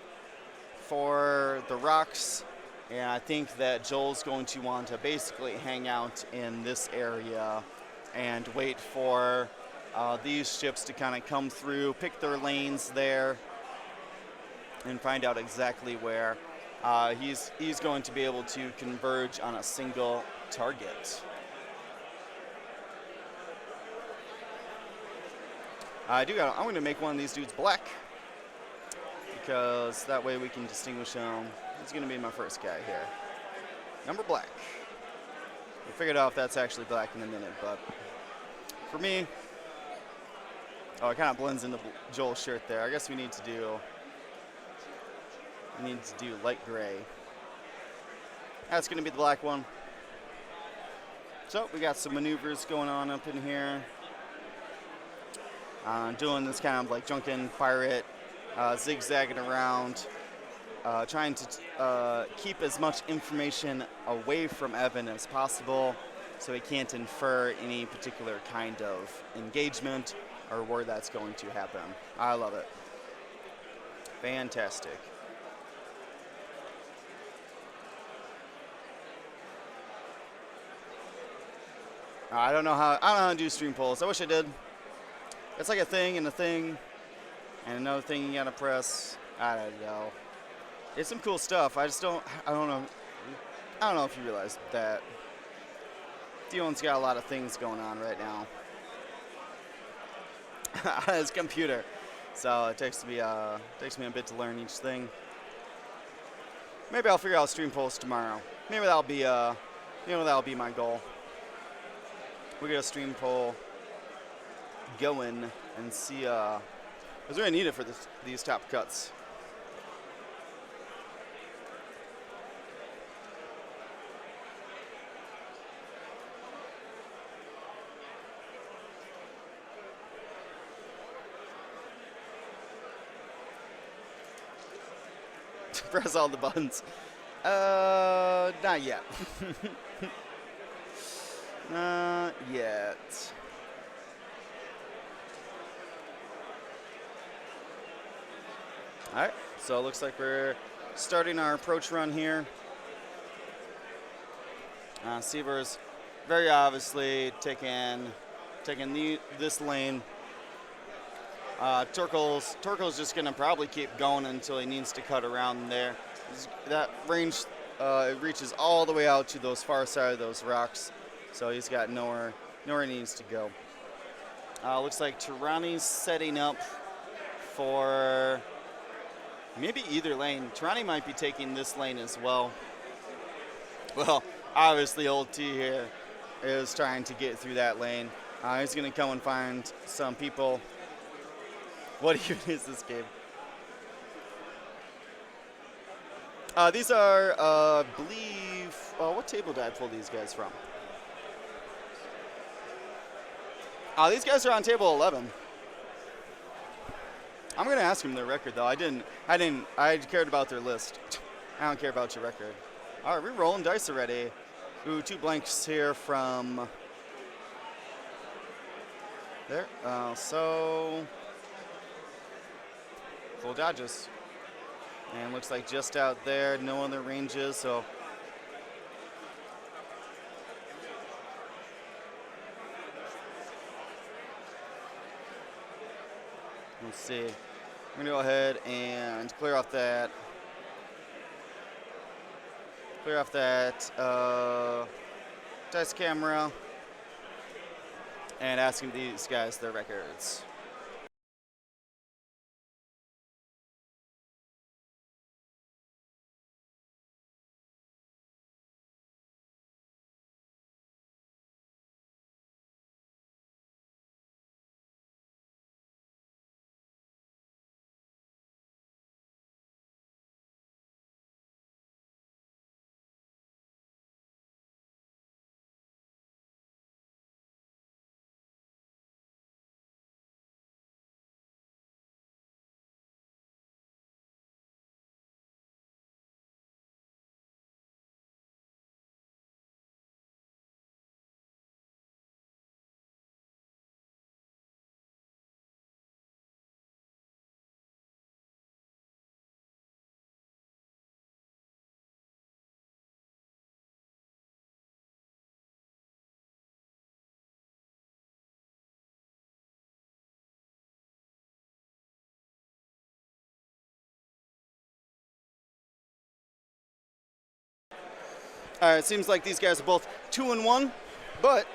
for the rocks, and I think that Joel's going to want to basically hang out in this area and wait for these ships to kind of come through, pick their lanes there, and find out exactly where he's going to be able to converge on a single target. I'm going to make one of these dudes black because that way we can distinguish him. He's going to be my first guy here. Number black. We'll figure out if that's actually black in a minute, but for me, it kind of blends into Joel's shirt there. I guess we need to do light gray. That's going to be the black one. So we got some maneuvers going on up in here. Doing this kind of like drunken pirate, zigzagging around, trying to keep as much information away from Evan as possible so he can't infer any particular kind of engagement or where that's going to happen. I love it. Fantastic. I don't know how to do stream polls. I wish I did. It's like a thing and a thing and another thing you gotta press. I don't know. It's some cool stuff. I don't know. I don't know if you realize that Dion's got a lot of things going on right now on his computer. So it takes me a bit to learn each thing. Maybe I'll figure out stream polls tomorrow. Maybe that'll be my goal. We get a stream poll going and see. Is really needed for these top cuts. Press all the buttons. Not yet. Not yet. All right, so it looks like we're starting our approach run here. Seaver's very obviously taking this lane. Torkel's just gonna probably keep going until he needs to cut around there. That range it reaches all the way out to those far side of those rocks, so he's got nowhere he needs to go. Looks like Tirani's setting up for maybe either lane. Tirani might be taking this lane as well. Well, obviously old T here is trying to get through that lane. He's gonna come and find some people. What even is this game? These are, I believe, what table did I pull these guys from? These guys are on table 11. I'm gonna ask them their record though. I cared about their list. I don't care about your record. All right, we're rolling dice already. Ooh, 2 blanks here from there. So full dodges. And looks like just out there, no other ranges, so. Let's see. We're gonna go ahead and clear off that. Dice camera. And asking these guys their records. All right, it seems like these guys are both 2-1, but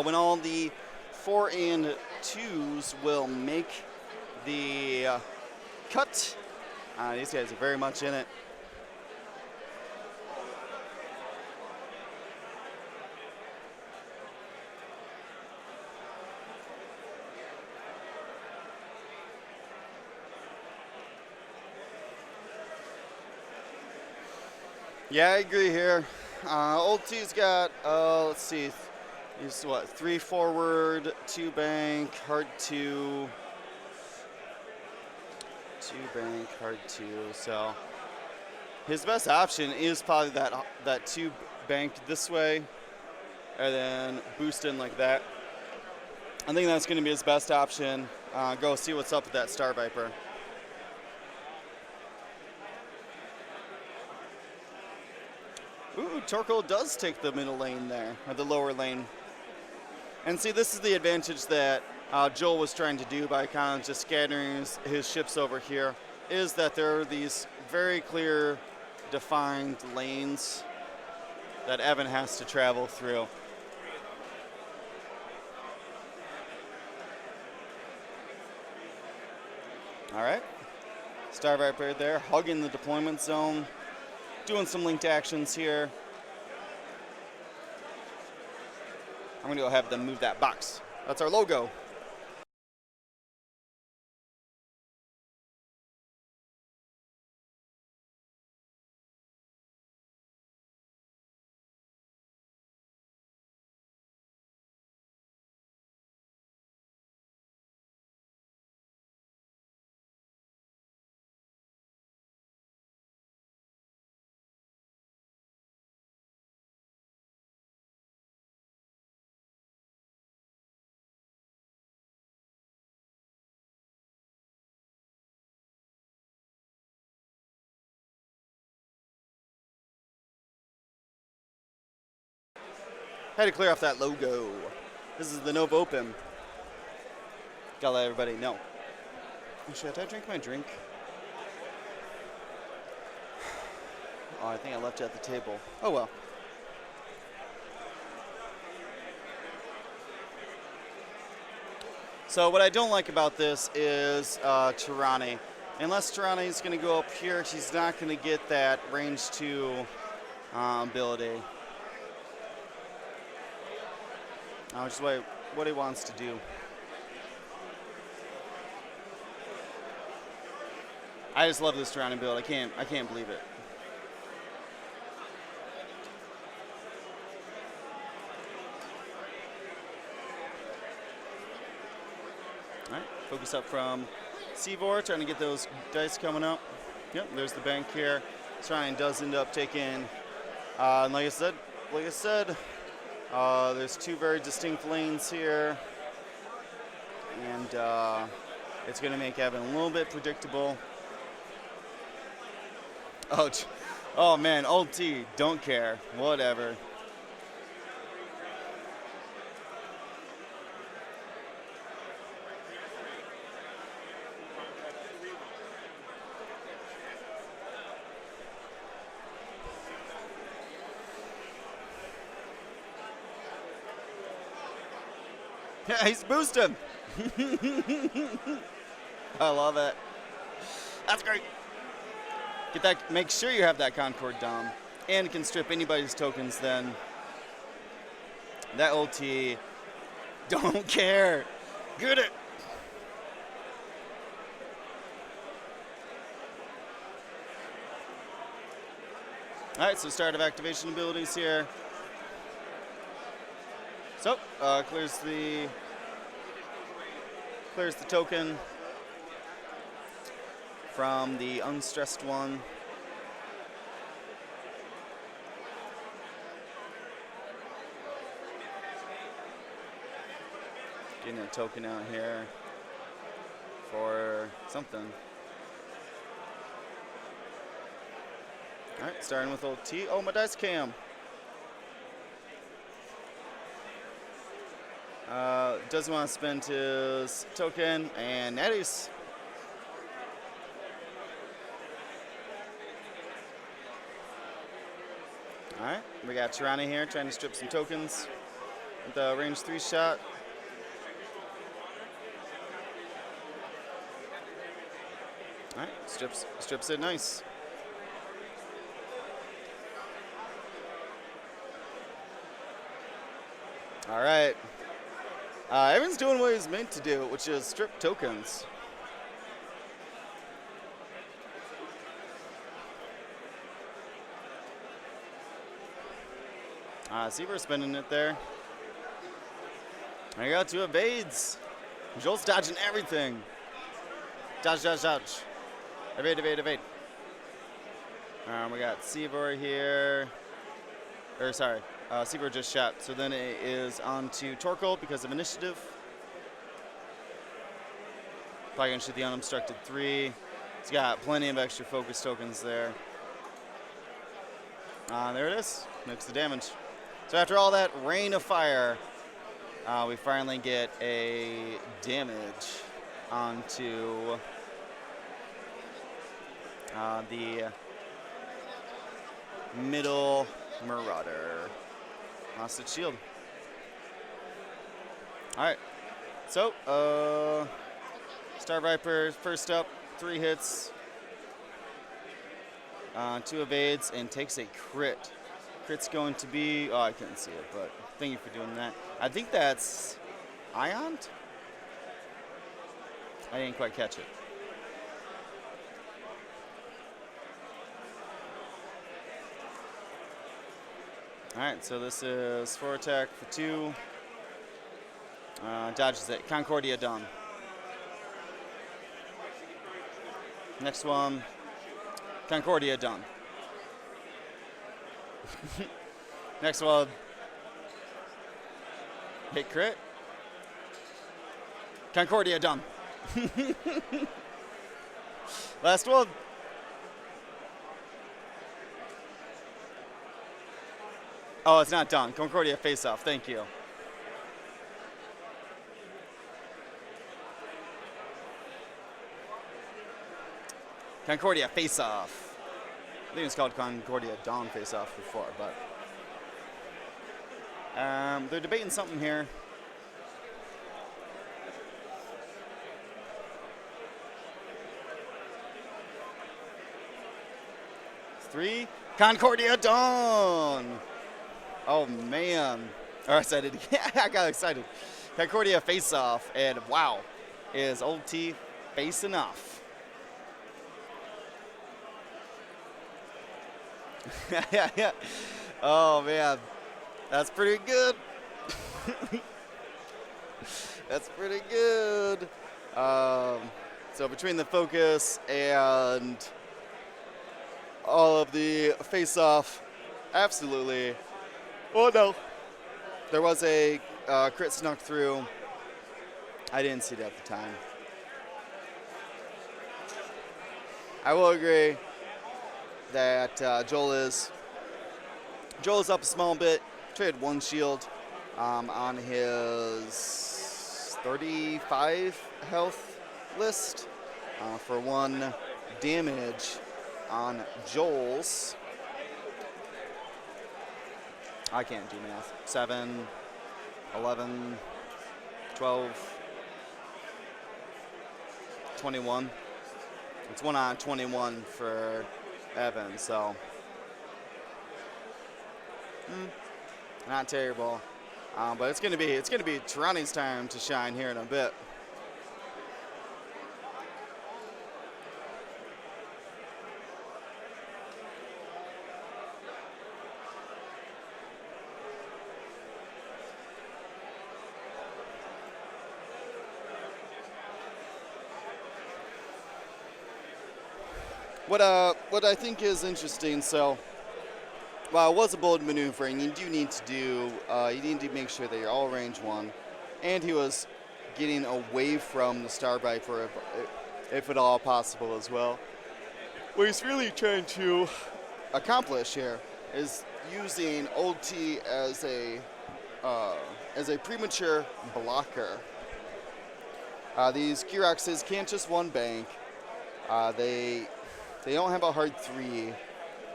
when all the 4 and 2s will make the cut, these guys are very much in it. Yeah, I agree here. Old T's got, let's see, he's what, 3 forward, 2 bank, hard 2. 2 bank, hard 2. So his best option is probably that 2 banked this way and then boost in like that. I think that's going to be his best option. Go see what's up with that Star Viper. Ooh, Torkoal does take the middle lane there, or the lower lane. And see, this is the advantage that Joel was trying to do by kind of just scattering his ships over here, is that there are these very clear, defined lanes that Evan has to travel through. All right. Star Viper there, hugging the deployment zone, doing some linked actions here. I'm going to go have them move that box. That's our logo. Had to clear off that logo. This is the Nova Open. Gotta let everybody know. Should I drink my drink? Oh, I think I left it at the table. Oh well. So what I don't like about this is Tirani. Unless Tirani is going to go up here, she's not going to get that range 2 ability. Which is what he wants to do. I just love this Tirani build. I can't believe it. All right, focus up from Seavor, trying to get those dice coming up. Yep, there's the bank here. Tirani does end up taking, and like I said, there's 2 very distinct lanes here, and it's going to make Evan a little bit predictable. Oh man, old T, don't care, whatever. Yeah, he's boosting. I love it. That's great. Get that. Make sure you have that Concord Dom, and can strip anybody's tokens. Then that OT, don't care. Get it. All right, so start of activation abilities here. So clears the token from the unstressed one. Getting a token out here for something. All right, starting with old T. Oh, my dice cam. Doesn't want to spend his token, and Netties. All right, we got Tirani here trying to strip some tokens with the range 3 shot. All right, strips it nice. All right. Evan's doing what he's meant to do, which is strip tokens. Seaver spinning it there. I got 2 evades. Joel's dodging everything. Dodge, dodge, dodge. Evade, evade, evade. We got Seaver here. Seaver just shot. So then it is on to Torkoal because of initiative. Probably gonna shoot the unobstructed 3. He's got plenty of extra focus tokens there. There it is. Makes the damage. So after all that rain of fire, we finally get a damage onto the middle Marauder. Lost its shield. All right. So, Star Viper first up, 3 hits, 2 evades, and takes a crit. Crit's going to be, oh, I couldn't see it, but thank you for doing that. I think that's Iont? I didn't quite catch it. All right, so this is 4 attack for 2. Dodges it. Concordia done. Next one. Concordia done. Next one. Hit crit. Concordia done. Last one. Oh, it's not done. Concordia face off. Thank you. Concordia face off. I think it's called Concordia Dawn face off before, but they're debating something here. Three. Concordia Dawn. Oh man. Or excited. Yeah, I got excited. Concordia face off, and wow, is Old T facing off. Yeah. Oh man, that's pretty good. That's pretty good. So between the focus and all of the face-off, absolutely. Oh no, there was a crit snuck through. I didn't see it at the time. I will agree that Joel is up a small bit. Traded 1 shield on his 35 health list for 1 damage on Joel's. I can't do math. 7, 11, 12, 21. It's 1 on 21 for Evan, so not terrible. But it's gonna be Tirani's time to shine here in a bit. What I think is interesting, so while it was a bold maneuvering, you do need to you need to make sure that you're all range 1, and he was getting away from the Star Viper if at all possible as well. What he's really trying to accomplish here is using Old T as a premature blocker. These Kyroxes can't just 1 bank. They don't have a hard 3,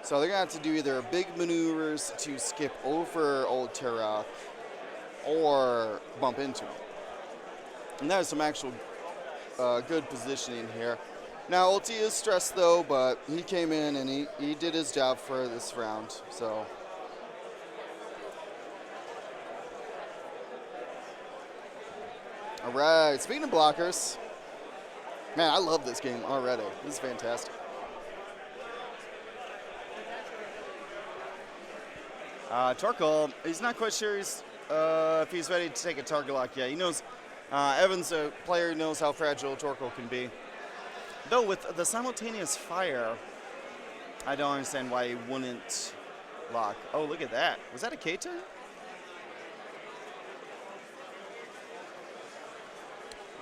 so they're going to have to do either big maneuvers to skip over Old Turok or bump into him. And that is some actual good positioning here. Now, Old T is stressed, though, but he came in and he did his job for this round, so. All right, speaking of blockers, man, I love this game already. This is fantastic. Torkoal, he's not quite sure if he's ready to take a target lock yet. He knows, Evan's a player who knows how fragile Torkoal can be. Though with the simultaneous fire, I don't understand why he wouldn't lock. Oh, look at that. Was that a K-turn?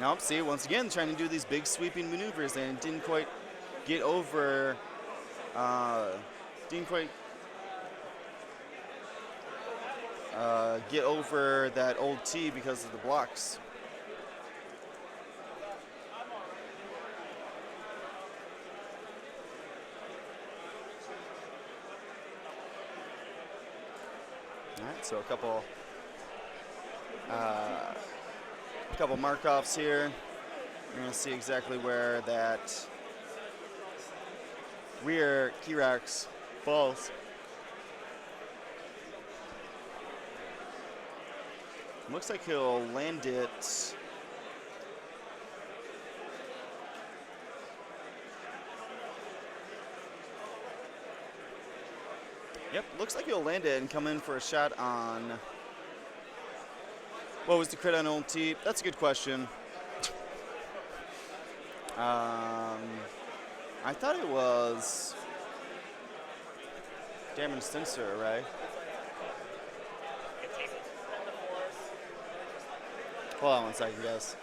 Nope, see, once again, trying to do these big sweeping maneuvers and didn't quite get over, get over that old tee because of the blocks. All right, so a couple mark-offs here. You're going to see exactly where that rear Kirax falls. Looks like he'll land it. Yep, looks like he'll land it and come in for a shot on. What was the crit on old tee? That's a good question. I thought it was damage sensor, right? Hold on one second, guys.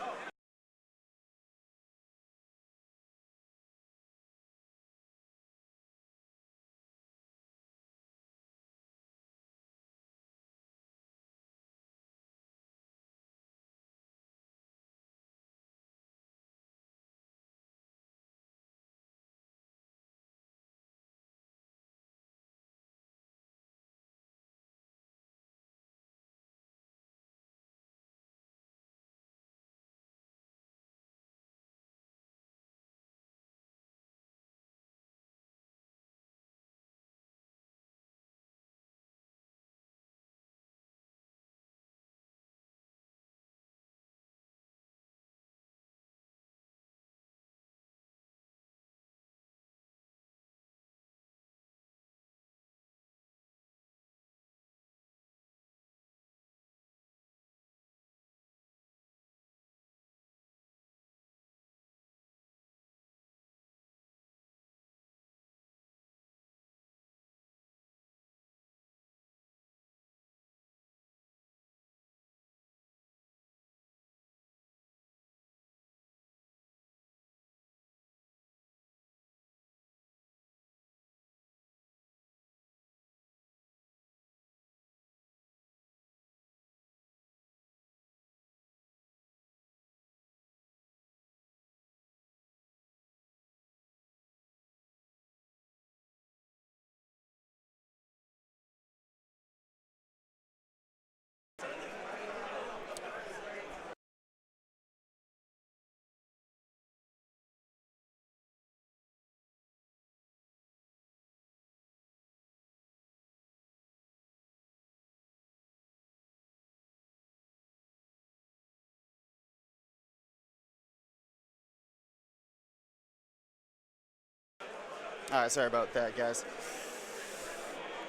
All right, sorry about that, guys.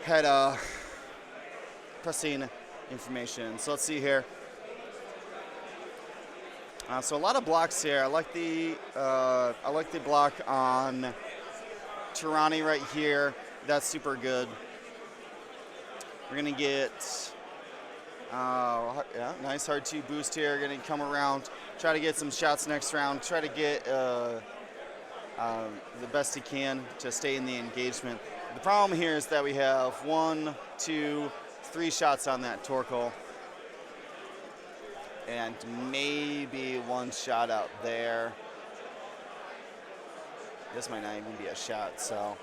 Had pressing information. So let's see here. So a lot of blocks here. I like the block on Tirani right here. That's super good. We're gonna get nice hard 2 boost here. Gonna come around, try to get some shots next round. Try to get the best he can to stay in the engagement. The problem here is that we have 1, 2, 3 shots on that Torkoal. And maybe 1 shot out there. This might not even be a shot, so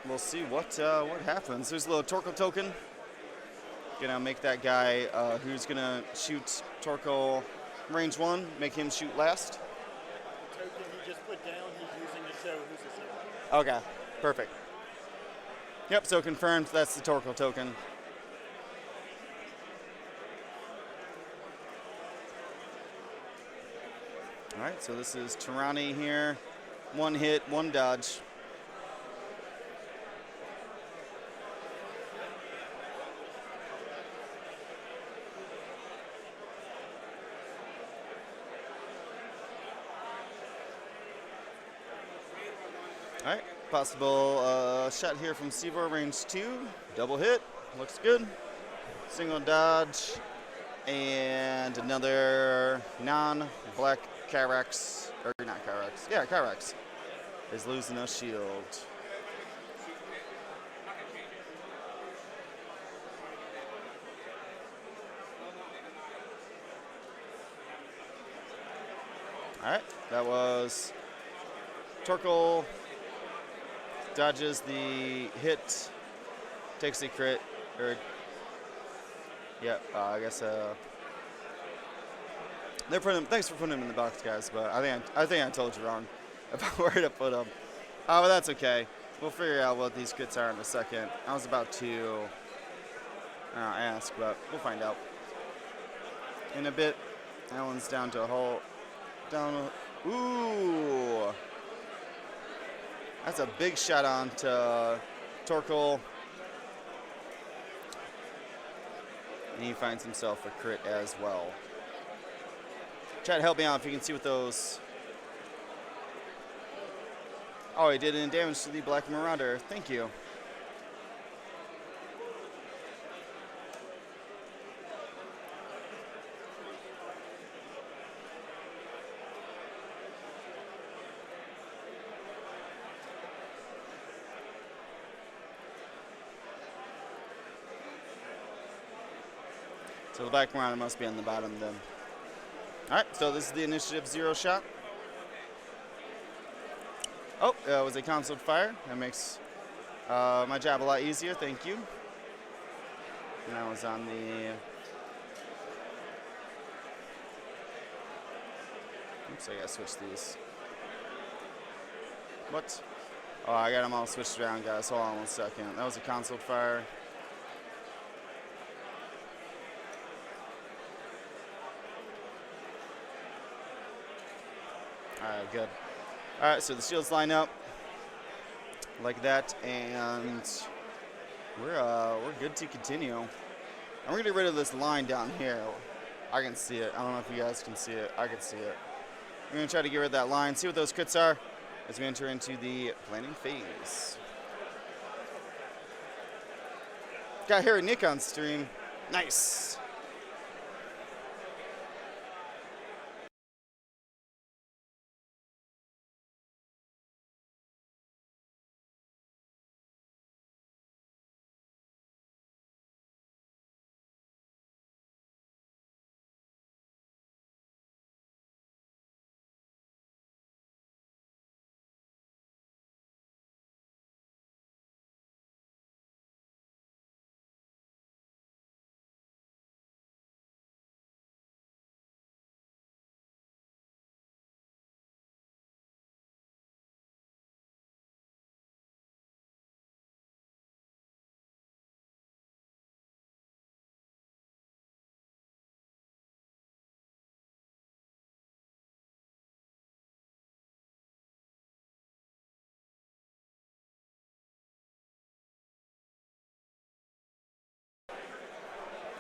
we'll see what happens. There's a little Torkoal token. Gonna make that guy who's gonna shoot Torkoal range 1, make him shoot last. Token he just put down, he's using to show who's his hero. Okay, perfect. Yep, so confirmed that's the Torkoal token. All right, so this is Tirani here. 1 hit, 1 dodge. All right, possible shot here from Sivor, range 2. Double hit, looks good. Single dodge, and another non-black Kyrax, or not Kyrax, yeah, Kyrax is losing a shield. All right, that was Torkel. Dodges the hit, takes the crit, or yeah, I guess they're putting him. Thanks for putting him in the box, guys. But I think I told you wrong about where to put him. But that's okay. We'll figure out what these crits are in a second. I was about to ask, but we'll find out in a bit. That one's down to a hole. Ooh. That's a big shot on to Torkel. And he finds himself a crit as well. Chat, help me out if you can see what those... Oh, he did damage to the Black Marauder. Thank you. So the Black Marauder must be on the bottom then. All right, so this is the initiative 0 shot. Oh, it was a concealed fire. That makes my job a lot easier. Thank you. And that was on the... Oops, I gotta switch these. What? Oh, I got them all switched around, guys. Hold on 1 second. That was a concealed fire. All right, good. All right, so the shields line up like that, and we're good to continue. I'm gonna get rid of this line down here. I can see it. I don't know if you guys can see it. I can see it. I'm gonna try to get rid of that line, see what those crits are as we enter into the planning phase. Got Harry Nick on stream. Nice.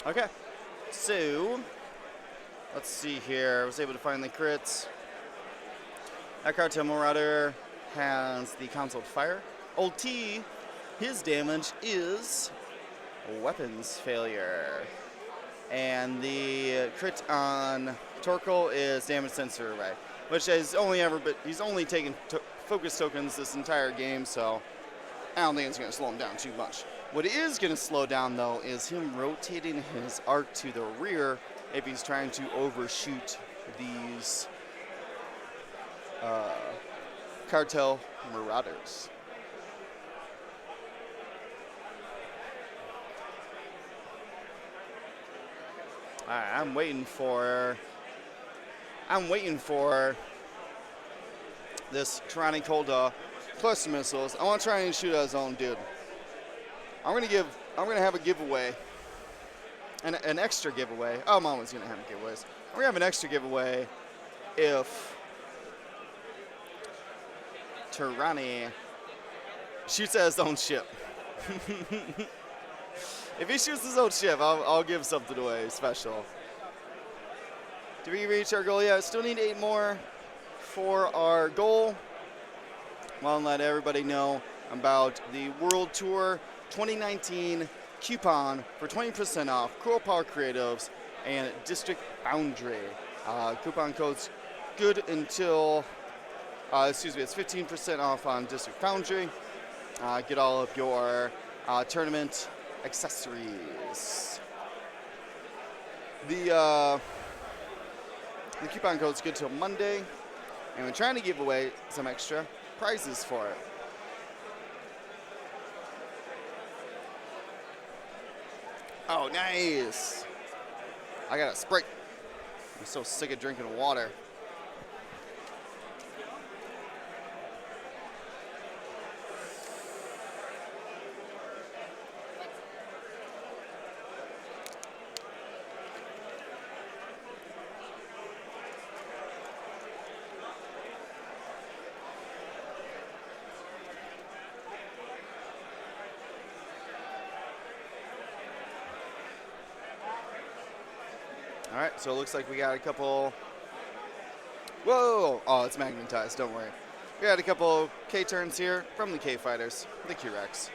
Okay, so let's see here. I was able to find the crits. That Cartel Marauder has the concealed fire. Old T, his damage is weapons failure. And the crit on Torkel is damage sensor array, which has only ever been, he's only taken focus tokens this entire game, so I don't think it's going to slow him down too much. What is going to slow down, though, is him rotating his arc to the rear if he's trying to overshoot these Cartel Marauders. All right, I'm waiting for this Tyranny Colda cluster missiles. I want to try and shoot at his own dude. I'm gonna have a giveaway, an extra giveaway. Oh, I'm always gonna have giveaways. I'm gonna have an extra giveaway if Tyranny shoots at his own ship. If he shoots his own ship, I'll give something away special. Did we reach our goal yet? Still need 8 more for our goal. Want to let everybody know about the World Tour 2019 coupon for 20% off Coral Power Creatives and District Foundry. Coupon code's good until, it's 15% off on District Foundry. Get all of your tournament accessories. The coupon code's good till Monday. and we're trying to give away some extra prizes for it. Oh, nice. I got a Sprite. I'm so sick of drinking water. All right, so it looks like we got a couple. Whoa! Oh, it's magnetized, don't worry. We got a couple K-turns here from the K-Fighters, the Q-Rex.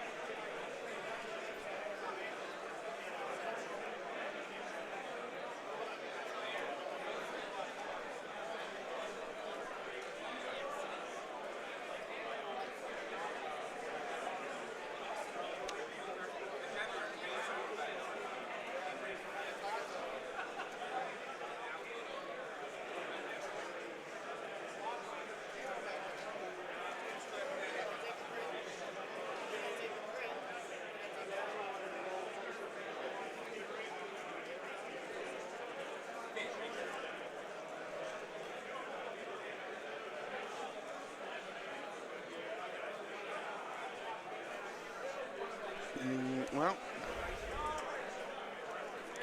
Well,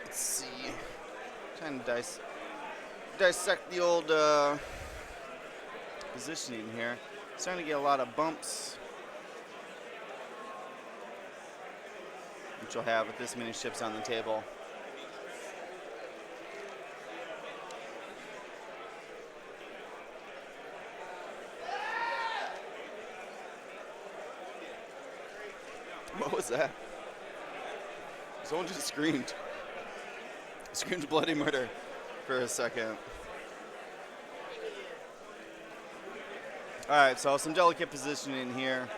let's see. Trying to dissect the old positioning here. Starting to get a lot of bumps, which you'll have with this many ships on the table. What was that? Someone just screamed. Screamed bloody murder for a second. All right, so some delicate positioning here.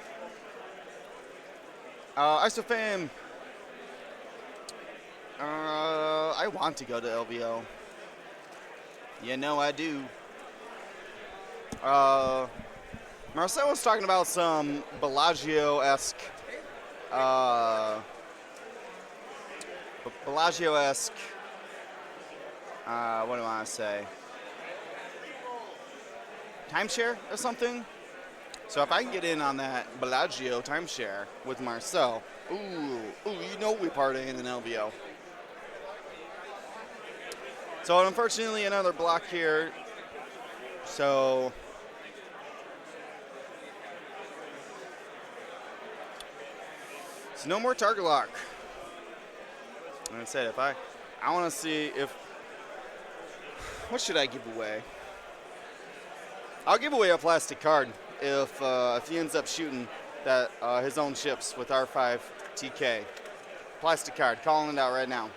Isofame. I want to go to LVO. You know I do. Marcel was talking about some Bellagio-esque what do I want to say? Timeshare or something? So if I can get in on that Bellagio timeshare with Marcel, ooh, you know we partying in LVO. So unfortunately another block here. So no more target lock. Like I said, if I want to see if, what should I give away? I'll give away a plastic card if he ends up shooting that his own ships with R5 TK. Plastic card, calling it out right now.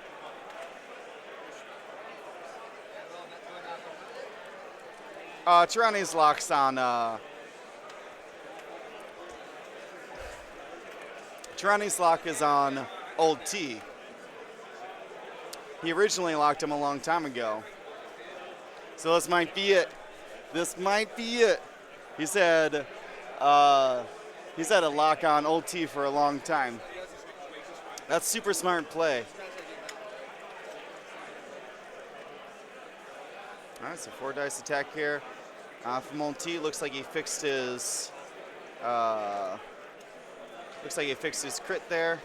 Tyranni's locks on. Tyranni's lock is on Old T. He originally locked him a long time ago. So this might be it. This might be it. He's had a lock on Old T for a long time. That's super smart play. All right, so 4 dice attack here from Old T. Looks like he fixed his. Looks like he fixed his crit there.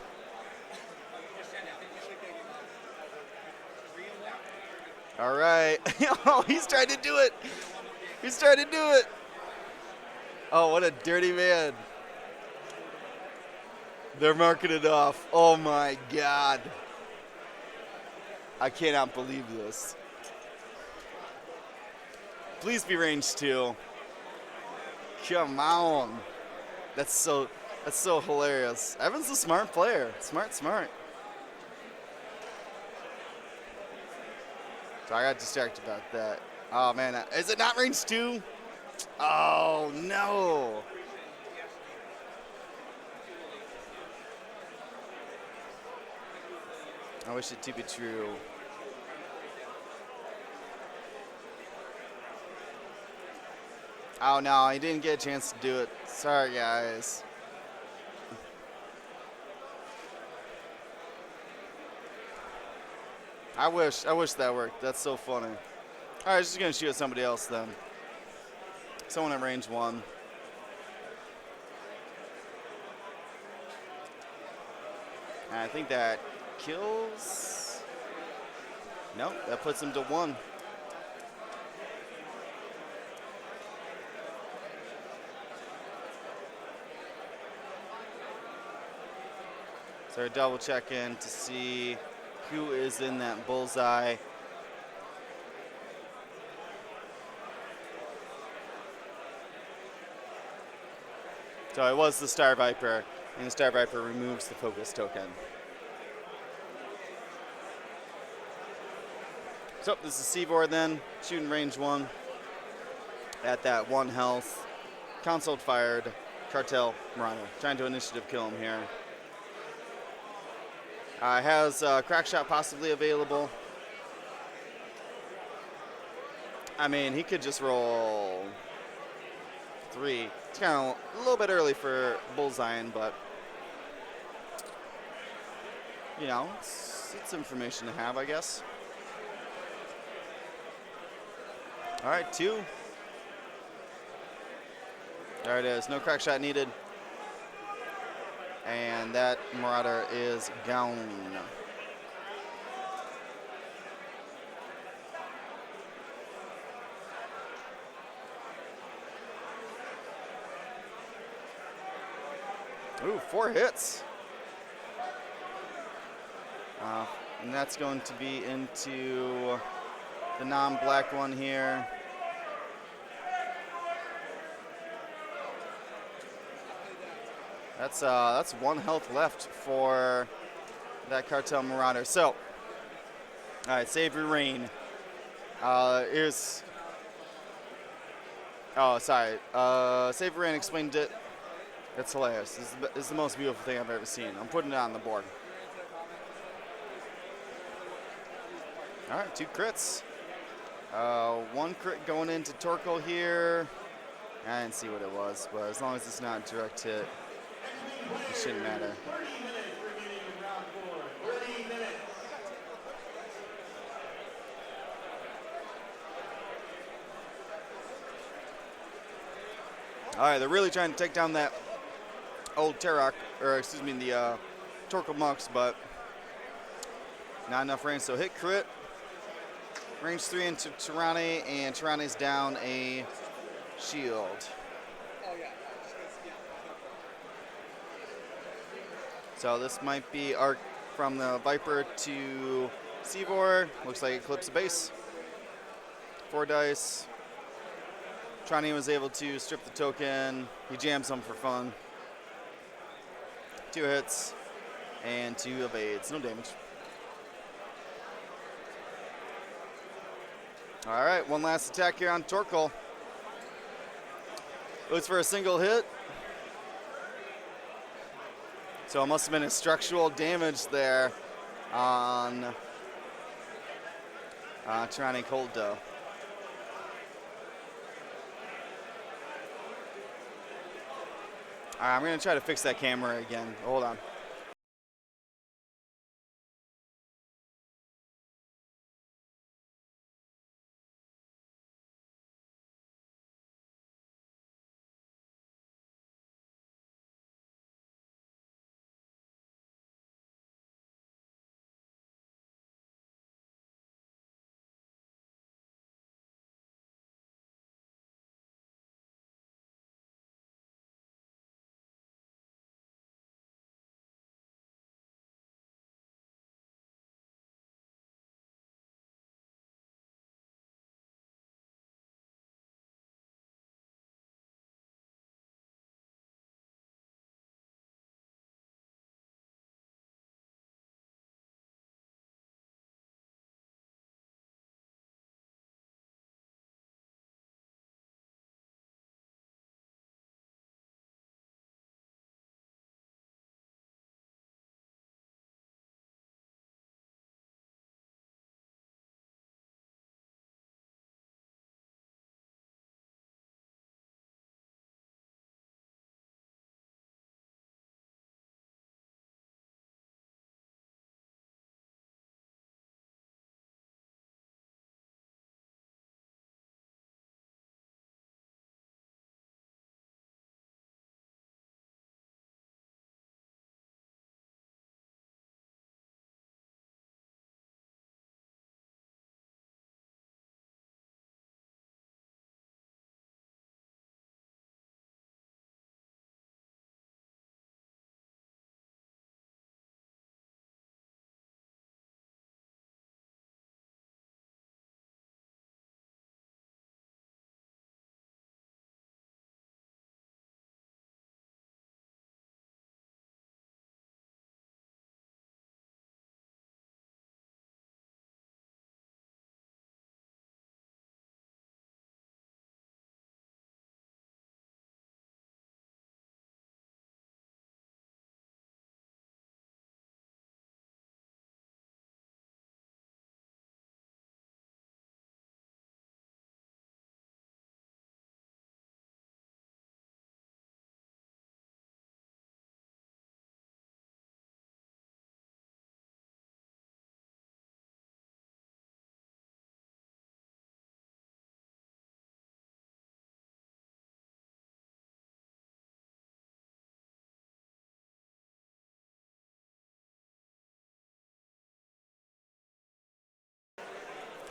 All right. Oh, he's trying to do it. He's trying to do it. Oh, what a dirty man. They're marking it off. Oh, my God. I cannot believe this. Please be range 2. Come on. That's so hilarious. Evan's a smart player. Smart. So I got distracted about that. Oh, man. Is it not range 2? Oh, no. I wish it to be true. Oh no, I didn't get a chance to do it. Sorry, guys. I wish that worked. That's so funny. All right, just gonna shoot at somebody else then. Someone at range 1. And I think that kills. Nope, that puts him to 1. So we're double checking to see who is in that bullseye. So it was the Star Viper, and the Star Viper removes the focus token. So this is Seavor then, shooting range 1 at that 1 health. Console fired, Cartel Marauder, trying to initiative kill him here. Has crack shot possibly available. I mean, he could just roll 3. It's kind of a little bit early for bullseyeing, but you know, it's information to have, I guess. All right, 2. There it is. No crack shot needed. And that Marauder is gone. Ooh, 4 hits. And that's going to be into the non-black one here. That's 1 health left for that Cartel Marauder. So, all right, save your rain. Here's. Oh, sorry. Save your rain explained it. It's hilarious. This is the most beautiful thing I've ever seen. I'm putting it on the board. All right, 2 crits. 1 crit going into Torkoal here. I didn't see what it was, but as long as it's not a direct hit, it shouldn't matter. 30 minutes remaining in round 4. 30 minutes. All right, they're really trying to take down that old Terok, or excuse me, the Torkoal Mux, but not enough range. So hit crit, range 3 into Tirani, and Tirani's down a shield. So this might be arc from the Viper to Seavor. Looks like it clips a base. 4 dice. Trani was able to strip the token. He jams some for fun. 2 hits and 2 evades. No damage. All right, 1 last attack here on Torkoal. Goes for a single hit. So it must have been a structural damage there on Tirani Cold Dough. All right, I'm going to try to fix that camera again. Hold on.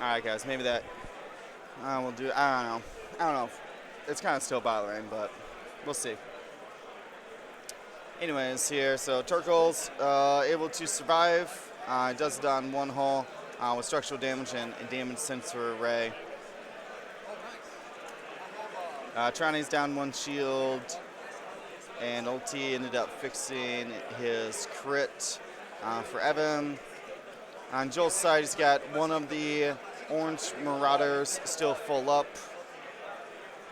All right, guys, maybe that we'll do. I don't know. I don't know. It's kind of still bothering, but we'll see. Anyways, here, so Torkel's able to survive. Does it on one hull with structural damage and damage sensor array. Trani's down one shield, and Ulti ended up fixing his crit for Evan. On Joel's side, he's got one of the orange Marauders still full up.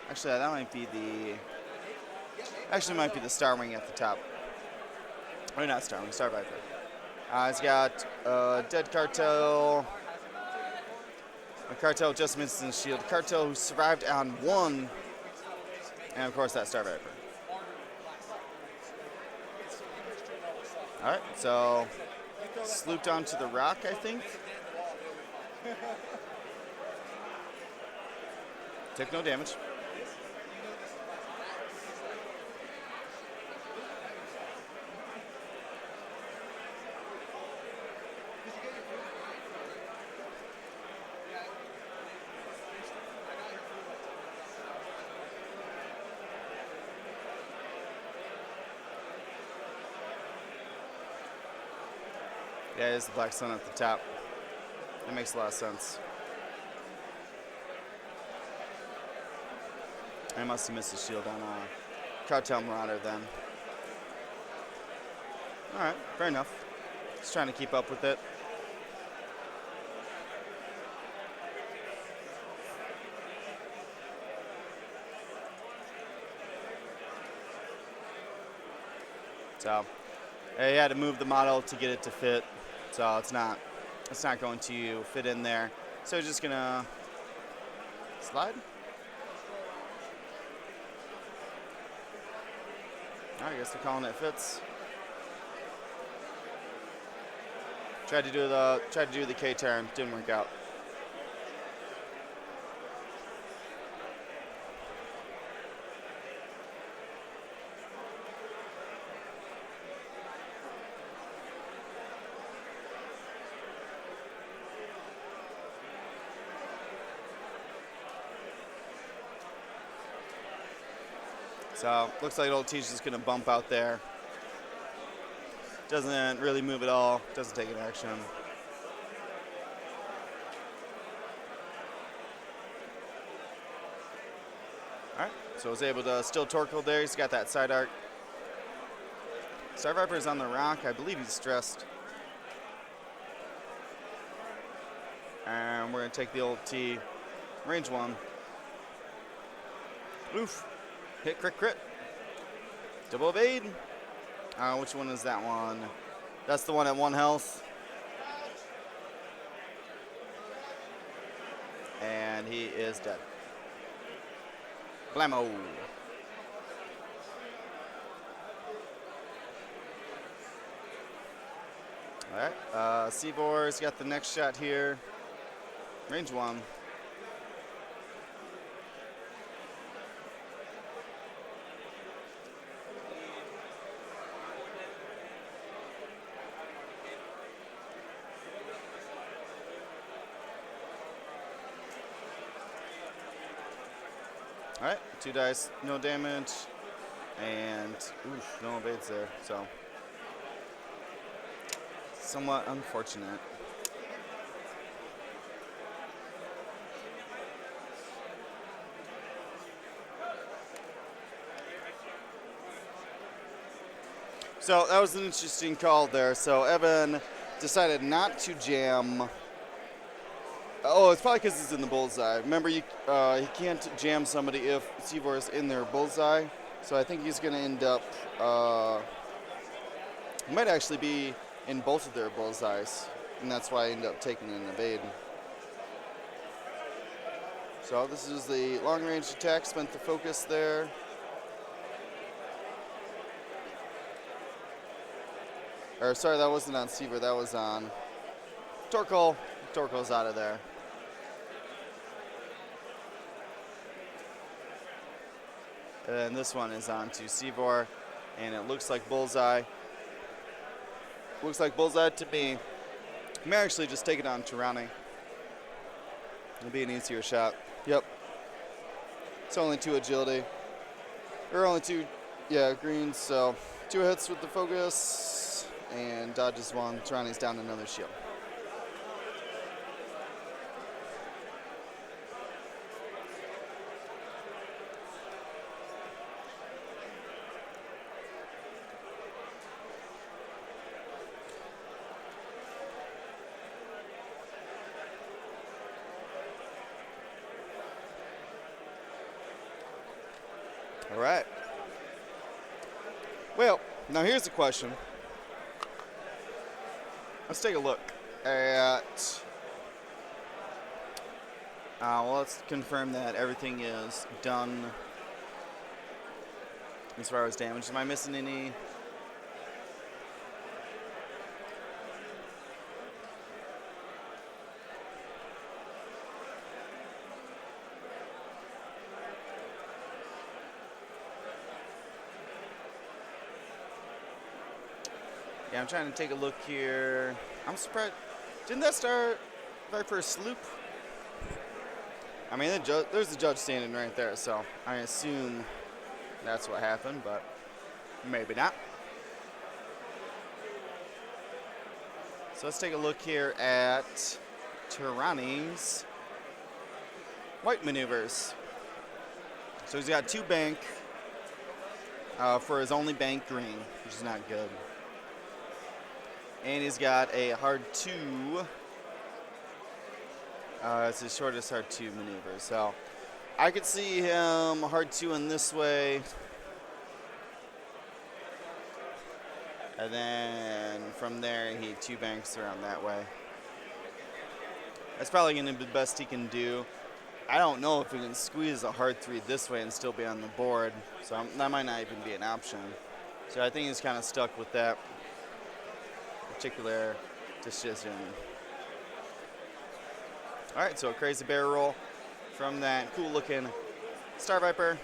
Actually, that might be the. Actually, might be the Star Wing at the top. Or not Star Wing, Star Viper. He's got Dead Cartel. A Cartel just missed his shield. Cartel who survived on one. And of course, that Star Viper. All right, so slooped onto the rock, I think. Took no damage. Yeah, it is the Black Sun at the top. That makes a lot of sense. I must have missed the shield on Cartel Marauder then. All right, fair enough. Just trying to keep up with it. So, he had to move the model to get it to fit. So it's not going to fit in there. So just gonna slide. All right, I guess they're calling it fits. Tried to do the K turn, didn't work out. So looks like old T's just gonna bump out there. Doesn't really move at all. Doesn't take an action. All right, so I was able to still Torkel there. He's got that side arc. Star Viper's on the rock. I believe he's stressed. And we're gonna take the old T. Range 1. Oof. Hit, crit, crit. Double evade. Which one is that one? That's the one at 1 health. And he is dead. Blammo. All right. Seavor's got the next shot here. Range 1. All right, 2 dice, no damage, and oof, no evades there, so somewhat unfortunate. So that was an interesting call there. So Evan decided not to jam. Oh, it's probably because he's in the bullseye. Remember, he can't jam somebody if Seavor is in their bullseye. So I think he's going to end up. He might actually be in both of their bullseyes, and that's why I end up taking an evade. So this is the long-range attack. Spent the focus there. Or sorry, that wasn't on Seaver. That was on Torkel. Torkel's out of there. And this one is on to Seavor, and it looks like bullseye. Looks like bullseye to me. I may actually just take it on to Ronnie. It'll be an easier shot. Yep. It's only 2 agility. Or only 2, yeah, greens. So 2 hits with the focus and dodges 1. Tirani's down another shield. All right. Well, now here's the question. Let's take a look at. Well, let's confirm that everything is done as far as damage. Am I missing any? Yeah, I'm trying to take a look here. I'm surprised. Didn't that start right for a sloop? I mean, there's the judge standing right there, so I assume that's what happened, but maybe not. So let's take a look here at Tirani's white maneuvers. So he's got 2 bank for his only bank green, which is not good. And he's got a hard 2. It's his shortest hard 2 maneuver. So I could see him hard 2 in this way. And then from there, he 2 banks around that way. That's probably going to be the best he can do. I don't know if we can squeeze a hard 3 this way and still be on the board. So that might not even be an option. So I think he's kind of stuck with that particular decision. All right, so a crazy barrel roll from that cool-looking Star Viper.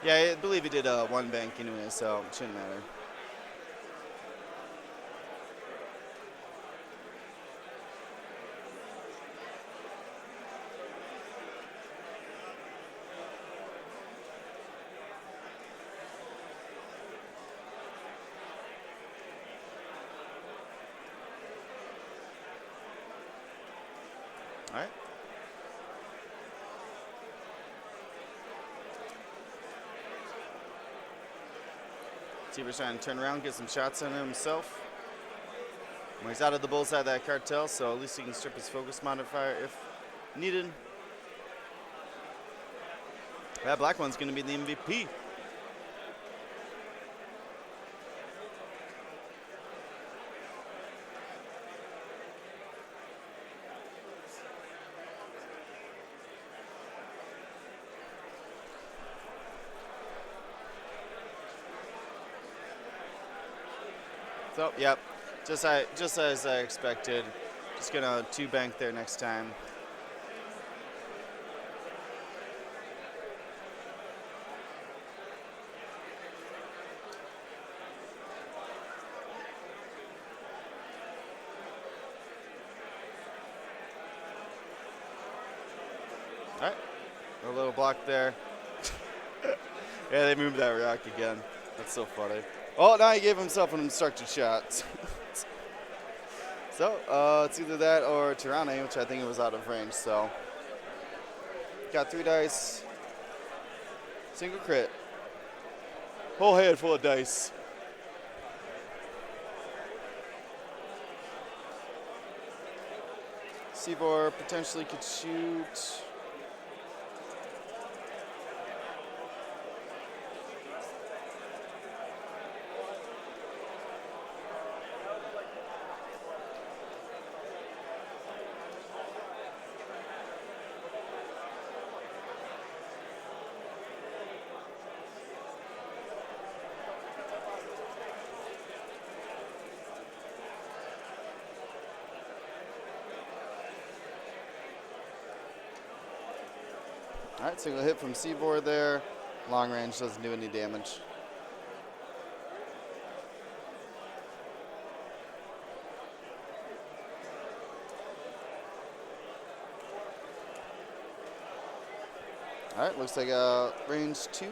Yeah, I believe he did 1 bank anyway, so it shouldn't matter. All right. Seaver's trying to turn around, get some shots on himself. Well, he's out of the bullseye of that cartel, so at least he can strip his focus modifier if needed. That black one's going to be the MVP. So, yep, just as I expected. Just gonna 2 bank there next time. All right, a little block there. Yeah, they moved that rock again. That's so funny. Oh, now he gave himself an obstructed shot. So, it's either that or Tirani, which I think it was out of range. So, got 3 dice, single crit, whole hand full of dice. Seavor potentially could shoot. All right, single hit from Seavor there. Long range doesn't do any damage. All right, looks like a range 2.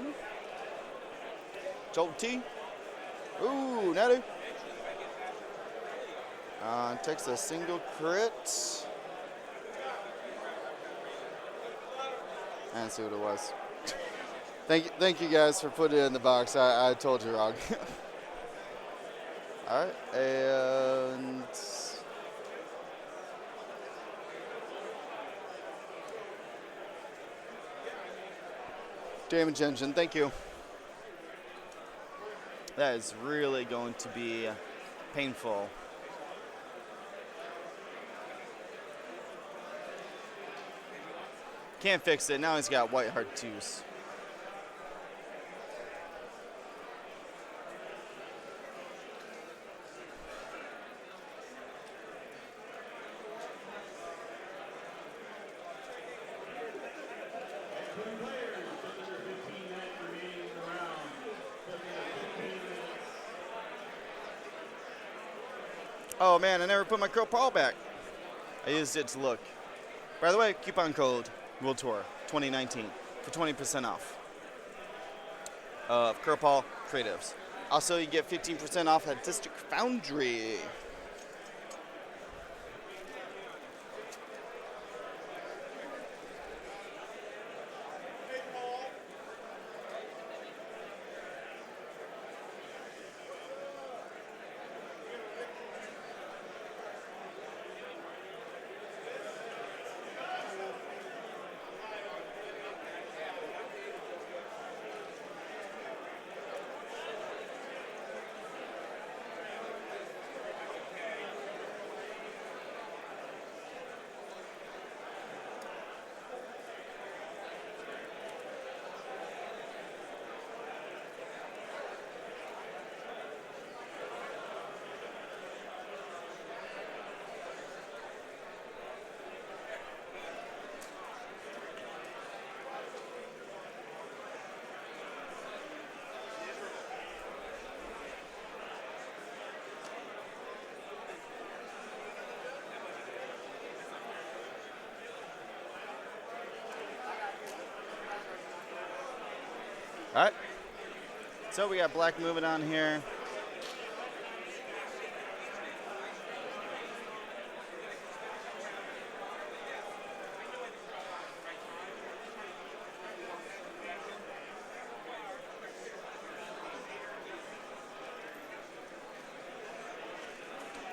Jolt T. Ooh, natty. Takes a single crit. And see what it was. Thank you guys for putting it in the box. I told you wrong. All right, and damage engine. Thank you. That is really going to be painful. Can't fix it. Now he's got white heart 2s. Oh man, I never put my curl paw back. I used it to look. By the way, coupon code World Tour 2019 for 20% off of curl paw creatives. Also, you get 15% off at District Foundry. All right. So we got black moving on here.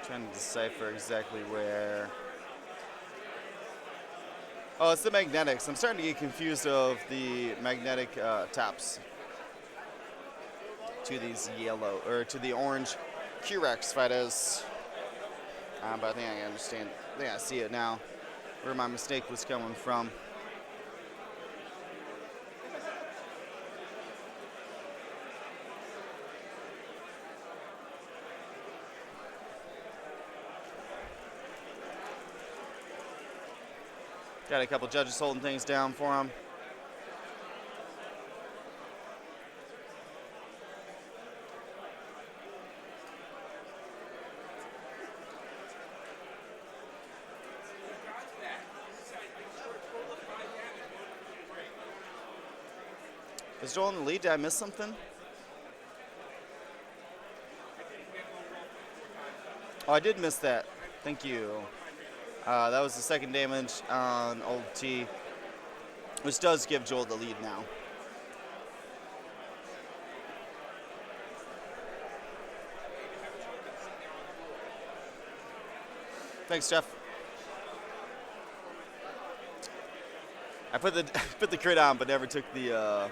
Trying to decipher exactly where. Oh, it's the magnetics. I'm starting to get confused of the magnetic taps to these yellow, or to the orange Q-Rex fighters. But I think I understand. I think I see it now, where my mistake was coming from. Got a couple judges holding things down for him. Is Joel in the lead? Did I miss something? Oh, I did miss that. Thank you. That was the second damage on Old T, which does give Joel the lead now. Thanks, Jeff. I put the crit on, but never took the.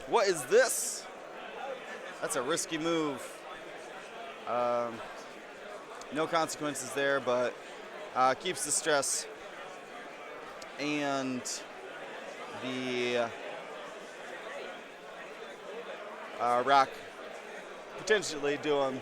What is this? That's a risky move. No consequences there, but keeps the stress and the rock potentially doing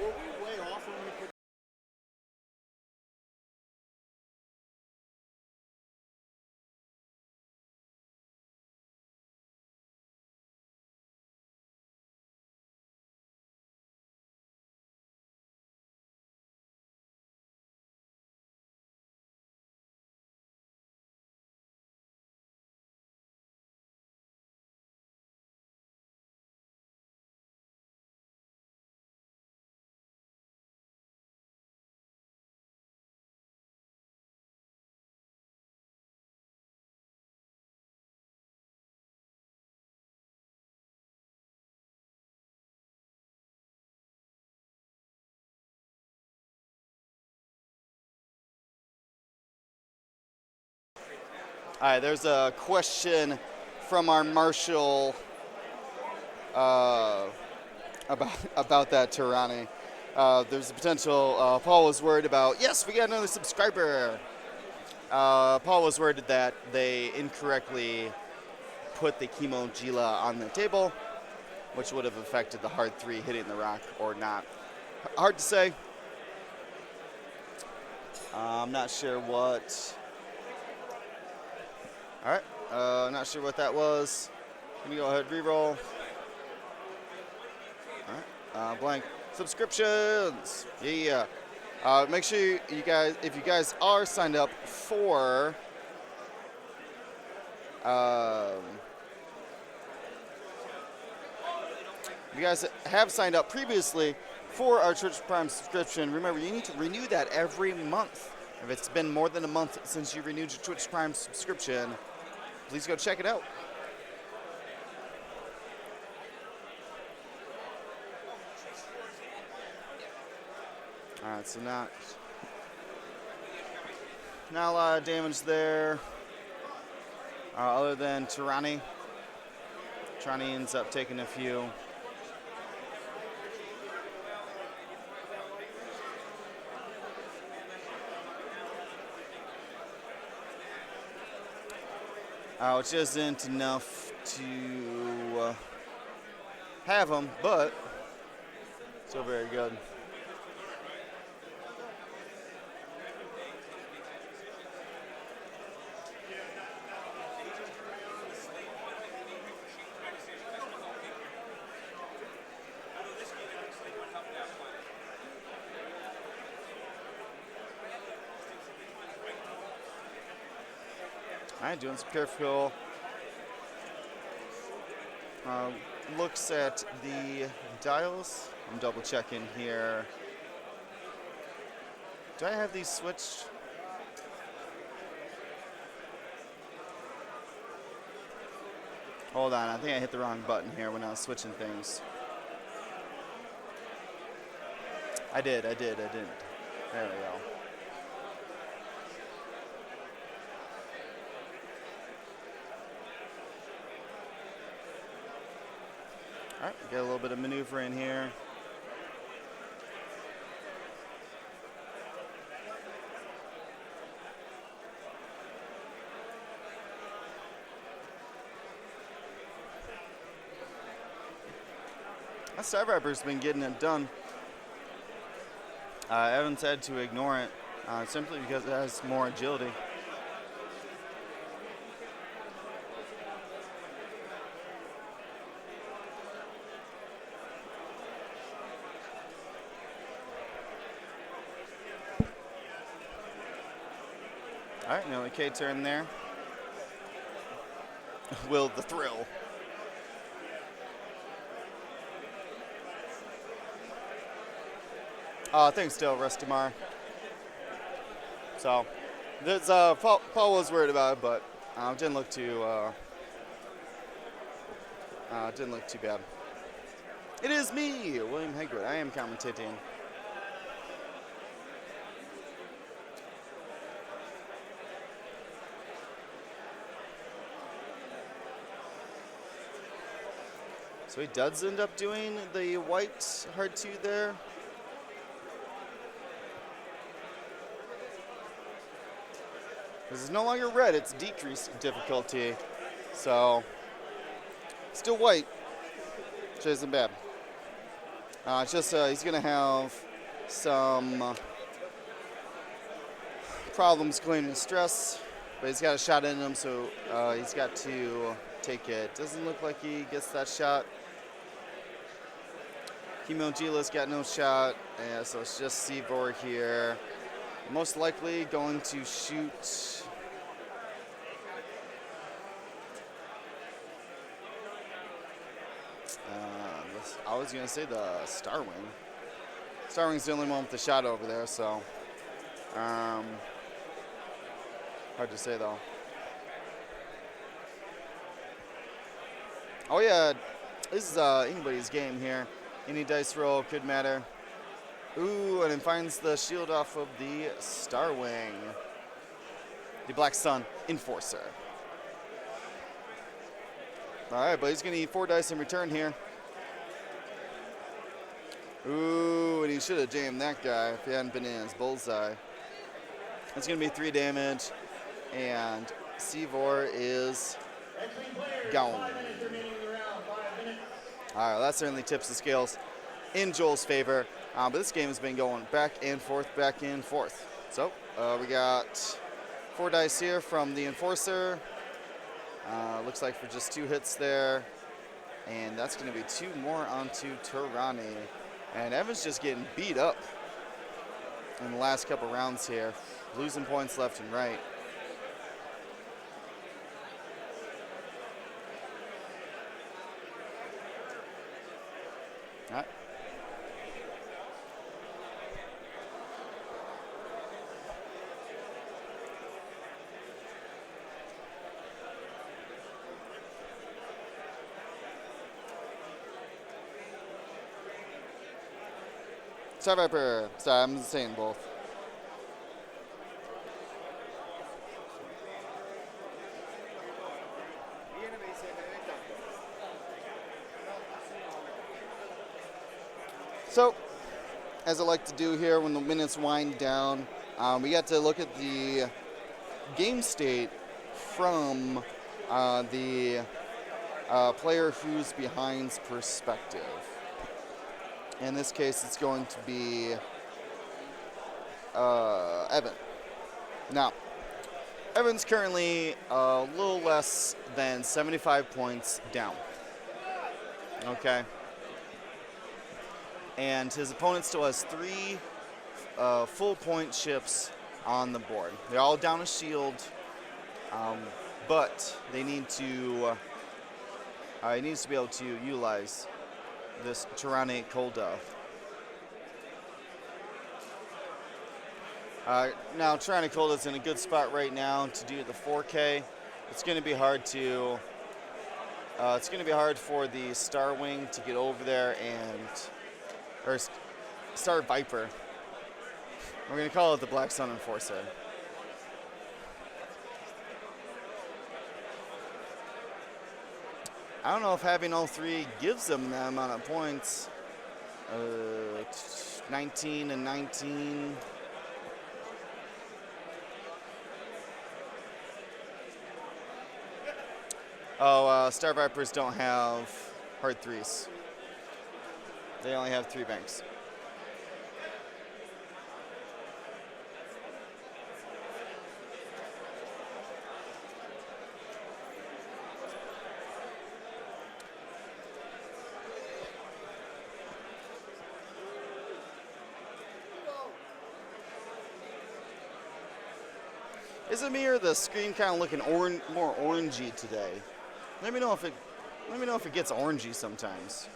All right, there's a question from our Marshall about that Tirani. There's a potential. Paul was worried about. Yes, we got another subscriber. Paul was worried that they incorrectly put the Chemo Gila on the table, which would have affected the hard 3 hitting the rock or not. Hard to say. I'm not sure what. All right, not sure what that was. Let me go ahead and re-roll. All right, blank. Subscriptions. Yeah. Make sure you guys, if you guys are signed up for if you guys have signed up previously for our Twitch Prime subscription, remember you need to renew that every month. If it's been more than a month since you renewed your Twitch Prime subscription, please go check it out. All right, so not a lot of damage there, other than Tirani. Tirani ends up taking a few. Which isn't enough to have them, but still very good. All right, doing some careful looks at the dials. I'm double checking here. Do I have these switched? Hold on, I think I hit the wrong button here when I was switching things. I didn't. There we go. All right, get a little bit of maneuver in here. That Star Viper's been getting it done. Evans had to ignore it simply because it has more agility. All right, another K turn there. Will the thrill. Thanks, Dale Restamar. So, this, Paul was worried about it, but didn't look too bad. It is me, William Hegwood. I am commentating. So he does end up doing the white hard 2 there. This is no longer red, it's decreased difficulty. So, still white, which isn't bad. It's just he's going to have some problems clearing his stress, but he's got a shot in him, so he's got to take it. Doesn't look like he gets that shot. Chemo Gila's got no shot, yeah, so it's just Seavor here. Most likely going to shoot I was going to say the Starwing. Starwing's the only one with the shot over there, so hard to say though. Oh yeah, this is anybody's game here. Any dice roll could matter. Ooh, and it finds the shield off of the Starwing. The Black Sun Enforcer. All right, but he's going to eat 4 dice in return here. Ooh, and he should have jammed that guy if he hadn't been in his bullseye. It's going to be 3 damage, and Seavor is gone. All right, that certainly tips the scales in Joel's favor. But this game has been going back and forth, back and forth. So we got 4 dice here from the Enforcer. Looks like for just 2 hits there. And that's going to be 2 more onto Turani. And Evan's just getting beat up in the last couple rounds here. Losing points left and right. All right. Star Viper. Sorry, I'm saying both. So, as I like to do here when the minutes wind down, we got to look at the game state from the player who's behind's perspective. In this case, it's going to be Evan. Now, Evan's currently a little less than 75 points down. Okay. And his opponent still has 3 full point ships on the board. They're all down a shield, but they need to. He needs to be able to utilize this Tyrannic Cold Dove. Now, Tyrannic Cold is in a good spot right now to do the 4K. It's going to be hard to. It's going to be hard for the Star Wing to get over there or Star Viper. We're going to call it the Black Sun Enforcer. I don't know if having all 3 gives them that amount of points. 19 and 19. Oh, Star Vipers don't have hard 3s. They only have 3 banks. Is it me or the screen kind of looking more orangey today? Let me know if it gets orangey sometimes.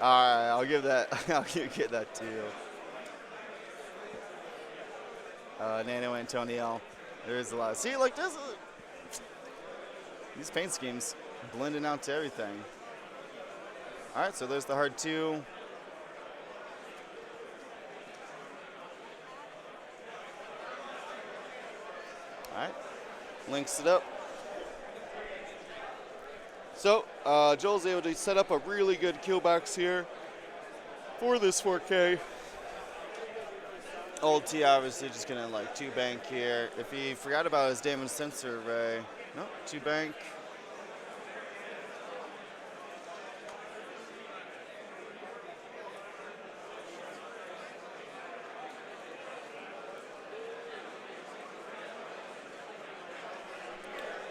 All right, I'll give that. I'll get that to you. Nano Antonio. There's a lot. See, like this. These paint schemes blending out to everything. All right, so there's the hard 2. All right, links it up. So, Joel's able to set up a really good kill box here for this 4K. Old T obviously just gonna like 2 bank here. If he forgot about his damage sensor array, no, 2 bank.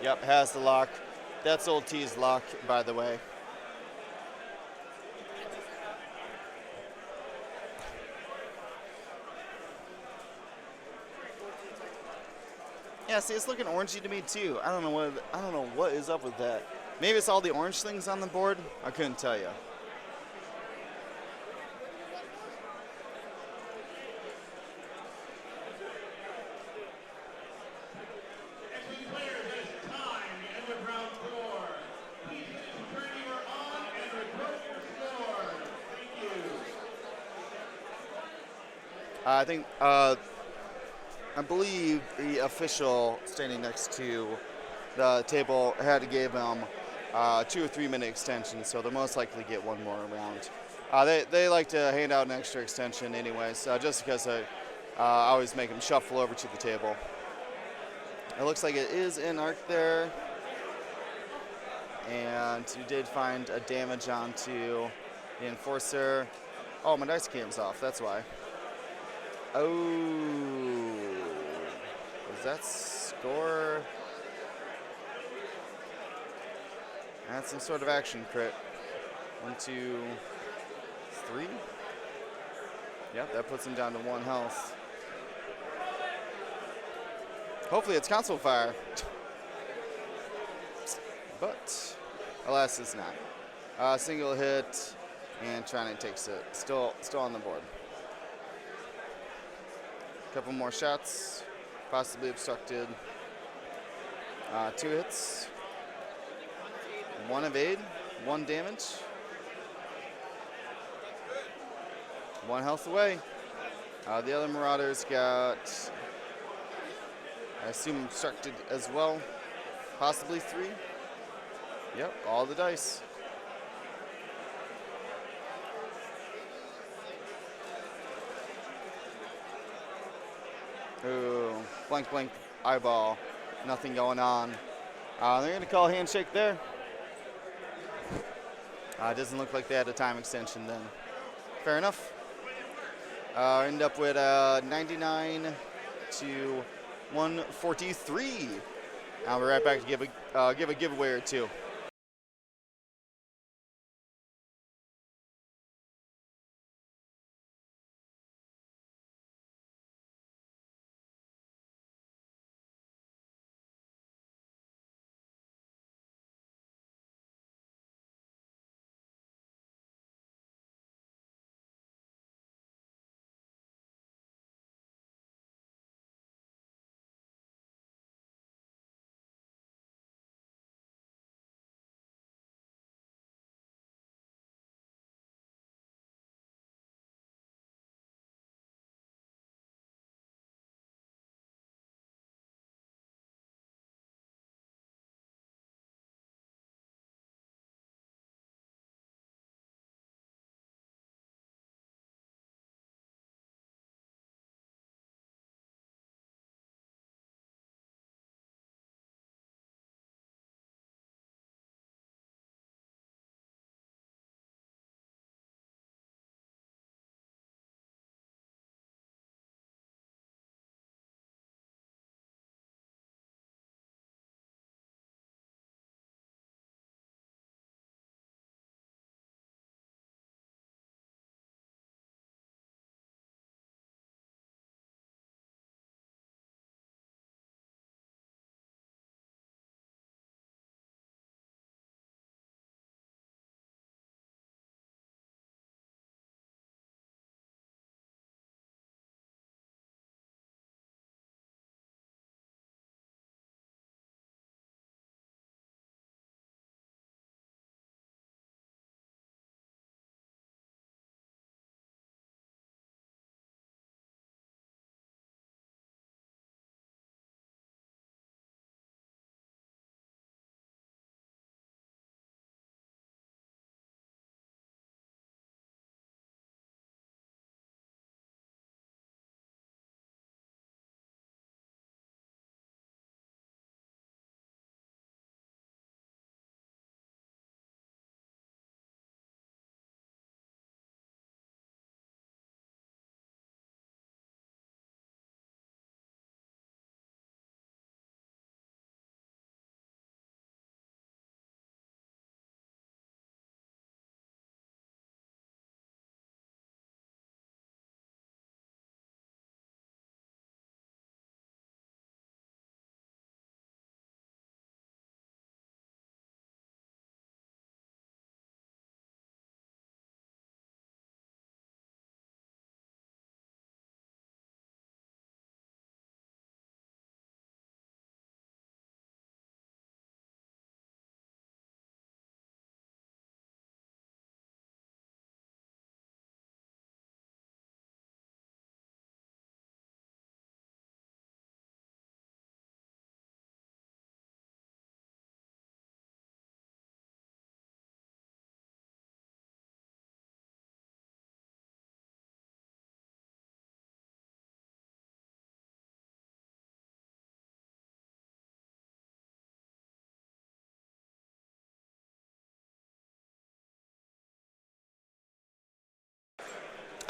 Yep, has the lock. That's Old T's lock, by the way. Yeah, see, it's looking orangey to me too. I don't know what is up with that. Maybe it's all the orange things on the board. I couldn't tell you. I think I believe the official standing next to the table had to give him 2 or 3 minute extension, so they'll most likely get one more round. They like to hand out an extra extension anyways, just because I always make them shuffle over to the table. It looks like it is in arc there, and you did find a damage onto the enforcer. Oh, my dice cam's off, that's why. Oh, does that score? That's some sort of action crit. 1, 2, 3. Yep, that puts him down to 1 health. Hopefully it's console fire. But alas, it's not. Single hit, and Tronic takes it. Still on the board. Couple more shots, possibly obstructed. 2 hits. 1 evade, 1 damage. 1 health away. The other Marauders got, I assume, obstructed as well. Possibly 3. Yep, all the dice. Ooh, blank, blank, eyeball. Nothing going on. They're going to call a handshake there. Doesn't look like they had a time extension then. Fair enough. End up with 99 to 143. I'll be right back to give a giveaway or two.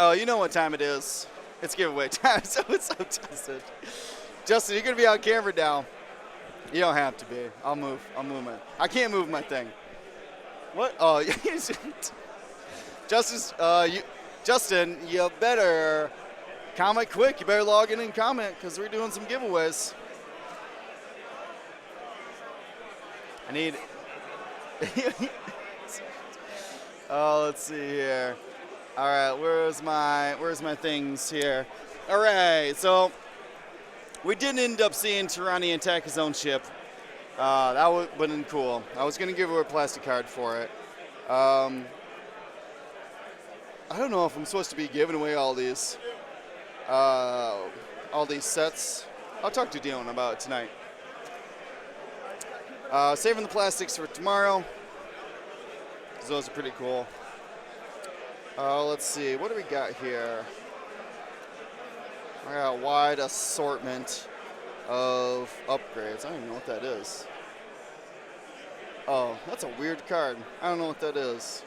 Oh, you know what time it is. It's giveaway time, so it's up, Justin. Justin, you're going to be on camera now. You don't have to be. I'll move my. I can't move my thing. What? Oh, Justin, you better comment quick. You better log in and comment because we're doing some giveaways. I need. Oh, let's see here. All right, where's my things here? All right, so we didn't end up seeing Tirani attack his own ship. That would have been cool. I was gonna give her a plastic card for it. I don't know if I'm supposed to be giving away all these sets. I'll talk to Dion about it tonight. Saving the plastics for tomorrow, 'cause those are pretty cool. Let's see, what do we got here? I got a wide assortment of upgrades. I don't even know what that is. Oh, that's a weird card. I don't know what that is.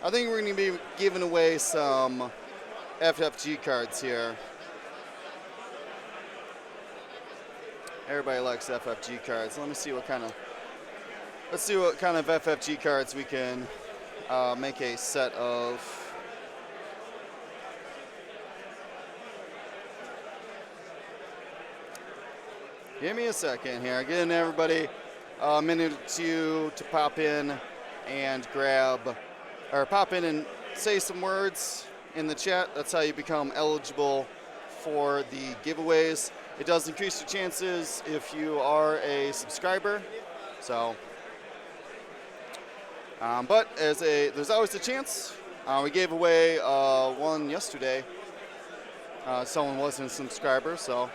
I think we're going to be giving away some FFG cards here. Everybody likes FFG cards. Let me see what kind of. Let's see what kind of FFG cards we can make a set of. Give me a second here. Getting everybody a minute or two to pop in and pop in and say some words in the chat. That's how you become eligible for the giveaways. It does increase your chances if you are a subscriber. So, but there's always a chance. We gave away one yesterday. Someone wasn't a subscriber, so.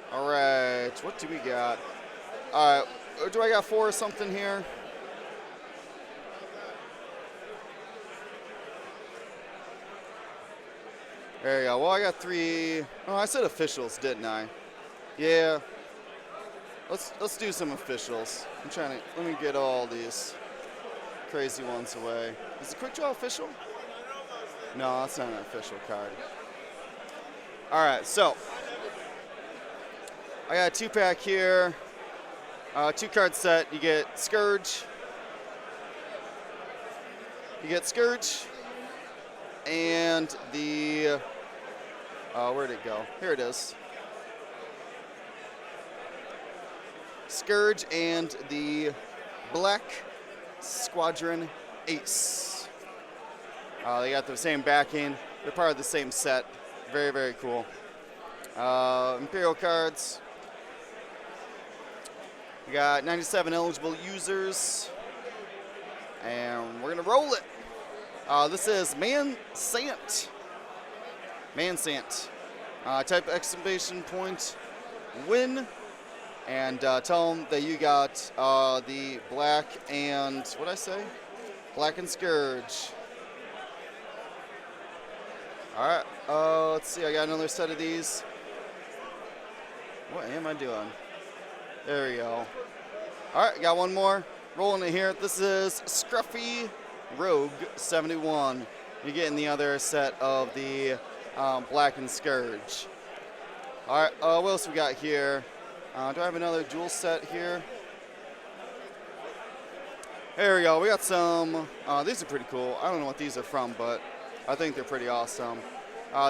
All right, what do we got? All right, do I got 4 or something here? There you go. Well, I got 3. Oh, I said officials, didn't I? Yeah. Let's do some officials. I'm trying to. Let me get all these crazy ones away. Is the quick draw official? No, that's not an official card. All right, so. I got a 2-pack here, 2-card set. You get Scourge. And the, where'd it go? Here it is. Scourge and the Black Squadron Ace. They got the same backing. They're part of the same set. Very, very cool. Imperial cards. We got 97 eligible users, and we're gonna roll it. This is Mansant. Type exclamation point, win, and tell them that you got the black and, what'd I say? Black and Scourge. All right, let's see, I got another set of these. What am I doing? There we go. All right, got one more. Rolling it here. This is Scruffy Rogue 71. You're getting the other set of the Black and Scourge. All right, what else we got here? Do I have another dual set here? There we go. We got some. These are pretty cool. I don't know what these are from, but I think they're pretty awesome.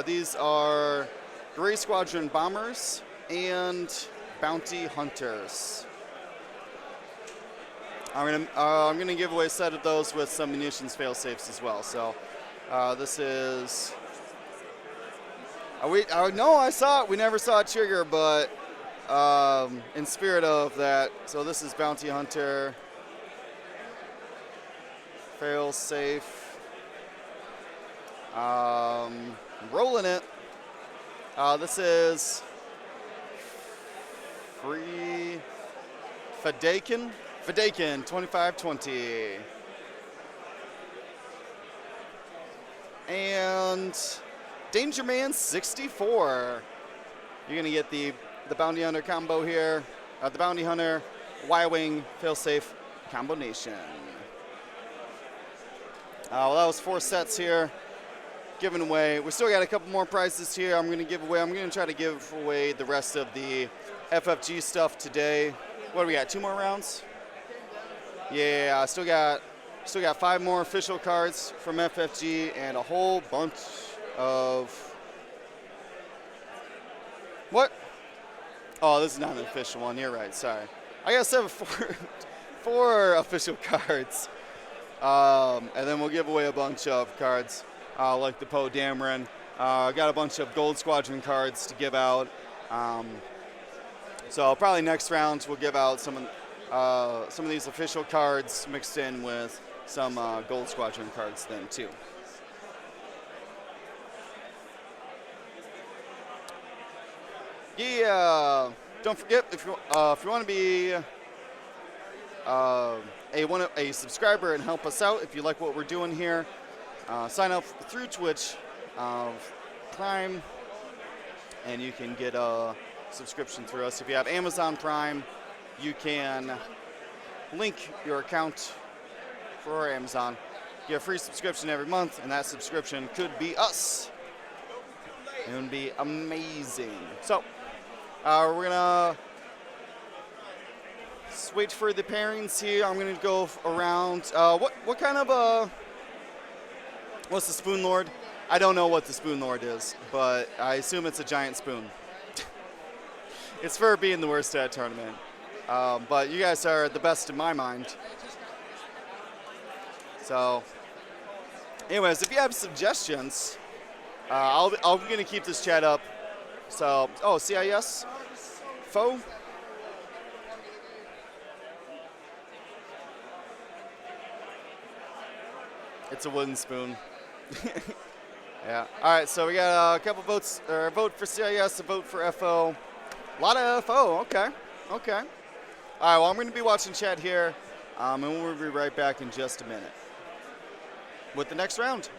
These are Gray Squadron Bombers and Bounty Hunters. I'm gonna give away a set of those with some munitions fail-safes as well. So this is. No, I saw it. We never saw a trigger, but in spirit of that, so this is Bounty Hunter. Fail-safe. Rolling it. This is. Free Fadakin 2520. And Danger Man 64. You're gonna get the Bounty Hunter combo here. The Bounty Hunter Y-Wing failsafe combination. Well, that was 4 sets here. giving away. We still got a couple more prizes here. I'm going to give away. I'm going to try to give away the rest of the FFG stuff today. What do we got? 2 more rounds? Yeah, I still got 5 more official cards from FFG and a whole bunch of what? Oh, this is not an official one. You're right. Sorry. I got 4 official cards, and then we'll give away a bunch of cards like the Poe Dameron. Got a bunch of Gold Squadron cards to give out. So probably next round we'll give out some of these official cards mixed in with some Gold Squadron cards then too. Yeah, don't forget if you want to be a subscriber and help us out, if you like what we're doing here, sign up through Twitch Prime, and you can get a subscription through us. If you have Amazon Prime, you can link your account for Amazon, get a free subscription every month, and that subscription could be us. It would be amazing. So we're gonna just wait for the pairings here. I'm gonna go around. What kind of what's the Spoon Lord? I don't know what the Spoon Lord is, but I assume it's a giant spoon. It's for being the worst at a tournament. But you guys are the best in my mind. So, anyways, if you have suggestions, I'm gonna keep this chat up. So, CIS, foe. It's a wooden spoon. Yeah. All right. So we got a couple votes, or a vote for CIS, a vote for FO. A lot of FO. Okay. Okay. All right. Well, I'm going to be watching chat here, and we'll be right back in just a minute with the next round.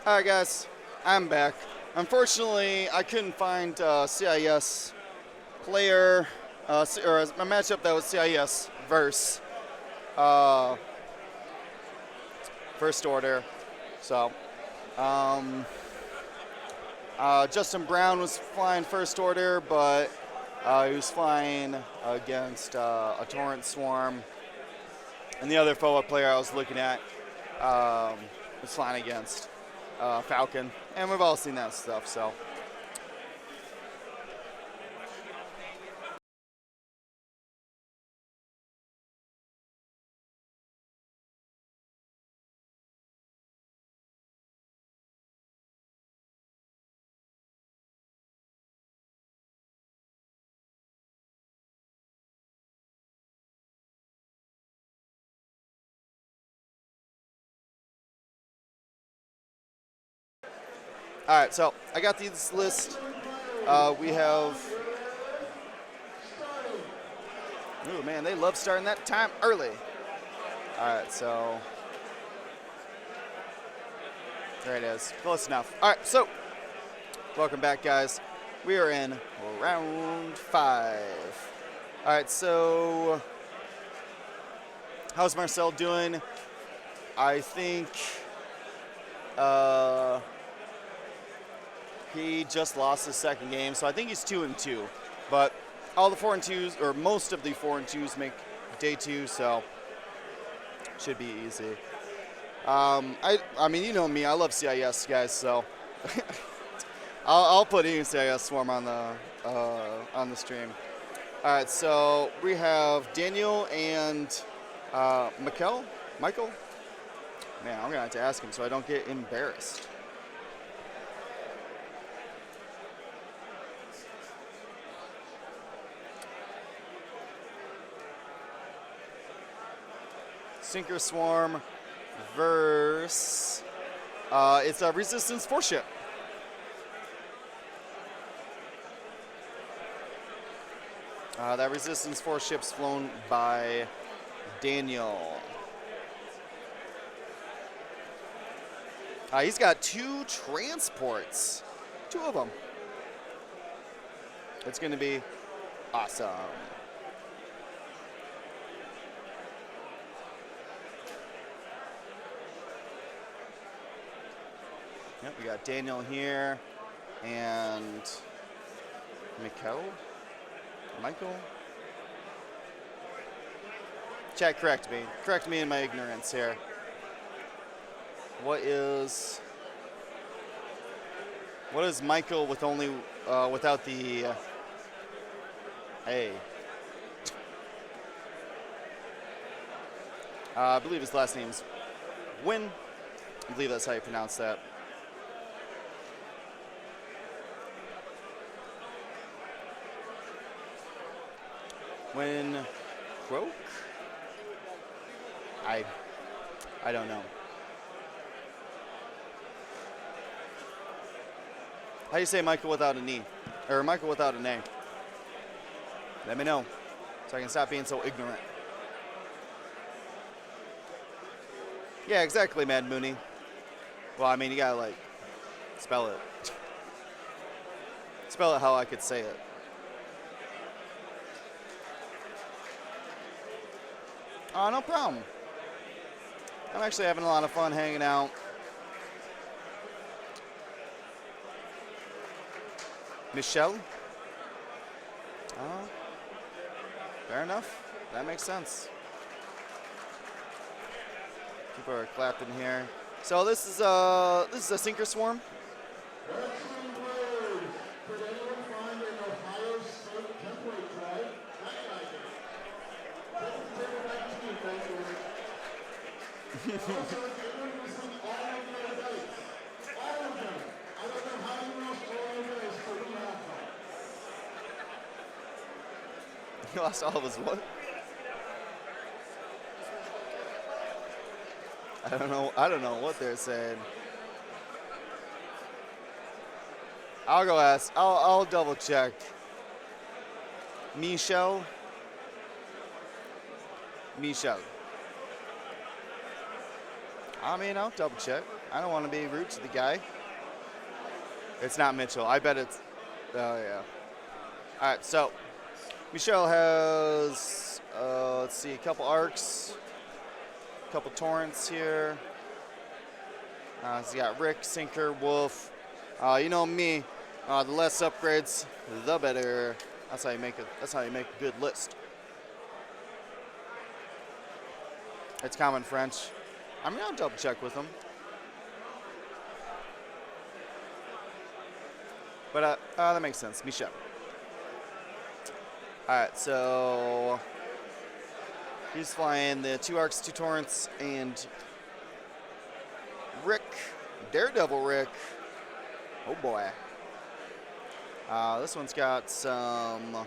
All right, guys, I'm back. Unfortunately, I couldn't find CIS player or a matchup that was CIS versus uh, first order. So, Justin Brown was flying first order, but he was flying against a Torrent Swarm. And the other forward player I was looking at was flying against Falcon. And we've all seen that stuff, so. All right, so I got this list. We have. Ooh, man, they love starting that time early. All right, so. There it is. Close enough. All right, so. Welcome back, guys. We are in round 5. All right, so. How's Marcel doing? I think. He just lost his second game, so I think he's 2-2. But all the 4-2s, or most of the 4-2s, make day 2, so should be easy. I mean, you know me, I love CIS, guys, so I'll put any CIS Swarm on the stream. All right, so we have Daniel and Michael. Man, I'm gonna have to ask him so I don't get embarrassed. Sinker Swarm versus it's a Resistance 4 ship. That Resistance 4 ship's flown by Daniel. He's got 2 transports, 2 of them. It's going to be awesome. Yep, we got Daniel here and Michael. Chat, correct me. Correct me in my ignorance here. What is Michael with only without the A? I believe his last name's Win. I believe that's how you pronounce that. When Croak? I don't know. How do you say Michael without an E? Or Michael without an A? Let me know so I can stop being so ignorant. Yeah, exactly, Mad Mooney. Well, I mean, you gotta, like, spell it. Spell it how I could say it. Oh, no problem. I'm actually having a lot of fun hanging out. Michelle? Oh, fair enough. That makes sense. People are clapping here. So this is a Sinker Swarm. He lost all of his what? I don't know what they're saying. I'll go ask. I'll double check. Michelle. I mean, I'll double check. I don't want to be rude to the guy. It's not Mitchell. I bet it's. Oh, yeah. All right, so Michelle has, let's see, a couple arcs, a couple torrents here. He's got Rick, Sinker, Wolf. You know me. The less upgrades, the better. That's how you make a good list. It's common French. I'm gonna double check with him. But that makes sense. Michel. All right, so he's flying the 2 arcs, 2 torrents, and Rick, Daredevil Rick. Oh boy. This one's got some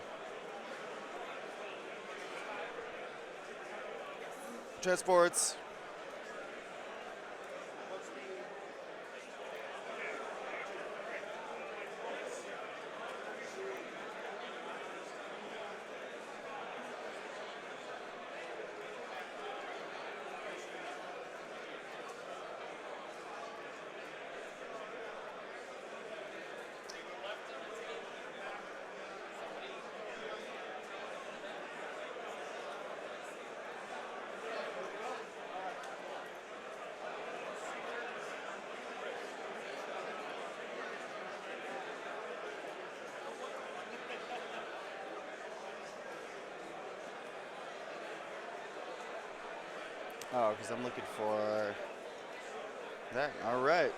transports. Oh, because I'm looking for that. All right.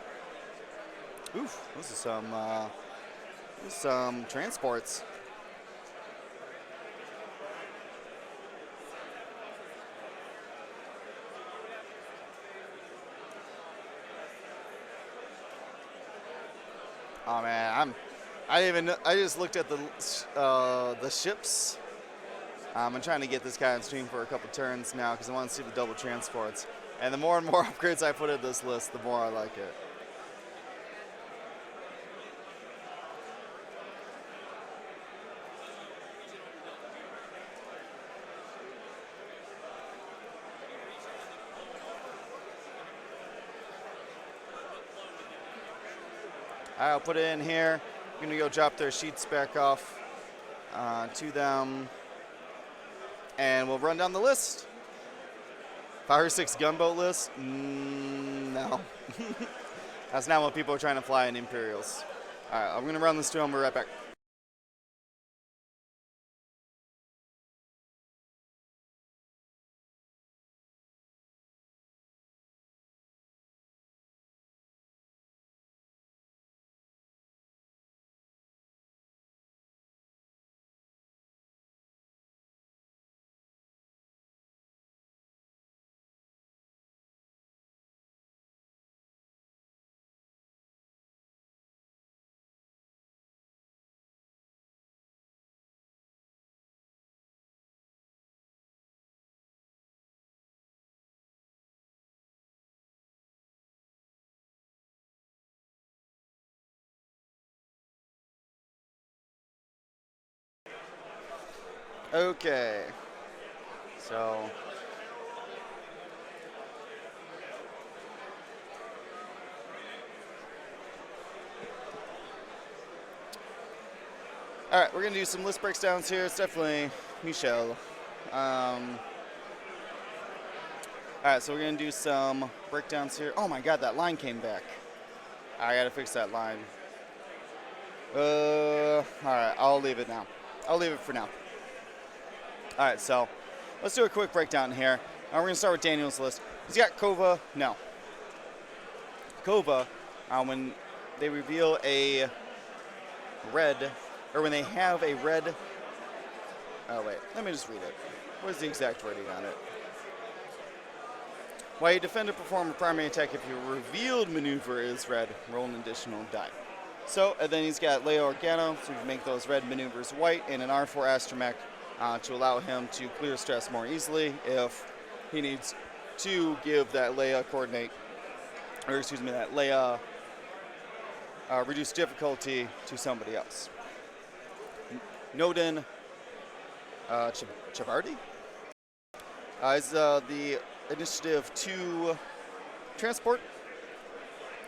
Oof, this is some transports. Oh man, I just looked at the ships. I'm trying to get this guy on stream for a couple turns now because I want to see the double transports. And the more and more upgrades I put in this list, the more I like it. I'll put it in here. I'm going to go drop their sheets back off to them. And we'll run down the list. 5 or 6 gunboat list? No. That's not what people are trying to fly in Imperials. All right, I'm going to run this through and we'll be right back. Okay. So all right, we're going to do some list breakdowns here. It's definitely Michel. All right, so we're going to do some breakdowns here. Oh my god, that line came back. I got to fix that line. All right, I'll leave it now. I'll leave it for now. All right, so let's do a quick breakdown here. We're going to start with Daniel's list. He's got Kova. No. Kova, when they reveal a red, or when they have a red. Oh, wait. Let me just read it. Where's the exact wording on it? While a defender perform a primary attack if your revealed maneuver is red, roll an additional die. So, and then he's got Leia Organo to make those red maneuvers white, and an R4 astromech to allow him to clear stress more easily if he needs to give that Leia coordinate, or excuse me, that Leia reduced difficulty to somebody else. Noden Chavardi is the Initiative 2 transport.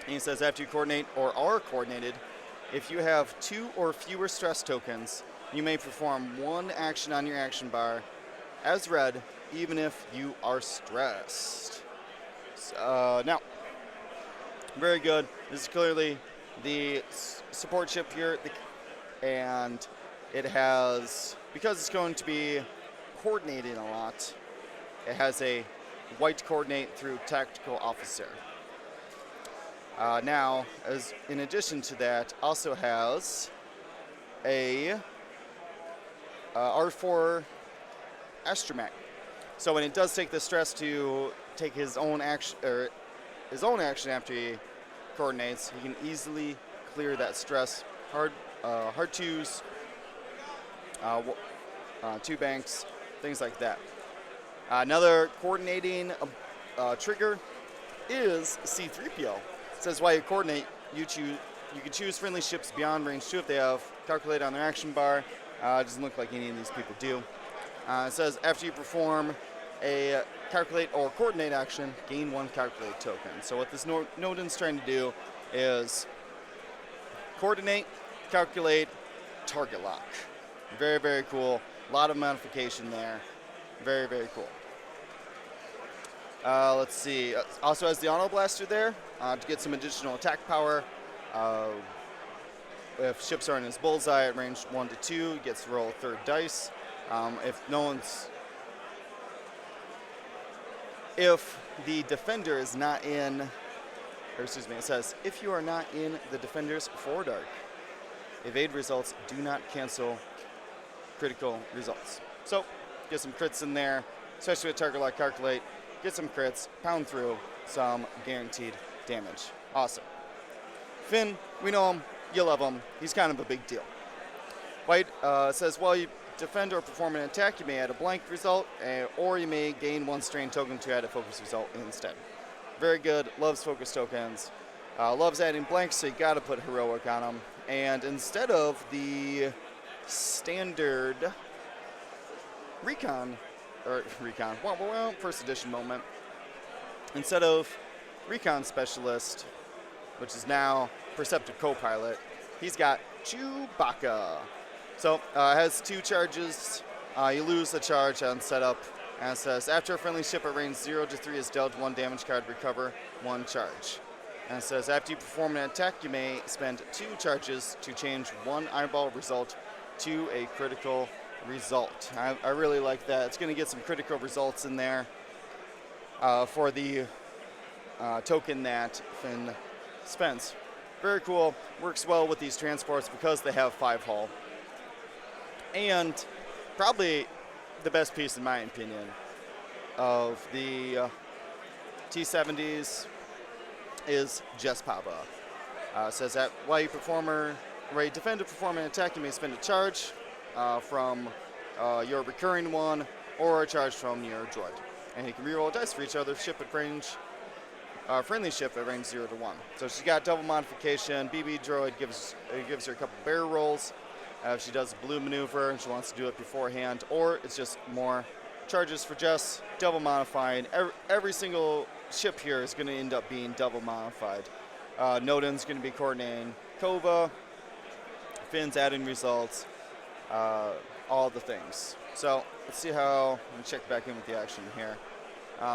And he says after you coordinate or are coordinated, if you have 2 or fewer stress tokens, you may perform 1 action on your action bar as read, even if you are stressed. Now, very good. This is clearly the support ship here, and it has, because it's going to be coordinating a lot, it has a white coordinate through tactical officer. Now, as in addition to that, also has a R4 astromech. So when it does take the stress to take his own action after he coordinates, he can easily clear that stress. Hard twos, 2 banks, things like that. Another coordinating trigger is C3PO. It says while you coordinate, you can choose friendly ships beyond range 2 if they have calculate on their action bar. It doesn't look like any of these people do. It says after you perform a calculate or coordinate action, gain 1 calculate token. So what this Nodin's trying to do is coordinate, calculate, target lock. Very, very cool. A lot of modification there. Very, very cool. Let's see. Also has the auto blaster there to get some additional attack power. If ships are in his bullseye at range 1 to 2, he gets to roll 3rd dice. If the defender is not in, or excuse me, it says if you are not in the defender's forward arc, evade results do not cancel critical results. So get some crits in there, especially with target lock calculate. Get some crits, pound through some guaranteed damage. Awesome. Finn, we know him, you love him. He's kind of a big deal. White says, while you defend or perform an attack, you may add a blank result, or you may gain 1 strain token to add a focus result instead. Very good, loves focus tokens. Loves adding blanks, so you gotta put heroic on them. And instead of the standard first edition moment, instead of recon specialist, which is now perceptive co-pilot, he's got Chewbacca. So has 2 charges. You lose the charge on setup, and it says after a friendly ship at range 0 to 3 is dealt 1 damage card, recover 1 charge. And it says after you perform an attack, you may spend 2 charges to change 1 eyeball result to a critical result. I really like that. It's going to get some critical results in there for the token that Finn spends. Very cool. Works well with these transports because they have 5 hull. And probably the best piece, in my opinion, of the T-70s is Jess Paba. Says that while you defend or perform an attack, you may spend a charge from your recurring one or a charge from your droid. And he can reroll dice for each other ship at range, friendly ship at range 0 to 1. So she's got double modification. BB droid gives her a couple barrel rolls. If she does a blue maneuver and she wants to do it beforehand, or it's just more charges for Jess, double modified. Every single ship here is going to end up being double modified. Nodin's going to be coordinating Kova, Finn's adding results, all the things. So let's see how, let me check back in with the action here.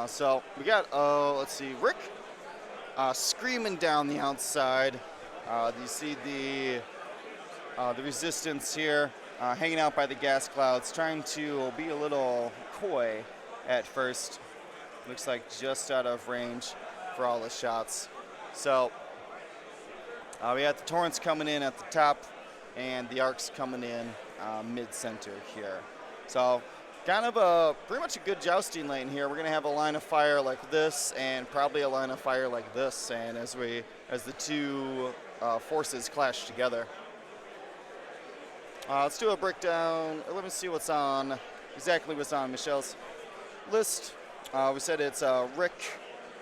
So we got, let's see, Rick screaming down the outside. You see the resistance here hanging out by the gas clouds, trying to be a little coy at first. Looks like just out of range for all the shots. So we got the Torrents coming in at the top and the Arcs coming in mid-center here. So kind of pretty much a good jousting lane here. We're going to have a line of fire like this and probably a line of fire like this, and as the two forces clash together. Let's do a breakdown. Let me see what's on Michelle's list. We said it's Rick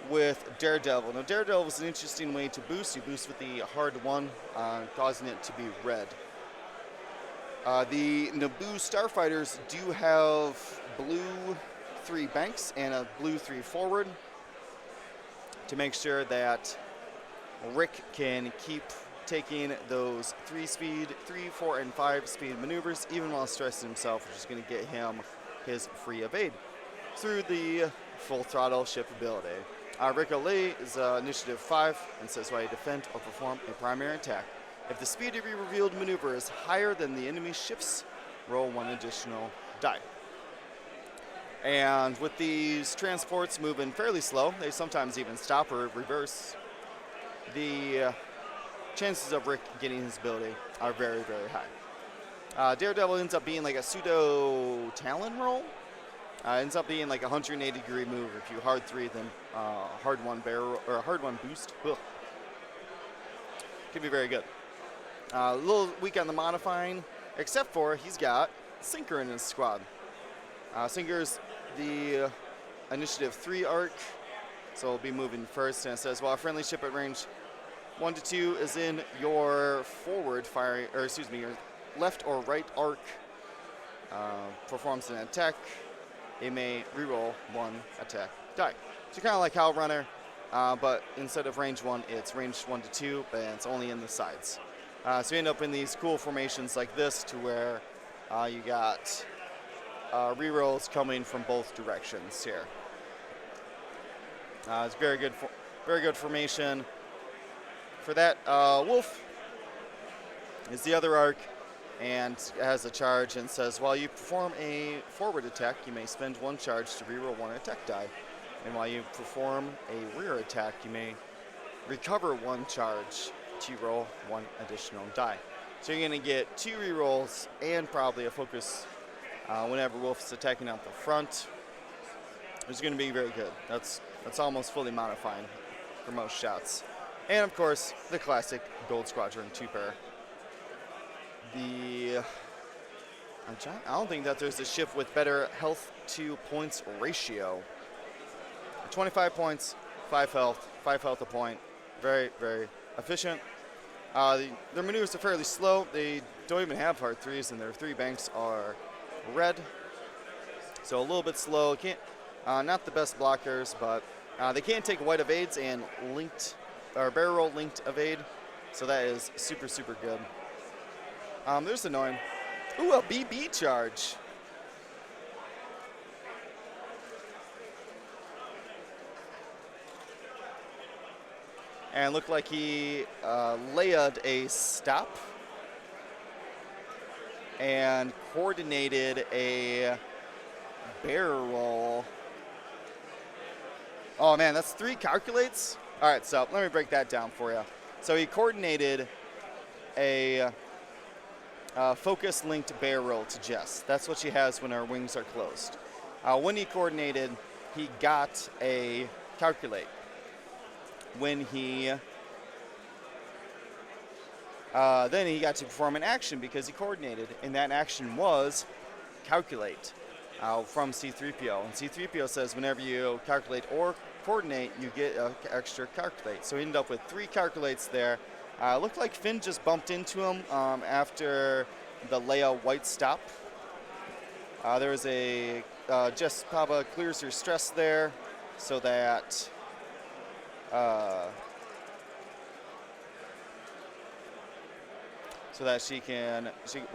with Daredevil. Now, Daredevil is an interesting way to boost. You boost with the hard 1, causing it to be red. The Naboo Starfighters do have blue 3 banks and a blue 3 forward to make sure that Rick can keep taking those 3, 4, and 5 speed maneuvers, even while stressing himself, which is going to get him his free evade through the full throttle ship ability. Rick O'Leary is initiative 5 and says while you defend or perform a primary attack, if the speed of your revealed maneuver is higher than the enemy ship's, roll 1 additional die. And with these transports moving fairly slow, they sometimes even stop or reverse, the chances of Rick getting his ability are very, very high. Daredevil ends up being like a pseudo Talon roll. Ends up being like a 180-degree move if you hard 3 then hard 1 barrel or hard 1 boost. Ugh. Could be very good. A little weak on the modifying, except for he's got Sinker in his squad. Sinker's the initiative 3 arc, so we'll be moving first. And it says, while a friendly ship at range 1 to 2 is in your forward firing, or excuse me, your left or right arc, performs an attack, it may reroll 1 attack die. So kind of like Hell Runner, but instead of range 1, it's range 1 to 2, but it's only in the sides. So you end up in these cool formations like this, to where you got rerolls coming from both directions here. It's very good formation. For that, Wolf is the other arc, and has a charge and says, while you perform a forward attack, you may spend 1 charge to reroll 1 attack die. And while you perform a rear attack, you may recover 1 charge to roll 1 additional die. So you're going to get 2 rerolls and probably a focus whenever Wolf's attacking out the front. It's going to be very good. That's almost fully modifying for most shots. And of course, the classic Gold Squadron 2-pair. I don't think that there's a ship with better health to points ratio. 25 points, 5 health a point. Very, very efficient. Their maneuvers are fairly slow. They don't even have hard 3s, and their 3 banks are red. So a little bit slow. Not the best blockers, but they can take white evades and barrel roll linked evade. So that is super, super good. There's annoying. Ooh, a BB charge. And looked like he layered a stop and coordinated a barrel roll. Oh man, that's 3 calculates? All right, so let me break that down for you. So he coordinated a focus linked barrel roll to Jess. That's what she has when her wings are closed. When he coordinated, he got a calculate. When he then he got to perform an action because he coordinated, and that action was calculate from C-3PO. And C-3PO says whenever you calculate or coordinate, you get an extra calculate. So he ended up with 3 calculates there. Looked like Finn just bumped into him after the Leia white stop. There was a Jess Pava clears her stress there, so that she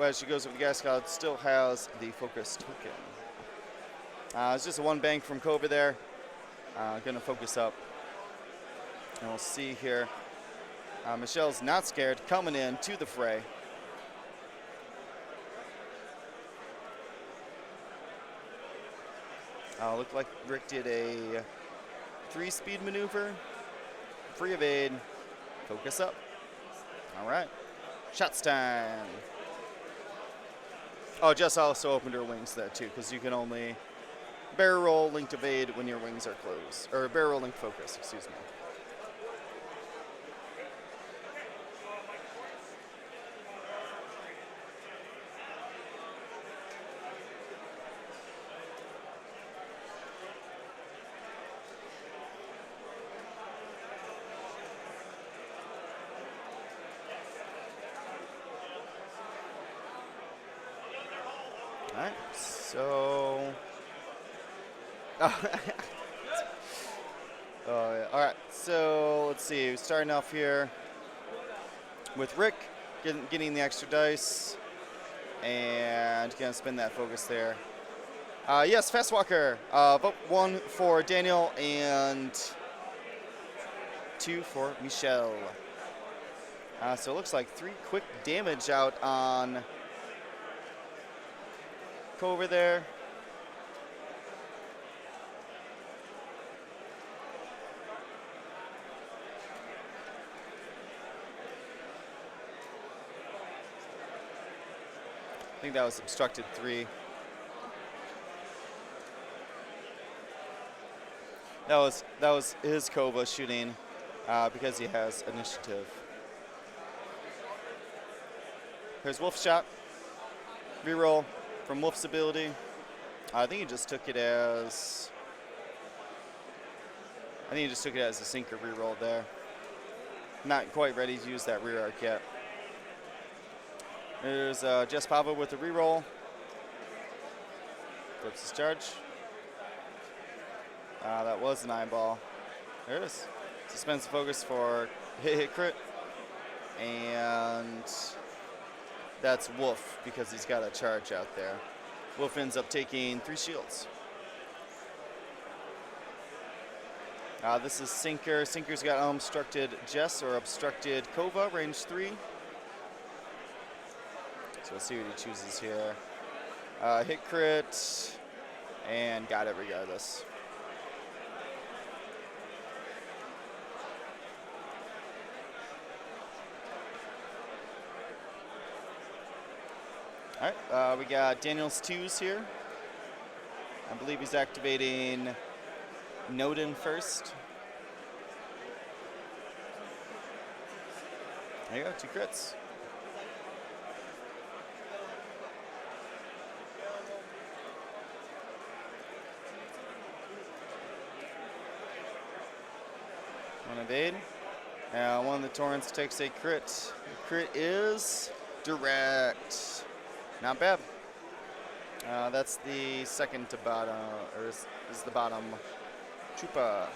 as she goes with the gas cloud, still has the focus token. It's just a 1 bank from Cobra there. Gonna focus up. And we'll see here. Michelle's not scared, coming in to the fray. Looked like Rick did a 3-speed maneuver. Free evade. Focus up. All right. Shots time. Oh, Jess also opened her wings there too, because you can only barrel roll linked evade when your wings are closed. Or barrel roll linked focus, excuse me. All right, so Oh, yeah. All right, so let's see. Starting off here with Rick getting the extra dice and gonna spin that focus there. Yes, Fast Walker. Vote 1 for Daniel and 2 for Michelle. So it looks like 3 quick damage out on Cover there. I think that was obstructed 3. That was his Kova shooting because he has initiative. Here's Wolf shot. Reroll from Wolf's ability. I think he just took it as a sinker reroll there. Not quite ready to use that rear arc yet. There's Jess Pava with a reroll. Flips his charge. That was an eyeball. There it is. Suspends the focus for hit crit. And that's Wolf because he's got a charge out there. Wolf ends up taking 3 shields. This is Sinker. Sinker's got obstructed Jess or obstructed Kova, range 3. So we'll see what he chooses here. Hit crit, and got it regardless. All right, we got Daniel's 2s here. I believe he's activating Noden first. There you go, 2 crits. One evade. One of the Torrents takes a crit. The crit is direct. Not bad. That's the second to bottom, or is the bottom. Chupa.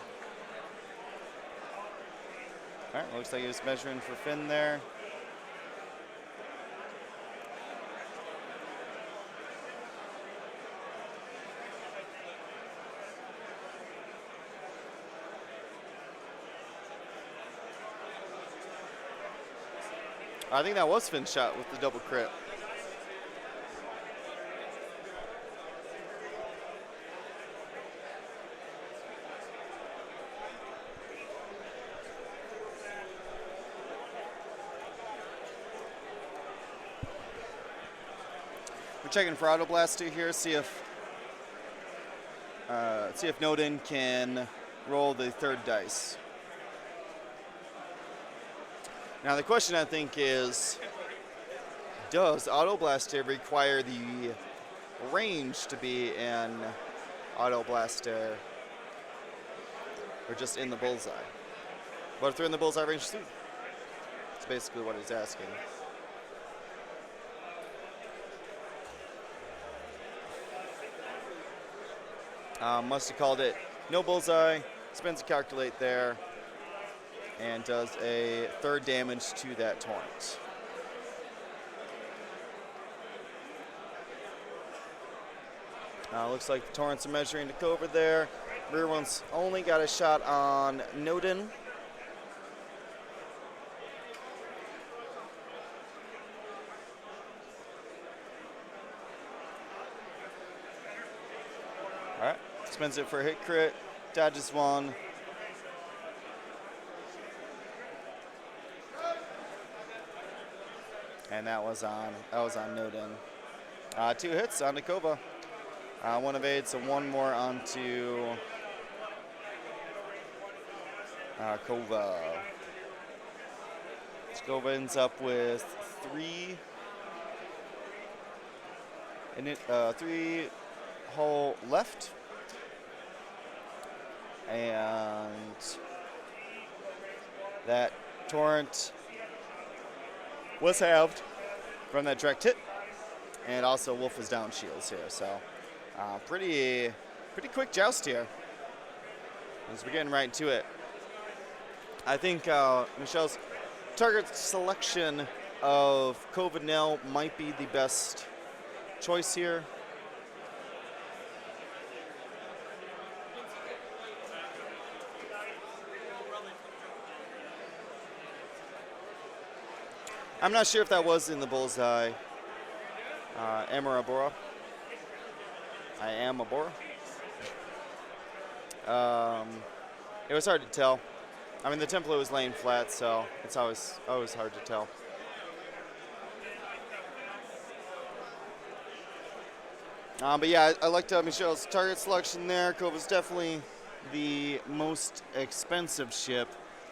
All right, looks like he was measuring for Finn there. I think that was Finn's shot with the double crit. We're checking for Auto Blaster here, see if Noden can roll the 3rd dice. Now the question I think is, does Auto Blaster require the range to be in Auto Blaster or just in the bullseye? What if they're in the bullseye range too? That's basically what he's asking. Must have called it no bullseye, spends a calculate there, and does a 3rd damage to that Torrent. Looks like the Torrents are measuring to Cobra there. Rear one's only got a shot on Noden. All right, spends it for a hit crit, dodges 1. And that was on Noden. 2 hits on Kova. 1 evade, so 1 more onto Kova. Kova ends up with 3 hull left, and that Torrent was halved from that direct hit, and also Wolf is down shields here, so pretty quick joust here. as we're getting right to it. I think Michelle's target selection of Covenell might be the best choice here. I'm not sure if that was in the bullseye. Amarabora. I am a Bora. It was hard to tell. I mean, the template was laying flat, so it's always hard to tell. But yeah, I liked Michelle's target selection there. Cove is definitely the most expensive ship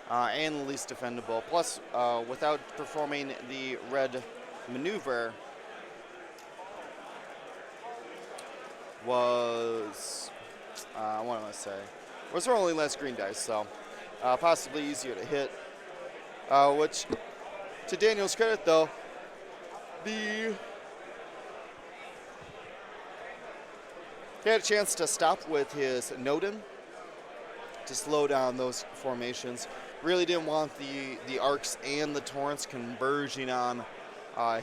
and the least defendable. Plus, without performing the red maneuver, was what am I say? Was rolling less green dice, so possibly easier to hit. Which, to Daniel's credit, though, he had a chance to stop with his Nodin to slow down those formations. Really didn't want the arcs and the torrents converging on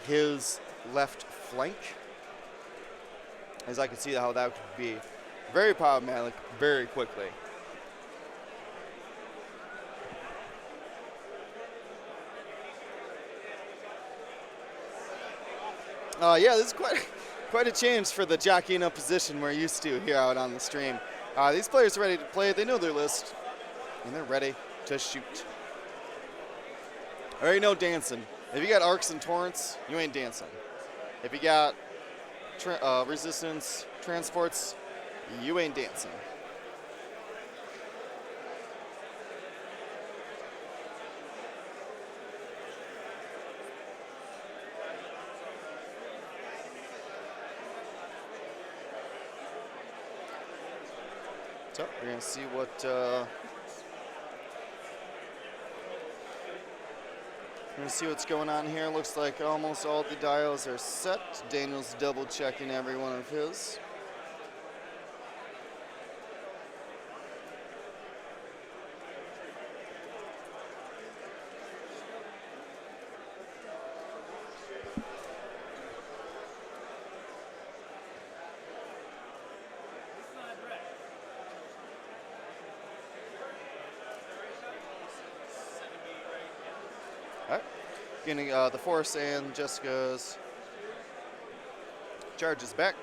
his left flank, as I could see how that could be very problematic very quickly. Yeah, this is quite a change for the jockeying up position we're used to here out on the stream. These players are ready to play. They know their list, and they're ready to shoot. There ain't no dancing. If you got arcs and torrents, you ain't dancing. If you got resistance transports, you ain't dancing. So we're gonna see what what's going on here. Looks like almost all the dials are set. Daniel's double checking every one of his. Getting the Force and Jessica's charges back.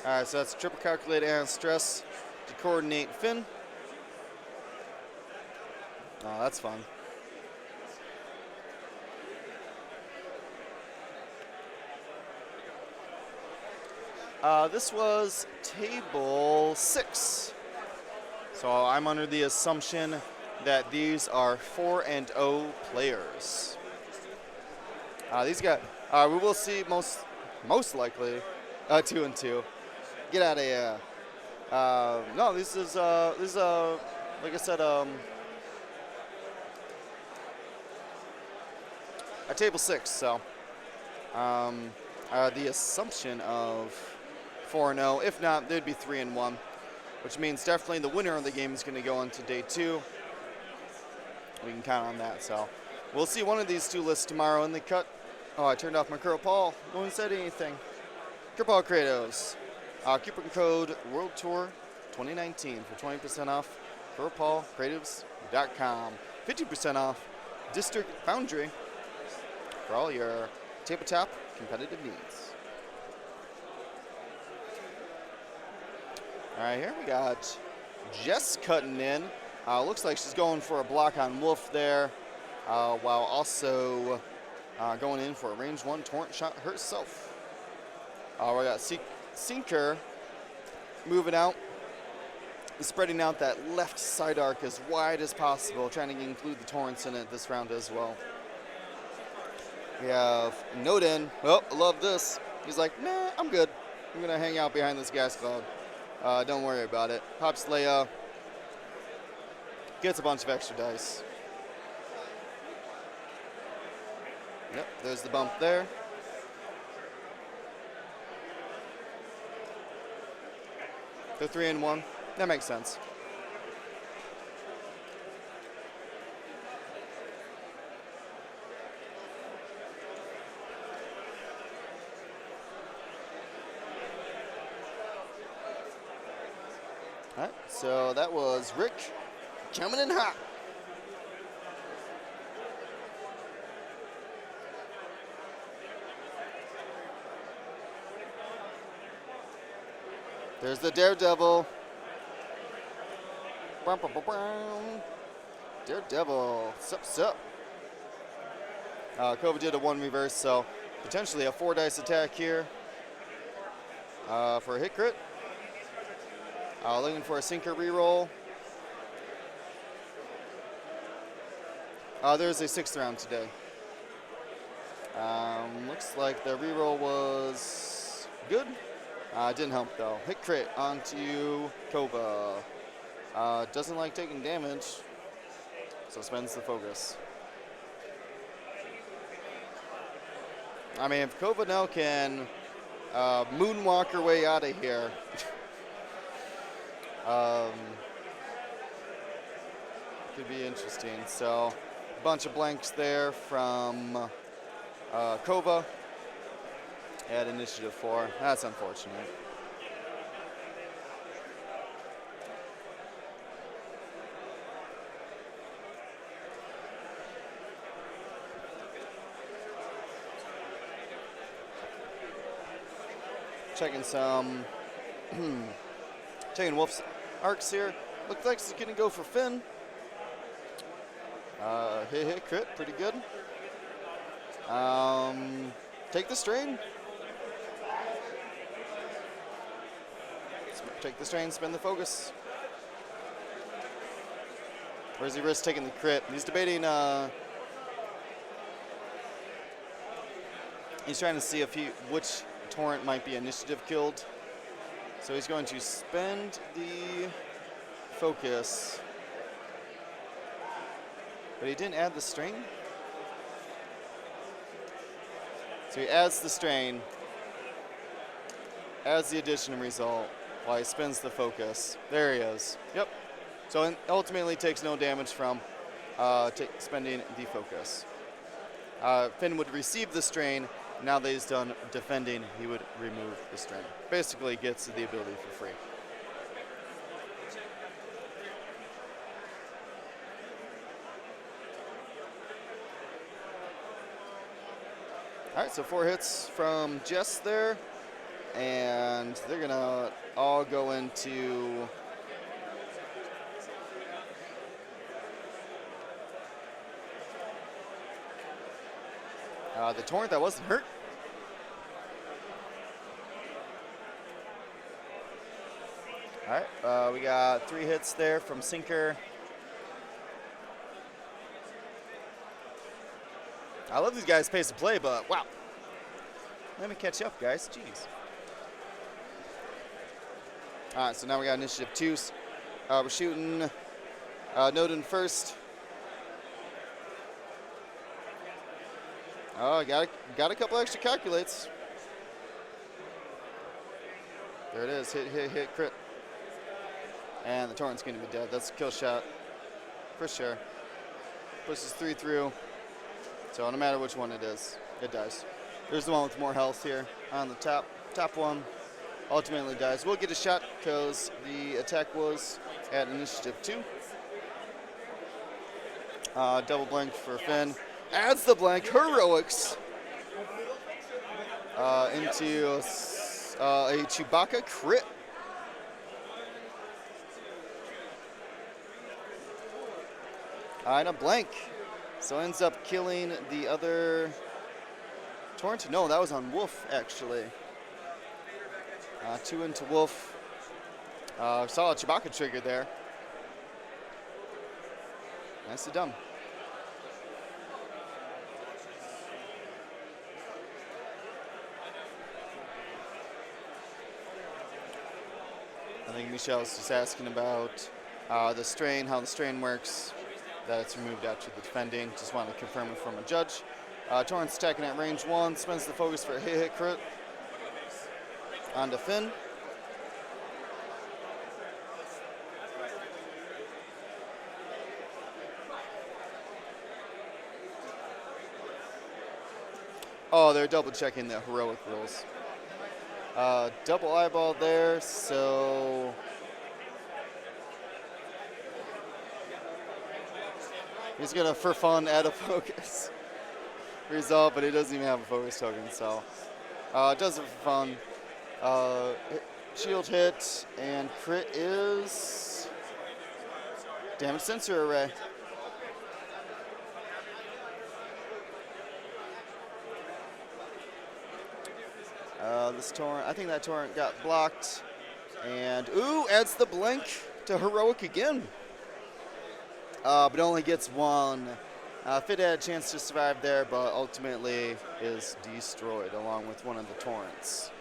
All right, so that's triple calculate and stress to coordinate Finn. Oh, that's fun. This was table 6. So I'm under the assumption that these are 4-0 players. These guys, we will see most likely 2-2. Get out of here. No, this is like I said, a table 6. So the assumption of 4-0. If not, they'd be 3-1, which means definitely the winner of the game is going to go into day 2. We can count on that. So we'll see one of these two lists tomorrow in the cut. Oh, I turned off my Curl Paul. No one said anything. Curl Paul Kratos. Coupon code World Tour 2019 for 20% off. CurlPaulCreatives.com. 50% off District Foundry for all your tabletop competitive needs. All right, here we got Jess cutting in. Looks like she's going for a block on Wolf there, while also going in for a range 1 torrent shot herself. We got Sinker moving out, spreading out that left side arc as wide as possible, trying to include the torrents in it this round as well. We have Nodin. Oh, I love this. He's like, nah, I'm good. I'm going to hang out behind this gas cloud. Don't worry about it. Pops Leia. Gets a bunch of extra dice. Yep, there's the bump there. They're 3 and 1. That makes sense. All right, so that was Rick coming in hot. There's the Daredevil. Daredevil. Sup. Kova did a 1 reverse, so potentially a 4 dice attack here for a hit crit. Looking for a sinker reroll. There's a 6th round today. Looks like the reroll was good. Didn't help though. Hit crit onto Kova. Doesn't like taking damage, so spends the focus. I mean, if Kova now can moonwalk her way out of here, could be interesting. So, a bunch of blanks there from Kova at initiative 4. That's unfortunate. Checking some, checking Wolf's arcs here. Looks like he's gonna go for Finn. Hit, crit, pretty good. Take the strain. Take the strain, spin the focus. Or does he risk taking the crit? He's debating, he's trying to see if which Torrent might be initiative killed. So he's going to spend the focus. But he didn't add the strain. So he adds the strain, adds the addition result while he spins the focus. There he is. Yep. So it ultimately takes no damage from spending the focus. Finn would receive the strain. Now that he's done defending, he would remove the strain. Basically gets the ability for free. All right, so 4 hits from Jess there, and they're gonna all go into the Torrent that wasn't hurt. All right, we got 3 hits there from Sinker. I love these guys' pace of play, but wow. Let me catch up, guys. Jeez. All right, so now we got initiative 2. We're shooting Noden first. Oh, got a couple extra calculates. There it is. Hit, crit. And the Torrent's going to be dead. That's a kill shot for sure. Pushes 3 through. So no matter which one it is, it dies. There's the one with more health here on the top. Top one ultimately dies. We'll get a shot because the attack was at initiative 2. Double blank for Finn. Adds the blank. Heroics into a Chewbacca crit. And a blank. So ends up killing the other Torrent. No, that was on Wolf, actually. 2 into Wolf. Saw a Chewbacca trigger there. Nicely done. I think Michelle's just asking about the strain, how the strain works, that it's removed after the defending. Just want to confirm it from a judge. Torrance attacking at range 1, spends the focus for a hit crit. On to Finn. Oh, they're double checking the heroic rules. Double eyeball there, so he's gonna, for fun, add a focus result, but he doesn't even have a focus token, so does it for fun. Shield hit and crit is damage sensor array. This torrent, I think that torrent got blocked, and ooh, adds the blink to heroic again, but only gets 1. Fit had a chance to survive there, but ultimately is destroyed along with one of the torrents.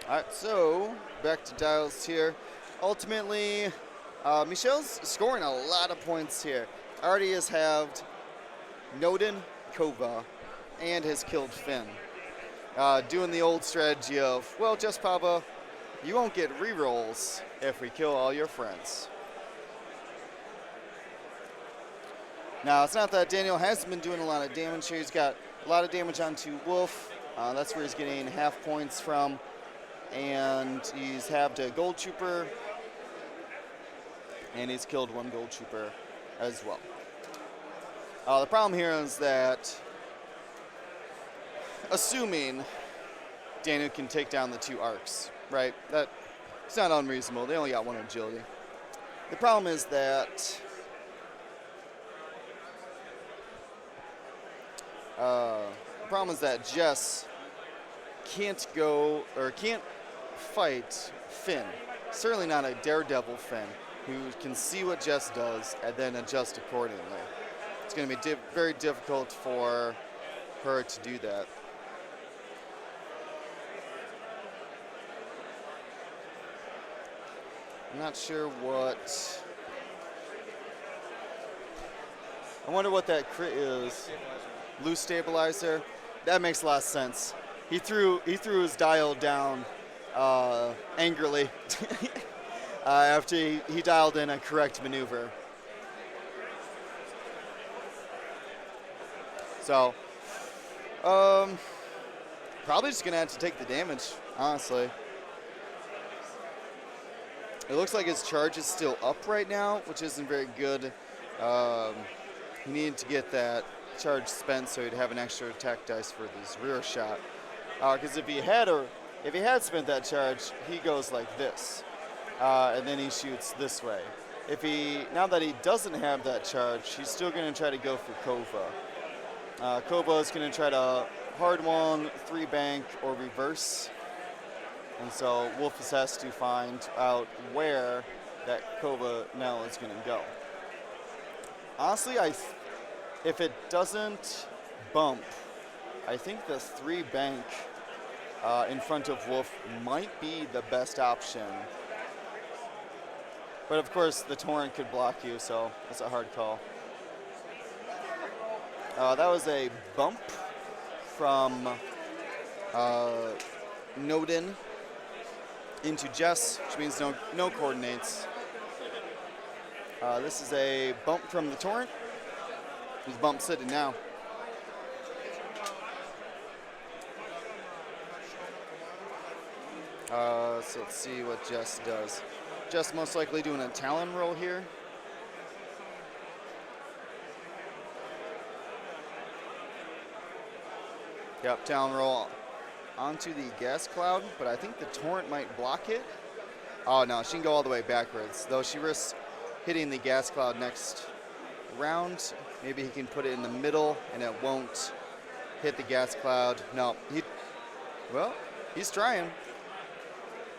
All right, so back to dials here. Ultimately, Michelle's scoring a lot of points here. Already has halved Noden, Kova, and has killed Finn. Doing the old strategy of, well, just Pava, you won't get rerolls if we kill all your friends. Now, it's not that Daniel hasn't been doing a lot of damage here. He's got a lot of damage onto Wolf. That's where he's getting half points from. And he's halved a gold trooper. And he's killed 1 gold trooper as well. The problem here is that, assuming Daniel can take down the 2 arcs, right? It's not unreasonable. They only got 1 agility. The problem is that Jess can't fight Finn. Certainly not a daredevil Finn who can see what Jess does and then adjust accordingly. It's going to be very difficult for her to do that. I'm not sure what. I wonder what that crit is. Loose stabilizer. That makes a lot of sense. He threw his dial down angrily after he dialed in a correct maneuver. So, probably just gonna have to take the damage, honestly. It looks like his charge is still up right now, which isn't very good. He needed to get that charge spent so he'd have an extra attack dice for this rear shot. Because if he had spent that charge, he goes like this, and then he shoots this way. Now that he doesn't have that charge, he's still going to try to go for Kova. Kova is going to try to hard one, 3 bank, or reverse. And so Wolf has to find out where that Kova now is going to go. Honestly, if it doesn't bump, I think the 3 bank in front of Wolf might be the best option. But of course, the torrent could block you, so it's a hard call. That was a bump from Noden into Jess, which means no coordinates. This is a bump from the torrent, who's bump sitting now. So let's see what Jess does. Just most likely doing a Talon roll here. Yep, Talon roll onto the gas cloud, but I think the torrent might block it. Oh no, she can go all the way backwards, though she risks hitting the gas cloud next round. Maybe he can put it in the middle and it won't hit the gas cloud. No, he's trying.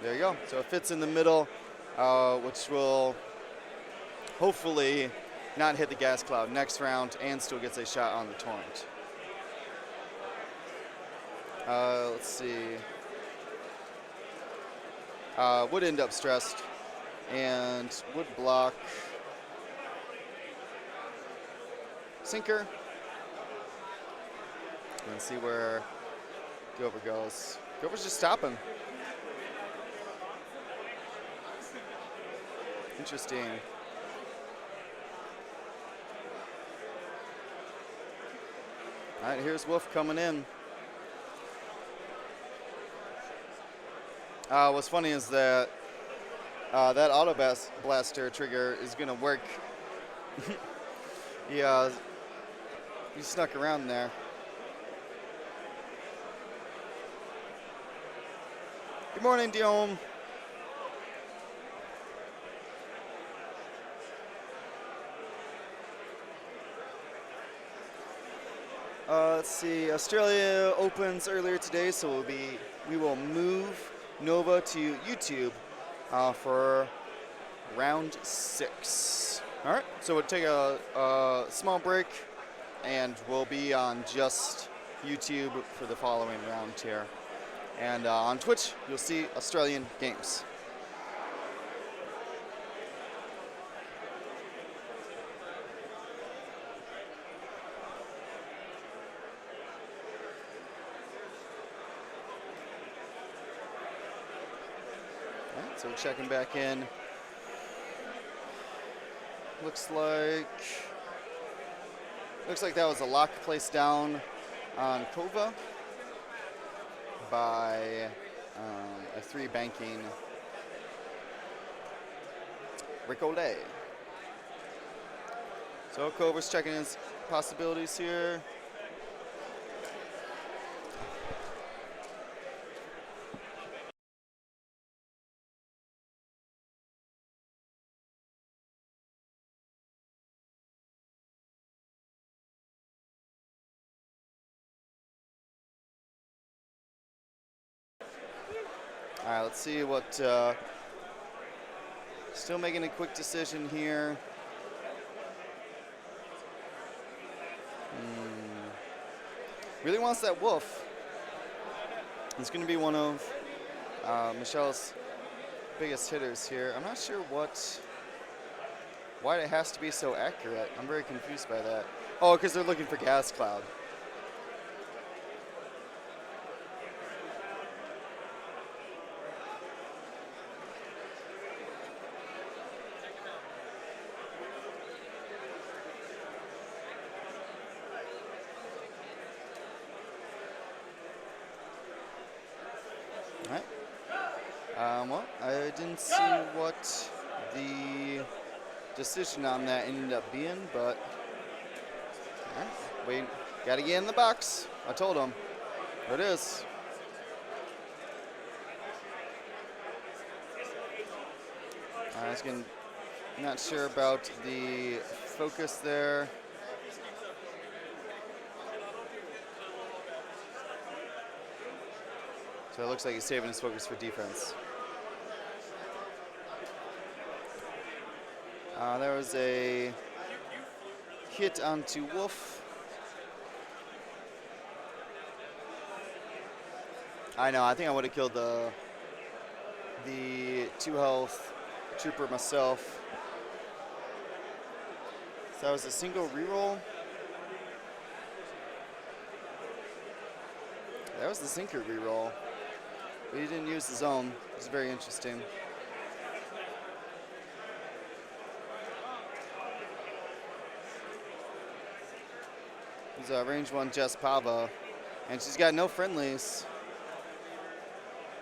There you go. So it fits in the middle, which will hopefully not hit the gas cloud next round and still gets a shot on the torrent. Let's see. Would end up stressed and would block sinker. And see where Gover goes. Gover's just stopping. Interesting. All right, here's Wolf coming in. What's funny is that that auto blaster trigger is gonna work. Yeah, he snuck around there. Good morning, Diome. Let's see. Australia opens earlier today, so we will move Nova to YouTube for round 6. All right, so we'll take a small break, and we'll be on just YouTube for the following round here. And on Twitch, you'll see Australian games. So we're checking back in. Looks like that was a lock placed down on Kova by a 3 banking Ricole. So Kova's checking his possibilities here. All right, let's see what, still making a quick decision here. Really wants that wolf. He's going to be one of Michelle's biggest hitters here. I'm not sure why it has to be so accurate. I'm very confused by that. Oh, because they're looking for gas cloud. Well, I didn't see what the decision on that ended up being, but we got to get in the box. I told him. There it is. I was not sure about the focus there. So it looks like he's saving his focus for defense. There was a hit onto Wolf. I know, I think I would have killed the 2 health trooper myself. So that was a single reroll. That was the sinker reroll. But he didn't use his own. It was very interesting. He's a range 1 Jess Pava, and she's got no friendlies.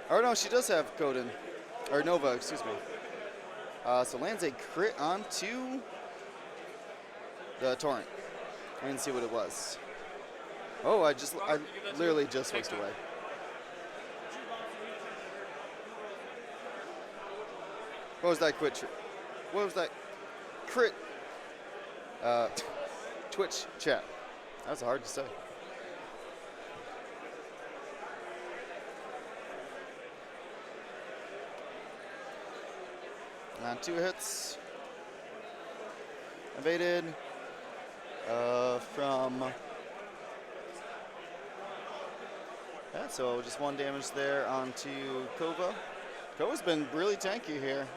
Or no, she does have Coden. Or Nova, excuse me. So lands a crit onto the Torrent. I didn't see what it was. Oh, I literally just whisked away. What was that crit? What was that crit? Twitch chat. That was hard to say. Two hits. Evaded from. Yeah, so just 1 damage there onto Kova. Kova's been really tanky here.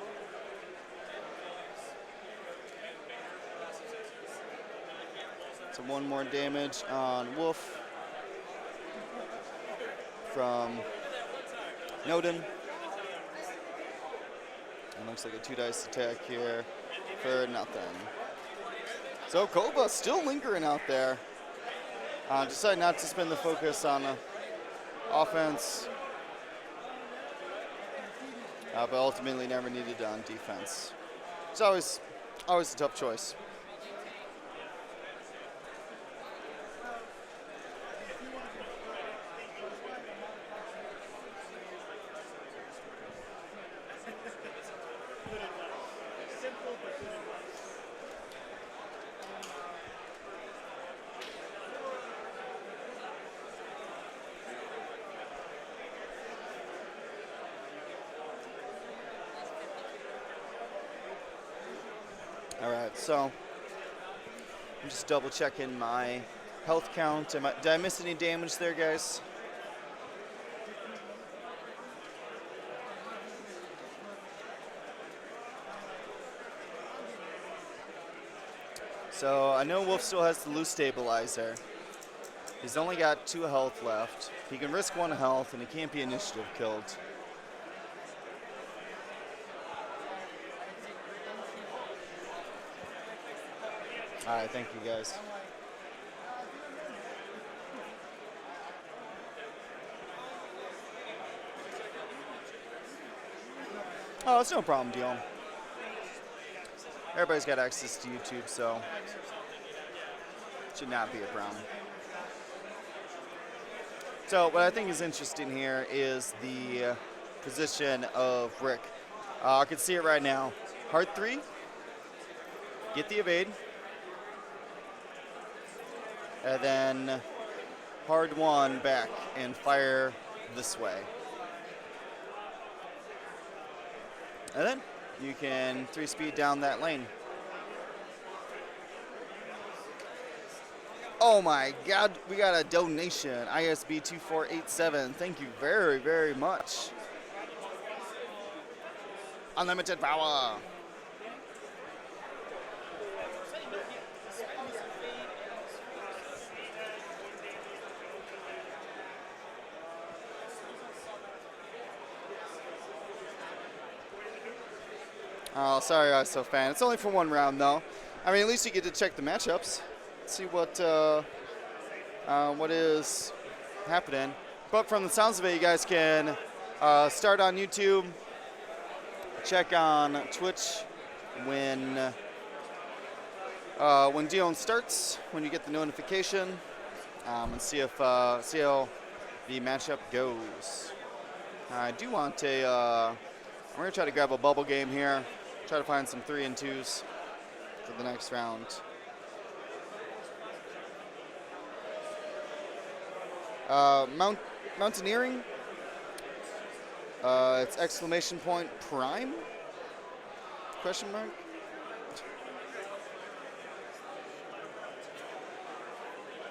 So 1 more damage on Wolf from Noden. And looks like a 2-dice attack here for nothing. So Kova still lingering out there. Decided not to spend the focus on offense, but ultimately never needed on defense. It's always a tough choice. All right, so I'm just double checking my health count. Did I miss any damage there, guys? So I know Wolf still has the loose stabilizer. He's only got 2 health left. He can risk 1 health, and he can't be initiative killed. All right, thank you, guys. Oh, it's no problem, Dion. Everybody's got access to YouTube, so it should not be a problem. So what I think is interesting here is the position of Rick. I can see it right now. Hard 3, get the evade, and then hard 1 back and fire this way. And then you can 3-speed down that lane. Oh my God, we got a donation, ISB 2487. Thank you very, very much. Unlimited power. Oh, sorry, ISO fan. It's only for 1 round, though. I mean, at least you get to check the matchups, see what is happening. But from the sounds of it, you guys can start on YouTube, check on Twitch when Dion starts, when you get the notification, and see how the matchup goes. I do want I'm going to try to grab a bubble game here. Try to find some 3 and 2s for the next round. Mountaineering. It's exclamation point prime? Question mark?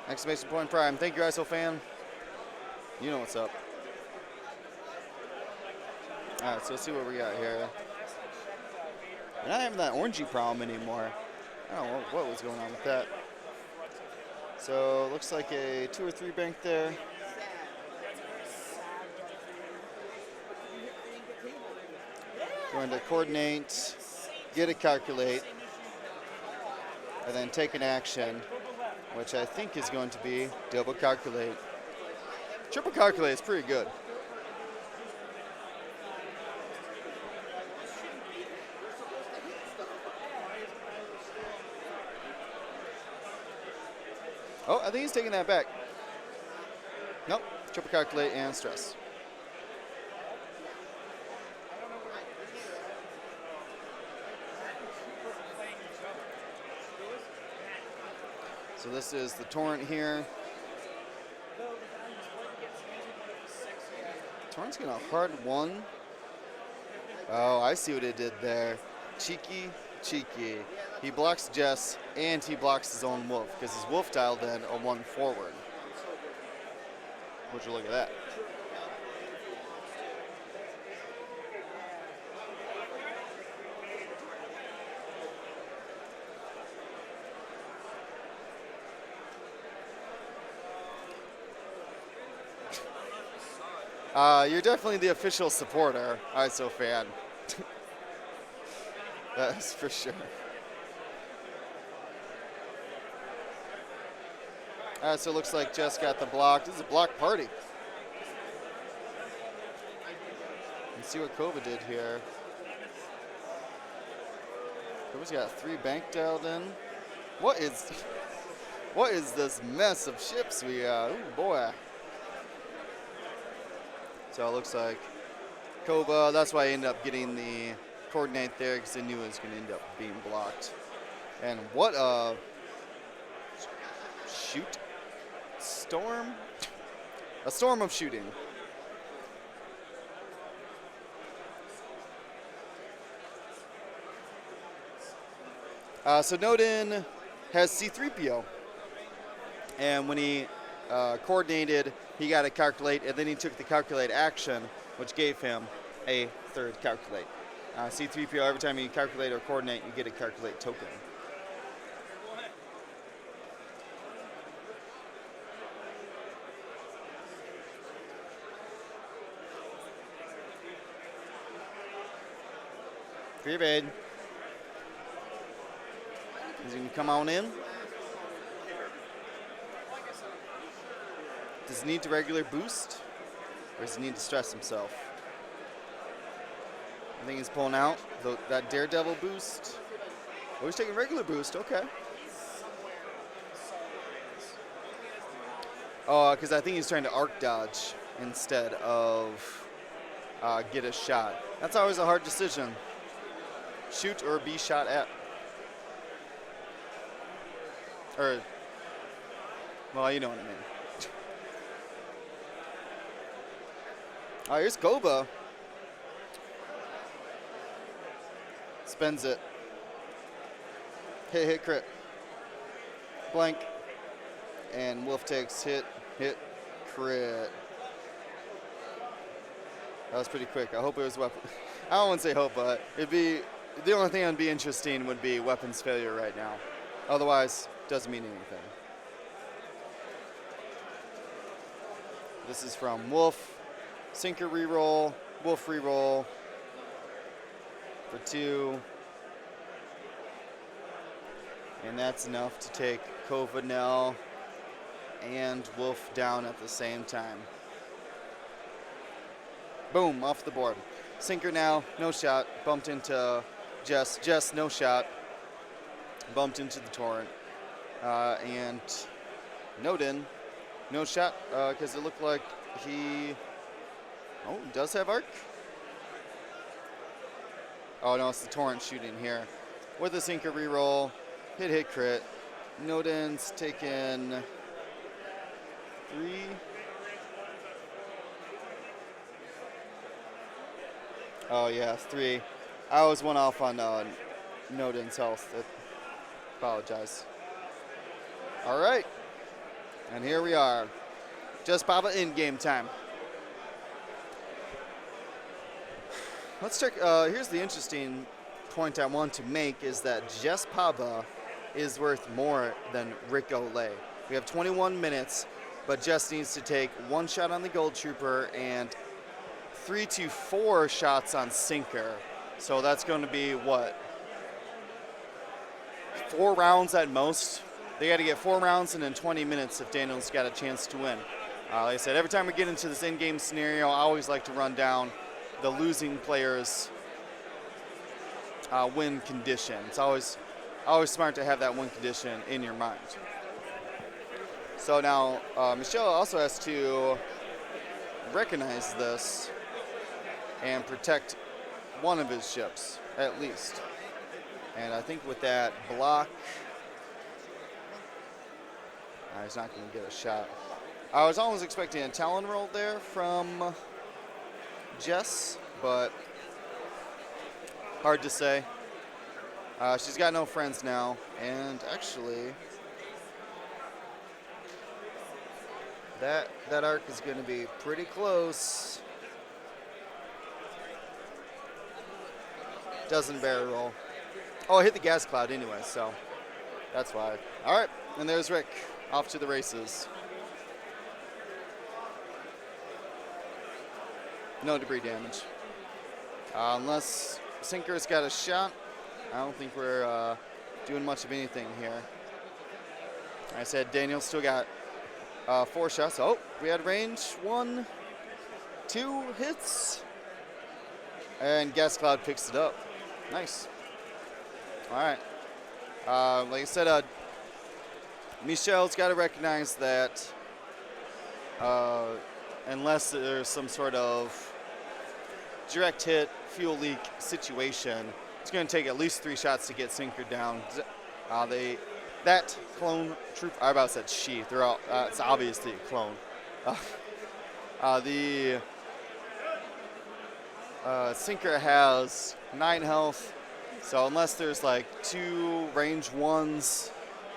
Exclamation point prime. Thank you, ISO fan. You know what's up. All right, so let's see what we got here. We're not having that orangey problem anymore. I don't know what was going on with that. So looks like a 2 or 3 bank there. Going to coordinate, get a calculate, and then take an action, which I think is going to be double calculate. Triple calculate is pretty good. Oh, I think he's taking that back. Nope. Triple calculate and stress. So this is the Torrent here. Torrent's getting a hard one. Oh, I see what it did there. Cheeky. He blocks Jess and he blocks his own wolf because his wolf dialed in a 1 forward. Would you look at that? You're definitely the official supporter, ISO fan. That's for sure. So it looks like Jess got the block. This is a block party. Let's see what Kova did here. Kova's got 3 bank dialed in. What is this mess of ships we got? Oh boy. So it looks like Kova, that's why I ended up getting the coordinate there because I knew it was going to end up being blocked. And what a shoot storm? A storm of shooting. So Noden has C-3PO. And when he coordinated, he got a calculate, and then he took the calculate action, which gave him a 3rd calculate. C-3PO, every time you calculate or coordinate, you get a calculate token. Prepaid. He's going to come on in. Does he need to regular boost? Or does he need to stress himself? I think he's pulling out that Daredevil boost. Oh, he's taking regular boost. Okay. Oh, because I think he's trying to arc dodge instead of get a shot. That's always a hard decision. Shoot or be shot at. Or, well, you know what I mean. Oh, here's Kova. Spends it. Hit, crit. Blank. And Wolf takes hit, crit. That was pretty quick. I hope it was weapon. I don't want to say hope, but it'd be the only thing that'd be interesting would be weapons failure right now. Otherwise, doesn't mean anything. This is from Wolf. Sinker reroll, Wolf reroll for 2. And that's enough to take Kova now and Wolf down at the same time. Boom, off the board. Sinker now, no shot. Bumped into Jess, no shot. Bumped into the Torrent. And Noden, no shot, because it looked like he... Oh, does have arc? Oh, no, it's the Torrent shooting here. With a Sinker reroll, hit, crit. Noden's taken 3. Oh, yeah, 3. I was 1 off on Noden's health. Apologize. All right. And here we are. Just Baba in game time. Let's check. Here's the interesting point I want to make is that Jess Pava is worth more than Rick Olay. We have 21 minutes, but Jess needs to take 1 shot on the Gold Trooper and 3 to 4 shots on Sinker. So that's going to be what? 4 rounds at most. They got to get 4 rounds and in 20 minutes if Daniel's got a chance to win. Like I said, every time we get into this in-game scenario, I always like to run down the losing players' win condition. It's always smart to have that win condition in your mind. So now Michelle also has to recognize this and protect one of his ships, at least. And I think with that block, he's not going to get a shot. I was almost expecting a Talon roll there from Jess, but hard to say. She's got no friends now, and actually, that arc is going to be pretty close. Doesn't barrel roll. Oh, I hit the gas cloud anyway, so that's why. All right, and there's Rick off to the races. No debris damage. Unless Sinker's got a shot, I don't think we're doing much of anything here. Like I said, Daniel still got 4 shots. Oh, we had range 1, 2 hits. And Gas Cloud picks it up. Nice. All right. Like I said, Michelle's got to recognize that unless there's some sort of direct hit, fuel leak situation, it's going to take at least 3 shots to get Sinker down. That clone troop, I about said she. They're all. It's obviously a clone. The Sinker has 9 health, so unless there's like 2 range 1s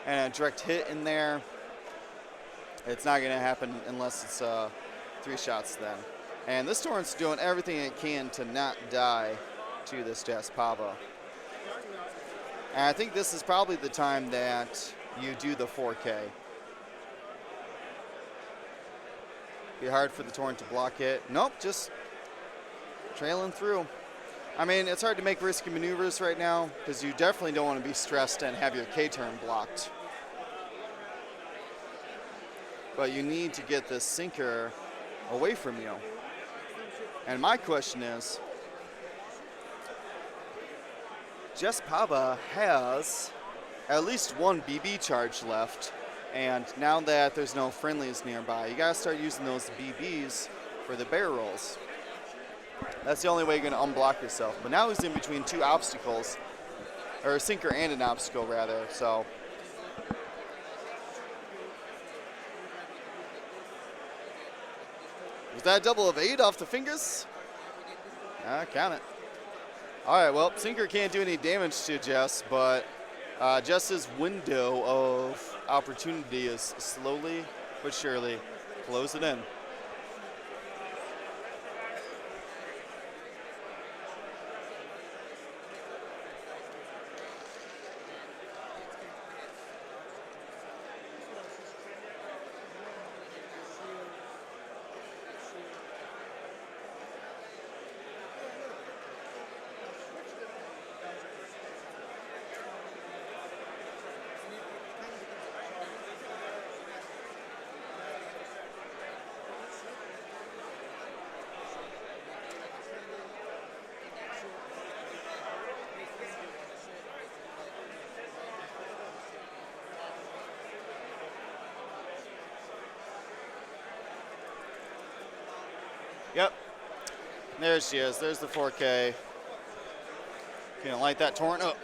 and a direct hit in there, it's not going to happen unless it's 3 shots then. And this Torrent's doing everything it can to not die to this Jaspava. And I think this is probably the time that you do the 4K. Be hard for the Torrent to block it. Nope, just trailing through. I mean, it's hard to make risky maneuvers right now because you definitely don't want to be stressed and have your K-turn blocked. But you need to get this Sinker away from you. And my question is, Jaspava has at least 1 BB charge left, and now that there's no friendlies nearby, you gotta start using those BBs for the barrel rolls. That's the only way you're gonna unblock yourself. But now he's in between 2 obstacles, or a Sinker and an obstacle rather, so. Was that a double of 8 off the fingers? Count it. All right, well, Sinker can't do any damage to Jess, but Jess's window of opportunity is slowly but surely closing in. Yep. There she is. There's the 4K. Gonna light that Torrent up.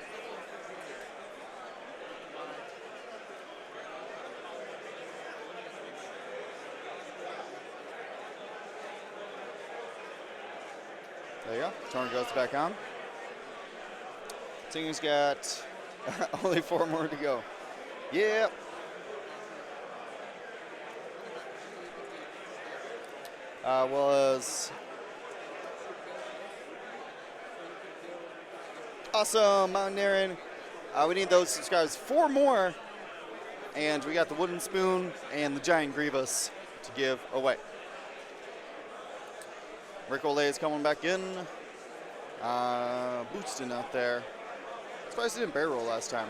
There you go. Torrent goes back on. Singer's got only 4 more to go. Yep. Was awesome, Mountaineering. We need those subscribers 4 more, and we got the wooden spoon and the giant Grievous to give away. Rick Olay is coming back in. Bootston out there. Surprised he didn't barrel roll last time.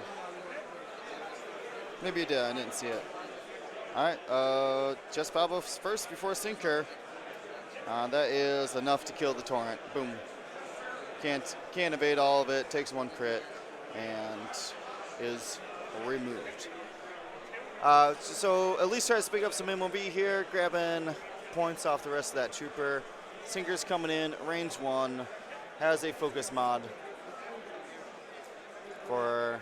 Maybe he did. I didn't see it. All right, Jaspava first before Sinker. That is enough to kill the Torrent. Boom. Can't evade all of it. Takes 1 crit and is removed. So at least tries to pick up some MOV here, grabbing points off the rest of that trooper. Sinker's coming in, range 1, has a focus mod for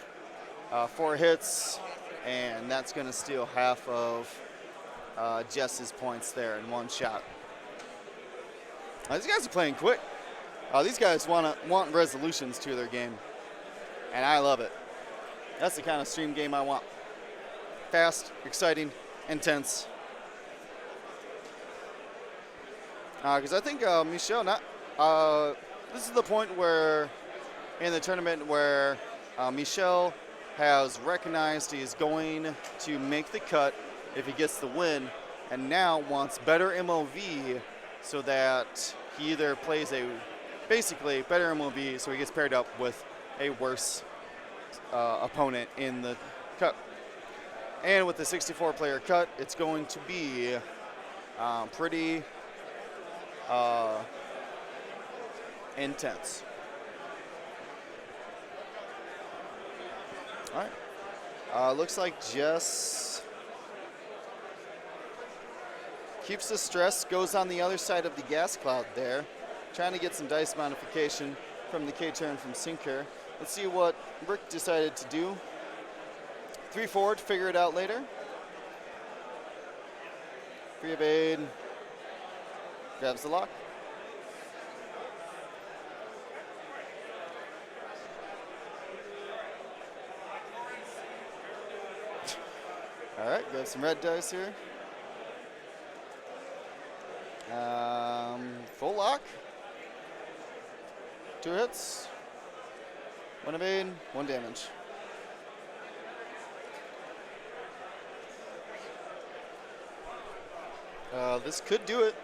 4 hits, and that's going to steal half of Jess's points there in one shot. These guys are playing quick. These guys want resolutions to their game, and I love it. That's the kind of stream game I want. Fast, exciting, intense. Because I think Michel, this is the point where, in the tournament where Michel has recognized he's going to make the cut if he gets the win, and now wants better MOV so that he either plays basically better MOV so he gets paired up with a worse opponent in the cut. And with the 64-player cut, it's going to be pretty intense. All right. Looks like Jess keeps the stress, goes on the other side of the gas cloud there, trying to get some dice modification from the K-turn from Sinker. Let's see what Rick decided to do. 3 forward, figure it out later. Free evade, grabs the lock. All right, grab some red dice here. Full lock. 2 hits. 1 evade, 1 damage. This could do it.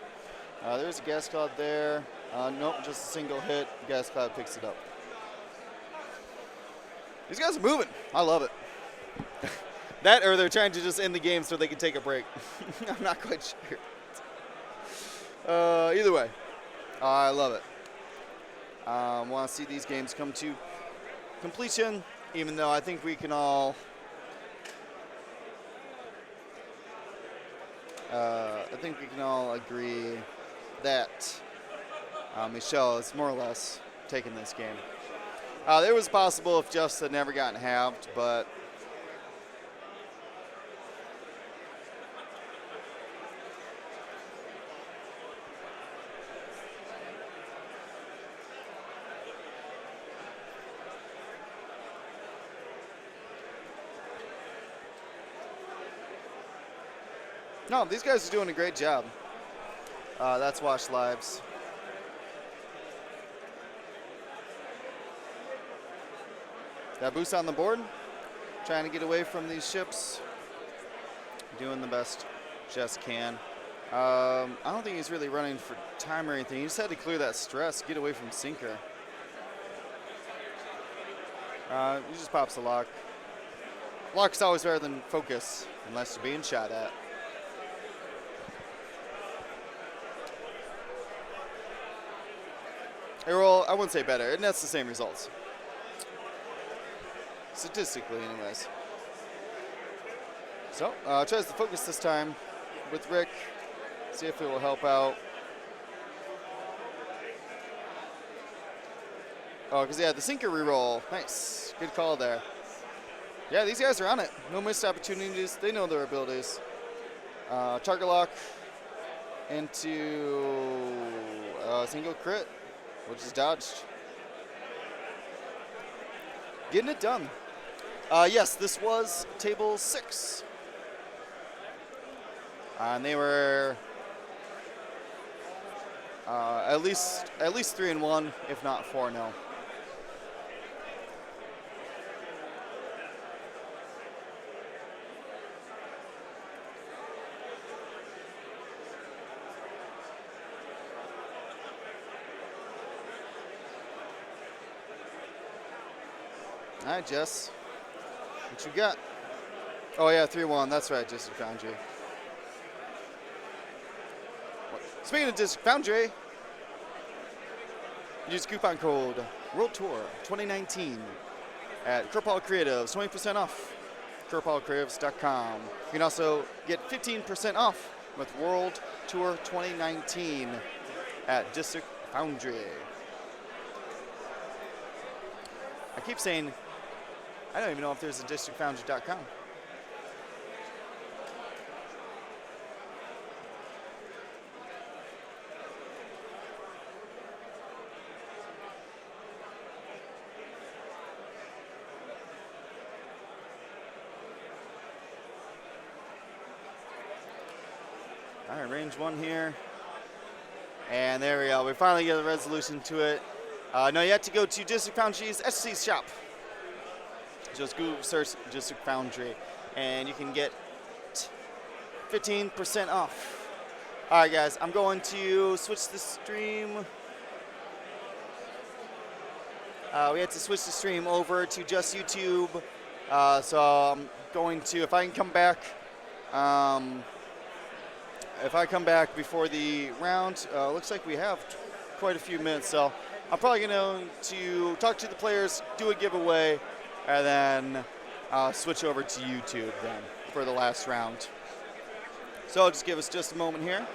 There's a gas cloud there. Nope, just a single hit. Gas cloud picks it up. These guys are moving. I love it. That or they're trying to just end the game so they can take a break. I'm not quite sure. Either way, I love it. Want to see these games come to completion, even though I think we can all agree that Michel is more or less taking this game. It was possible if Jeffs had never gotten halved, but no, these guys are doing a great job. That's Wash Lives. Got boost on the board. Trying to get away from these ships. Doing the best Jess can. I don't think he's really running for time or anything. He just had to clear that stress, get away from Sinker. He just pops a lock. Lock's always better than focus, unless you're being shot at. Well, I wouldn't say better. It nets the same results. Statistically, anyways. So, tries to focus this time with Rick. See if it will help out. Oh, because, yeah, the Sinker reroll. Nice. Good call there. Yeah, these guys are on it. No missed opportunities. They know their abilities. Target lock into single crit, which is dodged. Getting it done. Yes, this was table 6. And they were at least 3-1, if not 4-0. All right, Jess. What you got? Oh, yeah, 3-1. That's right, District Foundry. Speaking of District Foundry, use coupon code World Tour 2019 at Kerpal Creatives, 20% off. kerpalcreatives.com. You can also get 15% off with World Tour 2019 at District Foundry. I keep saying, I don't even know if there's a districtfoundry.com. All right, range 1 here. And there we go. We finally get a resolution to it. Now you have to go to District Foundry's SC shop. Just Google search District Foundry, and you can get 15% off. All right, guys, I'm going to switch the stream. We had to switch the stream over to just YouTube. So I'm going to, if I can come back, if I come back before the round, looks like we have quite a few minutes. So I'm probably going to talk to the players, do a giveaway, and then switch over to YouTube then for the last round. So just give us just a moment here.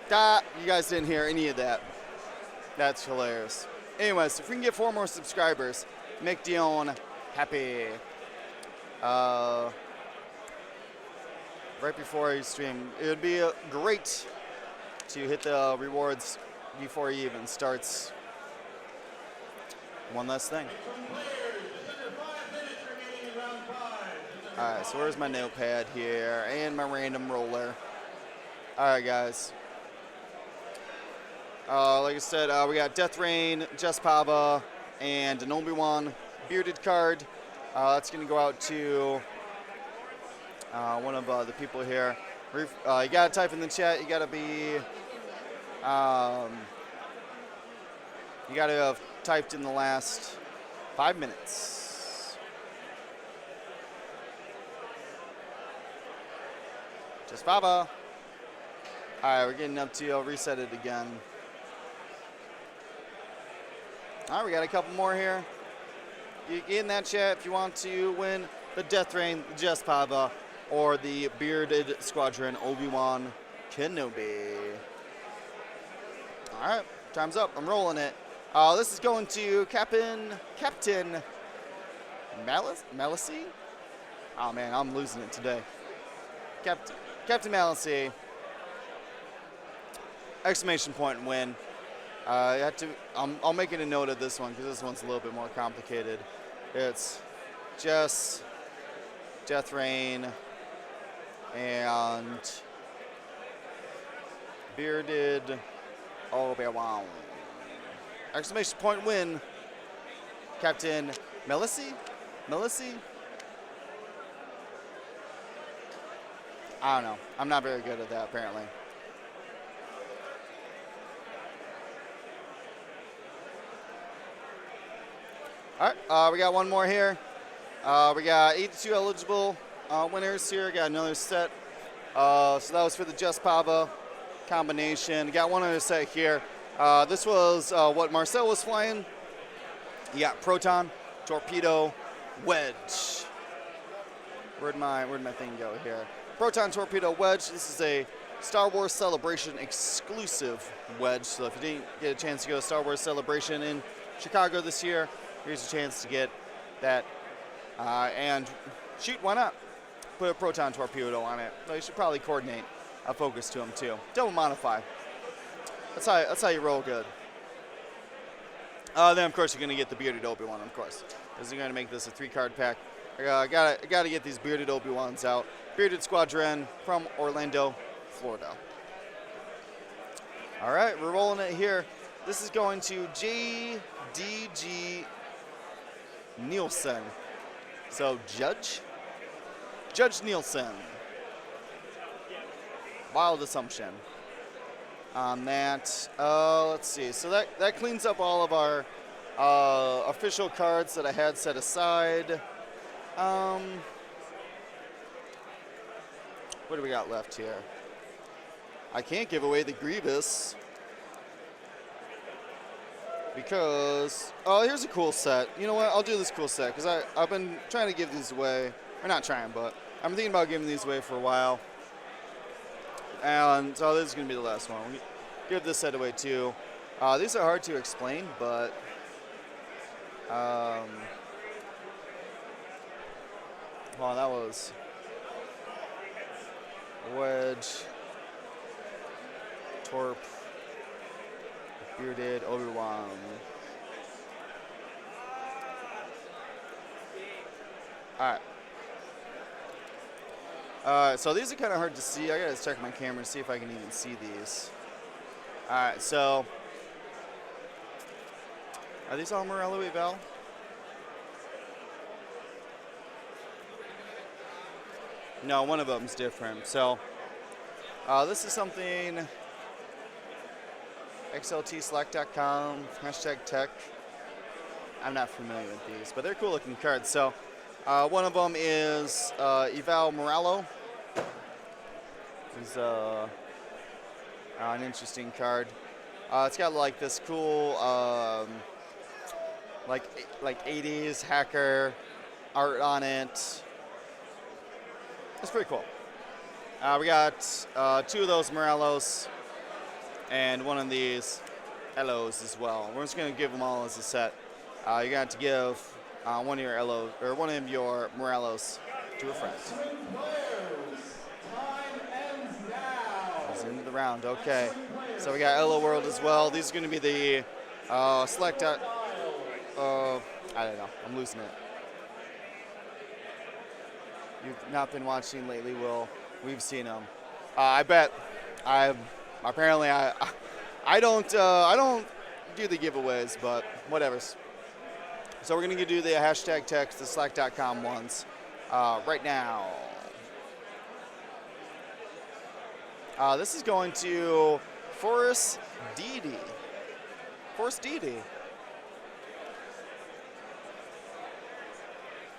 You guys didn't hear any of that. That's hilarious. Anyways, if we can get 4 more subscribers, make Dion happy. Right before I stream, it would be great to hit the rewards before he even starts. One last thing. All right, so where's my notepad here and my random roller? All right, guys. Like I said, we got Death Rain, Jess Pava, and an Obi-Wan bearded card. That's going to go out to one of the people here. You got to type in the chat. You got to be... you got to have typed in the last 5 minutes. Jess Pava. All right, we're getting up to reset it again. All right, we got a couple more here. You get in that chat if you want to win the Death Rain, Jess Pava, or the Bearded Squadron Obi-Wan Kenobi. All right, time's up. I'm rolling it. This is going to Captain Malicy? Oh man, I'm losing it today. Captain Malicy. Exclamation point and win. I'll make it a note of this one because this one's a little bit more complicated. It's Jess, Death Rain, and Bearded Obi-Wan. Exclamation point win. Captain Malicy? I don't know. I'm not very good at that apparently. All right, we got one more here. We got 82 eligible winners here. Got another set. So that was for the Jess Pava combination. Got one other set here. This was what Marcel was flying. You got Proton, Torpedo, Wedge. Where'd my thing go here? Proton, Torpedo, Wedge. This is a Star Wars Celebration exclusive wedge. So if you didn't get a chance to go to Star Wars Celebration in Chicago this year, here's a chance to get that. And shoot, why not? Put a Proton Torpedo on it. Well, you should probably coordinate a focus to him too. Double modify. That's how you roll good. Then of course you're gonna get the Bearded Obi-Wan, of course, because you're gonna make this a 3-card pack. I gotta get these Bearded Obi-Wans out. Bearded Squadron from Orlando, Florida. All right, we're rolling it here. This is going to JDG Nielsen. So Judge Nielsen. Wild assumption on that. Let's see. So that cleans up all of our official cards that I had set aside. What do we got left here? I can't give away the Grievous because, here's a cool set. You know what? I'll do this cool set because I've been trying to give these away. Or not trying, but I'm thinking about giving these away for a while. And so this is going to be the last one. We'll give this set away too. These are hard to explain, but well, that was Wedge, Torp, Bearded Obi-Wan. All right. So these are kind of hard to see. I gotta check my camera to see if I can even see these. All right, so are these all Morello Eval? No, one of them's different. So this is something xltselect.com #tech. I'm not familiar with these, but they're cool looking cards. So one of them is Eval Morello. He's an interesting card. It's got like this cool like 80s hacker art on it. It's pretty cool. We got 2 of those Morellos. and one of these Elos as well. We're just going to give them all as a set. You're going to have to give one of your Elo or one of your Morelos to a friend. Swing players, time ends now. Goes into the round. Okay. So we got Elo World as well. These are going to be the select. I don't know. I'm losing it. You've not been watching lately, Will. We've seen them. I bet. I don't do the giveaways, but whatever's. So we're gonna do the hashtag text, the Slack.com ones, right now. This is going to Forrest Dede. Forrest Dede.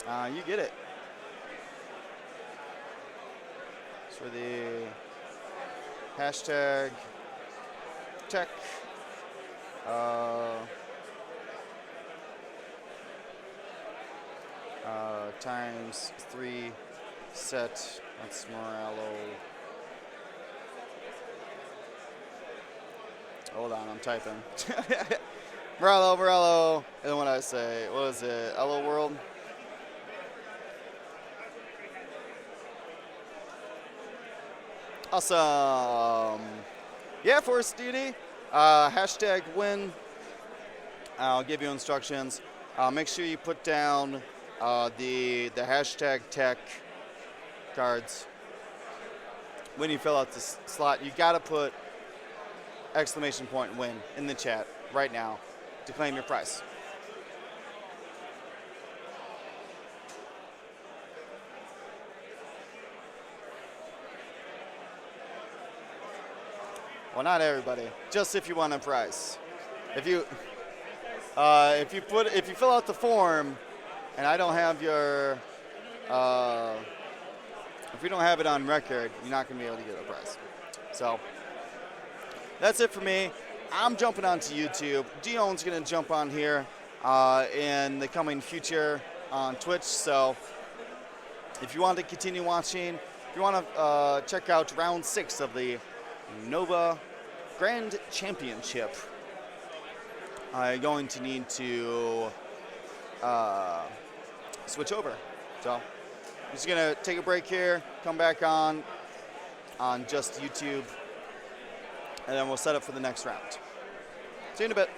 You get it. It's for the hashtag tech. Times 3 set. That's Morello. Hold on, I'm typing. Morello. And then what I say? What is it? Elo World? Awesome. Yeah, Forrest Dede. Hashtag win. I'll give you instructions. Make sure you put down the hashtag tech cards. When you fill out the slot, you gotta put exclamation point win in the chat right now to claim your prize. Well, not everybody. Just if you want a prize. If you fill out the form, and I don't have your, if we don't have it on record, you're not gonna be able to get a prize. So that's it for me. I'm jumping onto YouTube. Dion's gonna jump on here in the coming future on Twitch. So if you want to continue watching, if you want to check out round 6 of the Nova Grand Championship, I'm going to need to switch over. So I'm just gonna take a break here, come back on just YouTube, and then we'll set up for the next round. See you in a bit.